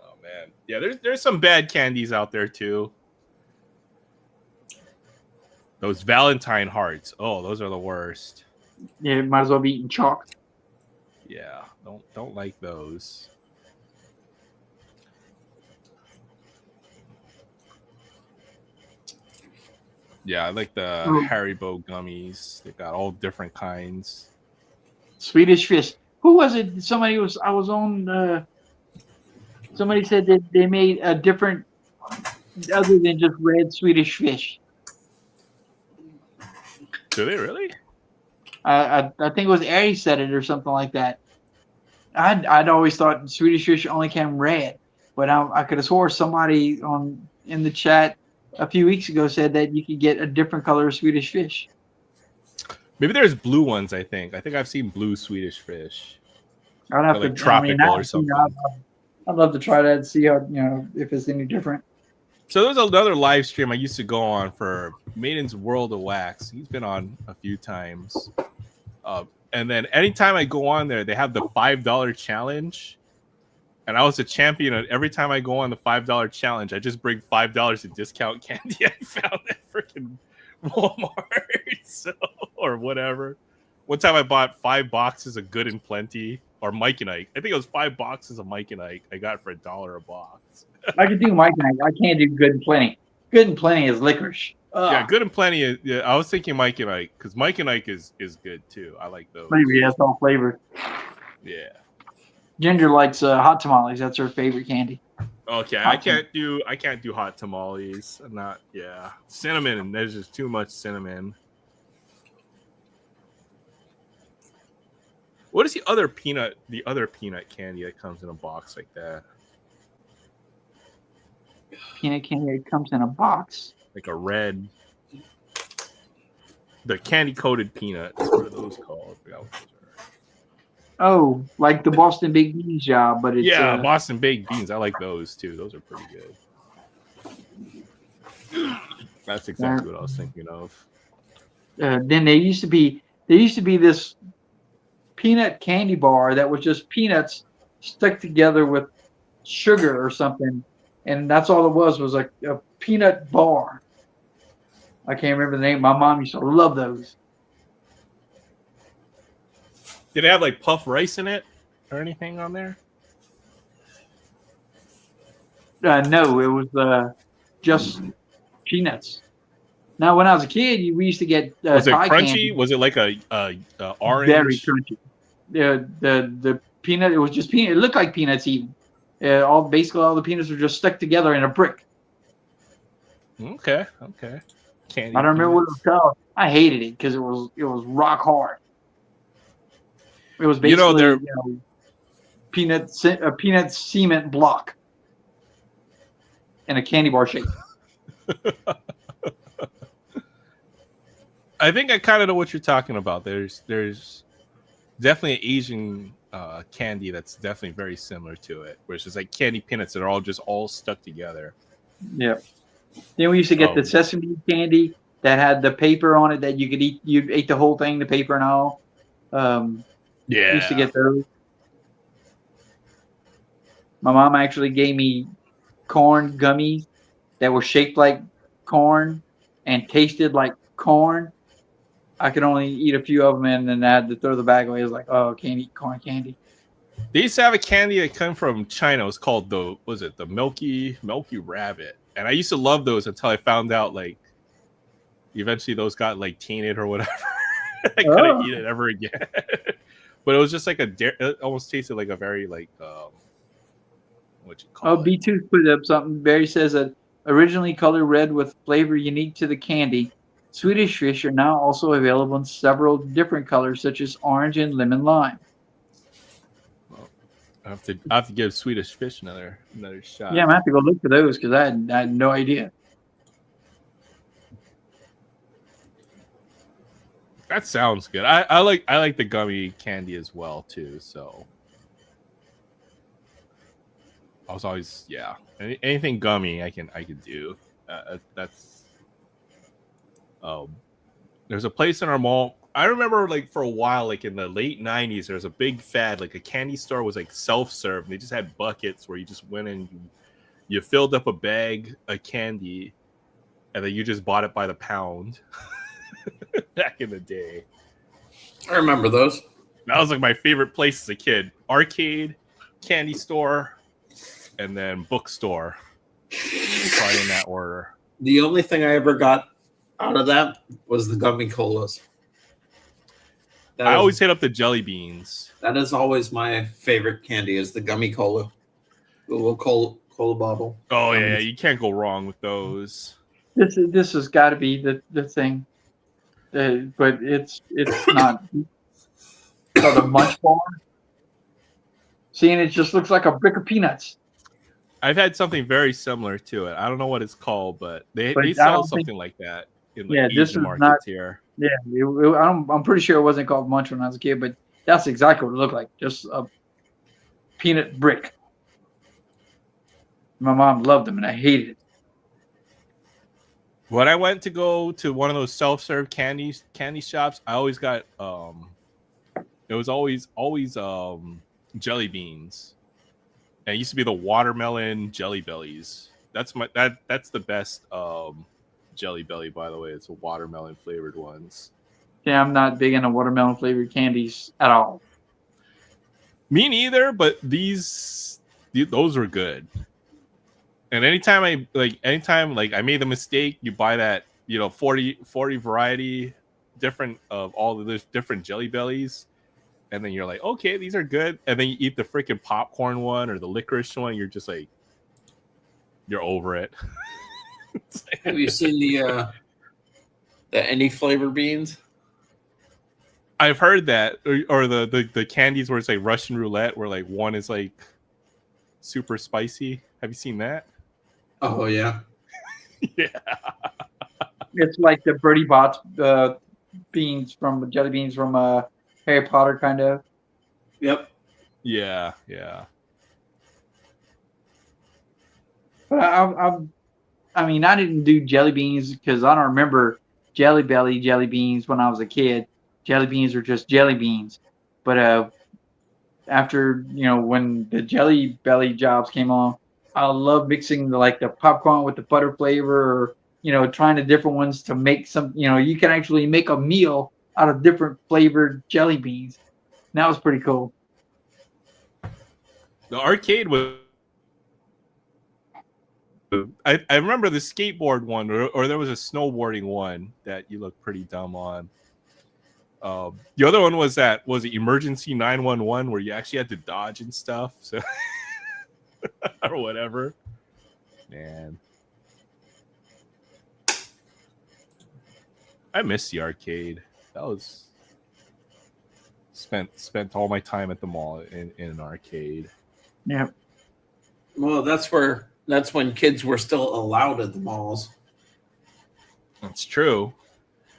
Oh man. Yeah, there's some bad candies out there too. Those Valentine hearts. Oh, those are the worst. Yeah, might as well be eating chalk. Yeah, don't like those. Yeah, I like the Haribo gummies. They got all different kinds. Swedish Fish. Who was it? I was on. Somebody said that they made a different, other than just red Swedish Fish. Do they really? I think it was Ari said it or something like that. I'd always thought Swedish Fish only came red, but I could have swore somebody in the chat a few weeks ago said that you could get a different color of Swedish Fish. Maybe there's blue ones. I think I've seen blue Swedish Fish. I'd have to tropical or something. I'd love to try that and see how if it's any different. So there's another live stream I used to go on for Maiden's World of Wax. He's been on a few times. And then anytime I go on there, they have the $5 challenge. And I was a champion. And every time I go on the $5 challenge, I just bring $5 in discount candy. I found that freaking Walmart so, or whatever. One time I bought 5 boxes of Good and Plenty or Mike and Ike. I think it was 5 boxes of Mike and Ike. I got it for $1 a box. I can do Mike and I can't do Good and Plenty. Good and Plenty is licorice. Yeah, Good and Plenty. Yeah, I was thinking Mike and Ike because Mike and Ike is good too. I like those. Maybe that's all flavored. Yeah. Ginger likes hot tamales. That's her favorite candy. Okay, I can't do hot tamales. I'm not. Yeah, cinnamon. And there's just too much cinnamon. What is the other peanut candy that comes in a box like that? Peanut candy comes in a box. Like a red. The candy coated peanuts. What are those called? Oh, like the Boston Baked Beans job, but it's Boston Baked Beans. I like those too. Those are pretty good. That's exactly what I was thinking of. Then there used to be this peanut candy bar that was just peanuts stuck together with sugar or something, and that's all it was like a peanut bar. I can't remember the name. My mom used to love those. Did it have like puff rice in it or anything on there? No, it was just peanuts. Now, when I was a kid, we used to get was it crunchy? Candy. Was it like a orange? Very crunchy. The peanut. It was just peanut. It looked like peanuts even. Basically all the peanuts were just stuck together in a brick. Okay. Candy I don't remember what it was called. I hated it because it was rock hard. It was basically a peanut cement block in a candy bar shape. I think I kind of know what you're talking about. There's definitely an Asian candy that's definitely very similar to it, where it's just like candy peanuts that are all stuck together. Yeah. Then we used to get the sesame candy that had the paper on it that you could eat. You ate the whole thing, the paper and all. Yeah. We used to get those. My mom actually gave me corn gummies that were shaped like corn and tasted like corn. I could only eat a few of them, and then I had to throw the bag away. I was like, oh, can't eat corn candy. They used to have a candy that came from China. It was called the Milky Rabbit. And I used to love those until I found out, like, eventually those got, like, tainted or whatever. I couldn't eat it ever again. But it was just like it almost tasted like a very, like, what you call it? B2 put up something. Barry says that originally colored red with flavor unique to the candy. Swedish fish are now also available in several different colors, such as orange and lemon lime. Well, I have to give Swedish fish another shot. Yeah, I'm gonna have to go look for those because I had no idea. That sounds good. I like the gummy candy as well too. So I was always anything gummy I can do. That's there's a place in our mall. I remember like for a while, like in the late 90s, there was a big fad. Like a candy store was like self-serve. And they just had buckets where you just went and you filled up a bag of candy, and then you just bought it by the pound. Back in the day, I remember those. That was like my favorite place as a kid: arcade, candy store, and then bookstore. Probably in that order. The only thing I ever got out of that was the gummy colas. I always hit up the jelly beans. That is always my favorite candy, is the gummy cola. The little cola bottle. Oh yeah, you can't go wrong with those. This has got to be the thing, but it's not. It's called a Munch Bar. Seeing it just looks like a brick of peanuts. I've had something very similar to it. I don't know what it's called, but they sell something like that in like Asian markets here. Yeah, I'm pretty sure it wasn't called Munch when I was a kid, but that's exactly what it looked like. Just a peanut brick. My mom loved them, and I hated it. When I went to go to one of those self-serve candy shops, I always got it was always jelly beans. And it used to be the watermelon jelly bellies. That's the best Jelly Belly, by the way. It's a watermelon flavored ones. Yeah, I'm not big into watermelon flavored candies at all. Me neither, but those were good. And anytime I made the mistake, you buy that 40 variety different of all of those different Jelly Bellies, and then you're like, okay, these are good, and then you eat the freaking popcorn one or the licorice one, you're just like, you're over it. Have you seen the any flavor beans? I've heard that, or the candies where it's like Russian roulette, where like one is like super spicy. Have you seen that? Oh yeah, Yeah. It's like the Birdie Bots beans from jelly beans from Harry Potter, kind of. yep. Yeah. But I mean, I didn't do jelly beans because I don't remember Jelly Belly jelly beans when I was a kid. Jelly beans are just jelly beans. But after when the Jelly Belly jobs came on, I love mixing the popcorn with the butter flavor, or trying the different ones to make some. You can actually make a meal out of different flavored jelly beans. And that was pretty cool. The arcade was. I remember the skateboard one, or there was a snowboarding one that you looked pretty dumb on. The other one was it Emergency 911, where you actually had to dodge and stuff, so or whatever. Man, I miss the arcade. That was spent all my time at the mall in an arcade. Yeah. Well, that's when kids were still allowed at the malls. That's true.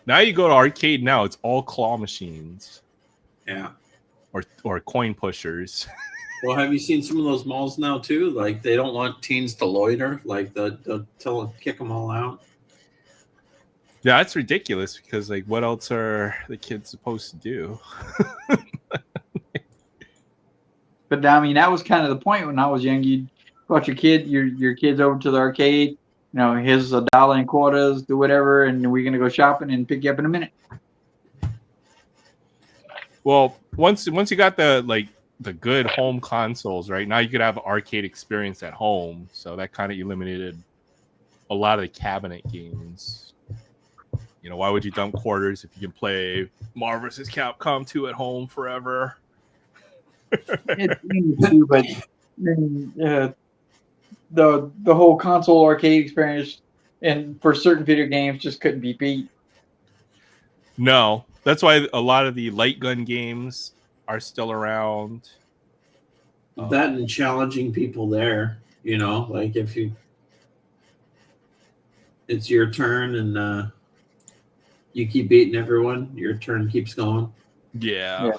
Now you go to arcade now, it's all claw machines. Yeah. Or coin pushers. Well, have you seen some of those malls now too? Like they don't want teens to loiter. Like they'll kick them all out. Yeah, that's ridiculous because like, what else are the kids supposed to do? But I mean, that was kind of the point when I was young. You brought your kids over to the arcade. Here's $1 in quarters, do whatever, and we're gonna go shopping and pick you up in a minute. Well, once you got the good home consoles, right now you could have an arcade experience at home. So that kind of eliminated a lot of the cabinet games. Why would you dump quarters if you can play Marvel vs. Capcom 2 at home forever? It's easy too, but the whole console arcade experience and for certain video games just couldn't be beat. No, that's why a lot of the light gun games are still around. That and challenging people there, like if it's your turn and you keep beating everyone, your turn keeps going. Yeah.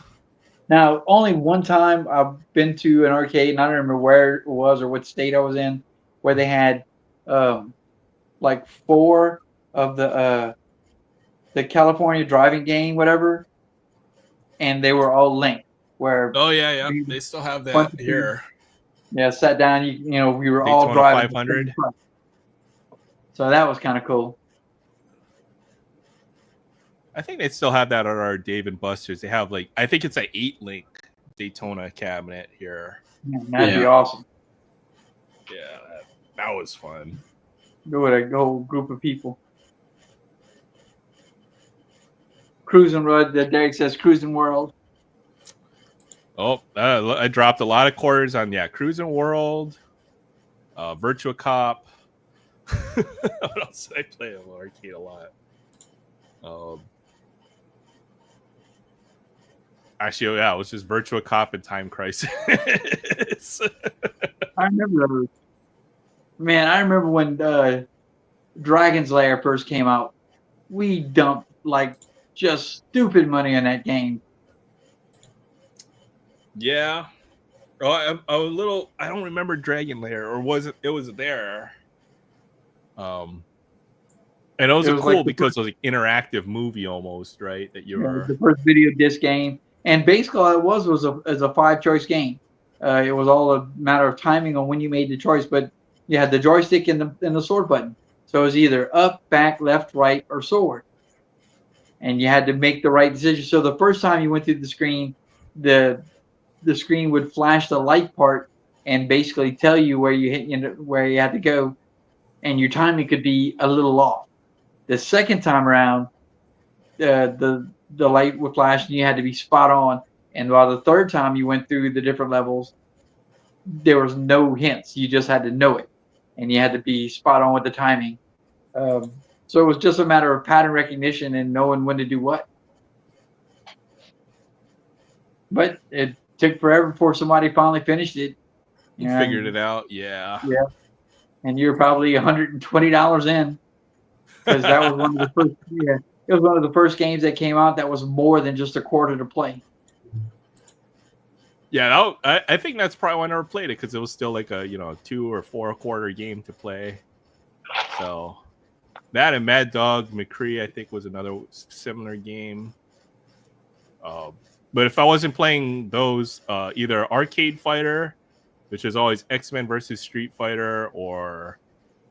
Now, only one time I've been to an arcade, and I don't remember where it was or what state I was in, where they had 4 of the California driving game, whatever, and they were all linked. Where they still have that here. Yeah, sat down. We were Daytona all driving 500. So that was kind of cool. I think they still have that at our Dave & Buster's. They have I think it's an 8-link Daytona cabinet here. Yeah, that'd be awesome. Yeah, that was fun. Go with a whole group of people. Cruising Road. Derek says Cruising World. Oh, I dropped a lot of quarters on Cruising World, Virtua Cop. What else did I play in the arcade a lot? Actually, it was just Virtua Cop and Time Crisis. I remember when Dragon's Lair first came out. We dumped just stupid money on that game. Yeah. Oh, I don't remember Dragon Lair, or was it? It was there. And it was cool because it was an interactive movie almost, right? That you were the first video disc game, and basically all it was a 5-choice game. It was all a matter of timing on when you made the choice, but you had the joystick and the sword button. So it was either up, back, left, right, or sword. And you had to make the right decision. So the first time you went through the screen, the screen would flash the light part and basically tell you where where you had to go, and your timing could be a little off. The second time around, the light would flash and you had to be spot on. And while the third time you went through the different levels, there was no hints. You just had to know it, and you had to be spot on with the timing. So it was just a matter of pattern recognition and knowing when to do what. But it took forever before somebody finally finished it. You figured it out, yeah. Yeah, and you're probably $120 in, because that was one of the first. Yeah, it was one of the first games that came out that was more than just a quarter to play. Yeah, I think that's probably why I never played it, because it was still like a 2 or 4 quarter game to play. So that and Mad Dog McCree, I think, was another similar game. But if I wasn't playing those, either Arcade Fighter, which is always X-Men versus Street Fighter, or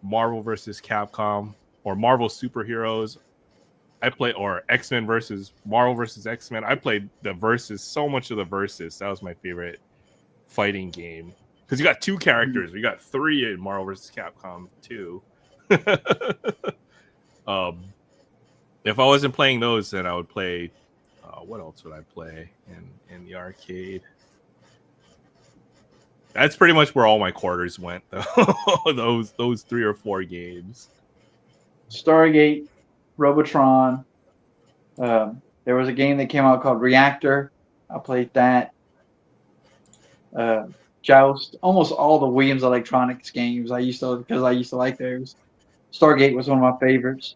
Marvel versus Capcom, or Marvel Superheroes, or X-Men versus Marvel versus X-Men. I played the Versus, so much of the Versus. That was my favorite fighting game. Because you got 2 characters. We got 3 in Marvel versus Capcom 2. If I wasn't playing those, then I would play. What else would I play in the arcade? That's pretty much where all my quarters went, though. those 3 or 4 games. Stargate, Robotron. There was a game that came out called Reactor. I played that. Joust. Almost all the Williams Electronics games because I used to like those. Stargate was one of my favorites.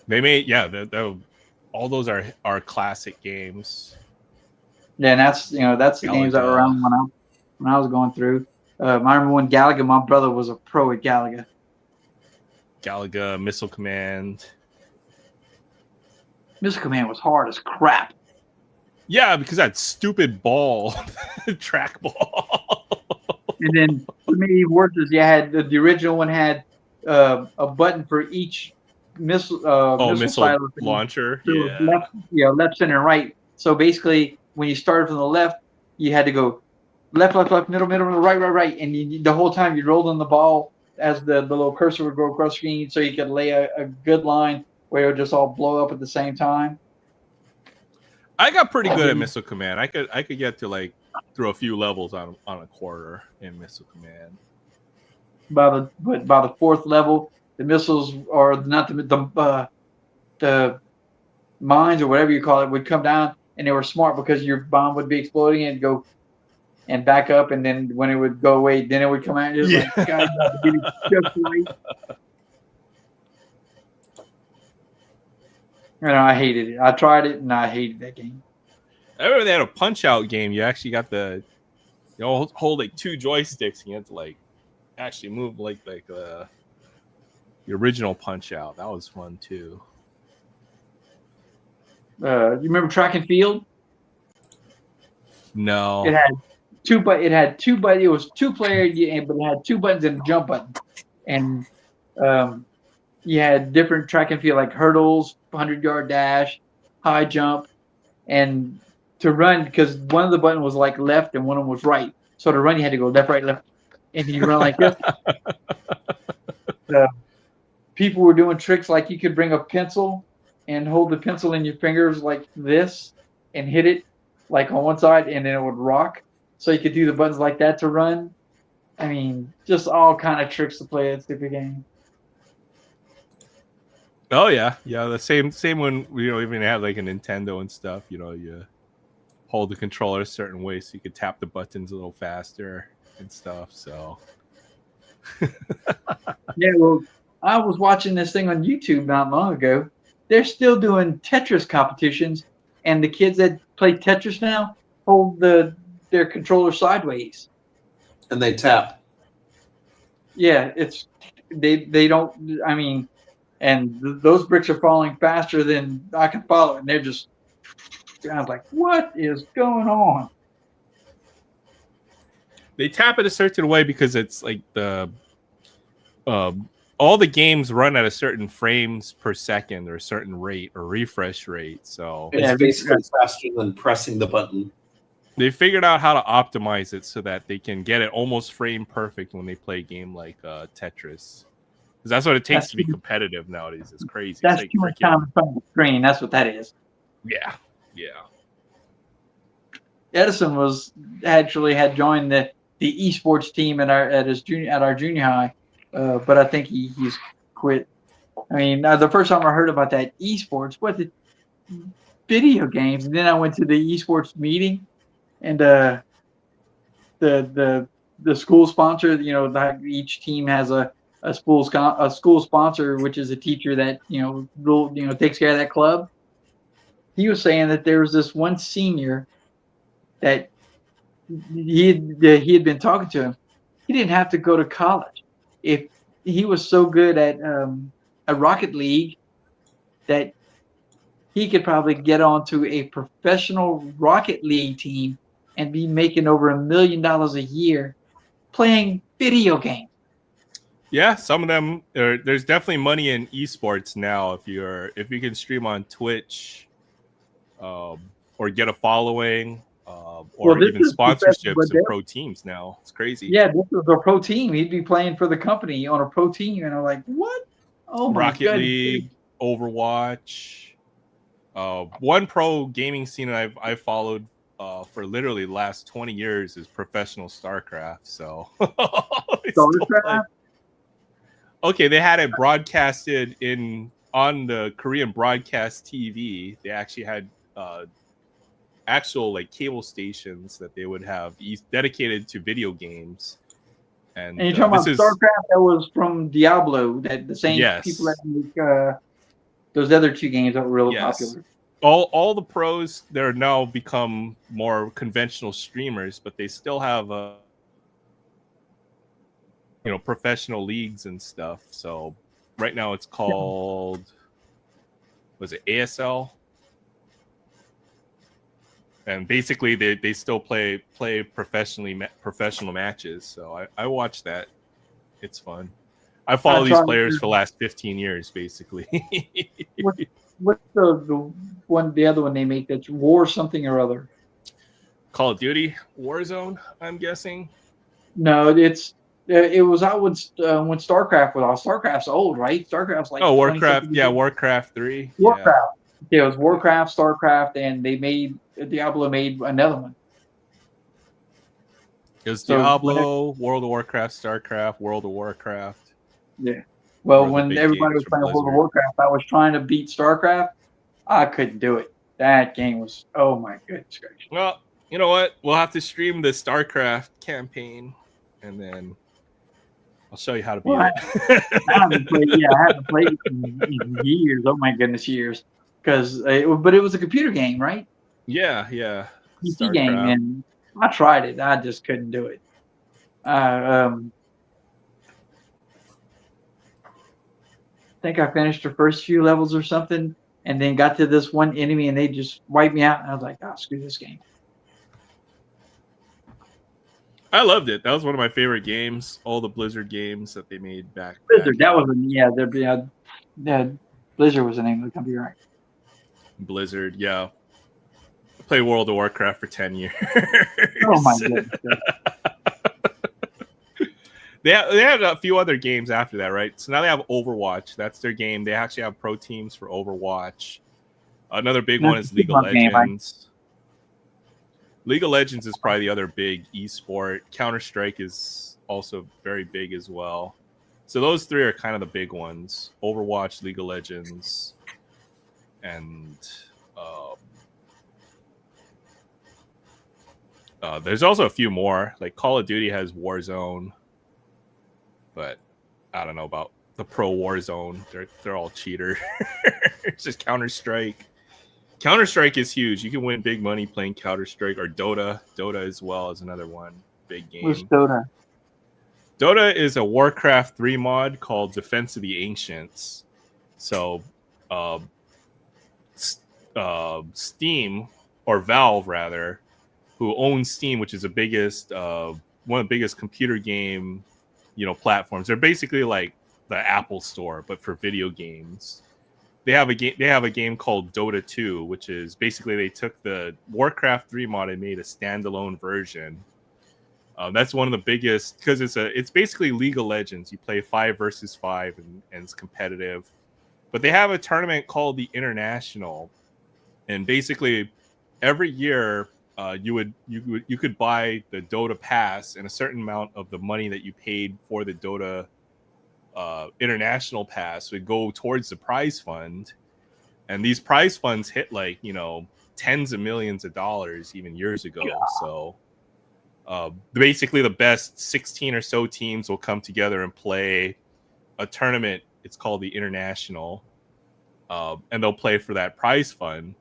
They made all those are classic games. Yeah, and that's the games that were around when I was going through. I remember when Galaga, my brother was a pro at Galaga. Galaga, Missile Command. Missile Command was hard as crap. Yeah, because that stupid ball, track ball. And then what made it worse is you had the original one had a button for each missile launcher. Yeah, left, center, and right. So basically, when you started from the left, you had to go left, middle, right, and the whole time you rolled on the ball as the little cursor would go across the screen, so you could lay a good line where it would just all blow up at the same time. I got pretty good at Missile Command. I could get to through a few levels on a quarter in Missile Command. By the 4th level, the missiles, or not the mines or whatever you call it, would come down, and they were smart because your bomb would be exploding and go and back up, and then when it would go away, then it would come out. It was like, God, you have to get it just right. I hated it. I tried it, and I hated that game. I remember they had a Punch-Out game. You actually got hold 2 joysticks, and you had to actually move like the original Punch-Out. That was fun too. You remember Track and Field? No. It had 2 buttons. It was 2-player, but it had 2 buttons and a jump button. And you had different track and field, like hurdles, 100-yard dash, high jump, and to run, because one of the buttons was left and one of them was right. So to run, you had to go left, right, left, and you run like this. People were doing tricks like you could bring a pencil and hold the pencil in your fingers like this and hit it on one side, and then it would rock. So you could do the buttons like that to run. I mean, just all kind of tricks to play that stupid game. Oh yeah. The same when even had a Nintendo and stuff. You hold the controller a certain way so you could tap the buttons a little faster and stuff. So yeah, well, I was watching this thing on YouTube not long ago. They're still doing Tetris competitions, and the kids that play Tetris now hold their controller sideways. And they tap. Yeah, they don't. I mean, and those bricks are falling faster than I can follow, and they're just. I was like, what is going on? They tap it a certain way because it's all the games run at a certain frames per second or a certain rate or refresh rate. So It's basically faster than pressing the button. they figured out how to optimize it so that they can get it almost frame perfect when they play a game like Tetris. Because that's what it takes to be competitive nowadays. It's crazy. That's it's like too much time in front of the screen. That's what that is. Yeah. Edison was actually had joined the esports team at our junior high, but I think he's quit. I mean, the first time I heard about that esports, what the video games, and then I went to the esports meeting, and the school sponsor, each team has a school sponsor, which is a teacher that takes care of that club. He was saying that there was this one senior that he had been talking to him. He didn't have to go to college. If he was so good at a Rocket League that he could probably get onto a professional Rocket League team and be making over $1 million a year playing video games. Yeah, some of them. There's definitely money in esports now. If you can stream on Twitch, or get a following, or even sponsorships of pro teams now. It's crazy. Yeah, this was a pro team. He'd be playing for the company on a pro team, and I'm like, what? Oh my Rocket League, Overwatch. One pro gaming scene I've followed for literally the last 20 years is professional StarCraft. So StarCraft? Okay, they had it broadcasted on the Korean broadcast TV. They actually had actual like cable stations that they would have dedicated to video games. And you're talking about StarCraft that was from Diablo, that the same people that make those other two games that were really popular. All the pros, they're now become more conventional streamers, but they still have professional leagues and stuff. So right now it's called, was it ASL? And basically they still play professional matches. So I watch that. It's fun. I follow these players for the last 15 years, basically. What's the other one they make that's War something or other? Call of Duty Warzone, I'm guessing. No, it was out when StarCraft was out. StarCraft's old, right? StarCraft's like Warcraft. Yeah, Warcraft 3. Warcraft. Yeah, it was Warcraft, StarCraft, and Diablo made another one. It was Diablo, World of Warcraft, StarCraft, World of Warcraft. Yeah. Well, when everybody was playing World of Warcraft, I was trying to beat StarCraft. I couldn't do it. That game was, oh my goodness gracious. Well, you know what? We'll have to stream the StarCraft campaign, and then I'll show you how to beat it. I haven't played it in years. Oh my goodness, years. But it was a computer game, right? Yeah. PC game, and I tried it. I just couldn't do it. I think I finished the first few levels or something, and then got to this one enemy, and they just wiped me out. And I was like, "Oh, screw this game." I loved it. That was one of my favorite games. All the Blizzard games that they made back. Blizzard. That was Blizzard was the name of the company, right? Blizzard, yeah. I played World of Warcraft for 10 years. Oh my goodness. They had a few other games after that, right? So now they have Overwatch. That's their game. They actually have pro teams for Overwatch. Another big one is League of Legends. League of Legends is probably the other big esport. Counter-Strike is also very big as well. So those three are kind of the big ones. Overwatch, League of Legends, and there's also a few more. Like Call of Duty has Warzone, but I don't know about the pro Warzone. They're all cheater. It's just Counter-Strike. Counter-Strike is huge. You can win big money playing Counter-Strike, or Dota. Dota as well is another one. Big game. What's Dota? Dota is a Warcraft 3 mod called Defense of the Ancients. So Steam, or Valve rather, who owns Steam, which is one of the biggest computer game platforms. They're basically like the Apple Store, but for video games. They have a game called Dota 2, which is basically they took the Warcraft 3 mod and made a standalone version. That's one of the biggest, because it's basically League of Legends. You play 5 versus 5 and it's competitive. But they have a tournament called the International, and basically every year you could buy the Dota pass, and a certain amount of the money that you paid for the Dota International pass would go towards the prize fund. And these prize funds hit like tens of millions of dollars even years ago. Yeah. So basically the best 16 or so teams will come together and play a tournament. It's called the International, and they'll play for that prize fund.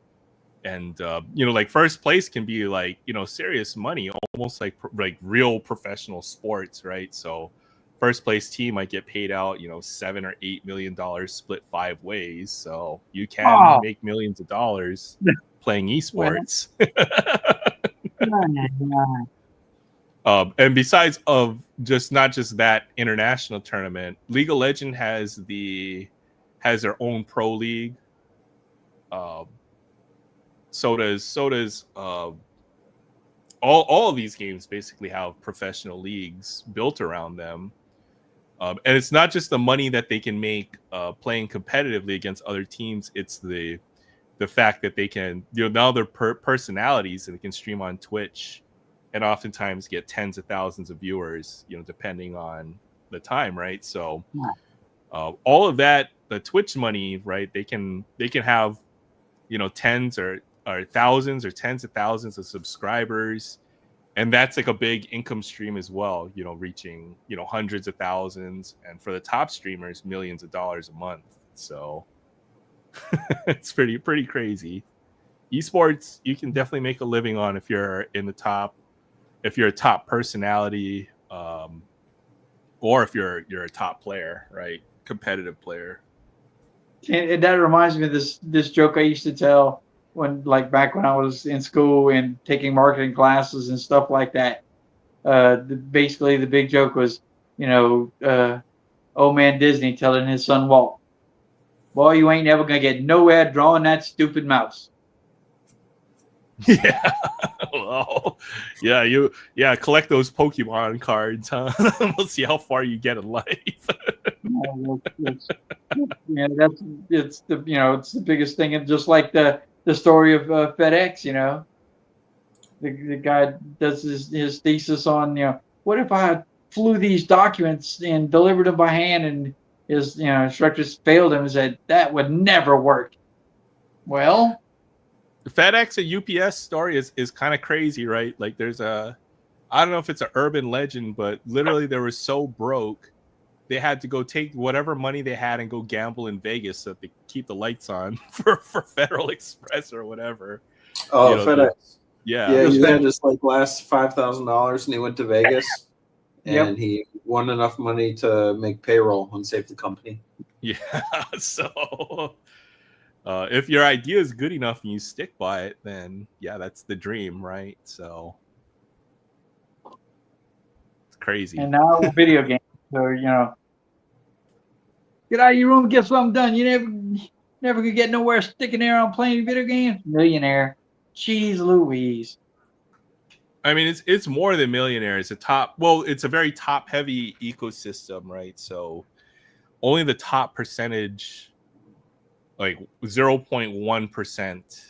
And like first place can be like serious money, almost like real professional sports, right? So first place team might get paid out $7 or $8 million split 5 ways. So you can make millions of dollars playing esports. And besides of not just that international tournament, League of Legends has their own pro league. So does all of these games basically have professional leagues built around them. And it's not just the money that they can make playing competitively against other teams. It's the fact that they can, now they're personalities and they can stream on Twitch and oftentimes get tens of thousands of viewers, depending on the time, right? So all of that, the Twitch money, right? They can have, tens or thousands or tens of thousands of subscribers. And that's like a big income stream as well, reaching, hundreds of thousands. And for the top streamers, millions of dollars a month. So it's pretty crazy. Esports, you can definitely make a living on if you're in the top, if you're a top personality, or if you're a top player, right? Competitive player. And that reminds me of this joke I used to tell back when I was in school and taking marketing classes and stuff like that. Basically the big joke was, old man Disney telling his son Walt, "Boy, you ain't never gonna get nowhere drawing that stupid mouse." Yeah. Well, yeah, collect those Pokemon cards, huh? We'll see how far you get in life. It's the biggest thing. And just like the story of FedEx, the guy does his thesis on, what if I flew these documents and delivered them by hand, and his instructors failed him and said that would never work. Well, the FedEx and UPS story is kind of crazy, right? Like there's I don't know if it's an urban legend, but literally they were so broke they had to go take whatever money they had and go gamble in Vegas so that they keep the lights on for Federal Express or whatever. Oh, FedEx. Yeah, he had his last $5,000 and he went to Vegas and he won enough money to make payroll and save the company. Yeah, so if your idea is good enough and you stick by it, then that's the dream, right? So it's crazy. And now video games. So get out of your room, get something done. You never could get nowhere sticking there on playing video games. Millionaire. Jeez Louise. I mean, it's more than millionaire. It's it's a very top heavy ecosystem, right? So only the top percentage, like 0.1%,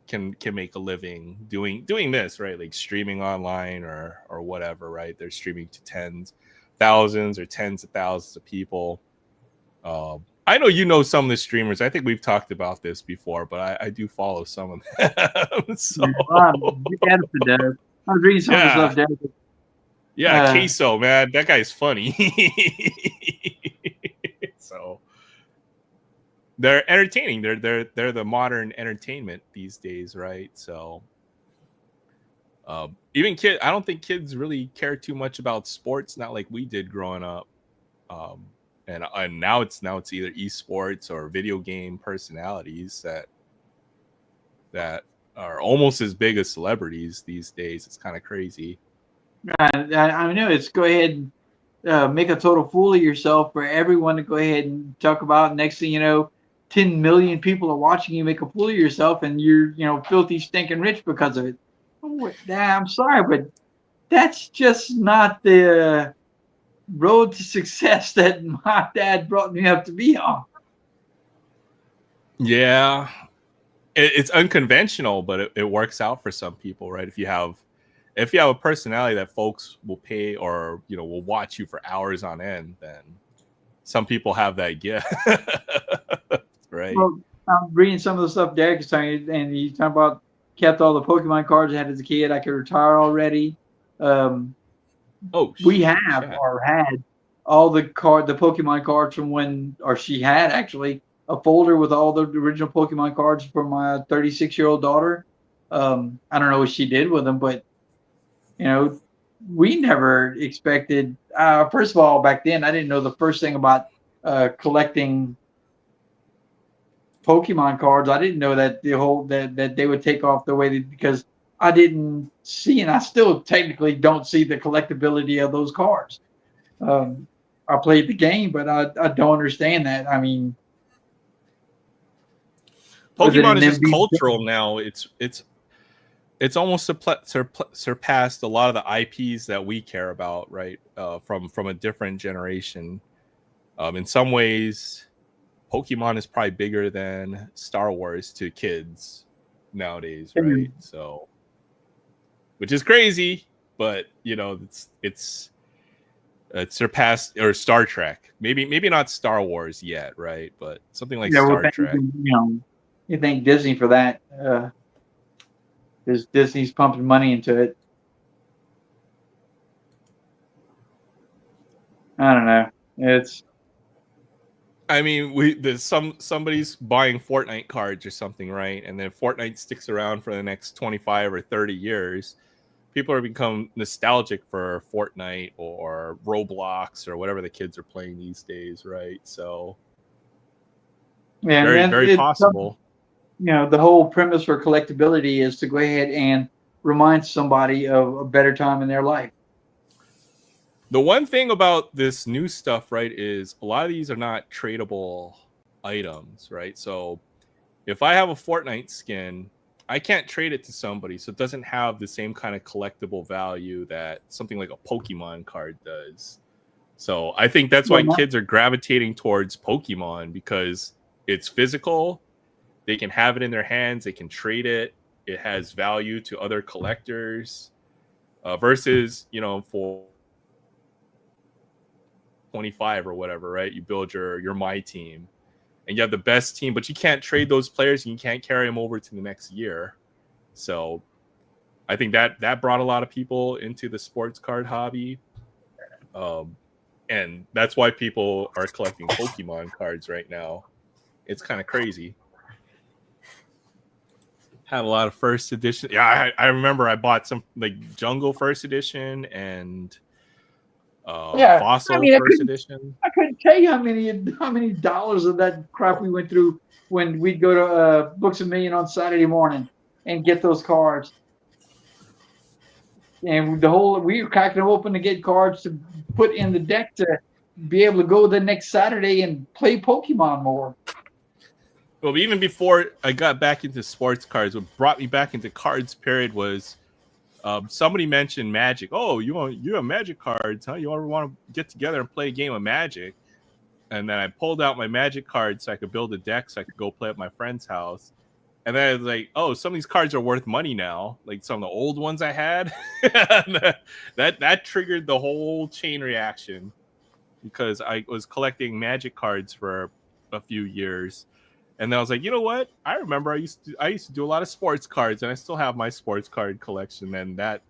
can make a living doing this, right? Like streaming online or whatever, right? They're streaming to thousands or tens of thousands of people. I know some of the streamers. I think we've talked about this before, but I do follow some of them. So I was reading some of the stuff. Yeah, Queso, man, that guy's funny. So they're entertaining. They're the modern entertainment these days, right? So even I don't think kids really care too much about sports, not like we did growing up. And now it's either esports or video game personalities that are almost as big as celebrities these days. It's kind of crazy. I know. It's go ahead make a total fool of yourself for everyone to go ahead and talk about. Next thing you know, 10 million people are watching you make a fool of yourself, and you're filthy, stinking rich because of it. I'm sorry, but that's just not the road to success that my dad brought me up to be on. Yeah, it's unconventional, but it works out for some people, right? If you have a personality that folks will pay or will watch you for hours on end, then some people have that gift, right? Well, I'm reading some of the stuff Derek is talking, and he's talking about kept all the Pokemon cards I had as a kid. I could retire already. We have shit. or had all the Pokemon cards from when, or she had actually a folder with all the original Pokemon cards for my 36-year-old daughter. I don't know what she did with them, but we never expected. First of all, back then I didn't know the first thing about collecting Pokemon cards. I didn't know that that they would take off the way because I didn't see, and I still technically don't see the collectability of those cards. I played the game, but I don't understand that. I mean, Pokemon is just cultural now. It's almost surpassed a lot of the IPs that we care about, right? From a different generation. In some ways, Pokemon is probably bigger than Star Wars to kids nowadays, right? So, which is crazy, but it's surpassed, or Star Trek. Maybe not Star Wars yet, right? But something like Star Trek. You thank Disney for that. Because Disney's pumping money into it. I don't know. Somebody's buying Fortnite cards or something, right? And then Fortnite sticks around for the next 25 or 30 years. People are become nostalgic for Fortnite or Roblox or whatever the kids are playing these days, right? So, yeah, very possible. The whole premise for collectability is to go ahead and remind somebody of a better time in their life. The one thing about this new stuff, right, is a lot of these are not tradable items, right? So if I have a Fortnite skin, I can't trade it to somebody, so it doesn't have the same kind of collectible value that something like a Pokemon card does. So I think that's why kids are gravitating towards Pokemon, because it's physical. They can have it in their hands. They can trade it. It has value to other collectors versus, for 25 or whatever, right? You build your My Team and you have the best team, but you can't trade those players and you can't carry them over to the next year. So I think that brought a lot of people into the sports card hobby. And that's why people are collecting Pokemon cards right now. It's kind of crazy. Had a lot of first edition. Yeah, I remember I bought some like Jungle first edition and Fossil first edition. I couldn't tell you how many dollars of that crap we went through when we'd go to Books A Million on Saturday morning and get those cards. And we were cracking them open to get cards to put in the deck to be able to go the next Saturday and play Pokemon more. Well, even before I got back into sports cards, what brought me back into cards period was somebody mentioned Magic. Oh, you have Magic cards, huh? You ever want to get together and play a game of Magic? And then I pulled out my Magic cards so I could build a deck so I could go play at my friend's house. And then I was like, oh, some of these cards are worth money now. Like some of the old ones I had. that triggered the whole chain reaction because I was collecting Magic cards for a few years. And then I was like, you know what? I remember I used to do a lot of sports cards, and I still have my sports card collection. And that's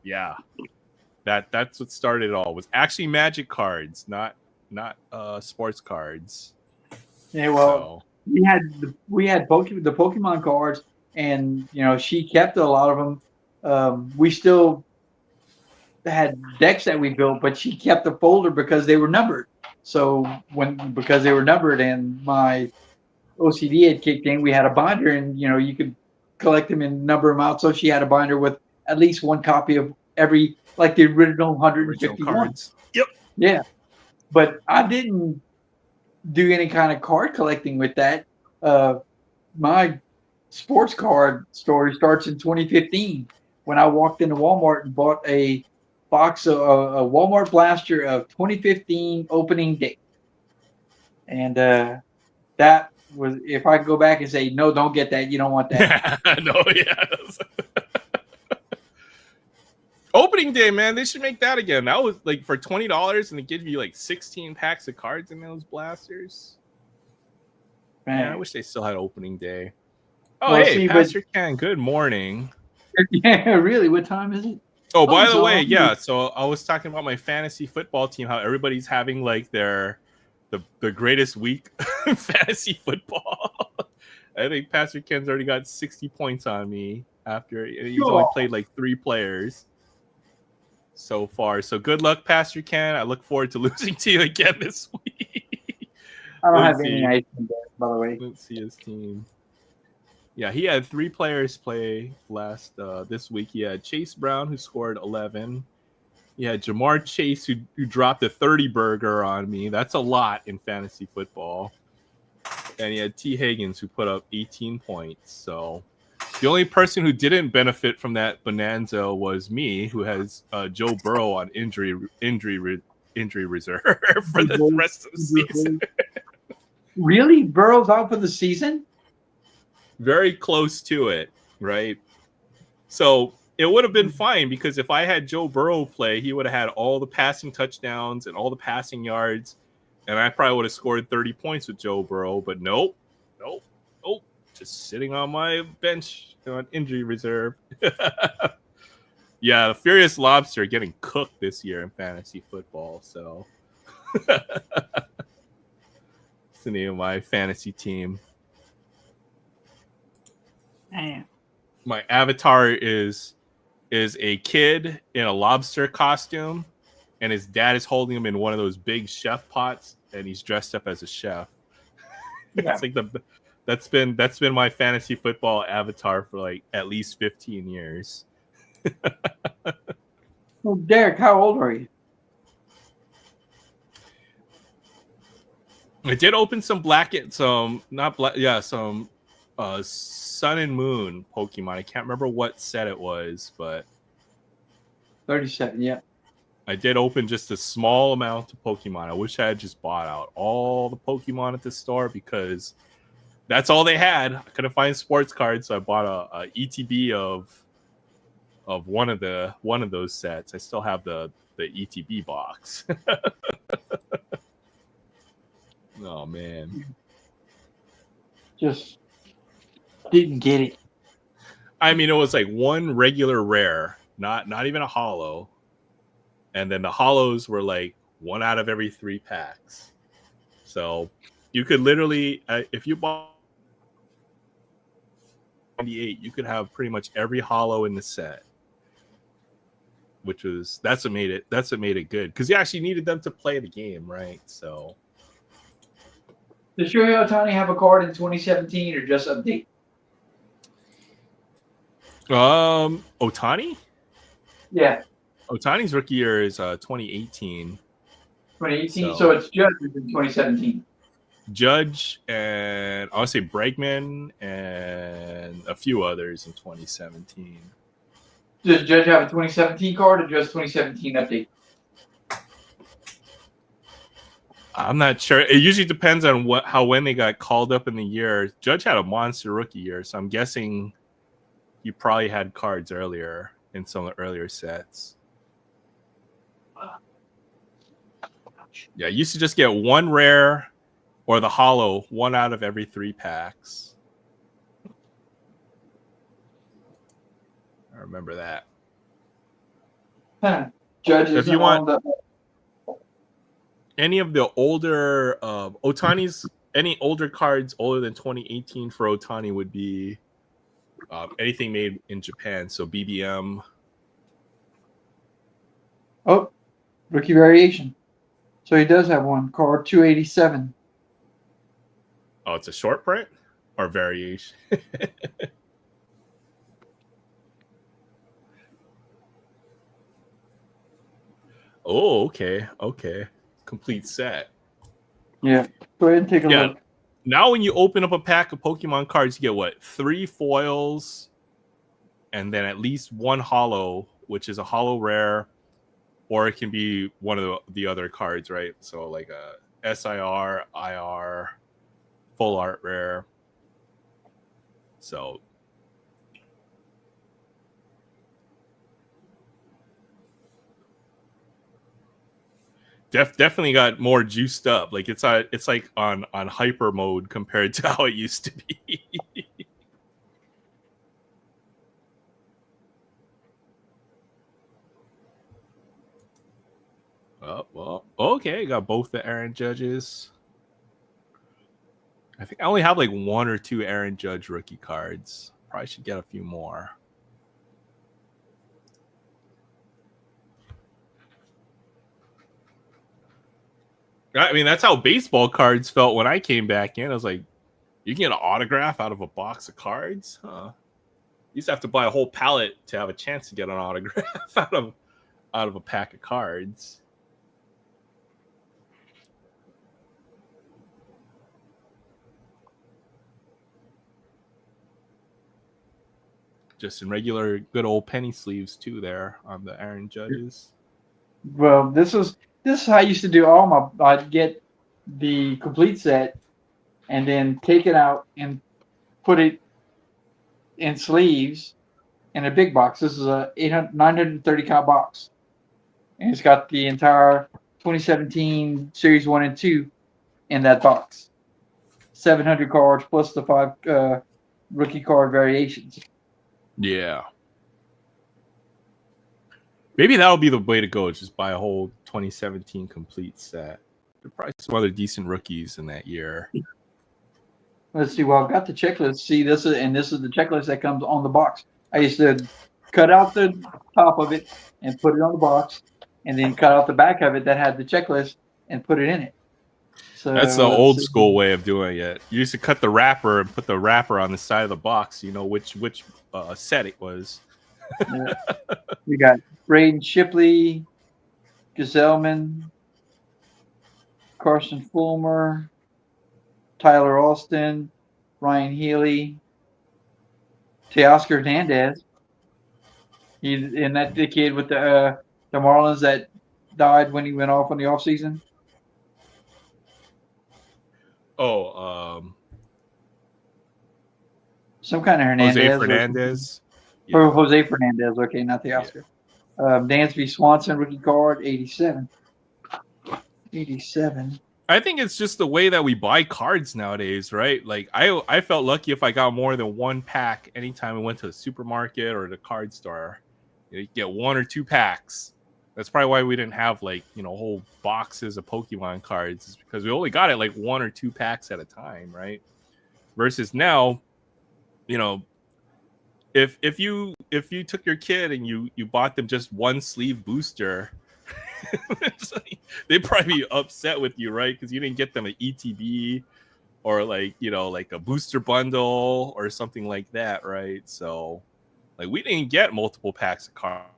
what started it all. Was actually Magic cards, not sports cards. Yeah, well, we had the Pokemon cards, and she kept a lot of them. We still had decks that we built, but she kept the folder because they were numbered. So because they were numbered, and my OCD had kicked in, we had a binder, and you could collect them and number them out. So she had a binder with at least one copy of every, like the original 151 cards. Yep. Yeah. but I didn't do any kind of card collecting with that. My sports card story starts in 2015 when I walked into Walmart and bought a box of a Walmart blaster of 2015 opening day, and that was, if I go back and say no, don't get that. You don't want that. No, yes. Opening day, man. They should make that again. That was like for $20, and it gives you like 16 packs of cards in those blasters. Man, I wish they still had opening day. Oh, Well, hey, see, Pastor Ken. Good morning. yeah, really. What time is it? Oh, by the so way, yeah. So I was talking about my fantasy football team. How everybody's having like the greatest week in fantasy football. I think Pastor Ken's already got 60 points on me after he's only played like 3 players so far. So good luck, Pastor Ken. I look forward to losing to you again this week. I don't have any ice cream there, by the way. Let's see his team. Yeah, he had 3 players play this week. He had Chase Brown, who scored 11. He had Jamar Chase, who dropped a 30 burger on me. That's a lot in fantasy football. And he had T. Higgins, who put up 18 points. So the only person who didn't benefit from that bonanza was me, who has Joe Burrow on injury reserve for the rest of the season. Really? Burrow's out for the season? Very close to it, right? So it would have been fine because if I had Joe Burrow play, he would have had all the passing touchdowns and all the passing yards, and I probably would have scored 30 points with Joe Burrow. But nope, just sitting on my bench on injury reserve. Yeah, the Furious Lobster getting cooked this year in fantasy football. So it's the name of my fantasy team. Man. My avatar is a kid in a lobster costume, and his dad is holding him in one of those big chef pots, and he's dressed up as a chef. Yeah. It's like that's been my fantasy football avatar for like at least 15 years. Well, Derek, how old are you? I did open some Sun and Moon Pokemon. I can't remember what set it was, but 37, yeah. I did open just a small amount of Pokemon. I wish I had just bought out all the Pokemon at the store because that's all they had. I couldn't find sports cards, so I bought a ETB of one of those sets. I still have the ETB box. Oh man. Just didn't get it. I mean, it was like one regular rare, not even a holo. And then the holos were like 1 out of every 3 packs. So you could literally, if you bought 98, you could have pretty much every holo in the set. That's what made it good. Because you actually needed them to play the game, right? So Does Shohei Ohtani have a card in 2017 or just update? Ohtani? Yeah. Ohtani's rookie year is 2018. 2018, so it's Judge in 2017. Judge and I'll say Bregman and a few others in 2017. Does Judge have a 2017 card or just 2017 update? I'm not sure. It usually depends on when they got called up in the year. Judge had a monster rookie year, so I'm guessing you probably had cards earlier in some of the earlier sets. Yeah, you used to just get one rare or the holo 1 out of every 3 packs. I remember that. Judge is if you want any of the older Ohtani's, any older cards older than 2018 for Ohtani would be anything made in Japan. So BBM. Oh, rookie variation. So he does have one card, 287. Oh, it's a short print or variation. Oh, okay. complete set. Yeah. Go ahead and take a Yeah. look. Now, when you open up a pack of Pokemon cards, you get what? 3 foils, and then at least 1 holo, which is a holo rare, or it can be one of the other cards, right? So like a SIR, IR, full art rare. So definitely got more juiced up. Like it's like on hyper mode compared to how it used to be. Oh, well, okay, got both the Aaron Judges. I think I only have like 1 or 2 Aaron Judge rookie cards. Probably should get a few more. I mean, that's how baseball cards felt when I came back in. I was like, you can get an autograph out of a box of cards? Huh. You used to have to buy a whole pallet to have a chance to get an autograph out of a pack of cards. Just in regular good old penny sleeves too there on the Aaron Judges. Well, this is how I used to do all my. I'd get the complete set and then take it out and put it in sleeves in a big box. This is a 930 count box, and it's got the entire 2017 Series 1 and 2 in that box. 700 cards plus the 5 rookie card variations. Yeah. Maybe that'll be the way to go. Just buy a whole 2017 complete set. There are probably some other decent rookies in that year. Let's see. Well, I've got the checklist. See, this is the checklist that comes on the box. I used to cut out the top of it and put it on the box, and then cut out the back of it that had the checklist and put it in it. So that's the old school way of doing it. You used to cut the wrapper and put the wrapper on the side of the box. So you know which set it was. Yeah. We got Braden Shipley, Gazelman, Carson Fulmer, Tyler Alston, Ryan Healy, Teoscar Hernandez. And that the kid with the Marlins that died when he went off on the off season. Oh, some kind of Hernandez. Jose Fernandez. Or Jose Fernandez. Okay, not the Oscar. Yeah. Dansby Swanson rookie card 87. 87. I think it's just the way that we buy cards nowadays, right? Like I felt lucky if I got more than 1 pack anytime I went to the supermarket or the card store. You get 1 or 2 packs. That's probably why we didn't have like, whole boxes of Pokemon cards, is because we only got it like 1 or 2 packs at a time, right? Versus now, if you took your kid and you bought them just 1 sleeve booster, they'd probably be upset with you, right? Because you didn't get them an ETB or like a booster bundle or something like that, right? So like we didn't get multiple packs of cards.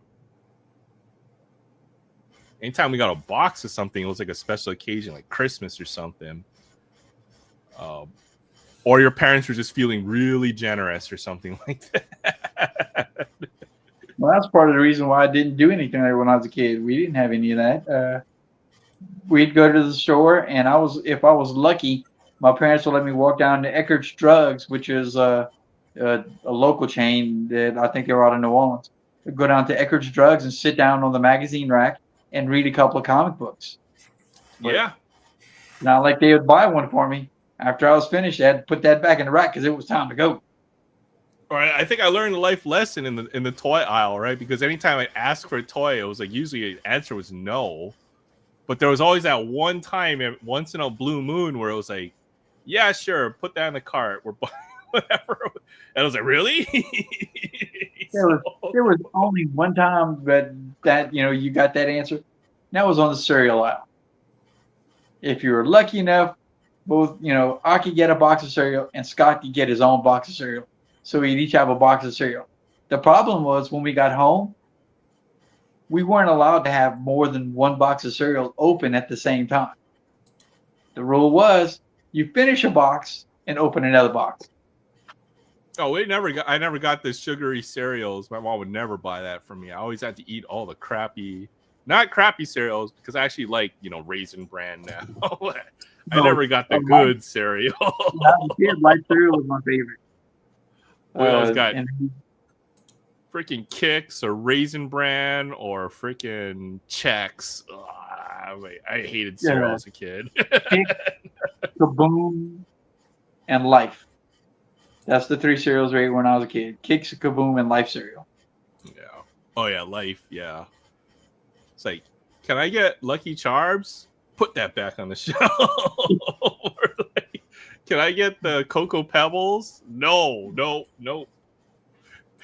Anytime we got a box of something, it was like a special occasion, like Christmas or something. Or your parents were just feeling really generous or something like that. Well, that's part of the reason why I didn't do anything there when I was a kid. We didn't have any of that. We'd go to the store, and if I was lucky, my parents would let me walk down to Eckert's Drugs, which is a local chain that I think they're out of New Orleans. We'd go down to Eckert's Drugs and sit down on the magazine rack and read a couple of comic books. But yeah. Not like they would buy one for me. After I was finished, I had to put that back in the rack because it was time to go. All right, I think I learned a life lesson in the toy aisle, right? Because anytime I asked for a toy, it was like usually the answer was no. But there was always that one time, once in a blue moon, where it was like, yeah, sure, put that in the cart. We're buying whatever. And I was like, really? There was only one time that you got that answer. That was on the cereal aisle. If you were lucky enough, both, I could get a box of cereal and Scott could get his own box of cereal. So we'd each have a box of cereal. The problem was when we got home, we weren't allowed to have more than one box of cereal open at the same time. The rule was you finish a box and open another box. Oh, I never got the sugary cereals. My mom would never buy that for me. I always had to eat all the not crappy cereals, because I actually like, Raisin Bran now. I never got the good cereal. Light cereal was my favorite. We always got freaking Kix or Raisin Bran or freaking Chex. I hated cereal as a kid. Kix, Kaboom, and Life. That's the 3 cereals right when I was a kid. Kix, Kaboom, and Life cereal. Yeah. Oh yeah, Life. Yeah. It's like, can I get Lucky Charms? Put that back on the shelf. Can I get the Cocoa Pebbles? No.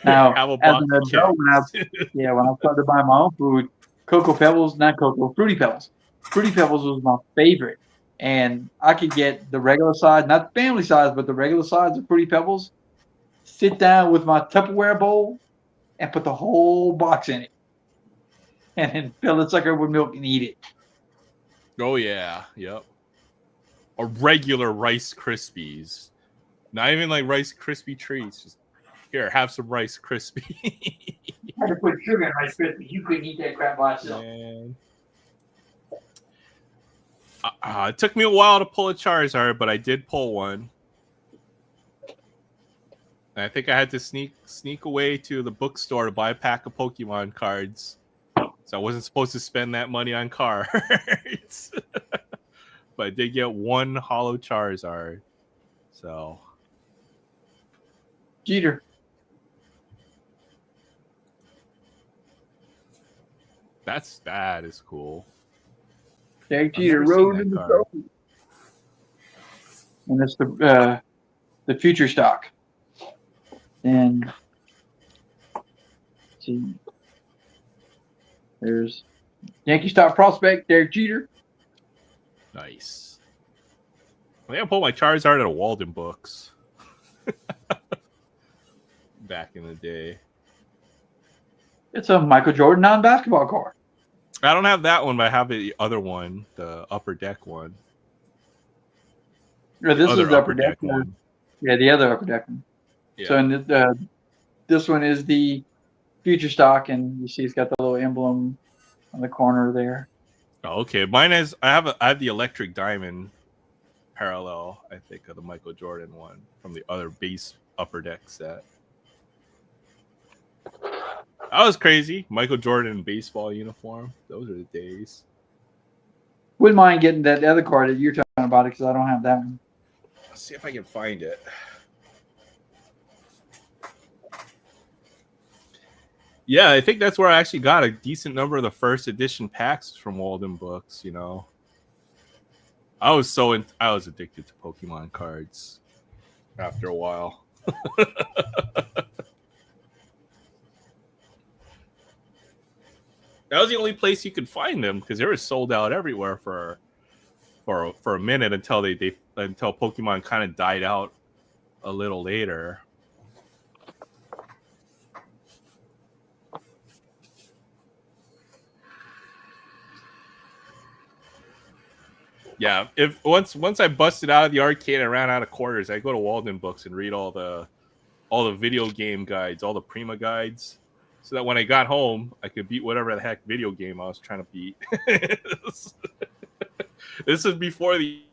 Now, have a as box an adult, when I started buying my own food, Fruity Pebbles. Fruity Pebbles was my favorite. And I could get the regular size, not the family size, but the regular size of Fruity Pebbles, sit down with my Tupperware bowl and put the whole box in it. And then fill the sucker with milk and eat it. Oh, yeah. Yep. Or regular Rice Krispies. Not even like Rice Krispie treats. Just, here, have some Rice Krispies. You had to put sugar in Rice Krispies. You couldn't eat that crap by itself. It took me a while to pull a Charizard, but I did pull one. And I think I had to sneak away to the bookstore to buy a pack of Pokemon cards. So I wasn't supposed to spend that money on cards. But I did get one holo Charizard. So. Jeter. That is cool. Derek Jeter rode in the trophy. And that's the future stock. And see, there's Yankee stock prospect Derek Jeter. Nice. I think I pulled my Charizard at a Walden Books. Back in the day. It's a Michael Jordan non-basketball card. I don't have that one, but I have the other one, the Upper Deck one. Or this is the Upper Deck one. Yeah, the other Upper Deck one. Yeah. So in this one is the future stock, and you see it's got the little emblem on the corner there. Oh, okay. Mine is I have the Electric Diamond parallel, I think, of the Michael Jordan one from the other base Upper Deck set. That was crazy. Michael Jordan in baseball uniform. Those are the days. Wouldn't mind getting that other card that you're talking about because I don't have that one. Let's see if I can find it. Yeah, I think that's where I actually got a decent number of the first edition packs from Walden Books, I was addicted to Pokemon cards after a while. That was the only place you could find them because they were sold out everywhere for a minute until until Pokemon kind of died out a little later. Yeah, if once I busted out of the arcade and ran out of quarters, I go to Walden Books and read all the video game guides, all the Prima guides, so that when I got home, I could beat whatever the heck video game I was trying to beat. This is before the.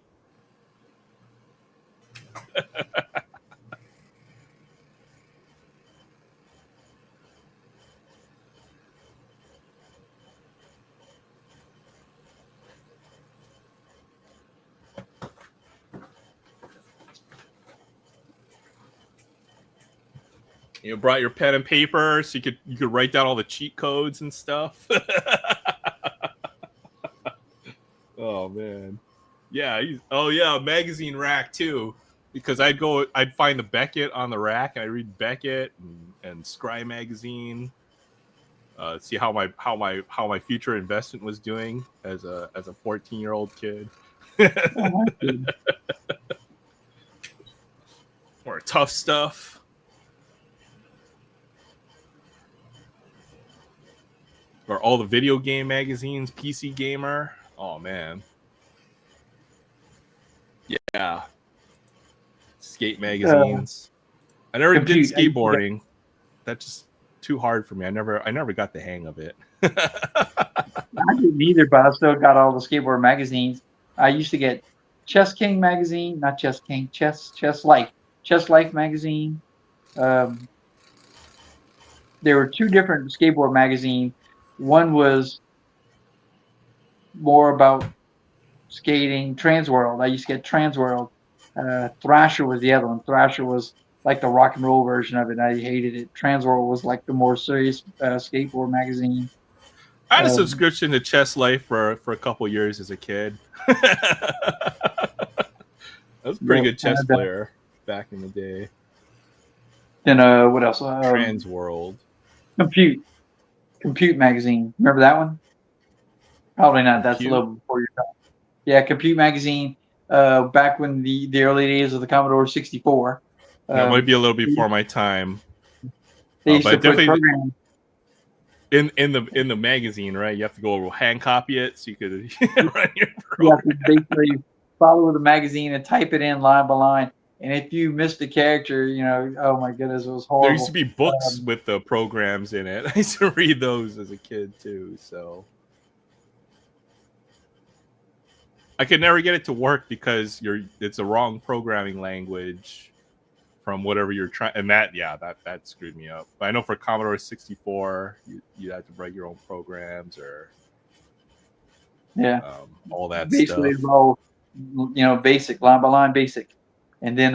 You brought your pen and paper so you could write down all the cheat codes and stuff. Oh man, yeah. A magazine rack too, because I'd find the Beckett on the rack and I read Beckett and Scry magazine. See how my future investment was doing as a 14-year-old kid. More tough stuff. or all the video game magazines, PC Gamer. Oh man, yeah, skate magazines. I never did skateboarding. That's just too hard for me. I never got the hang of it. I didn't either, but I still got all the skateboard magazines. I used to get Chess King magazine, not Chess King, Chess Life magazine. There were two different skateboard magazines. One was more about skating, Transworld. I used to get Transworld. Thrasher was the other one. Thrasher was like the rock and roll version of it. I hated it. Transworld was like the more serious skateboard magazine. I had a subscription to Chess Life for a couple years as a kid. I was a pretty good chess player back in the day. Then what else? Transworld. Compute magazine. Remember that one? Probably not. That's a little before your time. Yeah, Compute magazine. Back when the early days of the Commodore 64. That might be a little before my time. They used to put programs in the magazine, right? You have to go hand copy it so you could run your program. You have to basically follow the magazine and type it in line by line. And if you missed a character, oh my goodness, it was horrible. There used to be books with the programs in it. I used to read those as a kid too. So I could never get it to work because it's a wrong programming language from whatever you're trying, and that screwed me up. But I know for Commodore 64, you had to write your own programs or all that basically stuff. All, basic line by line basic, and then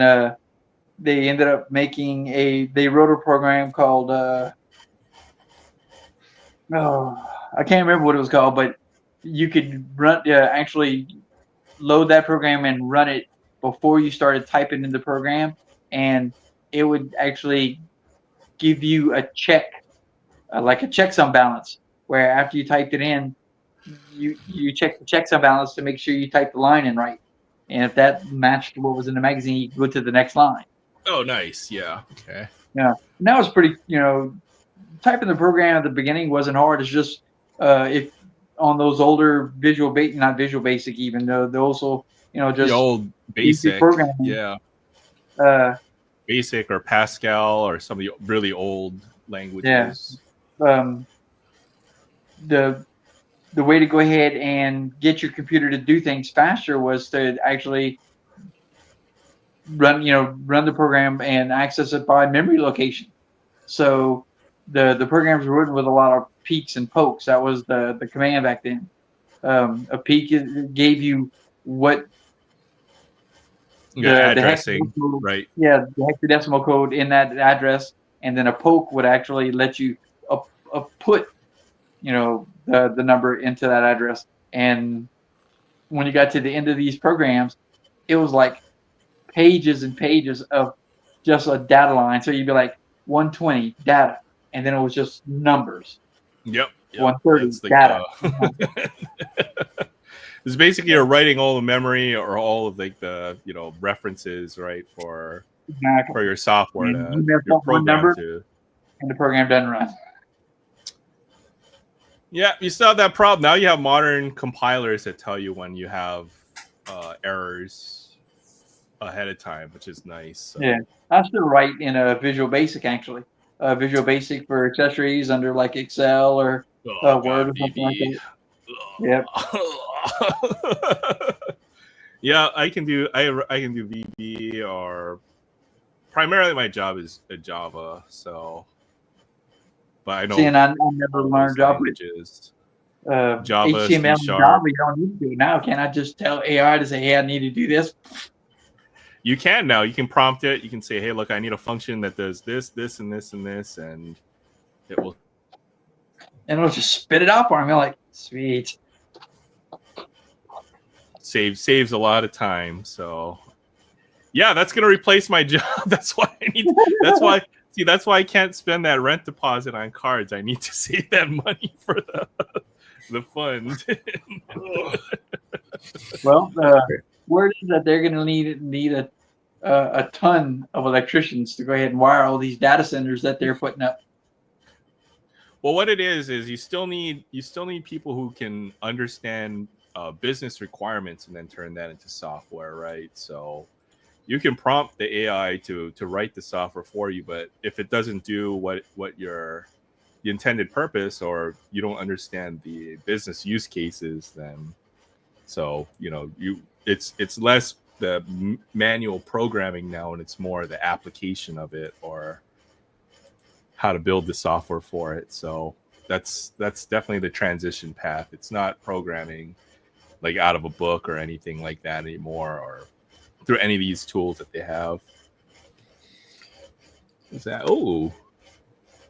they ended up making they wrote a program called I can't remember what it was called, but you could actually load that program and run it before you started typing in the program, and it would actually give you a check, like a checksum balance, where after you typed it in, you check the checksum balance to make sure you type the line in right. And if that matched what was in the magazine, you go to the next line. Oh, nice. Yeah. Okay. Yeah. And that was pretty, typing the program at the beginning wasn't hard. It's just if on those older not Visual Basic even, though they also, just the old Basic programming. Yeah. Basic or Pascal or some of the really old languages. Yeah. The way to go ahead and get your computer to do things faster was to actually run the program and access it by memory location. So the programs were written with a lot of peeks and pokes. That was the command back then. A peek gave you what the addressing, right? Yeah, the hexadecimal code in that address, and then a poke would actually let you put the number into that address. And when you got to the end of these programs, it was like pages and pages of just a data line. So you'd be like 120 data, and then it was just numbers. Yep. 130 data. It's basically you're writing all the memory or all of the references, right, for your software and your program to, and the program doesn't run. Yeah, you still have that problem. Now you have modern compilers that tell you when you have errors ahead of time, which is nice. So. Yeah, I still write in a Visual Basic actually. Visual Basic for accessories under like Excel or Word or something like that. Yep. Yeah, I can do VB, or primarily my job is Java, so. But I know. See, and I never learned Java. Java, HTML, and Java. You don't need to do it now. Can I just tell AI to say, "Hey, I need to do this"? You can now. You can prompt it. You can say, "Hey, look, I need a function that does this, this, and this, and this," and it will. And it'll just spit it out for me. Like, sweet. Saves a lot of time. So, yeah, that's gonna replace my job. That's why I need. That's why. See, that's why I can't spend that rent deposit on cards. I need to save that money for the fund. Well, word is that they're going to need a ton of electricians to go ahead and wire all these data centers that they're putting up. Well, what it is you still need people who can understand business requirements and then turn that into software, right? So you can prompt the AI to write the software for you, but if it doesn't do what the intended purpose, or you don't understand the business use cases, then it's less the manual programming now, and it's more the application of it, or how to build the software for it. So that's definitely the transition path. It's not programming like out of a book or anything like that anymore, or through any of these tools that they have. Is that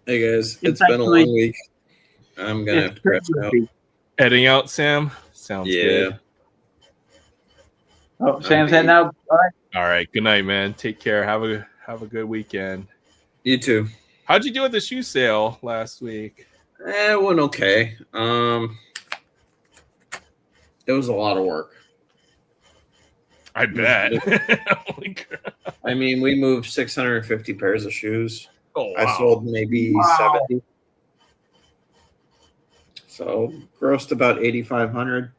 Hey guys, It's been a long actually week. I'm gonna have to crash out. heading out, Sam? Sounds Yeah. good. Oh, Sam's heading out. All right. All right. Good night, man. Take care. Have a good weekend. You too. How'd you do at the shoe sale last week? It went okay. It was a lot of work. I bet. I mean, we moved 650 pairs of shoes. Oh, wow. I sold maybe 70. So grossed about 8,500.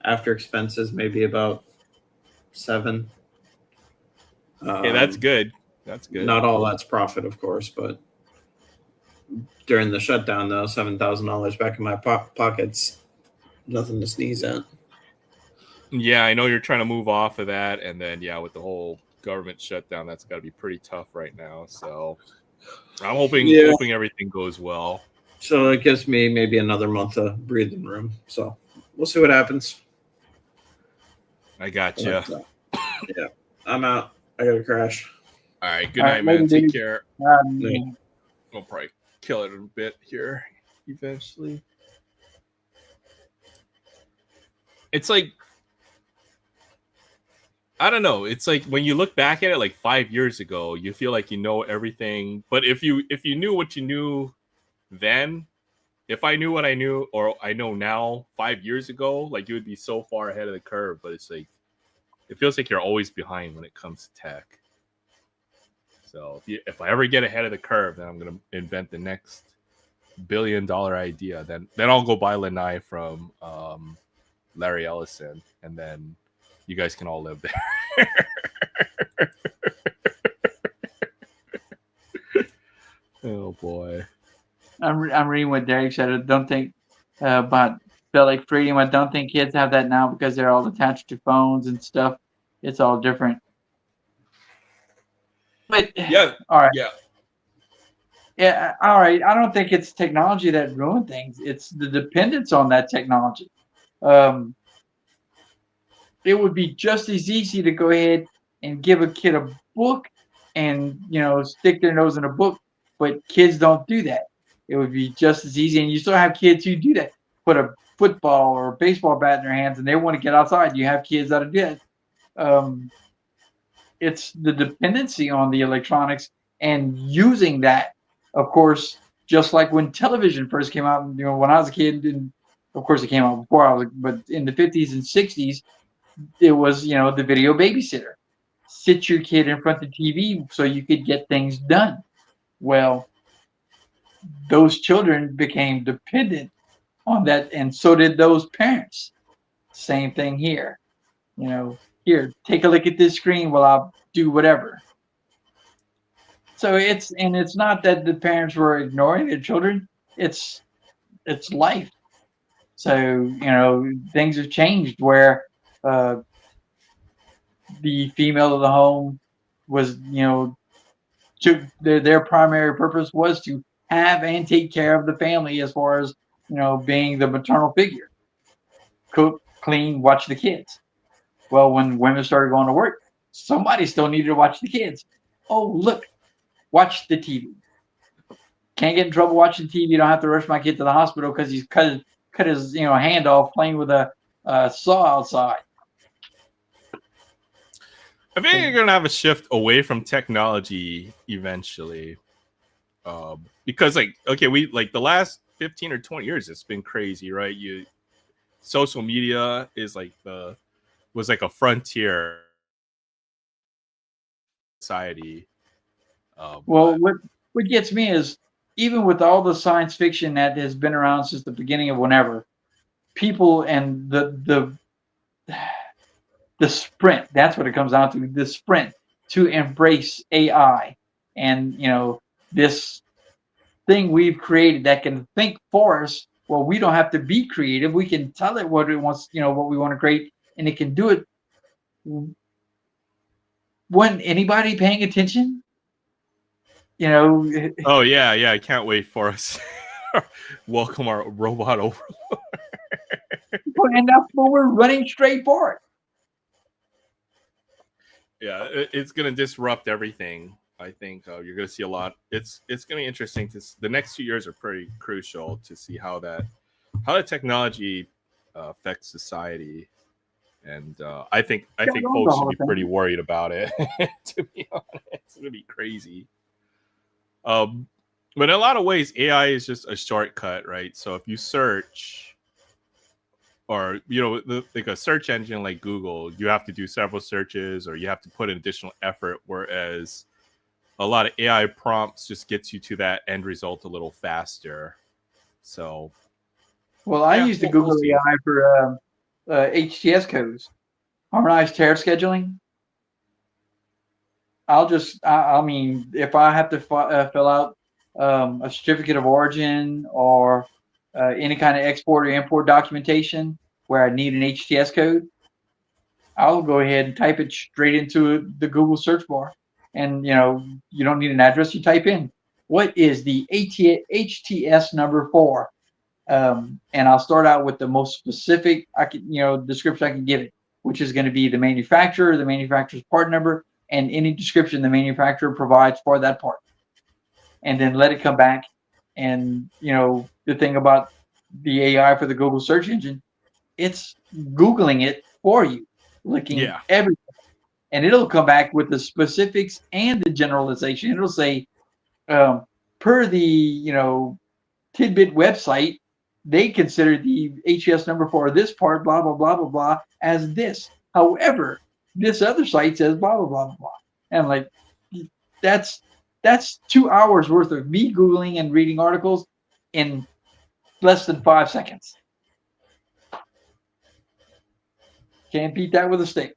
After expenses, maybe about 7. Okay, that's good. That's good. Not all that's profit, of course, but during the shutdown, though, $7,000 back in my pockets, nothing to sneeze at. Yeah, I know you're trying to move off of that, and then with the whole government shutdown, that's got to be pretty tough right now. So I'm hoping everything goes well. So it gives me maybe another month of breathing room. So we'll see what happens. I got you. Yeah, I'm out. I gotta crash. All right, good night, man. Take care. Yeah. We'll probably kill it a bit here eventually. It's like, I don't know. It's like when you look back at it like 5 years ago, you feel like you know everything. But if you knew what you knew then, if I knew what I knew or I know now 5 years ago, like you would be so far ahead of the curve. But it's like, it feels like you're always behind when it comes to tech. So if I ever get ahead of the curve, then I'm gonna invent the next $1 billion idea. Then I'll go buy Lanai from Larry Ellison, and then you guys can all live there. Oh boy. I'm reading what Derek said. I don't think about belly freedom. I don't think kids have that now because they're all attached to phones and stuff. It's all different. But all right. Yeah, all right. I don't think it's technology that ruined things. It's the dependence on that technology. It would be just as easy to go ahead and give a kid a book and stick their nose in a book, but kids don't do that. It would be just as easy, and you still have kids who do that. Put a football or a baseball bat in their hands, and they want to get outside. You have kids that do that. It's the dependency on the electronics and using that. Of course, just like when television first came out, when I was a kid, and of course it came out before I was, but in the 50s and 60s, it was the video babysitter. Sit your kid in front of the TV so you could get things done. Well, those children became dependent on that, and so did those parents. Same thing here. Here, take a look at this screen while I do whatever. So it's not that the parents were ignoring their children. It's life. So things have changed where the female of the home was their primary purpose was to have and take care of the family, as far as being the maternal figure. Cook, clean, watch the kids. Well, when women started going to work, somebody still needed to watch the kids. Oh, look, watch the TV. Can't get in trouble watching TV. Don't have to rush my kid to the hospital because he's cut his hand off playing with a saw outside. I think you're gonna have a shift away from technology eventually, because we the last 15 or 20 years, it's been crazy, right? Social media was like a frontier society. Well, what gets me is even with all the science fiction that has been around since the beginning of whenever, people and the sprint, that's what it comes down to, the sprint to embrace AI and, this thing we've created that can think for us. Well, we don't have to be creative. We can tell it what it wants, what we want to create, and it can do it. When anybody paying attention, Oh yeah, I can't wait for us. Welcome our robot over. and that's when we're running straight for it. Yeah, it's going to disrupt everything. I think you're going to see a lot. It's going to be interesting. The next 2 years are pretty crucial to see how the technology affects society, and I think folks should be pretty worried about it. To be honest, it's going to be crazy. But in a lot of ways, AI is just a shortcut, right? So if you search, or like a search engine like Google, you have to do several searches, or you have to put in additional effort, whereas a lot of AI prompts just gets you to that end result a little faster. So well, I use the Google AI for HTS codes, harmonized tariff scheduling. I mean, if I have to fill out a certificate of origin or any kind of export or import documentation where I need an HTS code, I'll go ahead and type it straight into the Google search bar. And, you don't need an address. You type in, what is the HTS number for? And I'll start out with the most specific description I can give it, which is going to be the manufacturer, the manufacturer's part number, and any description the manufacturer provides for that part. And then let it come back. And, the thing about the AI for the Google search engine, it's Googling it for you, looking everything. And it'll come back with the specifics and the generalization. It'll say, per the, Tidbit website, they consider the HTS number for this part, blah, blah, blah, blah, blah, as this. However, this other site says blah, blah, blah, blah, blah. And I'm like, that's 2 hours worth of me Googling and reading articles in less than 5 seconds. Can't beat that with a stick.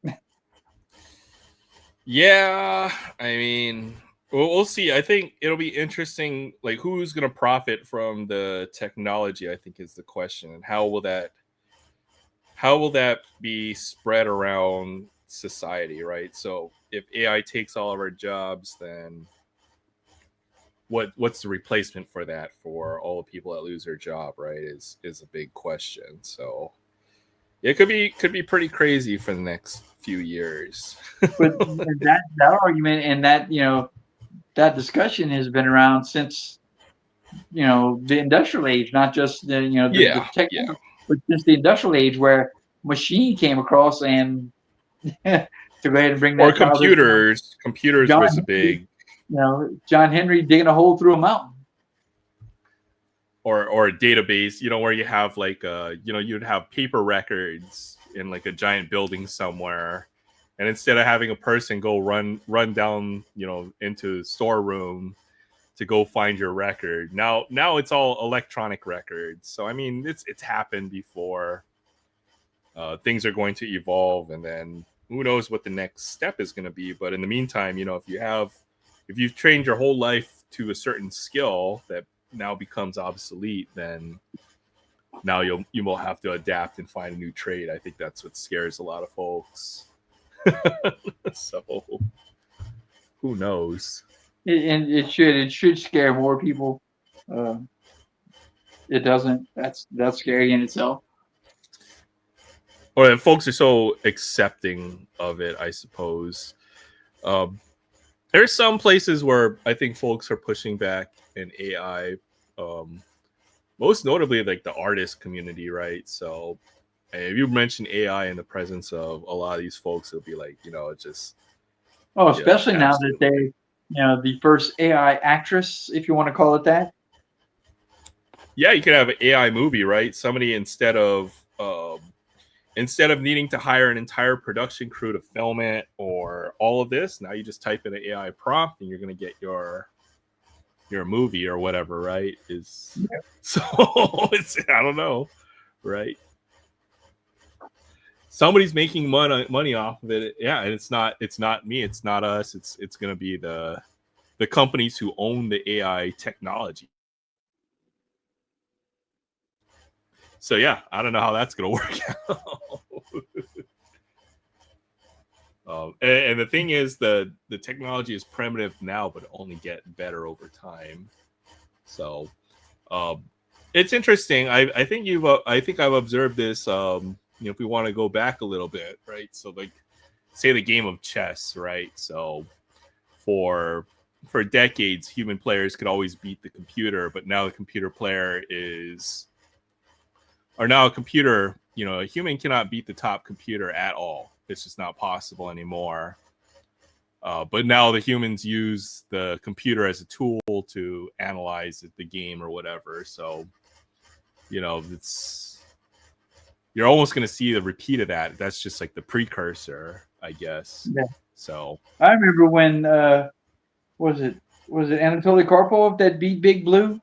Yeah, I mean, we'll see. I think it'll be interesting, like who's going to profit from the technology, I think is the question. And how will that be spread around society, right? So if AI takes all of our jobs, then what's the replacement for that for all the people that lose their job, right? Is a big question. So it could be pretty crazy for the next few years. But that argument and that discussion has been around since the industrial age, not just the the technology, but since the industrial age where machine came across and to go ahead and bring that. Or computers. Computers was a big. John Henry digging a hole through a mountain. Or a database, where you have like you'd have paper records in like a giant building somewhere, and instead of having a person go run down into the storeroom to go find your record, now it's all electronic records. So I mean, it's happened before. Things are going to evolve, and then who knows what the next step is going to be. But in the meantime, if you've trained your whole life to a certain skill that now becomes obsolete, then now you will have to adapt and find a new trade. I think that's what scares a lot of folks. So who knows? It should scare more people. It doesn't. That's scary in itself. Or folks are so accepting of it, I suppose. There's some places where I think folks are pushing back in AI, most notably like the artist community, right? So if you mention AI in the presence of a lot of these folks, it'll be like, it's just... Oh, especially now that they, the first AI actress, if you want to call it that. Yeah, you could have an AI movie, right? Somebody instead of needing to hire an entire production crew to film it or all of this, now you just type in an AI prompt and you're going to get your your movie or whatever, right? Is Yeah. so it's I don't know, right? Somebody's making money off of it, yeah, and it's not me, it's not us, it's gonna be the companies who own the AI technology. So yeah, I don't know how that's gonna work out. And the thing is, the technology is primitive now, but only get better over time. So it's interesting. I think I've observed this. If we want to go back a little bit, right? So like, say the game of chess, right? So for decades, human players could always beat the computer, but now the computer player is, or now a computer, a human cannot beat the top computer at all. It's just not possible anymore. But now the humans use the computer as a tool to analyze the game or whatever. So, it's, you're almost going to see the repeat of that. That's just like the precursor, I guess. Yeah. So I remember when was it Anatoly Karpov that beat Big Blue?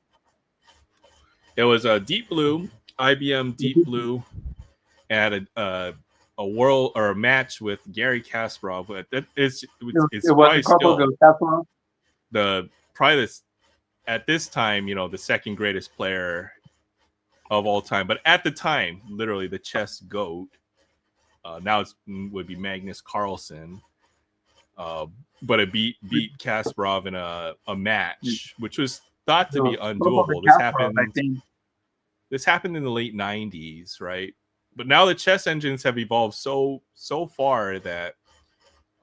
it was a Deep Blue, IBM Deep Blue, at a world or a match with Gary Kasparov. But it's probably still at this time, the second greatest player of all time. But at the time, literally the chess GOAT. Now it would be Magnus Carlsen. But it beat Kasparov in a match, which was thought to be undoable. This happened in the late 90s, right? But now the chess engines have evolved so far that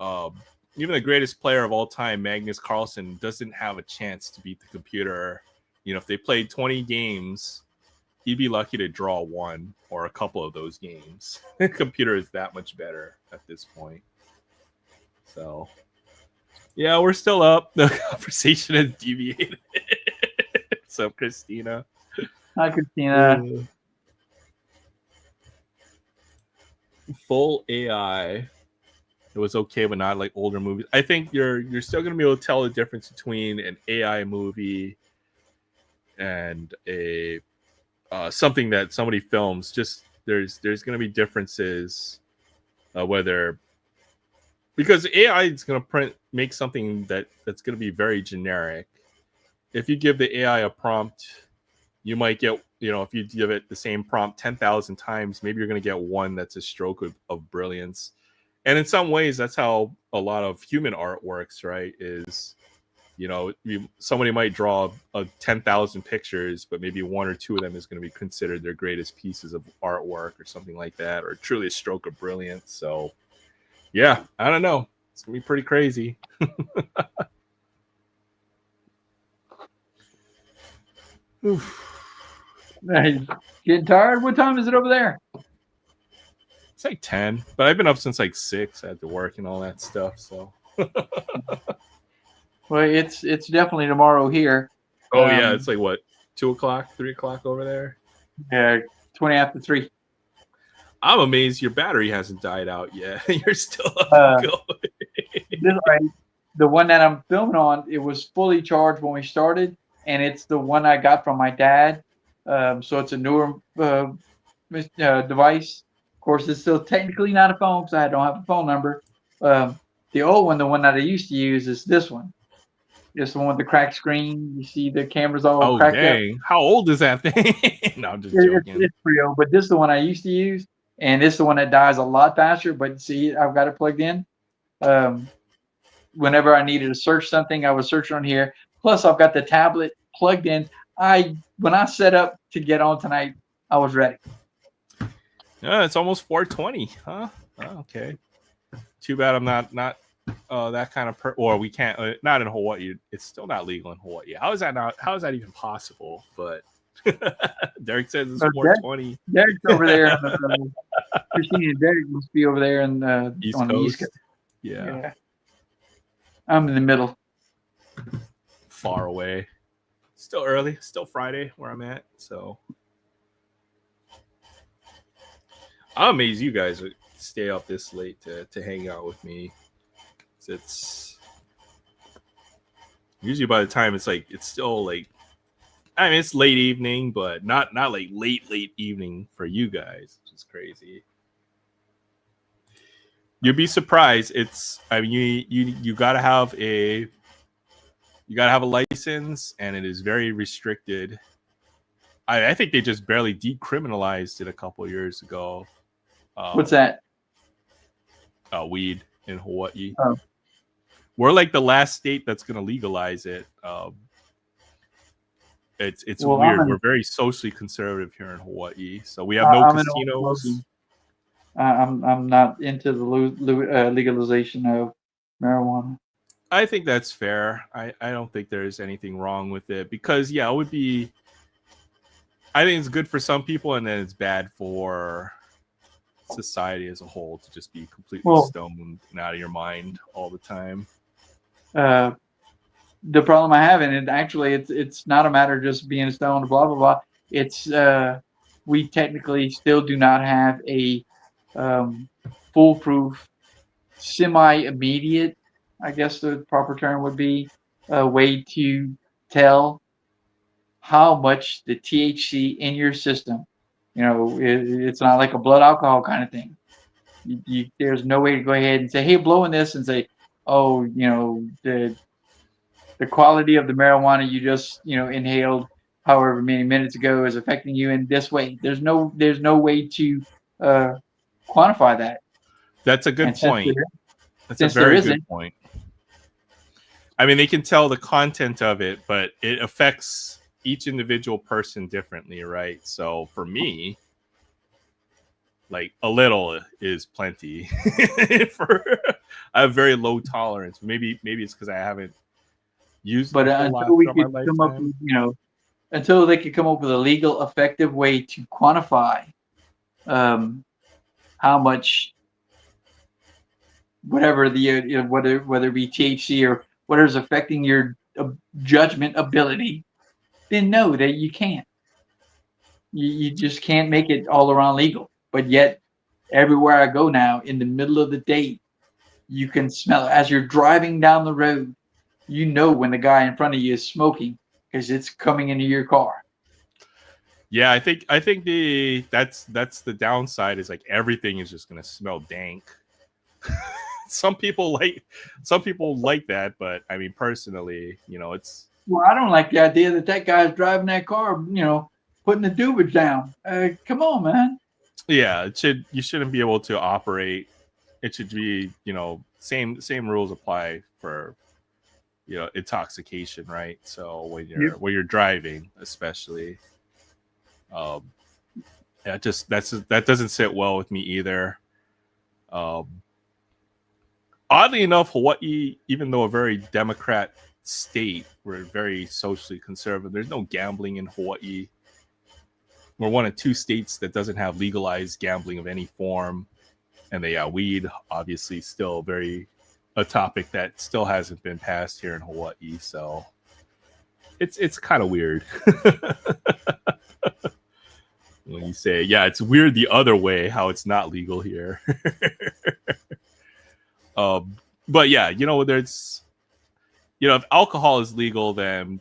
even the greatest player of all time, Magnus Carlsen, doesn't have a chance to beat the computer. If they played 20 games, he'd be lucky to draw one or a couple of those games. The computer is that much better at this point. So, yeah, we're still up. The conversation has deviated. What's up, Christina? Hi, Christina. Full AI. It was okay, but not like older movies. I think you're still gonna be able to tell the difference between an AI movie and a something that somebody films. Just there's gonna be differences, whether, because AI is gonna make something that's gonna be very generic. If you give the AI a prompt, you might get, if you give it the same prompt 10,000 times, maybe you're going to get one that's a stroke of brilliance. And in some ways, that's how a lot of human art works, right? Is, somebody might draw 10,000 pictures, but maybe one or two of them is going to be considered their greatest pieces of artwork or something like that, or truly a stroke of brilliance. So, yeah, I don't know. It's going to be pretty crazy. Getting tired? What time is it over there? It's like 10, but I've been up since like 6. I had to work and all that stuff. So, well, it's definitely tomorrow here. Oh yeah, it's like what, 2 o'clock, 3 o'clock over there. Yeah, 20 after 3. I'm amazed your battery hasn't died out yet. You're still up and going. The one that I'm filming on, it was fully charged when we started, and it's the one I got from my dad. So it's a newer device. Of course, it's still technically not a phone because I don't have a phone number. The old one, the one that I used to use, is this one. It's the one with the cracked screen. You see the cameras all cracked dang. Up. How old is that thing? No, I'm just joking. It's pretty old, but this is the one I used to use, and this is the one that dies a lot faster. But see, I've got it plugged in. Whenever I needed to search something, I would search on here. Plus, I've got the tablet plugged in. When I set up to get on tonight, I was ready. Yeah, it's almost 4:20, huh? Oh, okay. Too bad I'm not that kind of or we can't, not in Hawaii. It's still not legal in Hawaii. How is that even possible? But Derek says it's 4:20. Derek's over there. Christina and Derek must be over there on the East Coast. Yeah. I'm in the middle. Far away. Still early. Still Friday where I'm at. So I'm amazed you guys stay up this late to hang out with me. It's Usually by the time it's still like, I mean, it's late evening, but not like late evening for you guys, which is crazy. You'd be surprised. I mean, you gotta have a license, and it is very restricted. I think they just barely decriminalized it a couple years ago. What's that? Weed in Hawaii. Oh. We're like the last state that's going to legalize it. It's weird. We're very socially conservative here in Hawaii, so we have no casinos. I'm not into the legalization of marijuana. I think that's fair. I don't think there's anything wrong with it because it would be. I think it's good for some people, and then it's bad for society as a whole to just be completely stoned and out of your mind all the time. The problem I have, and it's not a matter of just being stoned, blah blah blah. It's we technically still do not have a foolproof, semi-immediate, I guess the proper term would be, a way to tell how much the THC in your system. It's not like a blood alcohol kind of thing. There's no way to go ahead and say, hey, blowing this and say, oh, the quality of the marijuana you just, inhaled however many minutes ago is affecting you in this way. There's no way to quantify that. That's a good point. That's a very good point. I mean, they can tell the content of it, but it affects each individual person differently, right? So for me, like a little is plenty. I have very low tolerance. Maybe it's because I haven't used. But until we could come up with, until they could come up with a legal, effective way to quantify how much, whatever whether it be THC or whatever's affecting your judgment ability, then no, that you can't. You just can't make it all around legal. But yet, everywhere I go now, in the middle of the day, you can smell it. As you're driving down the road, you know when the guy in front of you is smoking because it's coming into your car. Yeah, I think that's the downside is like everything is just gonna smell dank. Some people like that, but I mean personally, it's. Well, I don't like the idea that guy's driving that car, putting the dubage down. Come on, man. Yeah, you shouldn't be able to operate. It should be, same rules apply for, intoxication, right? So when you're driving, especially, that doesn't sit well with me either. Oddly enough, Hawaii, even though a very Democrat state, we're very socially conservative. There's no gambling in Hawaii. We're one of two states that doesn't have legalized gambling of any form. And weed, obviously, still a topic that still hasn't been passed here in Hawaii. So it's kind of weird. When you say, it's weird the other way, how it's not legal here. But there's, if alcohol is legal, then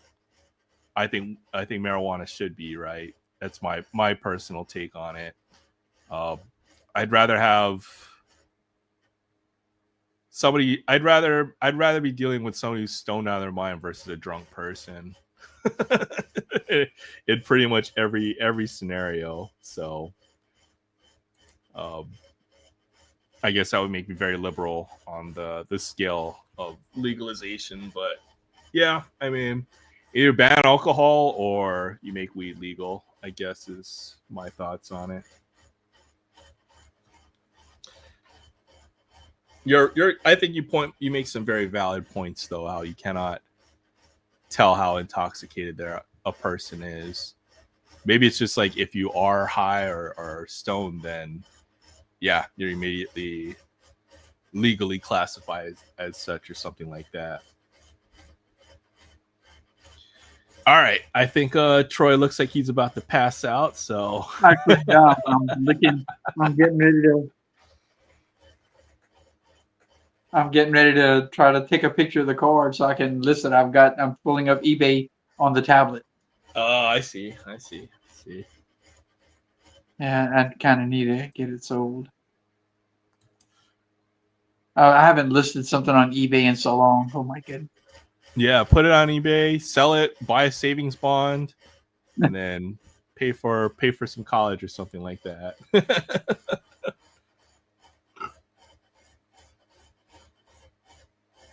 I think marijuana should be, right. That's my personal take on it. I'd rather have somebody. I'd rather be dealing with somebody who's stoned out of their mind versus a drunk person. In pretty much every scenario. So, I guess that would make me very liberal on the scale of legalization. But yeah, I mean, either ban alcohol or you make weed legal, I guess is my thoughts on it. I think you make some very valid points though, how you cannot tell how intoxicated a person is. Maybe it's just like if you are high or stoned, then you're immediately legally classified as such or something like that. All right, I think Troy looks like he's about to pass out. So I'm getting ready to. I'm getting ready to try to take a picture of the card so I can list it. I'm pulling up eBay on the tablet. Oh, I see. Yeah, I kind of need to get it sold. I haven't listed something on eBay in so long. Oh my goodness. Yeah, put it on eBay, sell it, buy a savings bond, and then pay for some college or something like that.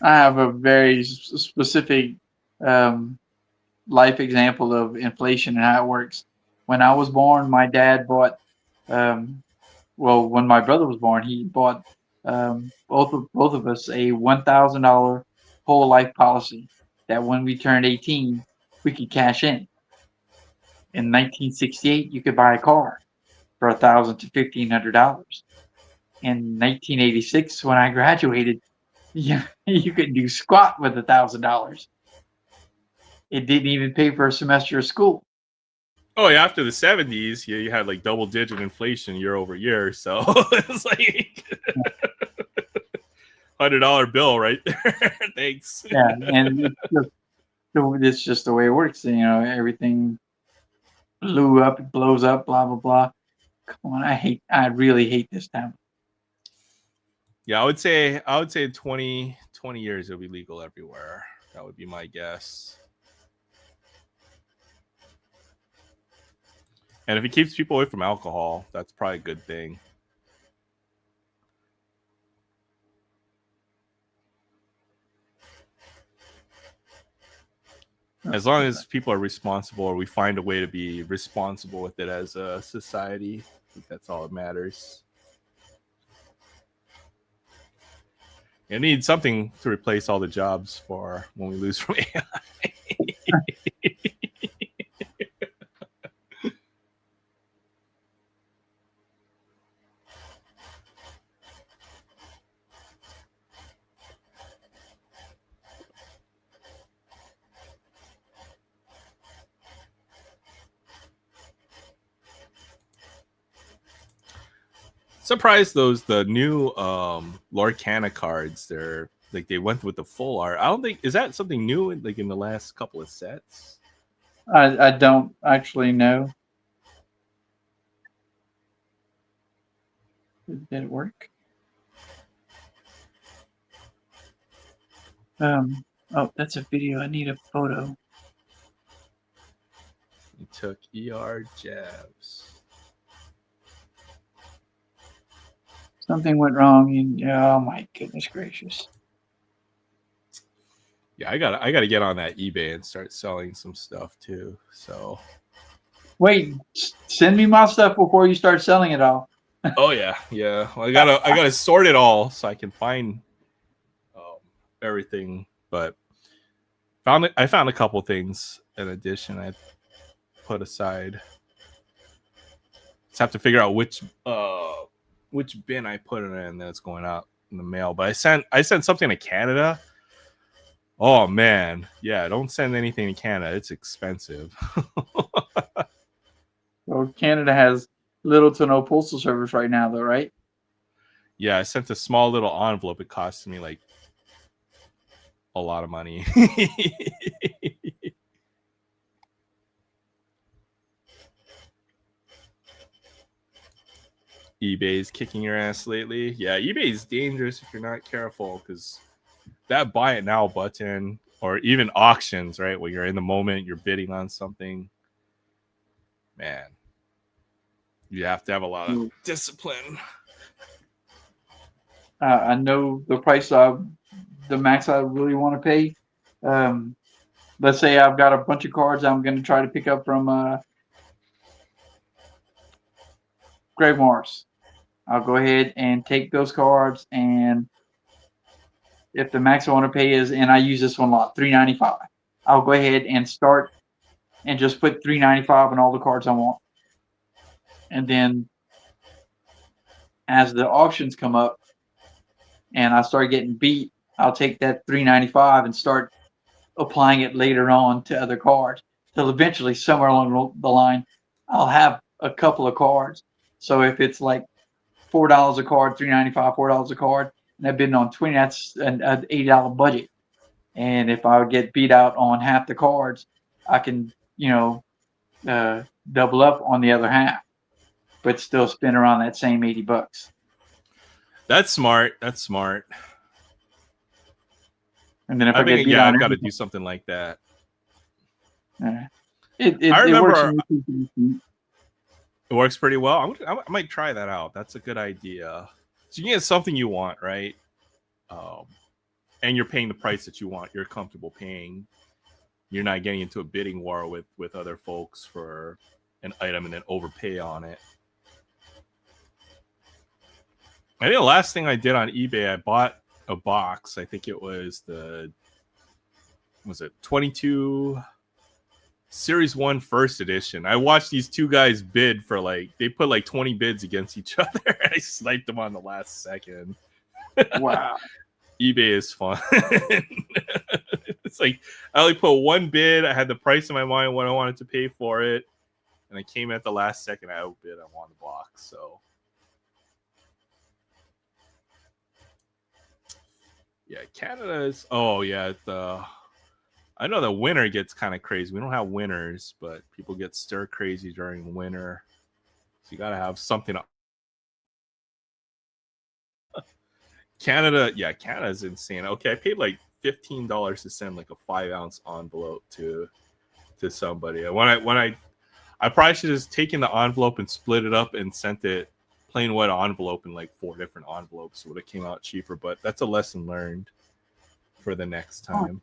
I have a very specific life example of inflation and how it works. When I was born, my dad bought, when my brother was born, he bought both of us a $1,000 whole life policy that when we turned 18, we could cash in. In 1968, you could buy a car for $1,000 to $1,500. In 1986, when I graduated, you couldn't do squat with $1,000. It didn't even pay for a semester of school. Oh yeah, after the 70s, yeah, you had like double-digit inflation year over year, so it's like $100 bill right there. Thanks. Yeah, and it's just the way it works. Everything blew up, it blows up, blah blah blah. Come on, I really hate this town. Yeah, I would say 20 years it'll be legal everywhere. That would be my guess. And if it keeps people away from alcohol, that's probably a good thing. As long as people are responsible, or we find a way to be responsible with it as a society, I think that's all that matters. You need something to replace all the jobs for when we lose from AI. Surprised the new Lorcana cards. They're like they went with the full art. I don't think is that something new in the last couple of sets. I don't actually know. Did it work? Oh, that's a video. I need a photo. He took ER jabs. Something went wrong. Oh my goodness gracious. Yeah, I gotta get on that eBay and start selling some stuff too. So wait, send me my stuff before you start selling it all. Oh yeah. Well, I gotta sort it all so I can find everything. But I found a couple things in addition I put aside. Just have to figure out which bin I put it in that's going out in the mail. But I sent something to Canada. Oh man, yeah, don't send anything to Canada. It's expensive. Well, Canada has little to no postal service right now, though, right? Yeah, I sent a small little envelope. It cost me like a lot of money. eBay's kicking your ass lately. Yeah, eBay's dangerous if you're not careful because that buy it now button or even auctions, right? When you're in the moment, you're bidding on something. Man, you have to have a lot of discipline. I know the price the max I really want to pay. Let's say I've got a bunch of cards I'm going to try to pick up from Greg Morris. I'll go ahead and take those cards, and if the max I want to pay is, and I use this one a lot, $3.95, I'll go ahead and start and just put $3.95 on all the cards I want. And then as the auctions come up and I start getting beat, I'll take that $3.95 and start applying it later on to other cards till eventually somewhere along the line I'll have a couple of cards. So if it's like $4 a card, $3.95, $4 a card, and I've been on 20. That's an $80 budget. And if I would get beat out on half the cards, I can, double up on the other half, but still spend around that same $80. That's smart. That's smart. And then if I I get think, beat yeah, out, I've got to do something like that. it I works. remember it works pretty well. I might try that out. That's a good idea. So you get something you want, right? And you're paying the price that you want. You're comfortable paying. You're not getting into a bidding war with other folks for an item and then overpay on it. I think the last thing I did on eBay, I bought a box. I think it was 22 Series 1 first edition. I watched these two guys bid for they put 20 bids against each other. I sniped them on the last second. Wow. eBay is fun. It's I only put one bid. I had the price in my mind, what I wanted to pay for it. And I came at the last second. I outbid. I won the box. So, yeah, Canada is. Oh, yeah. I know the winter gets kind of crazy. We don't have winters, but people get stir crazy during winter. So you got to have something. Canada is insane. Okay, I paid $15 to send a 5-ounce envelope to somebody. When I probably should have just taken the envelope and split it up and sent it plain white envelope in 4 different envelopes. It would have came out cheaper, but that's a lesson learned for the next time.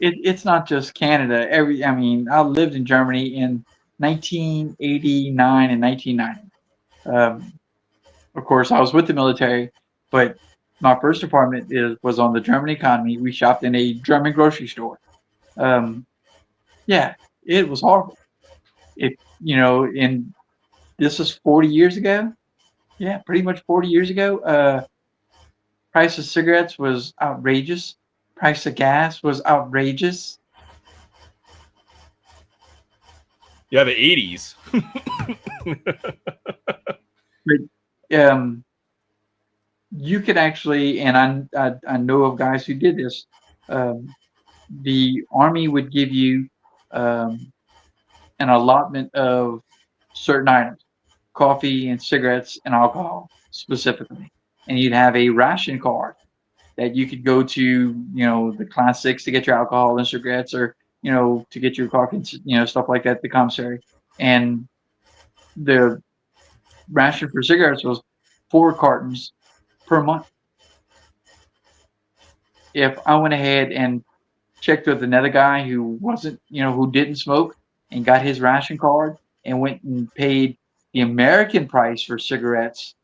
It's not just Canada. I lived in Germany in 1989 and 1990. Of course, I was with the military, but my first apartment was on the German economy. We shopped in a German grocery store. Yeah, it was horrible. And this was 40 years ago. Yeah, pretty much 40 years ago. Price of cigarettes was outrageous. Price of gas was outrageous. Yeah, the 80s. But you could actually, and I know of guys who did this. The Army would give you an allotment of certain items, coffee and cigarettes and alcohol specifically, and you'd have a ration card that you could go to, the classics to get your alcohol and cigarettes, or to get your coffee and stuff like that, the commissary. And the ration for cigarettes was 4 cartons per month. If I went ahead and checked with another guy who wasn't, who didn't smoke, and got his ration card and went and paid the American price for cigarettes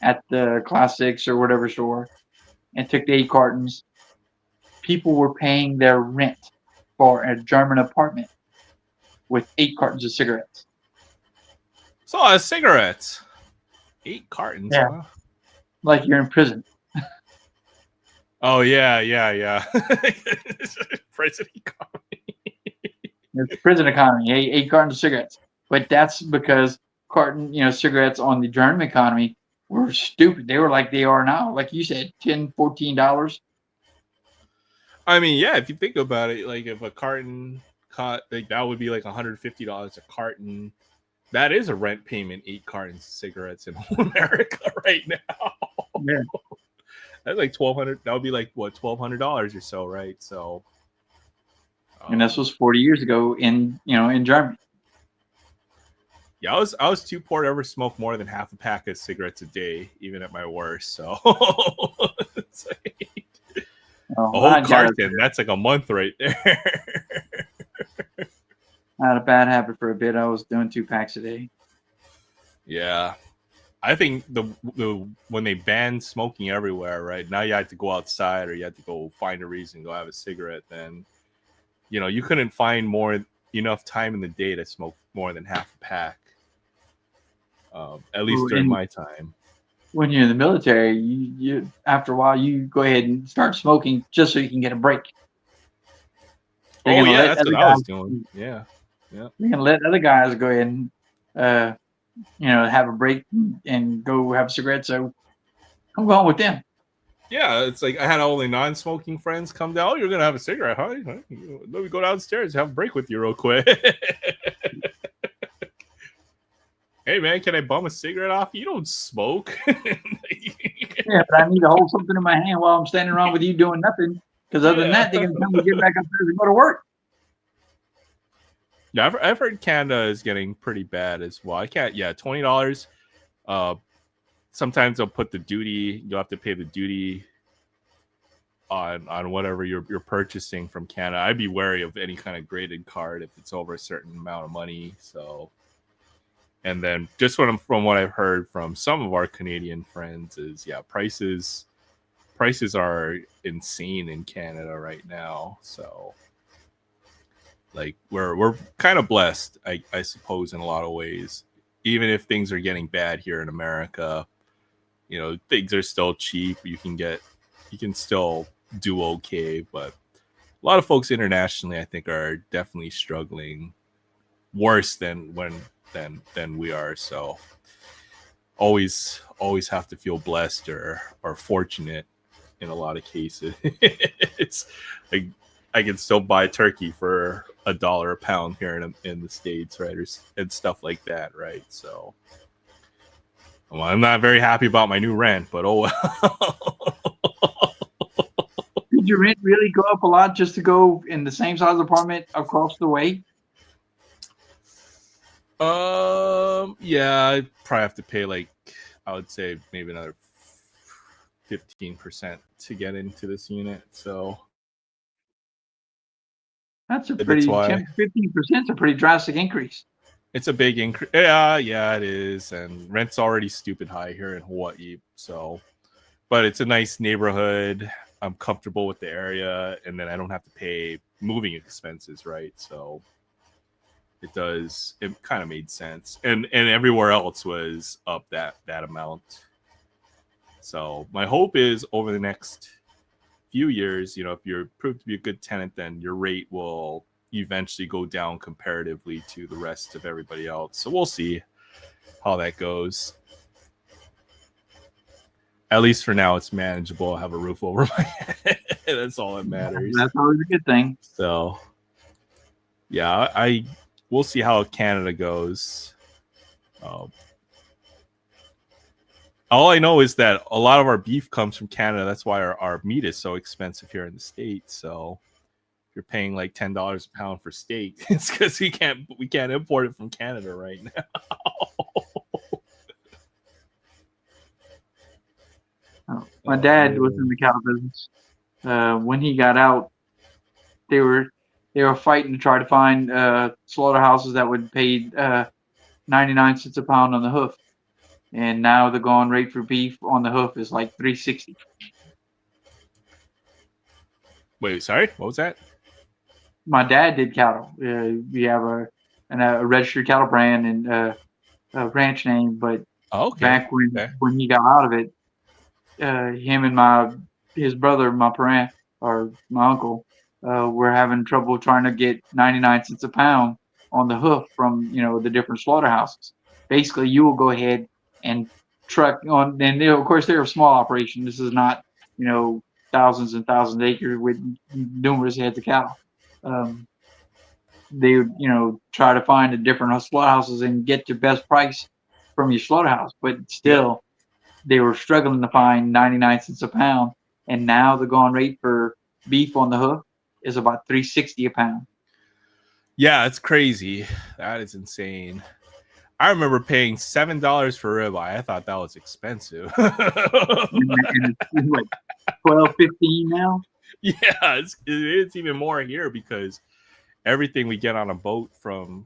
at the classics or whatever store, and took the 8 cartons, people were paying their rent for a German apartment with 8 cartons of cigarettes. It's a lot of cigarettes. 8 cartons. Yeah. Huh? Like you're in prison. Oh, yeah. Prison economy. It's prison economy. 8 cartons of cigarettes. But that's because cigarettes on the German economy were stupid. They were like they are now. Like you said, $10, $14. I mean, yeah, if you think about it, if a carton that would be $150 a carton. That is a rent payment, 8 cartons of cigarettes in America right now. Yeah. That's $1,200. That would be $1,200 or so, right? So, and this was 40 years ago in Germany. Yeah, I was too poor to ever smoke more than half a pack of cigarettes a day, even at my worst. So it's a whole carton. That's a month right there. I had a bad habit for a bit. I was doing 2 packs a day. Yeah, I think the when they banned smoking everywhere, right now you had to go outside or you had to go find a reason to go have a cigarette. Then, you couldn't find enough time in the day to smoke more than half a pack. At least during my time. When you're in the military, you after a while you go ahead and start smoking just so you can get a break. That's what I was doing. Yeah. You're gonna let other guys go ahead and have a break and go have a cigarette. So I'm going with them. Yeah, it's like I had all the non-smoking friends come down. Oh, you're gonna have a cigarette, huh? Let me go downstairs and have a break with you real quick. Hey man, can I bum a cigarette off? You don't smoke. Yeah, but I need to hold something in my hand while I'm standing around with you doing nothing. Because other than that, they're gonna tell me to get back upstairs and go to work. Yeah, I've heard Canada is getting pretty bad as well. I can't. Yeah, $20. Sometimes they'll put the duty. You'll have to pay the duty on whatever you're purchasing from Canada. I'd be wary of any kind of graded card if it's over a certain amount of money. So, and then just from what I've heard from some of our Canadian friends is prices are insane in Canada right now. So, like we're kind of blessed, I suppose, in a lot of ways. Even if things are getting bad here in America, things are still cheap. You can still do okay, but a lot of folks internationally, I think, are definitely struggling worse than we are. So always have to feel blessed or fortunate in a lot of cases. It's like I can still buy turkey for $1 a pound here in the States, right? And stuff like that, right? So well, I'm not very happy about my new rent, but oh well. Did your rent really go up a lot just to go in the same size apartment across the way? Yeah, I probably have to pay I would say maybe another 15% to get into this unit. So That's a pretty 15% is a pretty drastic increase. It's a big increase. Yeah, it is, and rent's already stupid high here in Hawaii. So, but it's a nice neighborhood. I'm comfortable with the area, and then I don't have to pay moving expenses, right? So it kind of made sense. And everywhere else was up that amount. So my hope is over the next few years, if you're proved to be a good tenant, then your rate will eventually go down comparatively to the rest of everybody else. So we'll see how that goes. At least for now, it's manageable. I have a roof over my head. That's all that matters. That's always a good thing. So, yeah, we'll see how Canada goes. All I know is that a lot of our beef comes from Canada. That's why our meat is so expensive here in the States. So if you're paying like $10 a pound for steak, it's because we can't import it from Canada right now. My dad was in the cattle business. When he got out, they were fighting to try to find slaughterhouses that would pay 99 cents a pound on the hoof, and now the going rate for beef on the hoof is like $3.60. Wait, sorry, what was that? My dad did cattle. We have a registered cattle brand and a ranch name, but back when he got out of it, him and his brother, my parent or my uncle, were having trouble trying to get 99 cents a pound on the hoof from the different slaughterhouses. Basically, you will go ahead and truck on, and of course they're a small operation. This is not thousands and thousands of acres with numerous heads of cattle. They would try to find the different slaughterhouses and get your best price from your slaughterhouse, but still. They were struggling to find 99 cents a pound, and now the going rate for beef on the hoof is about $3.60 a pound. Yeah, it's crazy. That is insane. I remember paying $7 for ribeye. I thought that was expensive. and it's like $12.15 now. Yeah, it's even more here because everything we get on a boat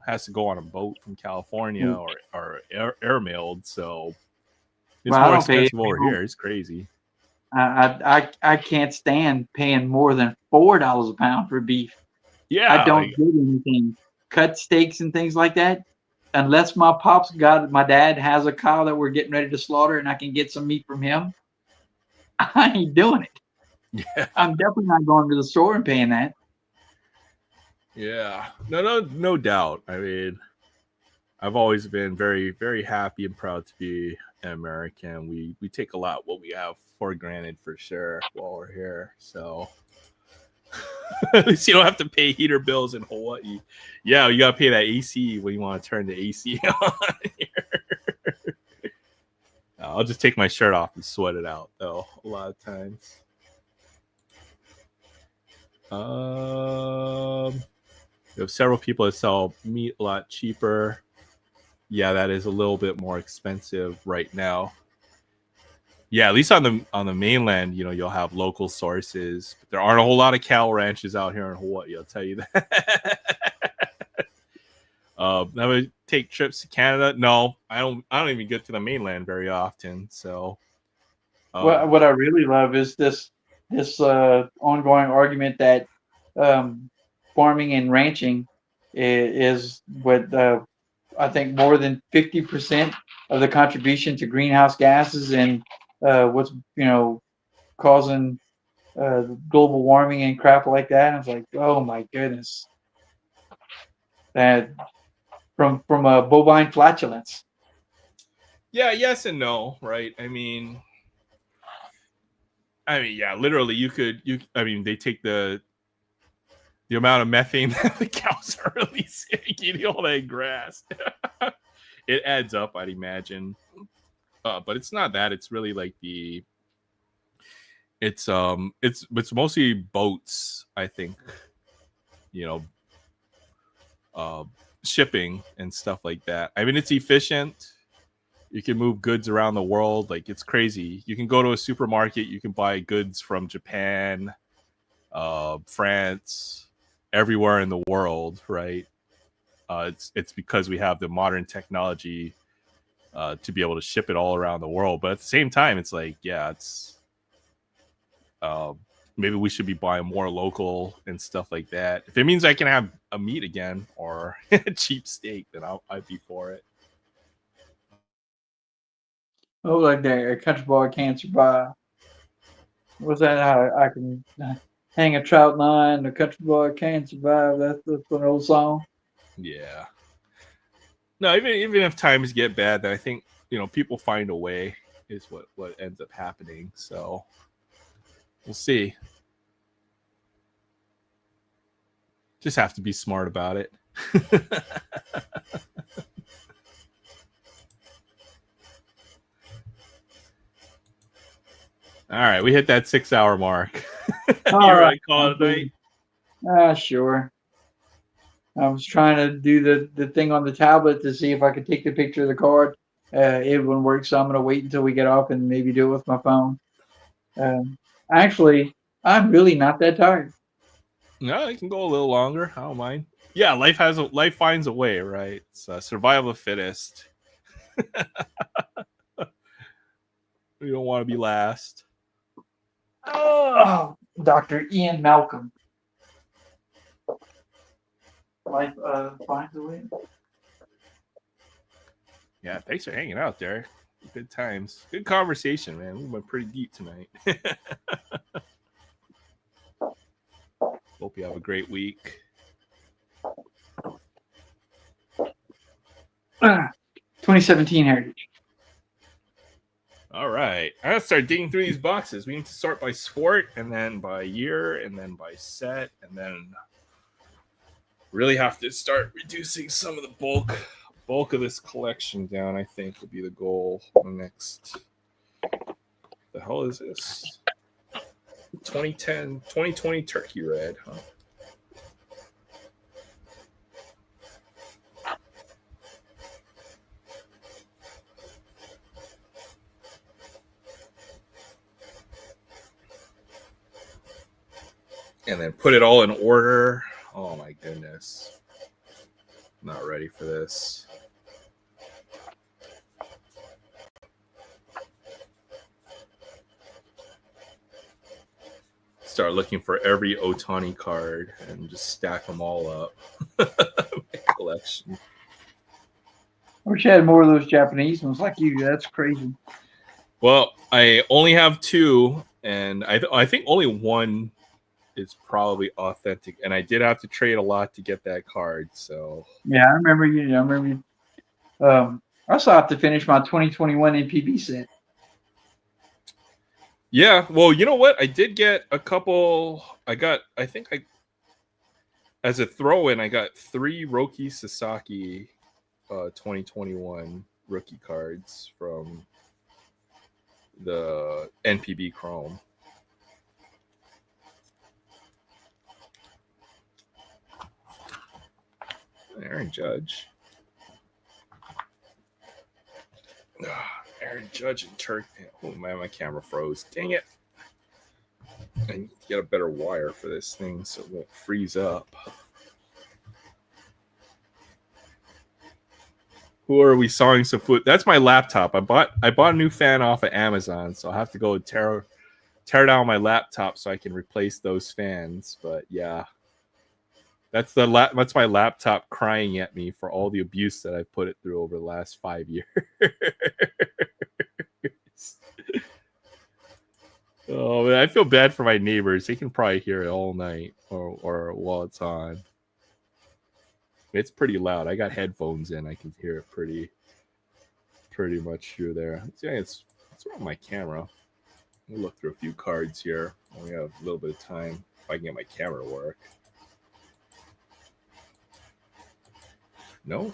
has to go on a boat from California or airmailed. So. It's more expensive over here. It's crazy. I can't stand paying more than $4 a pound for beef. Yeah, I don't get anything cut steaks and things like that unless my dad has a cow that we're getting ready to slaughter and I can get some meat from him. I ain't doing it. Yeah, I'm definitely not going to the store and paying that. Yeah, no doubt. I mean, I've always been very, very happy and proud to be an American. We take a lot what we have for granted for sure while we're here. So at least you don't have to pay heater bills in Hawaii. Yeah, you gotta pay that AC when you want to turn the AC on here. I'll just take my shirt off and sweat it out though. A lot of times. We have several people that sell meat a lot cheaper. Yeah, that is a little bit more expensive right now. Yeah, at least on the mainland, you'll have local sources. But there aren't a whole lot of cattle ranches out here in Hawaii. I'll tell you that. I would take trips to Canada. No, I don't even get to the mainland very often. So, What I really love is this ongoing argument that farming and ranching is what I think more than 50% of the contribution to greenhouse gases and what's causing global warming and crap like that. And it's like, oh my goodness, that from bovine flatulence. Yeah, yes and no, right? I mean, yeah, literally, they take the amount of methane that the cows are releasing, eating all that grass. It adds up, I'd imagine. But it's not that. It's really like it's mostly boats, I think. Shipping and stuff like that. I mean, it's efficient. You can move goods around the world. Like, it's crazy. You can go to a supermarket. You can buy goods from Japan, France, everywhere in the world, right? It's because we have the modern technology to be able to ship it all around the world. But at the same time, it's like, yeah, it's maybe we should be buying more local and stuff like that. If it means I can have a meat again or a cheap steak, then I'd be for it. Oh, like that, a country boy can't survive. What's that? How I can hang a trout line, a country boy can't survive. That's an old song. Yeah. No, even if times get bad, then I think people find a way is what ends up happening. So we'll see. Just have to be smart about it. All right, we hit that 6-hour mark. You ready to call it a night? Sure. I was trying to do the thing on the tablet to see if I could take the picture of the card. It wouldn't work, so I'm going to wait until we get off and maybe do it with my phone. Actually, I'm really not that tired. No, it can go a little longer. I don't mind. Yeah, life finds a way, right? It's survival of the fittest. We don't want to be last. Oh, Dr. Ian Malcolm. Life finds a way. Yeah, thanks for hanging out there. Good times. Good conversation, man. We went pretty deep tonight. Hope you have a great week. 2017 Heritage. All right. I'm going to start digging through these boxes. We need to sort by sport, and then by year, and then by set, and then really have to start reducing some of the bulk of this collection down, I think, will be the goal next. The hell is this? 2020 Turkey Red, huh? And then put it all in order. Oh my goodness. Not ready for this. Start looking for every Otani card and just stack them all up. My collection. I wish I had more of those Japanese ones like you. That's crazy. Well, I only have 2, and I think only one is probably authentic. And I did have to trade a lot to get that card. So yeah, I remember you. I still have to finish my 2021 NPB set. Yeah, well, you know what? I did get a couple. As a throw-in, I got 3 Roki Sasaki 2021 rookie cards from the NPB Chrome. Aaron Judge. Aaron Judge and Turk. Oh man, my camera froze. Dang it. I need to get a better wire for this thing so it won't freeze up. Who are we sawing some food? That's my laptop. I bought a new fan off of Amazon, so I'll have to go tear down my laptop so I can replace those fans. But yeah. That's my laptop crying at me for all the abuse that I've put it through over the last 5 years. Oh man, I feel bad for my neighbors. They can probably hear it all night or while it's on. It's pretty loud. I got headphones in. I can hear it pretty much through there. It's on my camera. We'll look through a few cards here. We have a little bit of time if I can get my camera to work. No.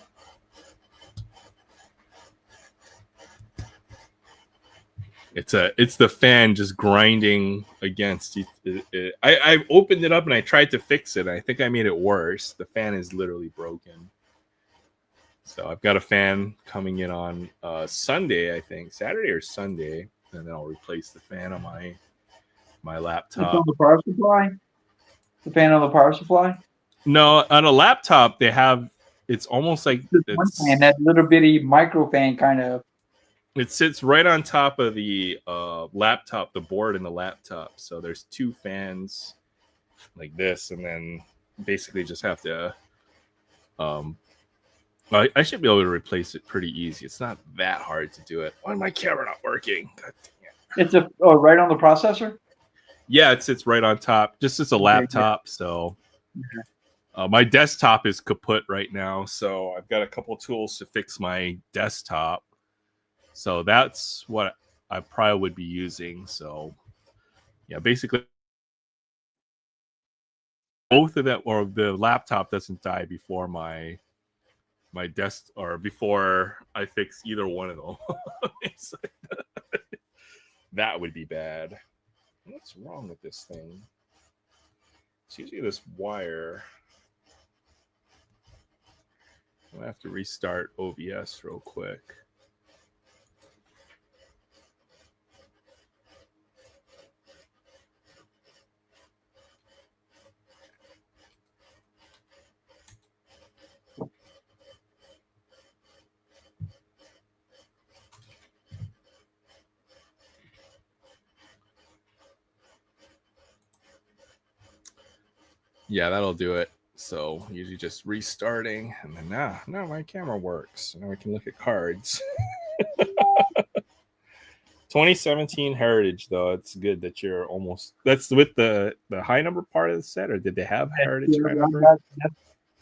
It's the fan just grinding against it. I opened it up and I tried to fix it. I think I made it worse. The fan is literally broken. So I've got a fan coming in on Sunday, I think, Saturday or Sunday, and then I'll replace the fan on my laptop. It's on the power supply. The fan on the power supply. No, on a laptop they have. It's almost like one fan, that little bitty micro fan kind of. It sits right on top of the laptop, the board in the laptop. So there's 2 fans like this, and then basically just have to. I should be able to replace it pretty easy. It's not that hard to do it. Why is my camera not working? God dang it. It's right on the processor. Yeah, it sits right on top. Just as a laptop, so. My desktop is kaput right now, so I've got a couple tools to fix my desktop. So that's what I probably would be using. So, yeah, basically, both of them, or the laptop doesn't die before my desk, or before I fix either one of them. That would be bad. What's wrong with this thing? It's usually this wire. I'll have to restart OBS real quick. Yeah, that'll do it. So usually just restarting, and then now my camera works. Now I can look at cards. 2017 Heritage, though. It's good that you're almost. That's with the high number part of the set, or did they have Heritage high number?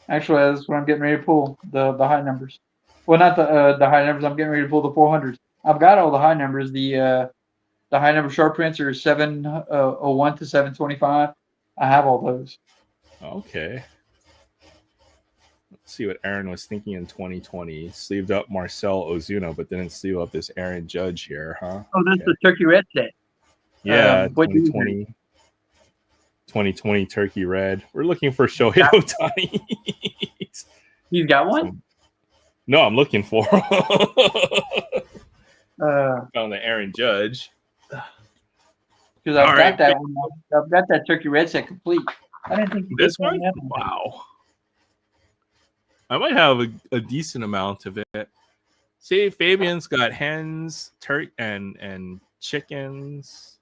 Actually, that's what I'm getting ready to pull, the high numbers. Well, not the high numbers. I'm getting ready to pull the 400s. I've got all the high numbers. The high number short prints are 701 to 725. I have all those. Okay. Let's see what Aaron was thinking in 2020. Sleeved up Marcel Ozuna, but didn't sleeve up this Aaron Judge here, huh? Oh, that's the Turkey Red set. Yeah, 2020 Turkey Red. We're looking for Shohei Ohtani. You've got one? No, I'm looking for found the Aaron Judge. Because I've got that one. I've got that Turkey Red set complete. I didn't think this one. Wow. I might have a decent amount of it. See, Fabian's got hens, turkey, and chickens.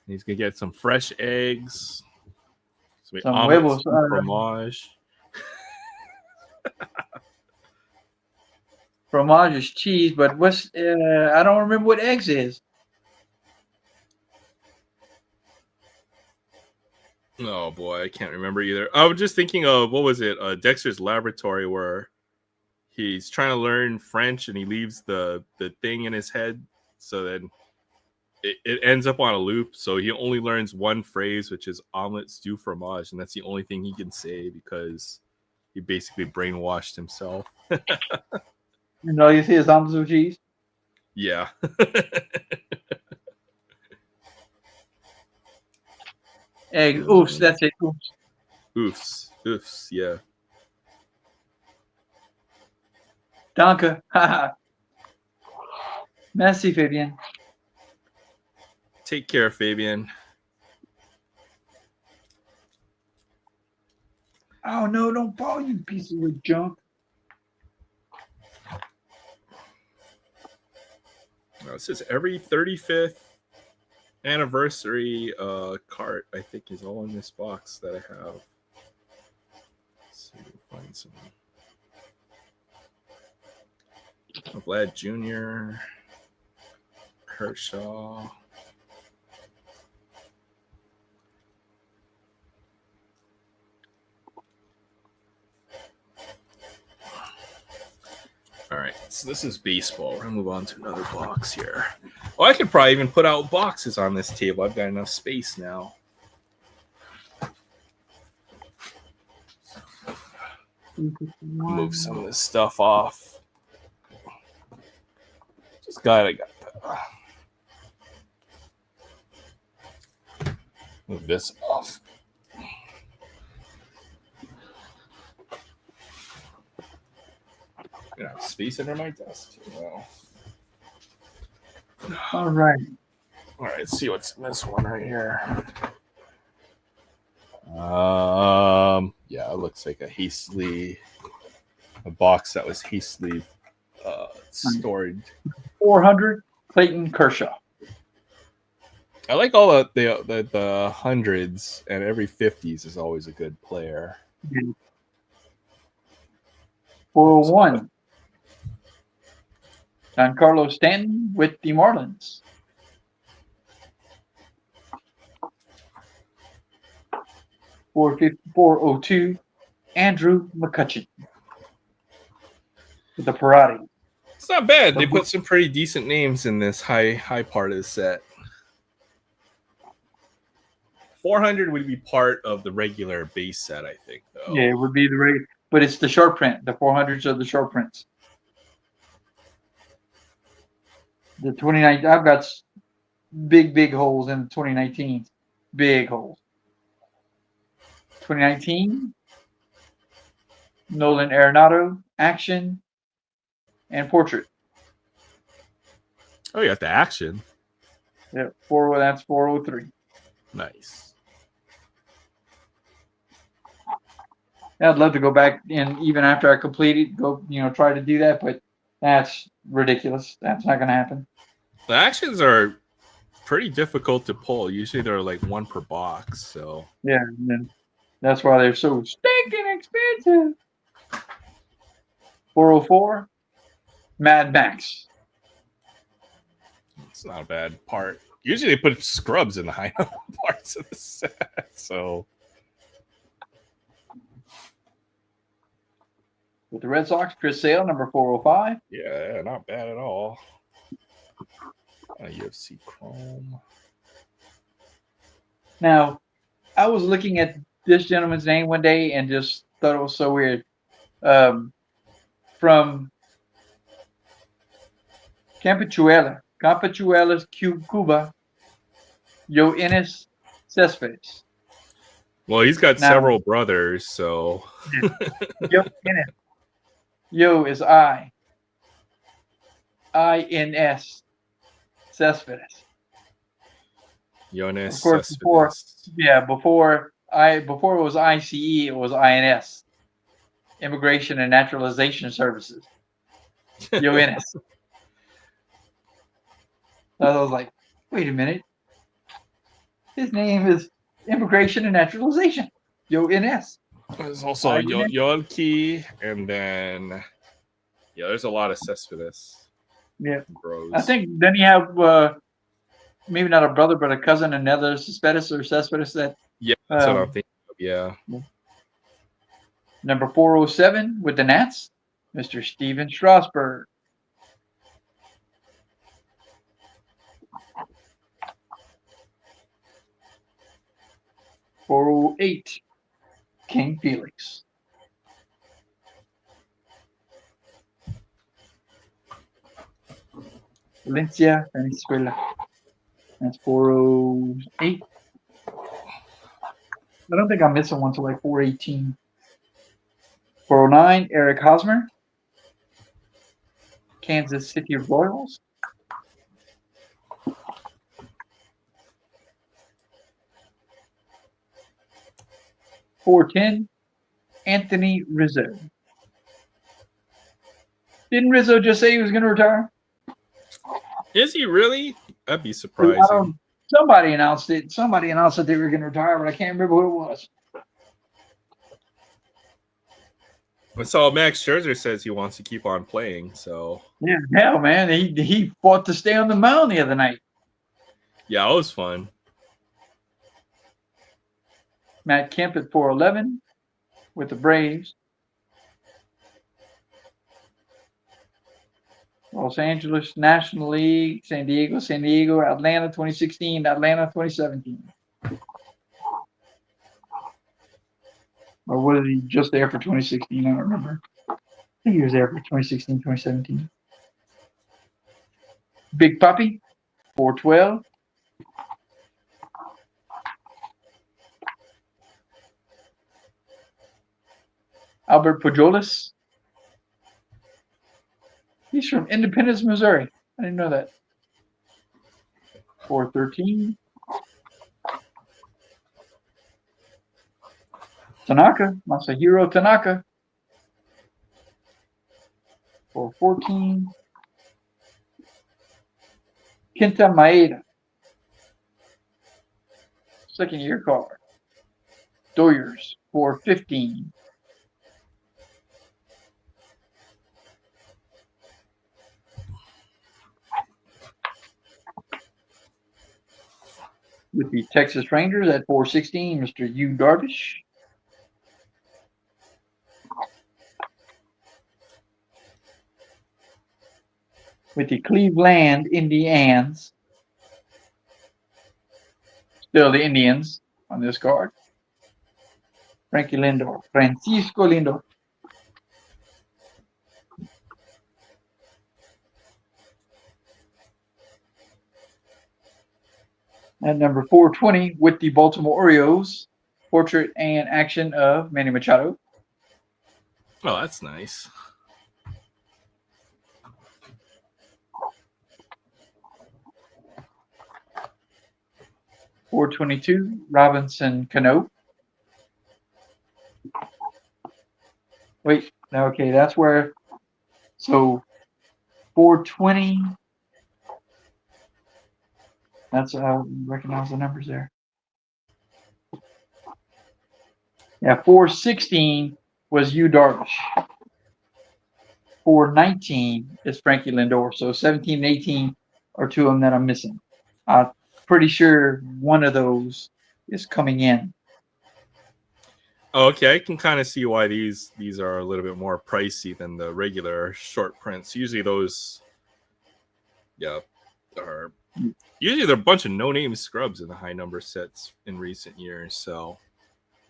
He's gonna get some fresh eggs, some omelets, fromage. Fromage is cheese, but what's? I don't remember what eggs is. Oh boy, I can't remember either. I was just thinking of what was it? Dexter's Laboratory, where he's trying to learn French and he leaves the thing in his head, so then it ends up on a loop. So he only learns one phrase, which is omelette stew fromage, and that's the only thing he can say because he basically brainwashed himself. And all you see is omelets with cheese. Yeah. Eggs. Oops, that's it. Oops. Oofs, yeah. Danke. Merci, Fabian. Take care, Fabian. Oh no, don't fall, you piece of junk. This is every 35th anniversary cart, I think, is all in this box that I have. Let's see if we can find some. Vlad Jr., Kershaw. All right, so this is baseball. We're gonna move on to another box here. Oh, I could probably even put out boxes on this table. I've got enough space now. Move some of this stuff off. Just glad I got that. Move this off. Gonna have space under my desk. Well. All right. All right, let's see what's in this one right here. Yeah, it looks like a box that was hastily stored. 400, Clayton Kershaw. I like all the hundreds, and every 50s is always a good player. 401, Giancarlo Stanton with the Marlins. 402, Andrew McCutchen with the Parati. It's not bad. They put some pretty decent names in this high part of the set. 400 would be part of the regular base set, I think, though. Yeah, it would be the regular, but it's the short print. The 400s are the short prints. The 2019, I've got big holes in the 2019. Big holes. 2019, Nolan Arenado, action, and portrait. Oh, you got the action. Yeah, that's 403. Nice. Yeah, I'd love to go back and even after I complete it, try to do that, but that's ridiculous. That's not going to happen. The actions are pretty difficult to pull. Usually they're like one per box. So yeah, and that's why they're so stinking expensive. 404, Mad Max. It's not a bad part. Usually they put scrubs in the high parts of the set. So with the Red Sox, Chris Sale, number 405. Yeah, not bad at all. UFC Chrome. Now, I was looking at this gentleman's name one day and just thought it was so weird. From Campechuelas, Cuba, Yoenis Cespedes. Well, he's got several brothers, so. Yo is I-N-S. Cespedes. Yoenis of course, Cespedes. before it was ICE, it was INS. Immigration and Naturalization Services. Yoenis. So I was like, wait a minute. His name is Immigration and Naturalization. Yoenis. There's also Yoelki, and then there's a lot of Cespedes. Yeah, bros. I think then you have maybe not a brother, but a cousin, another Cespedes that. Yeah, that's what I'm thinking of. Yeah. Number 407 with the Nats, Mr. Steven Strasberg. $408, King Felix. Valencia, Venezuela. That's 408. I don't think I'm missing one to like 418. 409, Eric Hosmer. Kansas City Royals. $410, Anthony Rizzo. Didn't Rizzo just say he was going to retire? Is he really? That'd be I surprising. don't, somebody announced it. Somebody announced that they were going to retire, but I can't remember who it was. I saw Max Scherzer says he wants to keep on playing. So Yeah, hell, man, he fought to stay on the mound the other night. yeah, it was fun. Matt Kemp at 411 with the Braves. Los Angeles, National League, San Diego, Atlanta 2016, Atlanta 2017. Or was he just there for 2016? I don't remember. I think he was there for 2016, 2017. Big Puppy, 412. Albert Pujolas. He's from Independence, Missouri. I didn't know that. 413. Tanaka, Masahiro Tanaka. 414. Kenta Maeda. Second year card. Doyers, 415. With the Texas Rangers at 416, Mr. Yu Darvish. With the Cleveland Indians, still the Indians on this card. Francisco Lindor. At number 420, with the Baltimore Orioles, portrait and action of Manny Machado. Oh, that's nice. .422, Robinson Cano. Wait, okay, that's where. So 420. That's how I recognize the numbers there. Yeah, 416 was Yu Darvish. 419 is Frankie Lindor. So 17 and 18 are two of them that I'm missing. I'm pretty sure one of those is coming in. Okay, I can kind of see why these are a little bit more pricey than the regular short prints. Usually those, yeah, are usually they're a bunch of no-name scrubs in the high number sets in recent years. So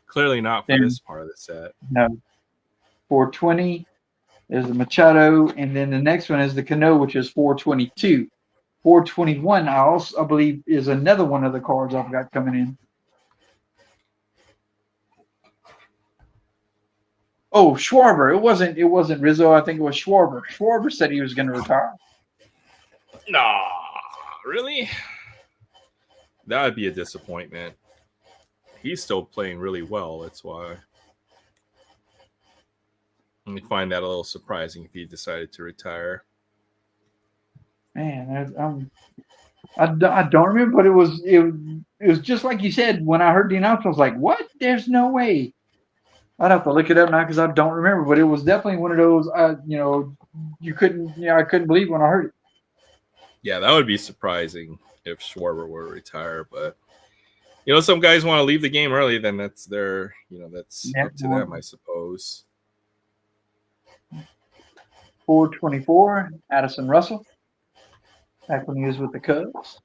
clearly not for this part of the set. No. 420 is the Machado, and then the next one is the Cano, which is 422. 421, I believe, is another one of the cards I've got coming in. Oh, Schwarber. It wasn't Rizzo. I think it was Schwarber. Schwarber said he was going to retire. Nah, really? That would be a disappointment. He's still playing really well. That's why. I find that a little surprising if he decided to retire. Man, I don't remember, but it was just like you said. When I heard the announcement, I was like, "What? There's no way." I'd have to look it up now because I don't remember, but it was definitely one of those. I couldn't believe when I heard it. Yeah, that would be surprising if Schwarber were to retire, but some guys want to leave the game early. Then that's their, that's up to them, I suppose. 424, Addison Russell. Back when he was with the Cubs.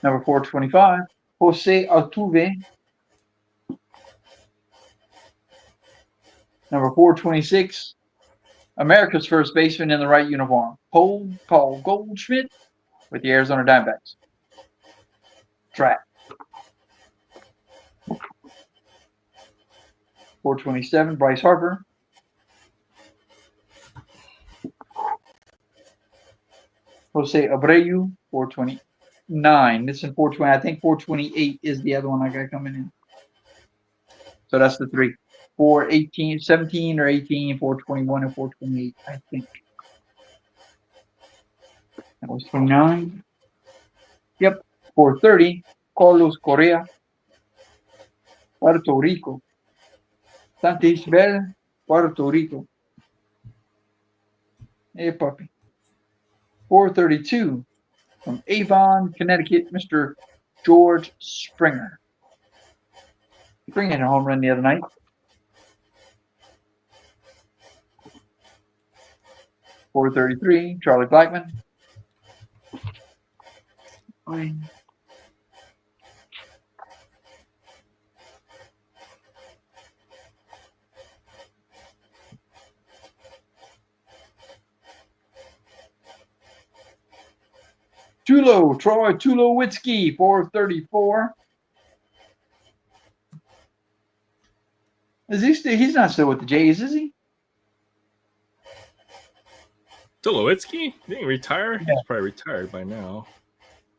Number 425, Jose Altuve. Number 426, America's first baseman in the right uniform, Paul Goldschmidt with the Arizona Diamondbacks. Track. 427, Bryce Harper. Jose Abreu, 429. This is 420. I think 428 is the other one I got coming in. So that's the three. 418, 17 or 18, 421 and 428, I think. That was 29. Yep. 430, Carlos Correa, Puerto Rico. Santis Bell, Puerto Rico. Hey, puppy. 432, from Avon, Connecticut, Mr. George Springer. Springer hit a home run the other night. 433, Charlie Blackmon. Troy Tulowitzki, 434. Is he still? He's not still with the Jays, is he? Tulowitzki? Didn't he retire? Yeah. He's probably retired by now.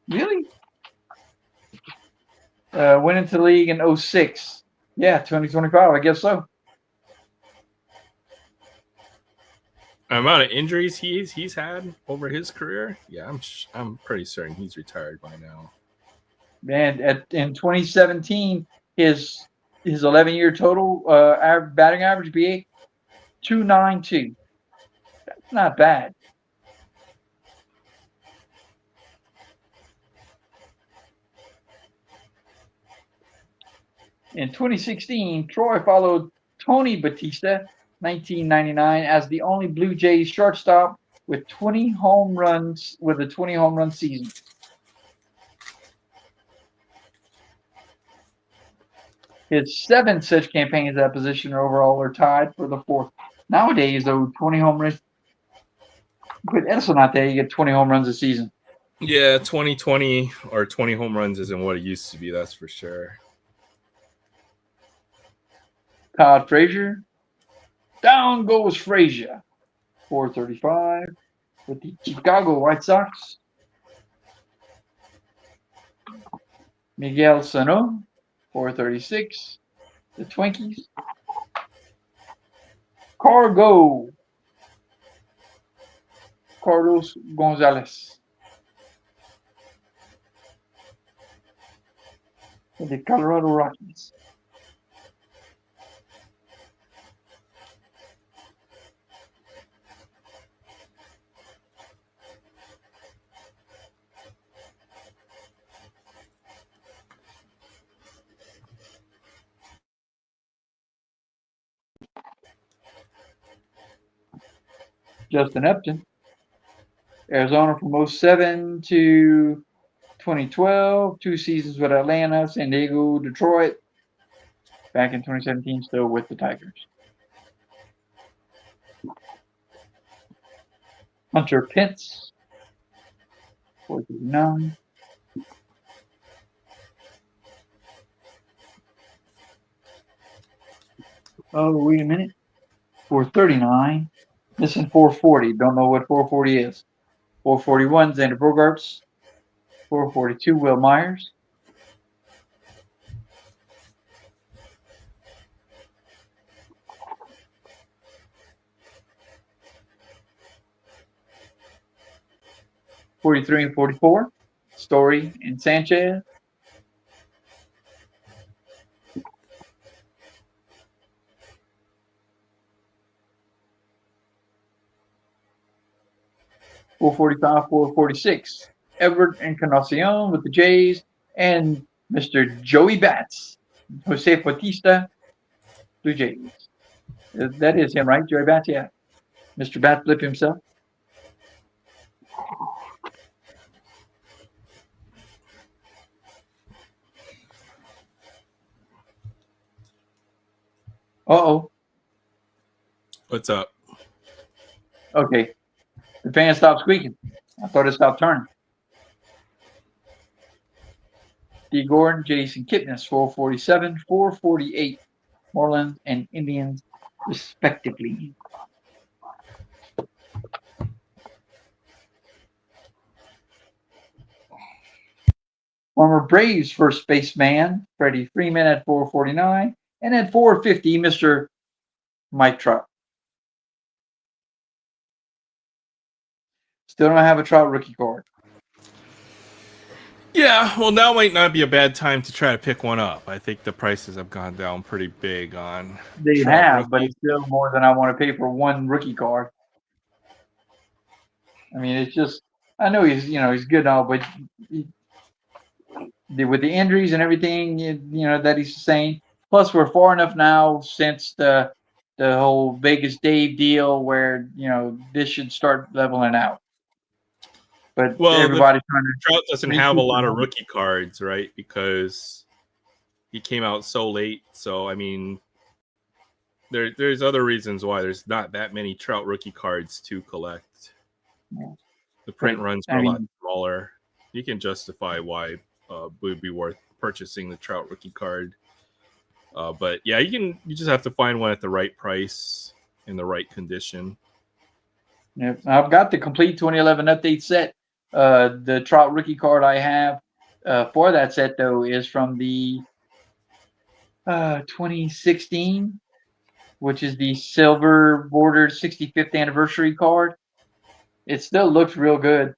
Really? Went into the league in 06. Yeah, 2025, I guess so. The amount of injuries he's had over his career, yeah, I'm pretty certain he's retired by now. And in 2017, his 11-year total batting average be 292. That's not bad. In 2016, Troy followed Tony Batista, 1999, as the only Blue Jays shortstop with 20 home runs with a 20 home run season. His 7 such campaigns at that position overall are tied for the 4th. Nowadays, though, 20 home runs. Put Edison out there, you get 20 home runs a season. Yeah, 2020 or 20 home runs isn't what it used to be, that's for sure. Todd Frazier. Down goes Frazier. 435 with the Chicago White Sox. Miguel Sano. 436. The Twinkies. Carlos Gonzalez. With the Colorado Rockies. Justin Upton. Arizona from 07 to 2012. 2 seasons with Atlanta, San Diego, Detroit. Back in 2017, still with the Tigers. Hunter Pence. 439. Oh, wait a minute. 439. Missing 440. Don't know what 440 is. 441, Xander Bogaerts. 442, Will Myers. '43 and 44, Story and Sanchez. .445, 446, Everett Encarnacion with the Jays, and Mr. Joey Bats, Jose Bautista Blue Jays. That is him, right? Joey Bats, yeah. Mr. Bat Flip himself. Uh-oh. What's up? Okay. The fan stopped squeaking. I thought it stopped turning. D. Gordon, Jason Kipnis, 447, 448. Marlins and Indians, respectively. Former Braves first baseman Freddie Freeman at 449, and at 450, Mr. Mike Trout. Still don't have a Trout rookie card. Yeah, well, now might not be a bad time to try to pick one up. I think the prices have gone down pretty big on. They Trout have, but rookies. it's still more than I want to pay for one rookie card. I mean, it's just I know he's good and all, but with the injuries and everything that he's saying. Plus, we're far enough now since the whole Vegas Dave deal where this should start leveling out. But everybody's trying to. Trout doesn't have a lot of rookie cards, right? Because he came out so late. So I mean, there's other reasons why there's not that many Trout rookie cards to collect. Yeah. The print runs are a lot smaller. You can justify why it would be worth purchasing the Trout rookie card. But yeah, you just have to find one at the right price in the right condition. Yeah, I've got the complete 2011 update set. The Trout rookie card I have for that set though is from the 2016, which is the silver bordered 65th anniversary card. It still looks real good.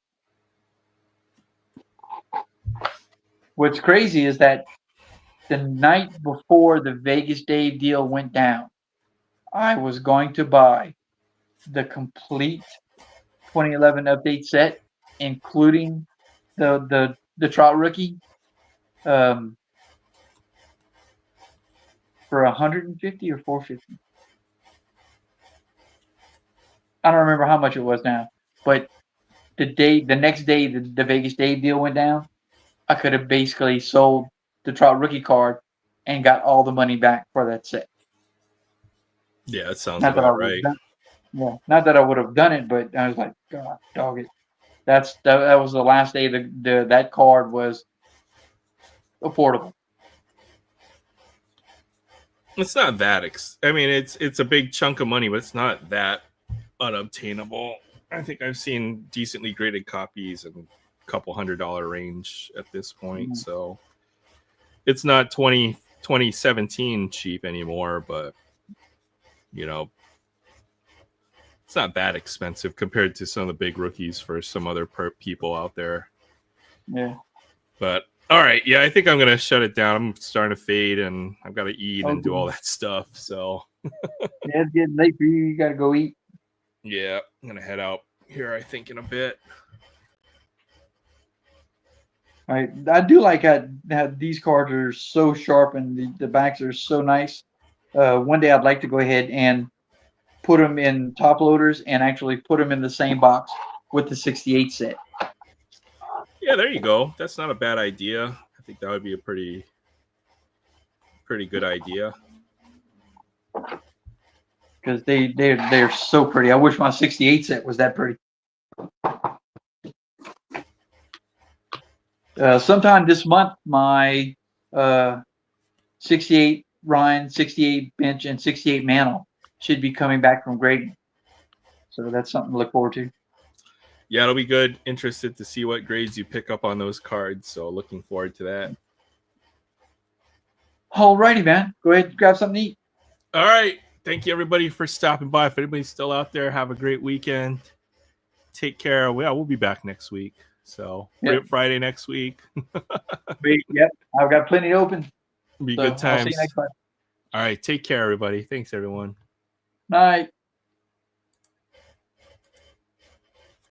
What's crazy is that the night before the Vegas Dave deal went down, I was going to buy the complete 2011 update set, including the Trout rookie, for $150 or $450. I don't remember how much it was now, but the next day the Vegas Dave deal went down, I could have basically sold the Trout rookie card and got all the money back for that set. Yeah, that sounds about right. Not that I would have done it, but I was like, God, dog it. That was the last day that card was affordable. It's not that. I mean, it's a big chunk of money, but it's not that unobtainable. I think I've seen decently graded copies in a couple $100 range at this point. Mm-hmm. So it's not 2017 cheap anymore, but it's not that expensive compared to some of the big rookies for some other people out there. Yeah. But all right, yeah, I think I'm gonna shut it down. I'm starting to fade, and I've got to eat and do all that stuff. So yeah, it's getting late for you. You got to go eat. Yeah, I'm gonna head out here, I think, in a bit. I do like how these cards are so sharp and the backs are so nice. One day I'd like to go ahead and put them in top loaders and actually put them in the same box with the 68 set. Yeah, there you go. That's not a bad idea. I think that would be a pretty good idea. Because they're so pretty. I wish my 68 set was that pretty. Sometime this month, my 68 Ryan, 68 bench, and 68 mantle should be coming back from grading. So that's something to look forward to. Yeah, it'll be good. Interested to see what grades you pick up on those cards. So looking forward to that. Alrighty, man. Go ahead and grab something to eat. All right. Thank you, everybody, for stopping by. If anybody's still out there, have a great weekend. Take care. We'll be back next week. So Friday next week. Yep. I've got plenty open. Be good times. I'll see you next time. All right. Take care, everybody. Thanks, everyone. Night.